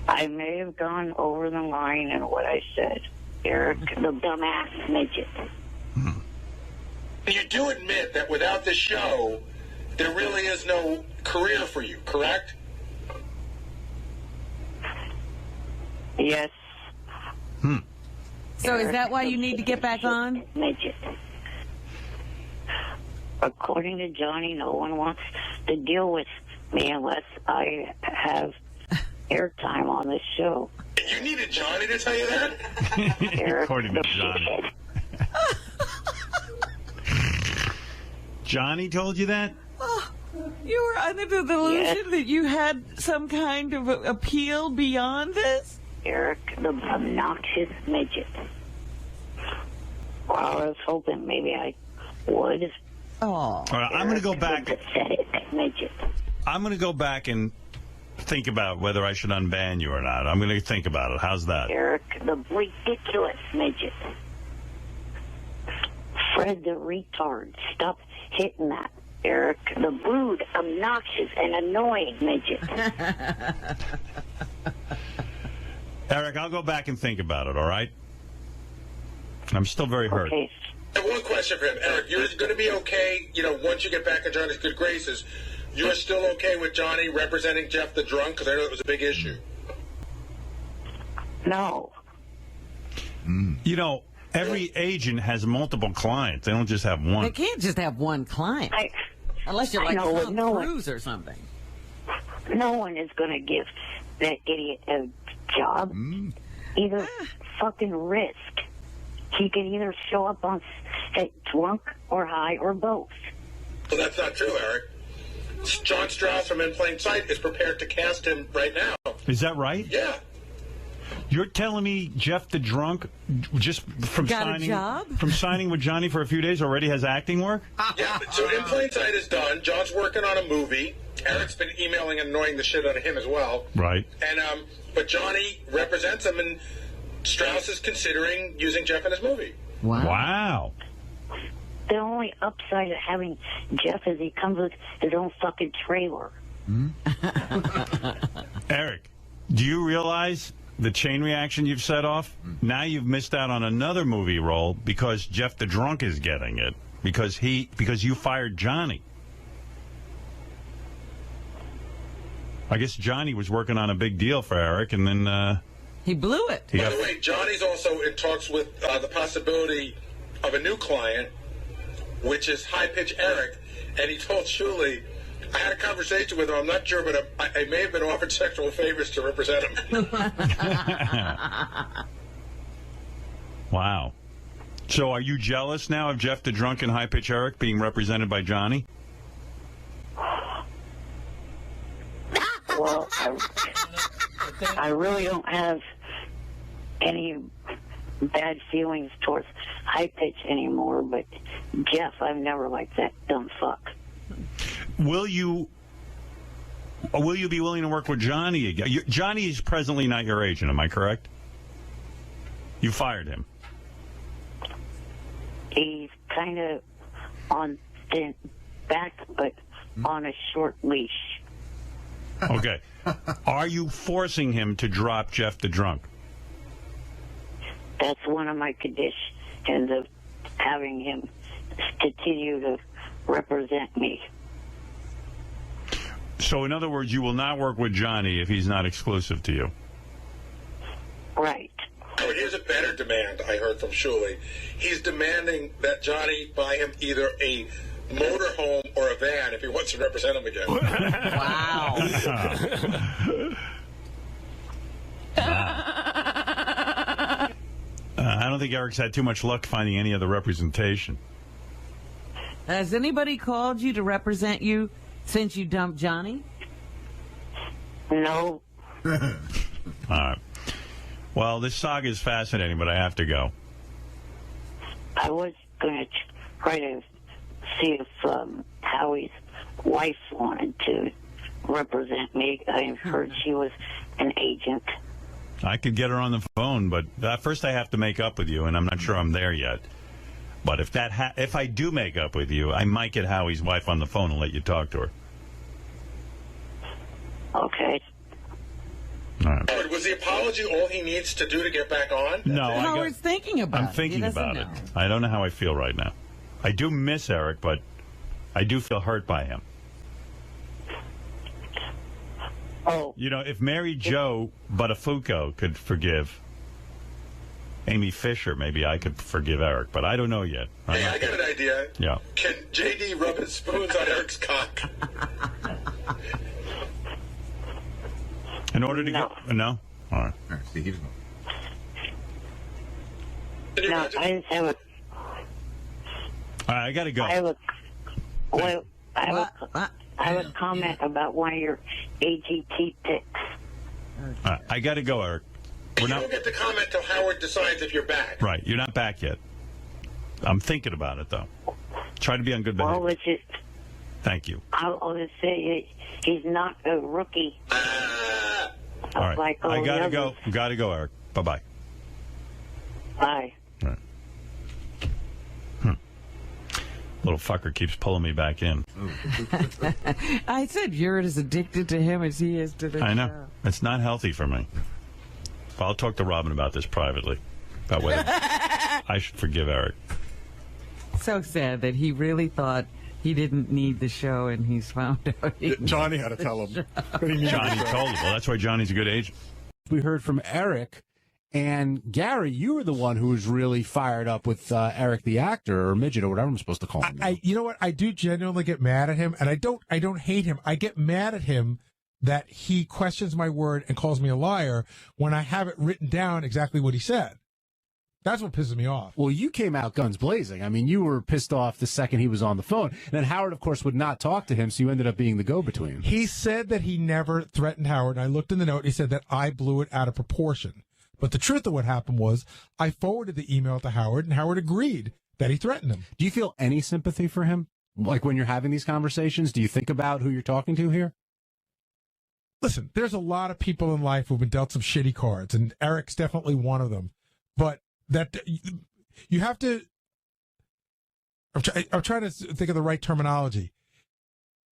I may have gone over the line in what I said, Eric, the dumbass midget. You do admit that without the show, there really is no career for you, correct? Yes. So is that why you need to get back on? Midget. According to Johnny, no one wants to deal with me unless I have airtime on this show. You needed Johnny to tell you that? Eric, According to Johnny. Johnny told you that? You were under the delusion that you had some kind of appeal beyond this? Eric, the obnoxious midget. Well, I was hoping maybe I would. Oh. All right, I'm going to go back. Pathetic midget. I'm going to go back and think about whether I should unban you or not. I'm going to think about it. How's that? Eric, the ridiculous midget. Fred the retard. Stop hitting that, Eric. The rude, obnoxious, and annoying midget. Eric, I'll go back and think about it, all right? I'm still very hurt. Okay. I have one question for him. Eric, you're going to be okay, once you get back in Johnny's good graces, you're still okay with Johnny representing Jeff the drunk? Because I know it was a big issue. No. Every agent has multiple clients. They don't just have one. They can't just have one client. Unless you're like Tom Cruise or something. No one is going to give that idiot a job. Either fucking risk. He can either show up on drunk or high or both. Well, that's not true, Eric. John Strauss from In Plain Sight is prepared to cast him right now. Is that right? Yeah. You're telling me Jeff the drunk, just from signing with Johnny for a few days, already has acting work? Yeah, so In Plain Sight is done. John's working on a movie. Eric's been emailing and annoying the shit out of him as well. Right. And but Johnny represents him, and Strauss is considering using Jeff in his movie. Wow. The only upside of having Jeff is he comes with his own fucking trailer. Eric, do you realize the chain reaction you've set off? Now you've missed out on another movie role because Jeff the drunk is getting it because you fired Johnny. I guess Johnny was working on a big deal for Eric, and then he blew it. By the way, Johnny's also in talks with the possibility of a new client, which is High Pitch Eric, and he told Shuli, I had a conversation with him. I'm not sure, but I may have been offered sexual favors to represent him. Wow. So are you jealous now of Jeff the drunk and High Pitch Eric being represented by Johnny? Well, I really don't have any bad feelings towards High Pitch anymore, but Jeff, I've never liked that dumb fuck. Will you be willing to work with Johnny again? Johnny is presently not your agent, am I correct? You fired him. He's kind of on the back, but on a short leash. Okay. Are you forcing him to drop Jeff the drunk? That's one of my conditions of having him continue to represent me. So, in other words, you will not work with Johnny if he's not exclusive to you. Right. Oh, here's a better demand I heard from Shuli. He's demanding that Johnny buy him either a motorhome or a van if he wants to represent him again. Wow. I don't think Eric's had too much luck finding any other representation. Has anybody called you to represent you since you dumped Johnny? No. All right. Well, this saga is fascinating, but I have to go. I was going to try to see if Howie's wife wanted to represent me. I heard she was an agent. I could get her on the phone, but first I have to make up with you, and I'm not sure I'm there yet. But if I do make up with you, I might get Howie's wife on the phone and let you talk to her. Okay. All right. Howard, was the apology all he needs to do to get back on? No, Howard's thinking about it. I'm thinking He doesn't about know. it. I don't know how I feel right now. I do miss Eric, but I do feel hurt by him. Oh. You know, if Mary Jo Buttafuoco could forgive Amy Fisher, maybe I could forgive Eric, but I don't know yet. Hey, I got an idea. Yeah. Can JD rub his spoons on Eric's cock? In order to get... No? All right. See, he was... No, I just have a... All right, I got to go. I have a comment about one of your AGT picks. All right, I got to go, Eric. You don't get to comment till Howard decides if you're back. Right, you're not back yet. I'm thinking about it, though. Try to be on good behavior. Well, it's just... Thank you. I'll just say he's not a rookie. All right, Like all I the got to others. go. Got to go, Eric. Bye-bye. Bye. All right. Little fucker keeps pulling me back in. I said you're as addicted to him as he is to the I know. show. It's not healthy for me. I'll talk to Robin about this privately. About whether I should forgive Eric. So sad that he really thought he didn't need the show, and he's found out. Johnny had to tell him. Johnny told him. Well, that's why Johnny's a good agent. We heard from Eric. And Gary, you were the one who was really fired up with Eric the actor, or midget, or whatever I'm supposed to call him. You know what? I do genuinely get mad at him, and I don't hate him. I get mad at him that he questions my word and calls me a liar when I have it written down exactly what he said. That's what pisses me off. Well, you came out guns blazing. I mean, you were pissed off the second he was on the phone. And then Howard, of course, would not talk to him, so you ended up being the go-between. He said that he never threatened Howard, and I looked in the note, and he said that I blew it out of proportion. But the truth of what happened was I forwarded the email to Howard, and Howard agreed that he threatened him. Do you feel any sympathy for him? Like when you're having these conversations, do you think about who you're talking to here? Listen, there's a lot of people in life who've been dealt some shitty cards, and Eric's definitely one of them. But that you have to. I'm trying to think of the right terminology.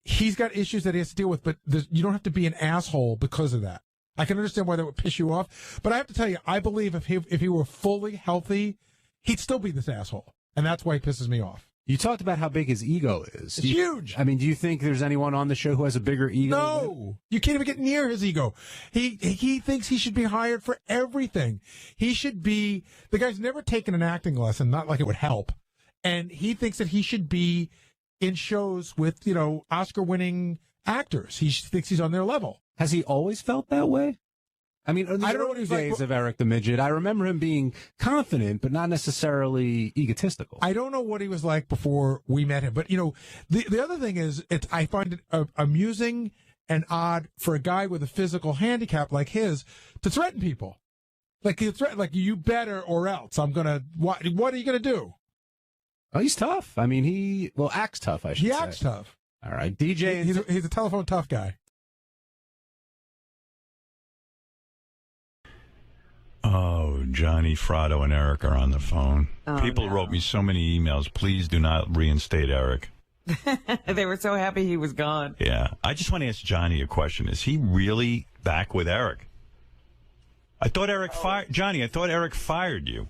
He's got issues that he has to deal with, but you don't have to be an asshole because of that. I can understand why that would piss you off, but I have to tell you, I believe if he were fully healthy, he'd still be this asshole, and that's why he pisses me off. You talked about how big his ego is. It's huge. I mean, do you think there's anyone on the show who has a bigger ego? No, you can't even get near his ego. He thinks he should be hired for everything. He should be. The guy's never taken an acting lesson, not like it would help, and he thinks that he should be in shows with Oscar-winning actors. He thinks he's on their level. Has he always felt that way? I mean, in the early days of Eric the Midget, I remember him being confident, but not necessarily egotistical. I don't know what he was like before we met him, but the other thing is, I find it amusing and odd for a guy with a physical handicap like his to threaten people. Like you better or else I'm gonna. What are you gonna do? Oh, he's tough. I mean, he acts tough. I should say. He acts tough. All right, DJ. He's a telephone tough guy. Oh, Johnny, Frado, and Eric are on the phone. Oh, People wrote me so many emails. Please do not reinstate Eric. They were so happy he was gone. Yeah. I just want to ask Johnny a question. Is he really back with Eric? I thought Eric fired Johnny. I thought Eric fired you.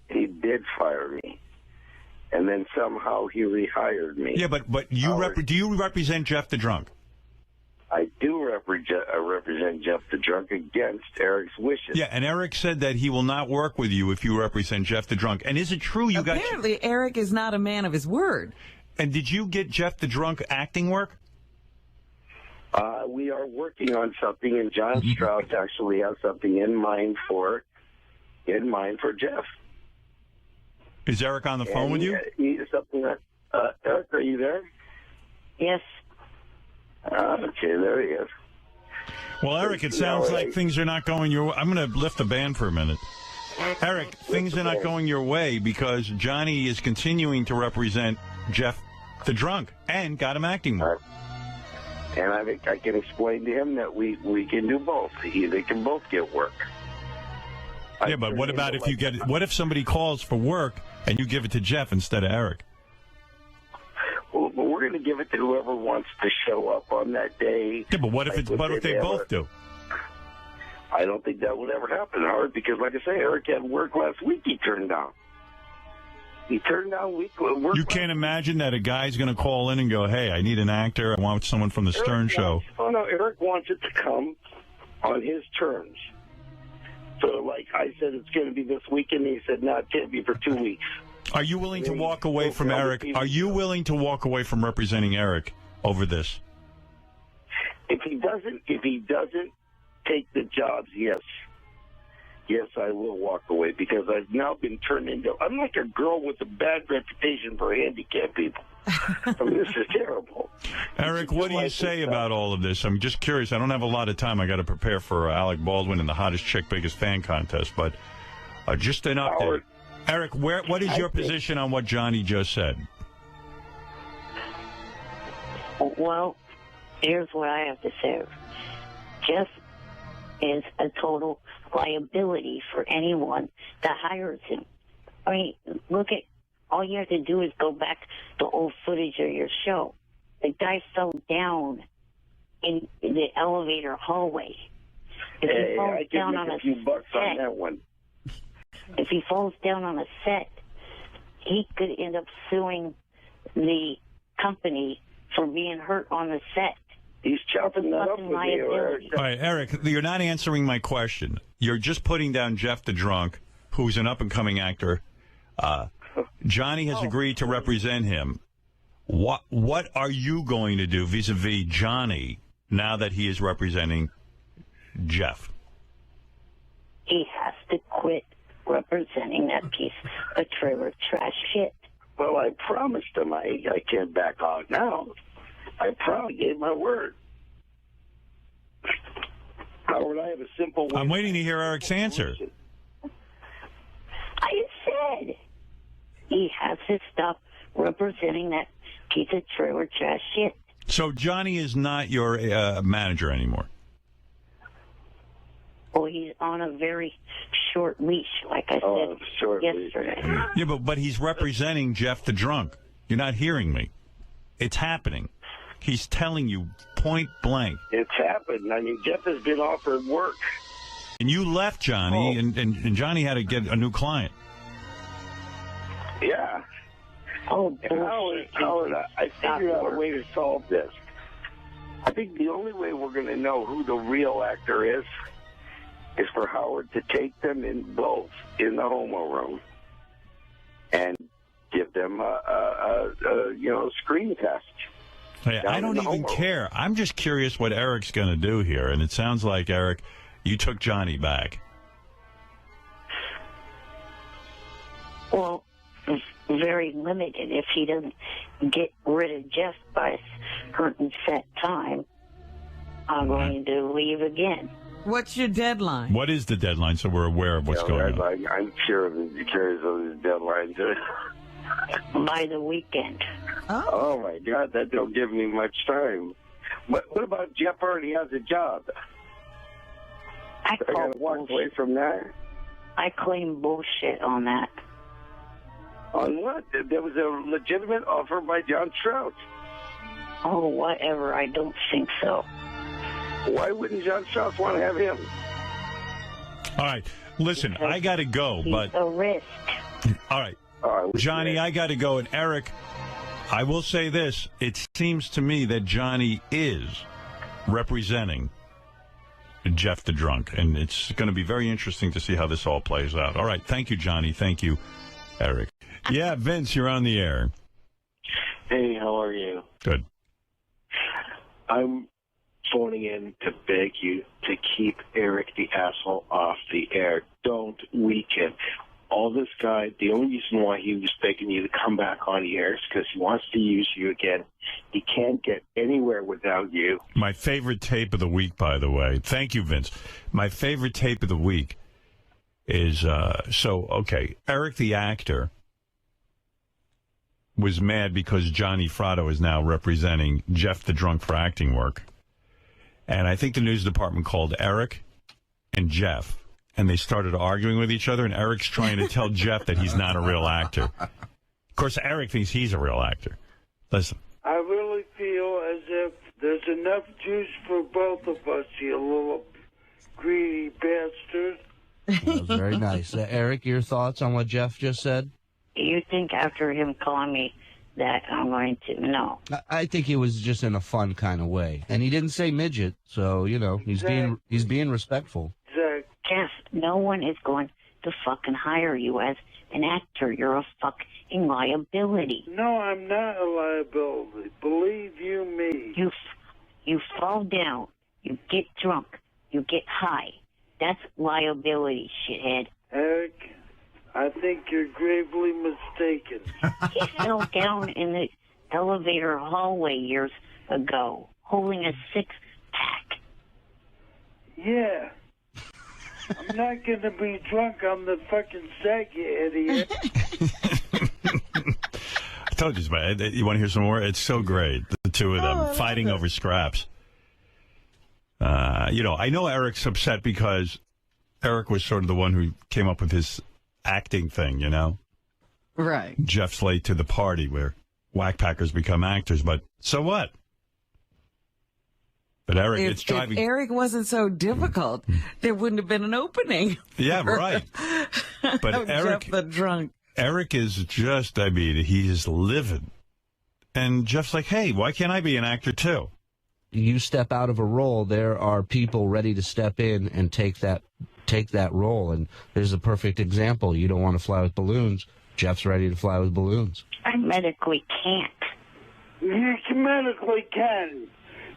He did fire me, and then somehow he rehired me. Yeah, but you do you represent Jeff the Drunk? I do represent Jeff the Drunk against Eric's wishes. Yeah, and Eric said that he will not work with you if you represent Jeff the Drunk. And is it true you got... Apparently, Eric is not a man of his word. And did you get Jeff the Drunk acting work? We are working on something, and John Strauss actually has something in mind for Jeff. Is Eric on the phone with you? Eric, are you there? Yes. Okay, there he is. Well, Eric, it sounds like things are not going your way. I'm going to lift the band for a minute. Eric, things are not going your way because Johnny is continuing to represent Jeff the Drunk and got him acting work. And I think I can explain to him that we can do both. They can both get work. Yeah, but what about if you get? What if somebody calls for work and you give it to Jeff instead of Eric? Well, we're going to give it to whoever wants to show up on that day. Yeah, but what if they both do? I don't think that would ever happen, Howard, because like I say, Eric had work last week he turned down. He turned down work. You can't imagine that a guy's going to call in and go, hey, I need an actor. I want someone from the Stern Show. Oh, no, Eric wants it to come on his terms. So, like I said, it's going to be this weekend. He said, no, it can't be for 2 weeks. Are you willing to walk away from Eric? Are you willing to walk away from representing Eric over this? If he doesn't take the jobs, yes, I will walk away because I've now been turned into. I'm like a girl with a bad reputation for handicapped people. I mean, this is terrible. Eric, what do you say about all of this? I'm just curious. I don't have a lot of time. I got to prepare for Alec Baldwin and the Hottest Chick, Biggest Fan contest, but just an update. Howard, Eric, what is your position on what Johnny just said? Well, here's what I have to say. Jeff is a total liability for anyone that hires him. I mean, look at All you have to do is go back to old footage of your show. The guy fell down in the elevator hallway. If he Hey, falls I down can on make a a few bucks on set, that one. if he falls down on a set, he could end up suing the company for being hurt on the set. He's chopping that up with you, Eric. All right, Eric, you're not answering my question. You're just putting down Jeff the Drunk, who's an up-and-coming actor. Johnny has agreed to represent him. What are you going to do vis-a-vis Johnny now that he is representing Jeff? He has to quit representing that piece of trailer trash shit. Well, I promised him I can't back out now. I probably gave my word. Howard, I have a simple way. I'm waiting to hear Eric's answer. I said he has to stop representing that piece of trailer trash shit. So Johnny is not your manager anymore? Well, he's on a very short leash, like I said yesterday. Yeah, but he's representing Jeff the Drunk. You're not hearing me. It's happening. He's telling you point blank. It's happened. I mean, Jeff has been offered work. And you left Johnny, and Johnny had to get a new client. Yeah. Oh, Howard, I figured out a way to solve this. I think the only way we're going to know who the real actor is for Howard to take them in both in the homo room and give them a screen test. Hey, I don't even care. I'm just curious what Eric's going to do here, and it sounds like, Eric, you took Johnny back. Well, very limited. If he doesn't get rid of Jeff by a certain set time, I'm going to leave again. What's your deadline? What is the deadline so we're aware of what's going on? I'm sure of his deadlines. By the weekend. Oh, my God, that don't give me much time. What about Jeff already has a job? I got to walk away from that. I claim bullshit on that. On what? There was a legitimate offer by John Strauss. Oh, whatever. I don't think so. Why wouldn't John Strauss want to have him? All right. Listen, I got to go, but... a risk. All right. Johnny, I got to go. And Eric, I will say this. It seems to me that Johnny is representing Jeff the Drunk. And it's going to be very interesting to see how this all plays out. All right. Thank you, Johnny. Thank you, Eric. Yeah, Vince, you're on the air. Hey, how are you? Good. I'm phoning in to beg you to keep Eric the asshole off the air. Don't weaken. All this guy, the only reason why he was begging you to come back on the air is because he wants to use you again. He can't get anywhere without you. My favorite tape of the week, by the way. Thank you, Vince. My favorite tape of the week is, Eric the actor was mad because Johnny Fratto is now representing Jeff the Drunk for acting work. And I think the news department called Eric and Jeff, and they started arguing with each other, and Eric's trying to tell Jeff that he's not a real actor. Of course, Eric thinks he's a real actor. Listen. I really feel as if there's enough juice for both of us, you little greedy bastard. That was very nice. Eric, your thoughts on what Jeff just said? You think after him calling me that I'm going to? No. I think he was just in a fun kind of way, and he didn't say midget, so he's being respectful. Jeff, no one is going to fucking hire you as an actor. You're a fucking liability. No, I'm not a liability. Believe you me. You fall down. You get drunk. You get high. That's liability, shithead. Eric, I think you're gravely mistaken. He fell down in the elevator hallway years ago, holding a six-pack. Yeah. I'm not going to be drunk on the fucking set, you idiot. I told you, man. You want to hear some more? It's so great. The two of them fighting over scraps. I know Eric's upset because Eric was sort of the one who came up with his acting thing, Right. Jeff's late to the party where whack-packers become actors, but so what? But Eric, it's If driving... Eric wasn't so difficult, there wouldn't have been an opening. Yeah, right. But of Eric, Jeff the drunk. Eric is just, I mean, he's livid. And Jeff's like, hey, why can't I be an actor too? You step out of a role, there are people ready to step in and take that role. And there's a perfect example. You don't want to fly with balloons. Jeff's ready to fly with balloons. I medically can't. You medically can.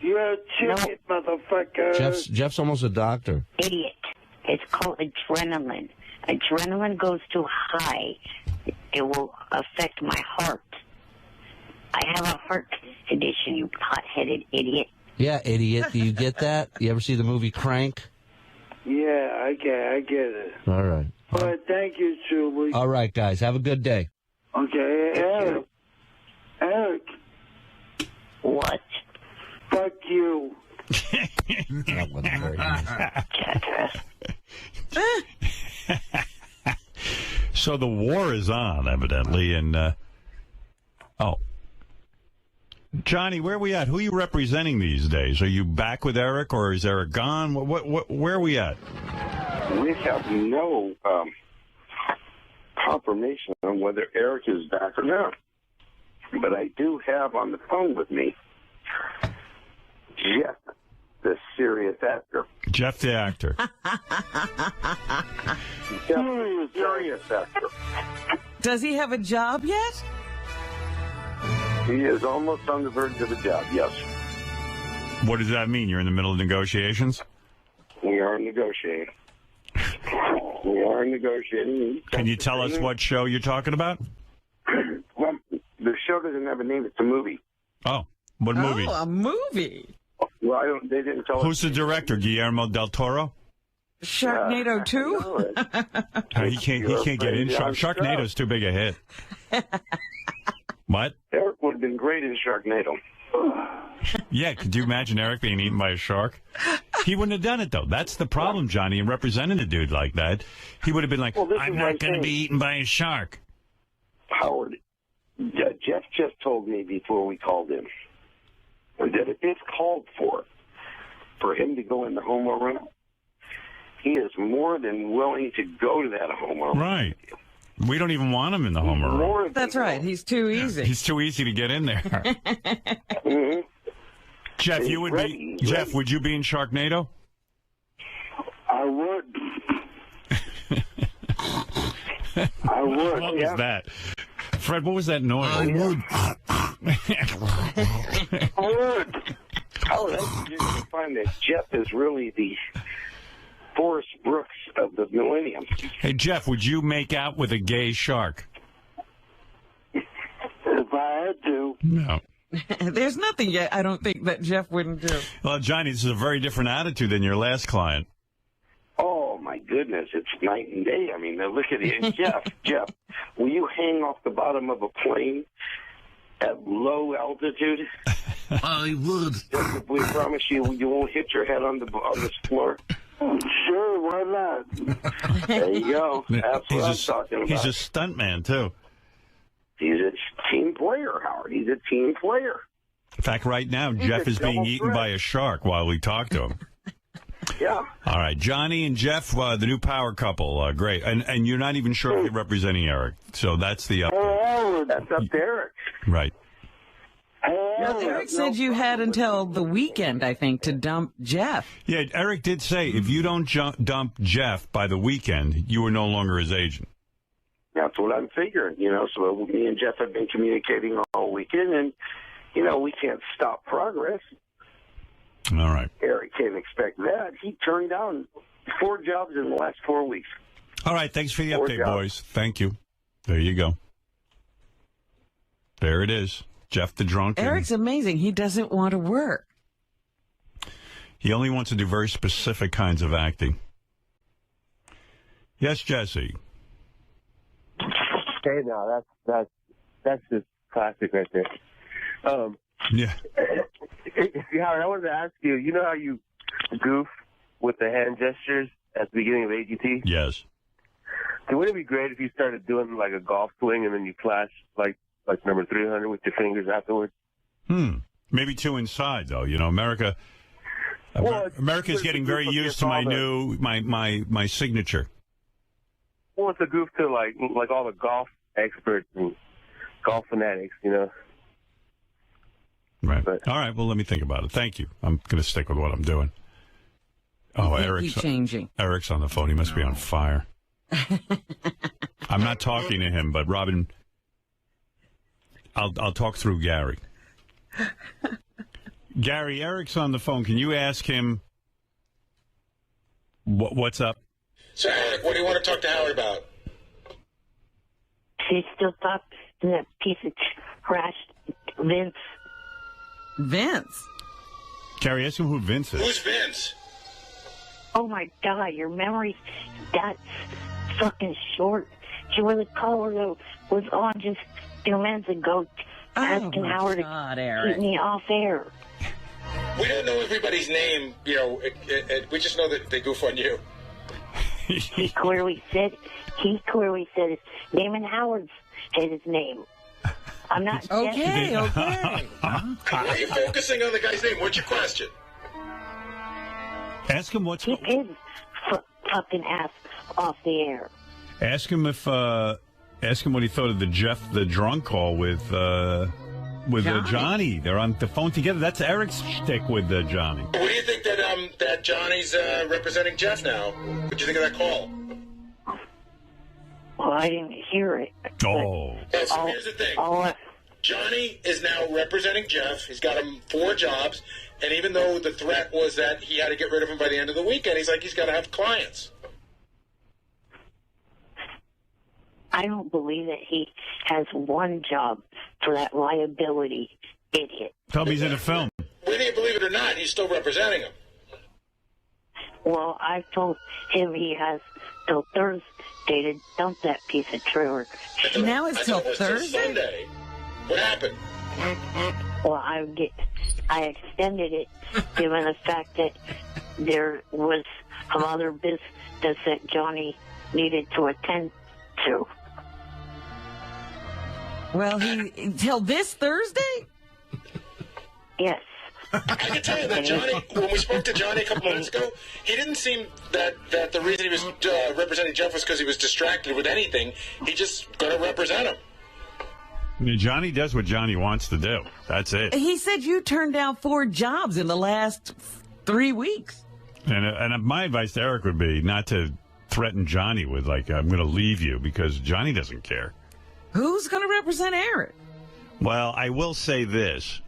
You're a ticket, motherfucker. Jeff's almost a doctor. Idiot. It's called adrenaline. Adrenaline goes too high. It will affect my heart. I have a heart condition, you hot-headed idiot. Yeah, idiot. Do you get that? You ever see the movie Crank? Yeah, I get it. All right. All right, thank you, Julie. All right, guys. Have a good day. Okay, Eric. What? Fuck you. That wasn't very nice. So the war is on, evidently, and Johnny, where are we at? Who are you representing these days? Are you back with Eric, or is Eric gone? Where are we at? We have no confirmation on whether Eric is back or not. But I do have on the phone with me Jeff, the serious actor. Jeff the actor. Jeff, the serious actor. Does he have a job yet? He is almost on the verge of a job, yes. What does that mean? You're in the middle of negotiations? We are negotiating. Can you tell us what show you're talking about? Well, the show doesn't have a name. It's a movie. Oh, what movie? Oh, a movie. Well, they didn't tell us. Who's the director? Guillermo del Toro? Sharknado 2? He can't get in. Sharknado's too big a hit. What? Eric would have been great in Sharknado. Yeah, could you imagine Eric being eaten by a shark? He wouldn't have done it, though. That's the problem, Johnny, in representing a dude like that. He would have been like, I'm not going to be eaten by a shark. Howard, Jeff just told me before we called him that if it's called for him to go in the homo room, he is more than willing to go to that homo room. Right. We don't even want him in the homo room. That's right. He's too easy. He's too easy to get in there. Mm-hmm. Jeff, you would be. Jeff, would you be in Sharknado? I would. I would. What was that? Fred, what was that noise? I would. Oh, that's just to find that Jeff is really the Forrest Brooks of the millennium. Hey, Jeff, would you make out with a gay shark? If I had to. No. There's nothing yet I don't think that Jeff wouldn't do. Well, Johnny, this is a very different attitude than your last client. Oh, my goodness, it's night and day. I mean, look at it. Jeff, will you hang off the bottom of a plane at low altitude? I would. Just if we promise you won't hit your head on the floor. Sure, why not? There you go. That's what I'm talking about. He's a stuntman, too. He's a team player, Howard. He's a team player. In fact, right now, Jeff is being eaten by a shark while we talk to him. Yeah. All right, Johnny and Jeff, the new power couple, great. And you're not even sure if you're representing Eric, so that's the update. That's up to Eric. Right. Well, Eric said you had until the weekend, I think, to dump Jeff. Yeah, Eric did say if you don't dump Jeff by the weekend, you are no longer his agent. That's what I'm figuring, So me and Jeff have been communicating all weekend, and, we can't stop progress. All right. Eric can't expect that. He turned down 4 jobs in the last 4 weeks. All right, thanks for the 4 update, jobs. boys. Thank you. There you go. There it is. Jeff the drunk. Eric's amazing. He doesn't want to work. He only wants to do very specific kinds of acting. Yes, Jesse. Hey, now that's just classic right there. Yeah. Howard, I wanted to ask you. You know how you goof with the hand gestures at the beginning of AGT? Yes. Wouldn't it be great if you started doing like a golf swing and then you flash like number 300 with your fingers afterwards? Maybe 2 inside, though. You know, America's getting very used to my new my signature. Well, it's a goof to like all the golf experts and golf fanatics, you know. Right. All right. Well, let me think about it. Thank you. I'm going to stick with what I'm doing. Oh, Eric's changing. Eric's on the phone. He must be on fire. I'm not talking to him, but Robin, I'll talk through Gary. Gary, Eric's on the phone. Can you ask him what's up? So, Eric, what do you want to talk to Howard about? She still talks to that piece of trash, Vince. Vince? Gary, ask him who Vince is. Who's Vince? Oh my God, your memory's that fucking short. She was a caller that was on just a few minutes ago asking Howard to keep me off air. We don't know everybody's name, you know. We just know that they goof on you. He clearly said his name, and Howard said his name. I'm not okay. Why are you focusing on the guy's name? What's your question? Ask him what's. Keep his fucking ass off the air. Ask him if. Ask him what he thought of the Jeff the drunk call with Johnny. They're on the phone together. That's Eric's shtick with Johnny. What do you think that Johnny's representing Jeff now? What do you think of that call? Well, I didn't hear it. Oh. So here's the thing. Johnny is now representing Jeff. He's got him 4 jobs, and even though the threat was that he had to get rid of him by the end of the weekend, he's like, he's got to have clients. I don't believe that he has one job for that liability idiot. Tell me he's in a film. Whether you believe it or not, he's still representing him. Well, I told him he has till Thursday to dump that piece of trailer. Now it's till Thursday? Sunday. What happened? Well, I extended it given the fact that there was some other business that Johnny needed to attend to. Well, till this Thursday? Yes. I can tell you that Johnny, when we spoke to Johnny a couple minutes ago, he didn't seem that the reason he was representing Jeff was because he was distracted with anything. He just going to represent him. Johnny does what Johnny wants to do. That's it. He said you turned down 4 jobs in the last 3 weeks. And my advice to Eric would be not to threaten Johnny with, like, I'm going to leave you, because Johnny doesn't care. Who's going to represent Eric? Well, I will say this.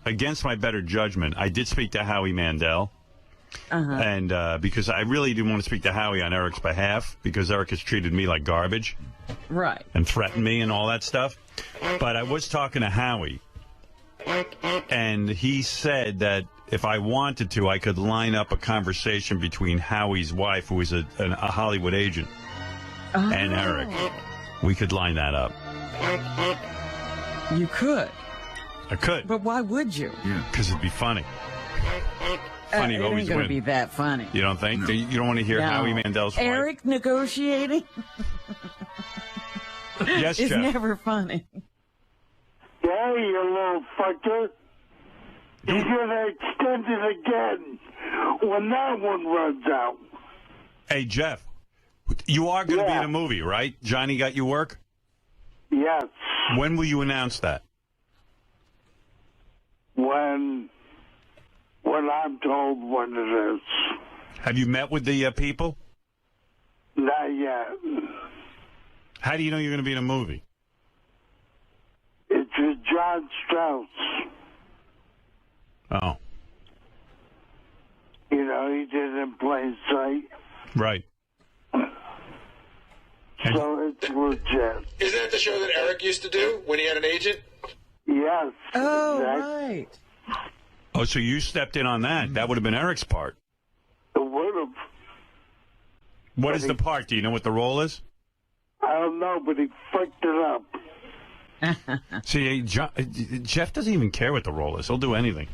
Against my better judgment, I did speak to Howie Mandel. And because I really didn't want to speak to Howie on Eric's behalf, because Eric has treated me like garbage. Right. And threatened me and all that stuff. But I was talking to Howie, and he said that if I wanted to, I could line up a conversation between Howie's wife, who is a Hollywood agent, and Eric. We could line that up. You could. I could. But why would you? Because it'd be funny. Funny it always ain't going to win. be that funny. You don't think? You don't want to hear No. Howie Mandel's wife? Eric negotiating? Yes, it's Jeff. never funny. Yeah, you little fucker. You're going to extend it again when that one runs out. Hey, Jeff, you are going to be in a movie, right? Johnny got you work? Yes. When will you announce that? When I'm told when it is. Have you met with the people? Not yet. How do you know you're going to be in a movie? It's with John Strauss. Oh. You know, he did it in plain sight. Right. So it's legit. Isn't that the show that Eric used to do when he had an agent? Yes. Oh, exactly. right. Oh, so you stepped in on that. That would have been Eric's part. It would have. What is the part? Do you know what the role is? I don't know, but he fucked it up. See, Jeff doesn't even care what the role is. He'll do anything.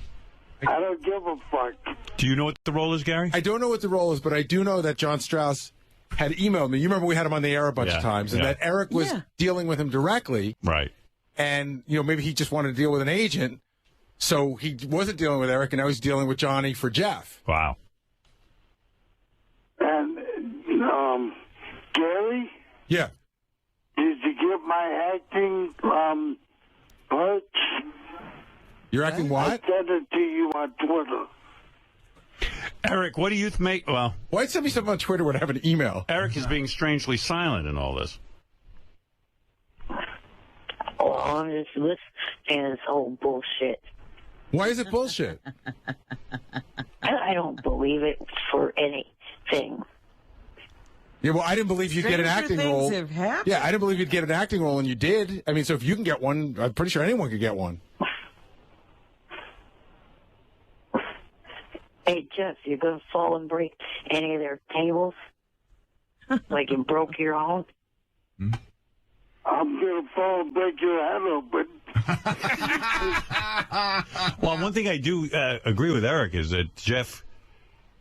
I don't give a fuck. Do you know what the role is, Gary? I don't know what the role is, but I do know that John Strauss had emailed me. You remember we had him on the air a bunch of times, and that Eric was dealing with him directly. Right. And, maybe he just wanted to deal with an agent, so he wasn't dealing with Eric, and now he's dealing with Johnny for Jeff. Wow. And, Gary? Yeah. Did you get my acting parts? You're acting what? I sent it to you on Twitter. Eric, what do you make? Well, why send me something on Twitter when I have an email? Eric is being strangely silent in all this. Oh, I'm just listening to this whole bullshit. Why is it bullshit? I don't believe it for anything. Yeah, well, I didn't believe you'd get an Stranger acting things role. have happened. Yeah, I didn't believe you'd get an acting role, and you did. I mean, so if you can get one, I'm pretty sure anyone could get one. Hey, Jeff, you're going to fall and break any of their tables? Like you broke your own? I'm going to fall and break your head open. Well, one thing I do agree with Eric is that Jeff,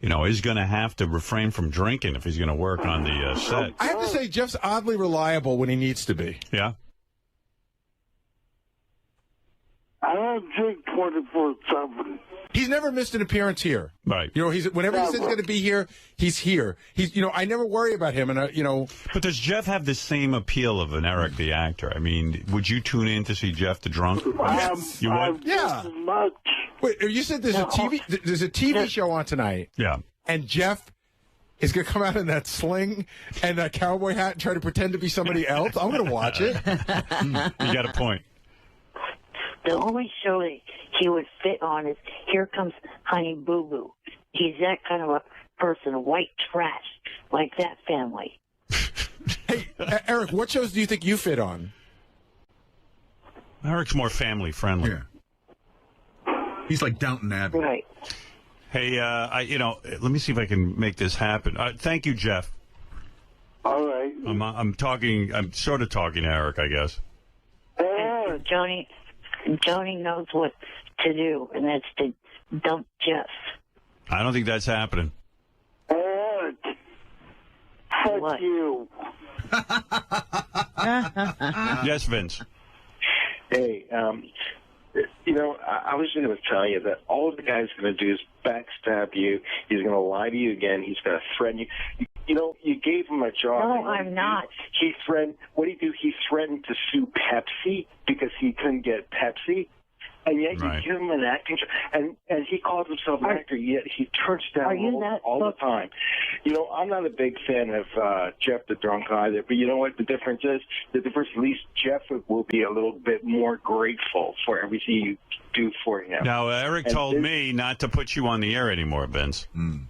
is going to have to refrain from drinking if he's going to work on the set. I have to say, Jeff's oddly reliable when he needs to be. Yeah. I don't drink 24/7. He's never missed an appearance here. Right. Whenever he says he's going to be here, he's here. I never worry about him, and But does Jeff have the same appeal of an Eric the actor? I mean, would you tune in to see Jeff the drunk? You would? Yeah. Wait, you said there's a TV show on tonight. Yeah. And Jeff is going to come out in that sling and that cowboy hat and try to pretend to be somebody else. I'm going to watch it. You got a point. The only show that he would fit on is Here Comes Honey Boo Boo. He's that kind of a person, white trash, like that family. Hey, Eric, what shows do you think you fit on? Eric's more family friendly. He's like Downton Abbey. Right. Hey, let me see if I can make this happen. Thank you, Jeff. All right. I'm sort of talking to Eric, I guess. Johnny knows what to do, and that's to dump Jeff. I don't think that's happening. Eric, fuck you. Yes, Vince. Hey, I was going to tell you that all the guy's going to do is backstab you. He's going to lie to you again. He's going to threaten you. You gave him a job. No, I'm not. He threatened. What did he do? He threatened to sue Pepsi because he couldn't get Pepsi. And yet you give him an acting job. And he calls himself an actor, yet he turns down all the time. I'm not a big fan of Jeff the drunk either, but you know what the difference is? The difference, at least Jeff will be a little bit more grateful for everything you do for him. Now, Eric told me not to put you on the air anymore, Vince. And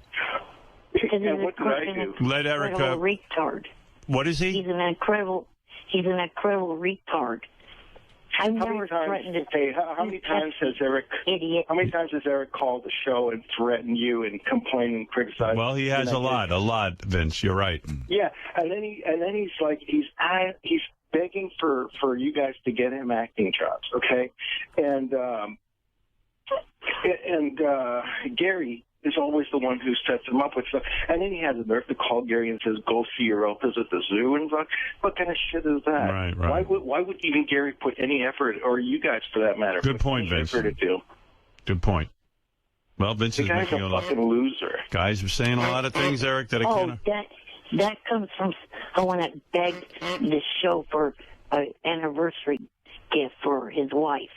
what did I do? Let Eric... retard. What is he? He's an incredible retard. I've never threatened to. Hey, how many times has Eric? Idiot. How many times has Eric called the show and threatened you and complained and criticized? Well, he has a lot, Vince. You're right. Yeah, and then he's like he's begging for you guys to get him acting jobs, okay? And Gary is always the one who sets him up with stuff. And then he has the nerve to call Gary and says, go see your opus at the zoo. And what kind of shit is that? Right. Why would even Gary put any effort, or you guys for that matter, Good point, Vince. Good point. Well, Vince is making a fucking loser. Guys are saying a lot of things, Eric, that I can't... that comes from someone that begged the show for an anniversary gift for his wife.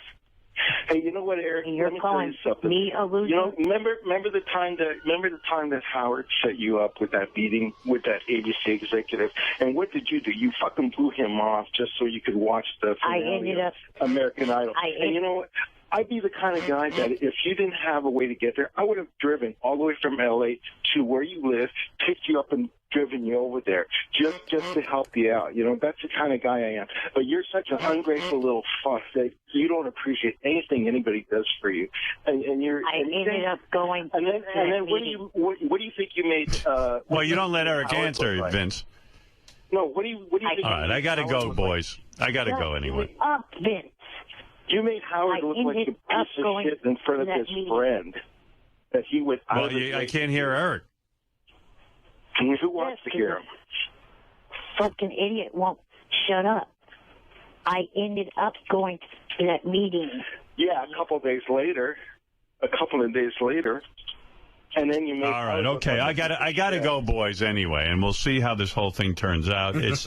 Hey, you know what, Eric? You're calling me a loser. Remember the time that Howard set you up with that meeting with that ABC executive, and what did you do? You fucking blew him off just so you could watch the finale of American Idol. And you know what? I'd be the kind of guy that if you didn't have a way to get there, I would have driven all the way from L.A. to where you live, picked you up and driven you over there just to help you out. That's the kind of guy I am. But you're such an ungrateful little fuck that you don't appreciate anything anybody does for you. And ended up going. And then what do you think you made? Well, you don't let Eric answer, like? Vince. No, what do you think? All right, I got to go, boys. I got to go anyway. Vince. You made Howard look like a piece of shit in front of his friend. That he would. Well, I can't hear Eric. Who wants to hear him? fucking idiot won't shut up. I ended up going to that meeting. Yeah, a couple of days later. And then you make. All right, okay. I gotta go, boys. Anyway, and we'll see how this whole thing turns out. It's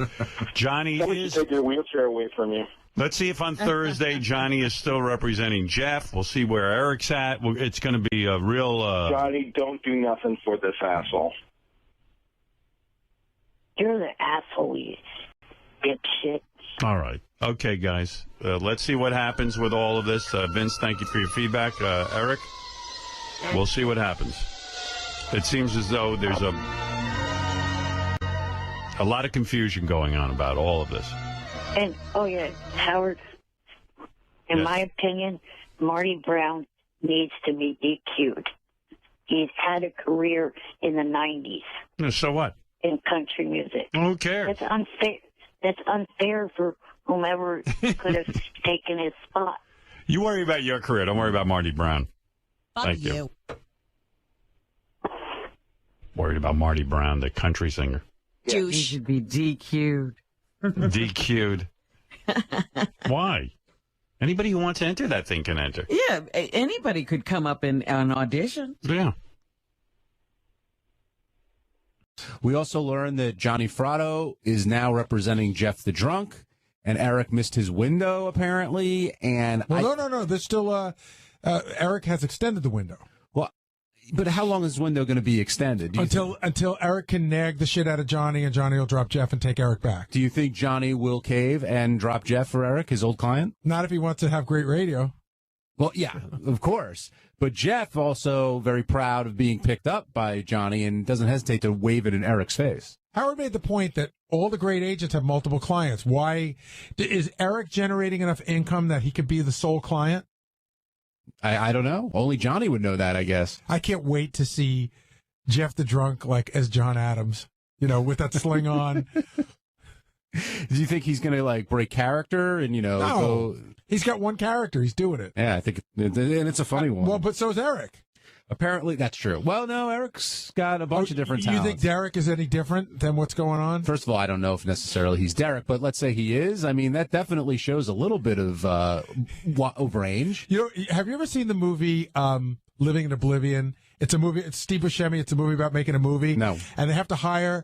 Johnny is. Take your wheelchair away from you. Let's see if on Thursday Johnny is still representing Jeff. We'll see where Eric's at. It's going to be a real. Johnny, don't do nothing for this asshole. You're the asshole, you dipshit. All right. Okay, guys. Let's see what happens with all of this. Vince, thank you for your feedback. Eric, we'll see what happens. It seems as though there's a lot of confusion going on about all of this. And, oh, yeah, Howard, in my opinion, Marty Brown needs to be DQ'd. He's had a career in the 90s. So what? In country music. Who cares? That's unfair. That's unfair for whomever could have taken his spot. You worry about your career. Don't worry about Marty Brown. Thank you. Worried about Marty Brown, the country singer. He should be DQ'd. DQ'd. Why? Anybody who wants to enter that thing can enter. Yeah, anybody could come up and audition. Yeah. We also learned that Johnny Fratto is now representing Jeff the Drunk, and Eric missed his window, apparently. And No. There's still, Eric has extended the window. Well, but how long is the window going to be extended? Until Eric can nag the shit out of Johnny, and Johnny will drop Jeff and take Eric back. Do you think Johnny will cave and drop Jeff for Eric, his old client? Not if he wants to have great radio. Well, yeah, of course. But Jeff also very proud of being picked up by Johnny and doesn't hesitate to wave it in Eric's face. Howard made the point that all the great agents have multiple clients. Why is Eric generating enough income that he could be the sole client? I don't know. Only Johnny would know that, I guess. I can't wait to see Jeff the Drunk like as John Adams, with that sling on. Do you think he's going to like break character and, No. go... He's got one character. He's doing it. Yeah, I think, and it's a funny one. Well, but so's Eric. Apparently, that's true. Well, no, Eric's got a bunch of different talents. You think Derek is any different than what's going on? First of all, I don't know if necessarily he's Derek, but let's say he is. I mean, that definitely shows a little bit of range. Have you ever seen the movie Living in Oblivion? It's a movie. It's Steve Buscemi. It's a movie about making a movie. No. And they have to hire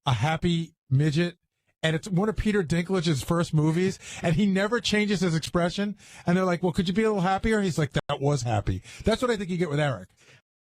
a happy midget. And it's one of Peter Dinklage's first movies, and he never changes his expression. And they're like, well, could you be a little happier? He's like, that was happy. That's what I think you get with Eric.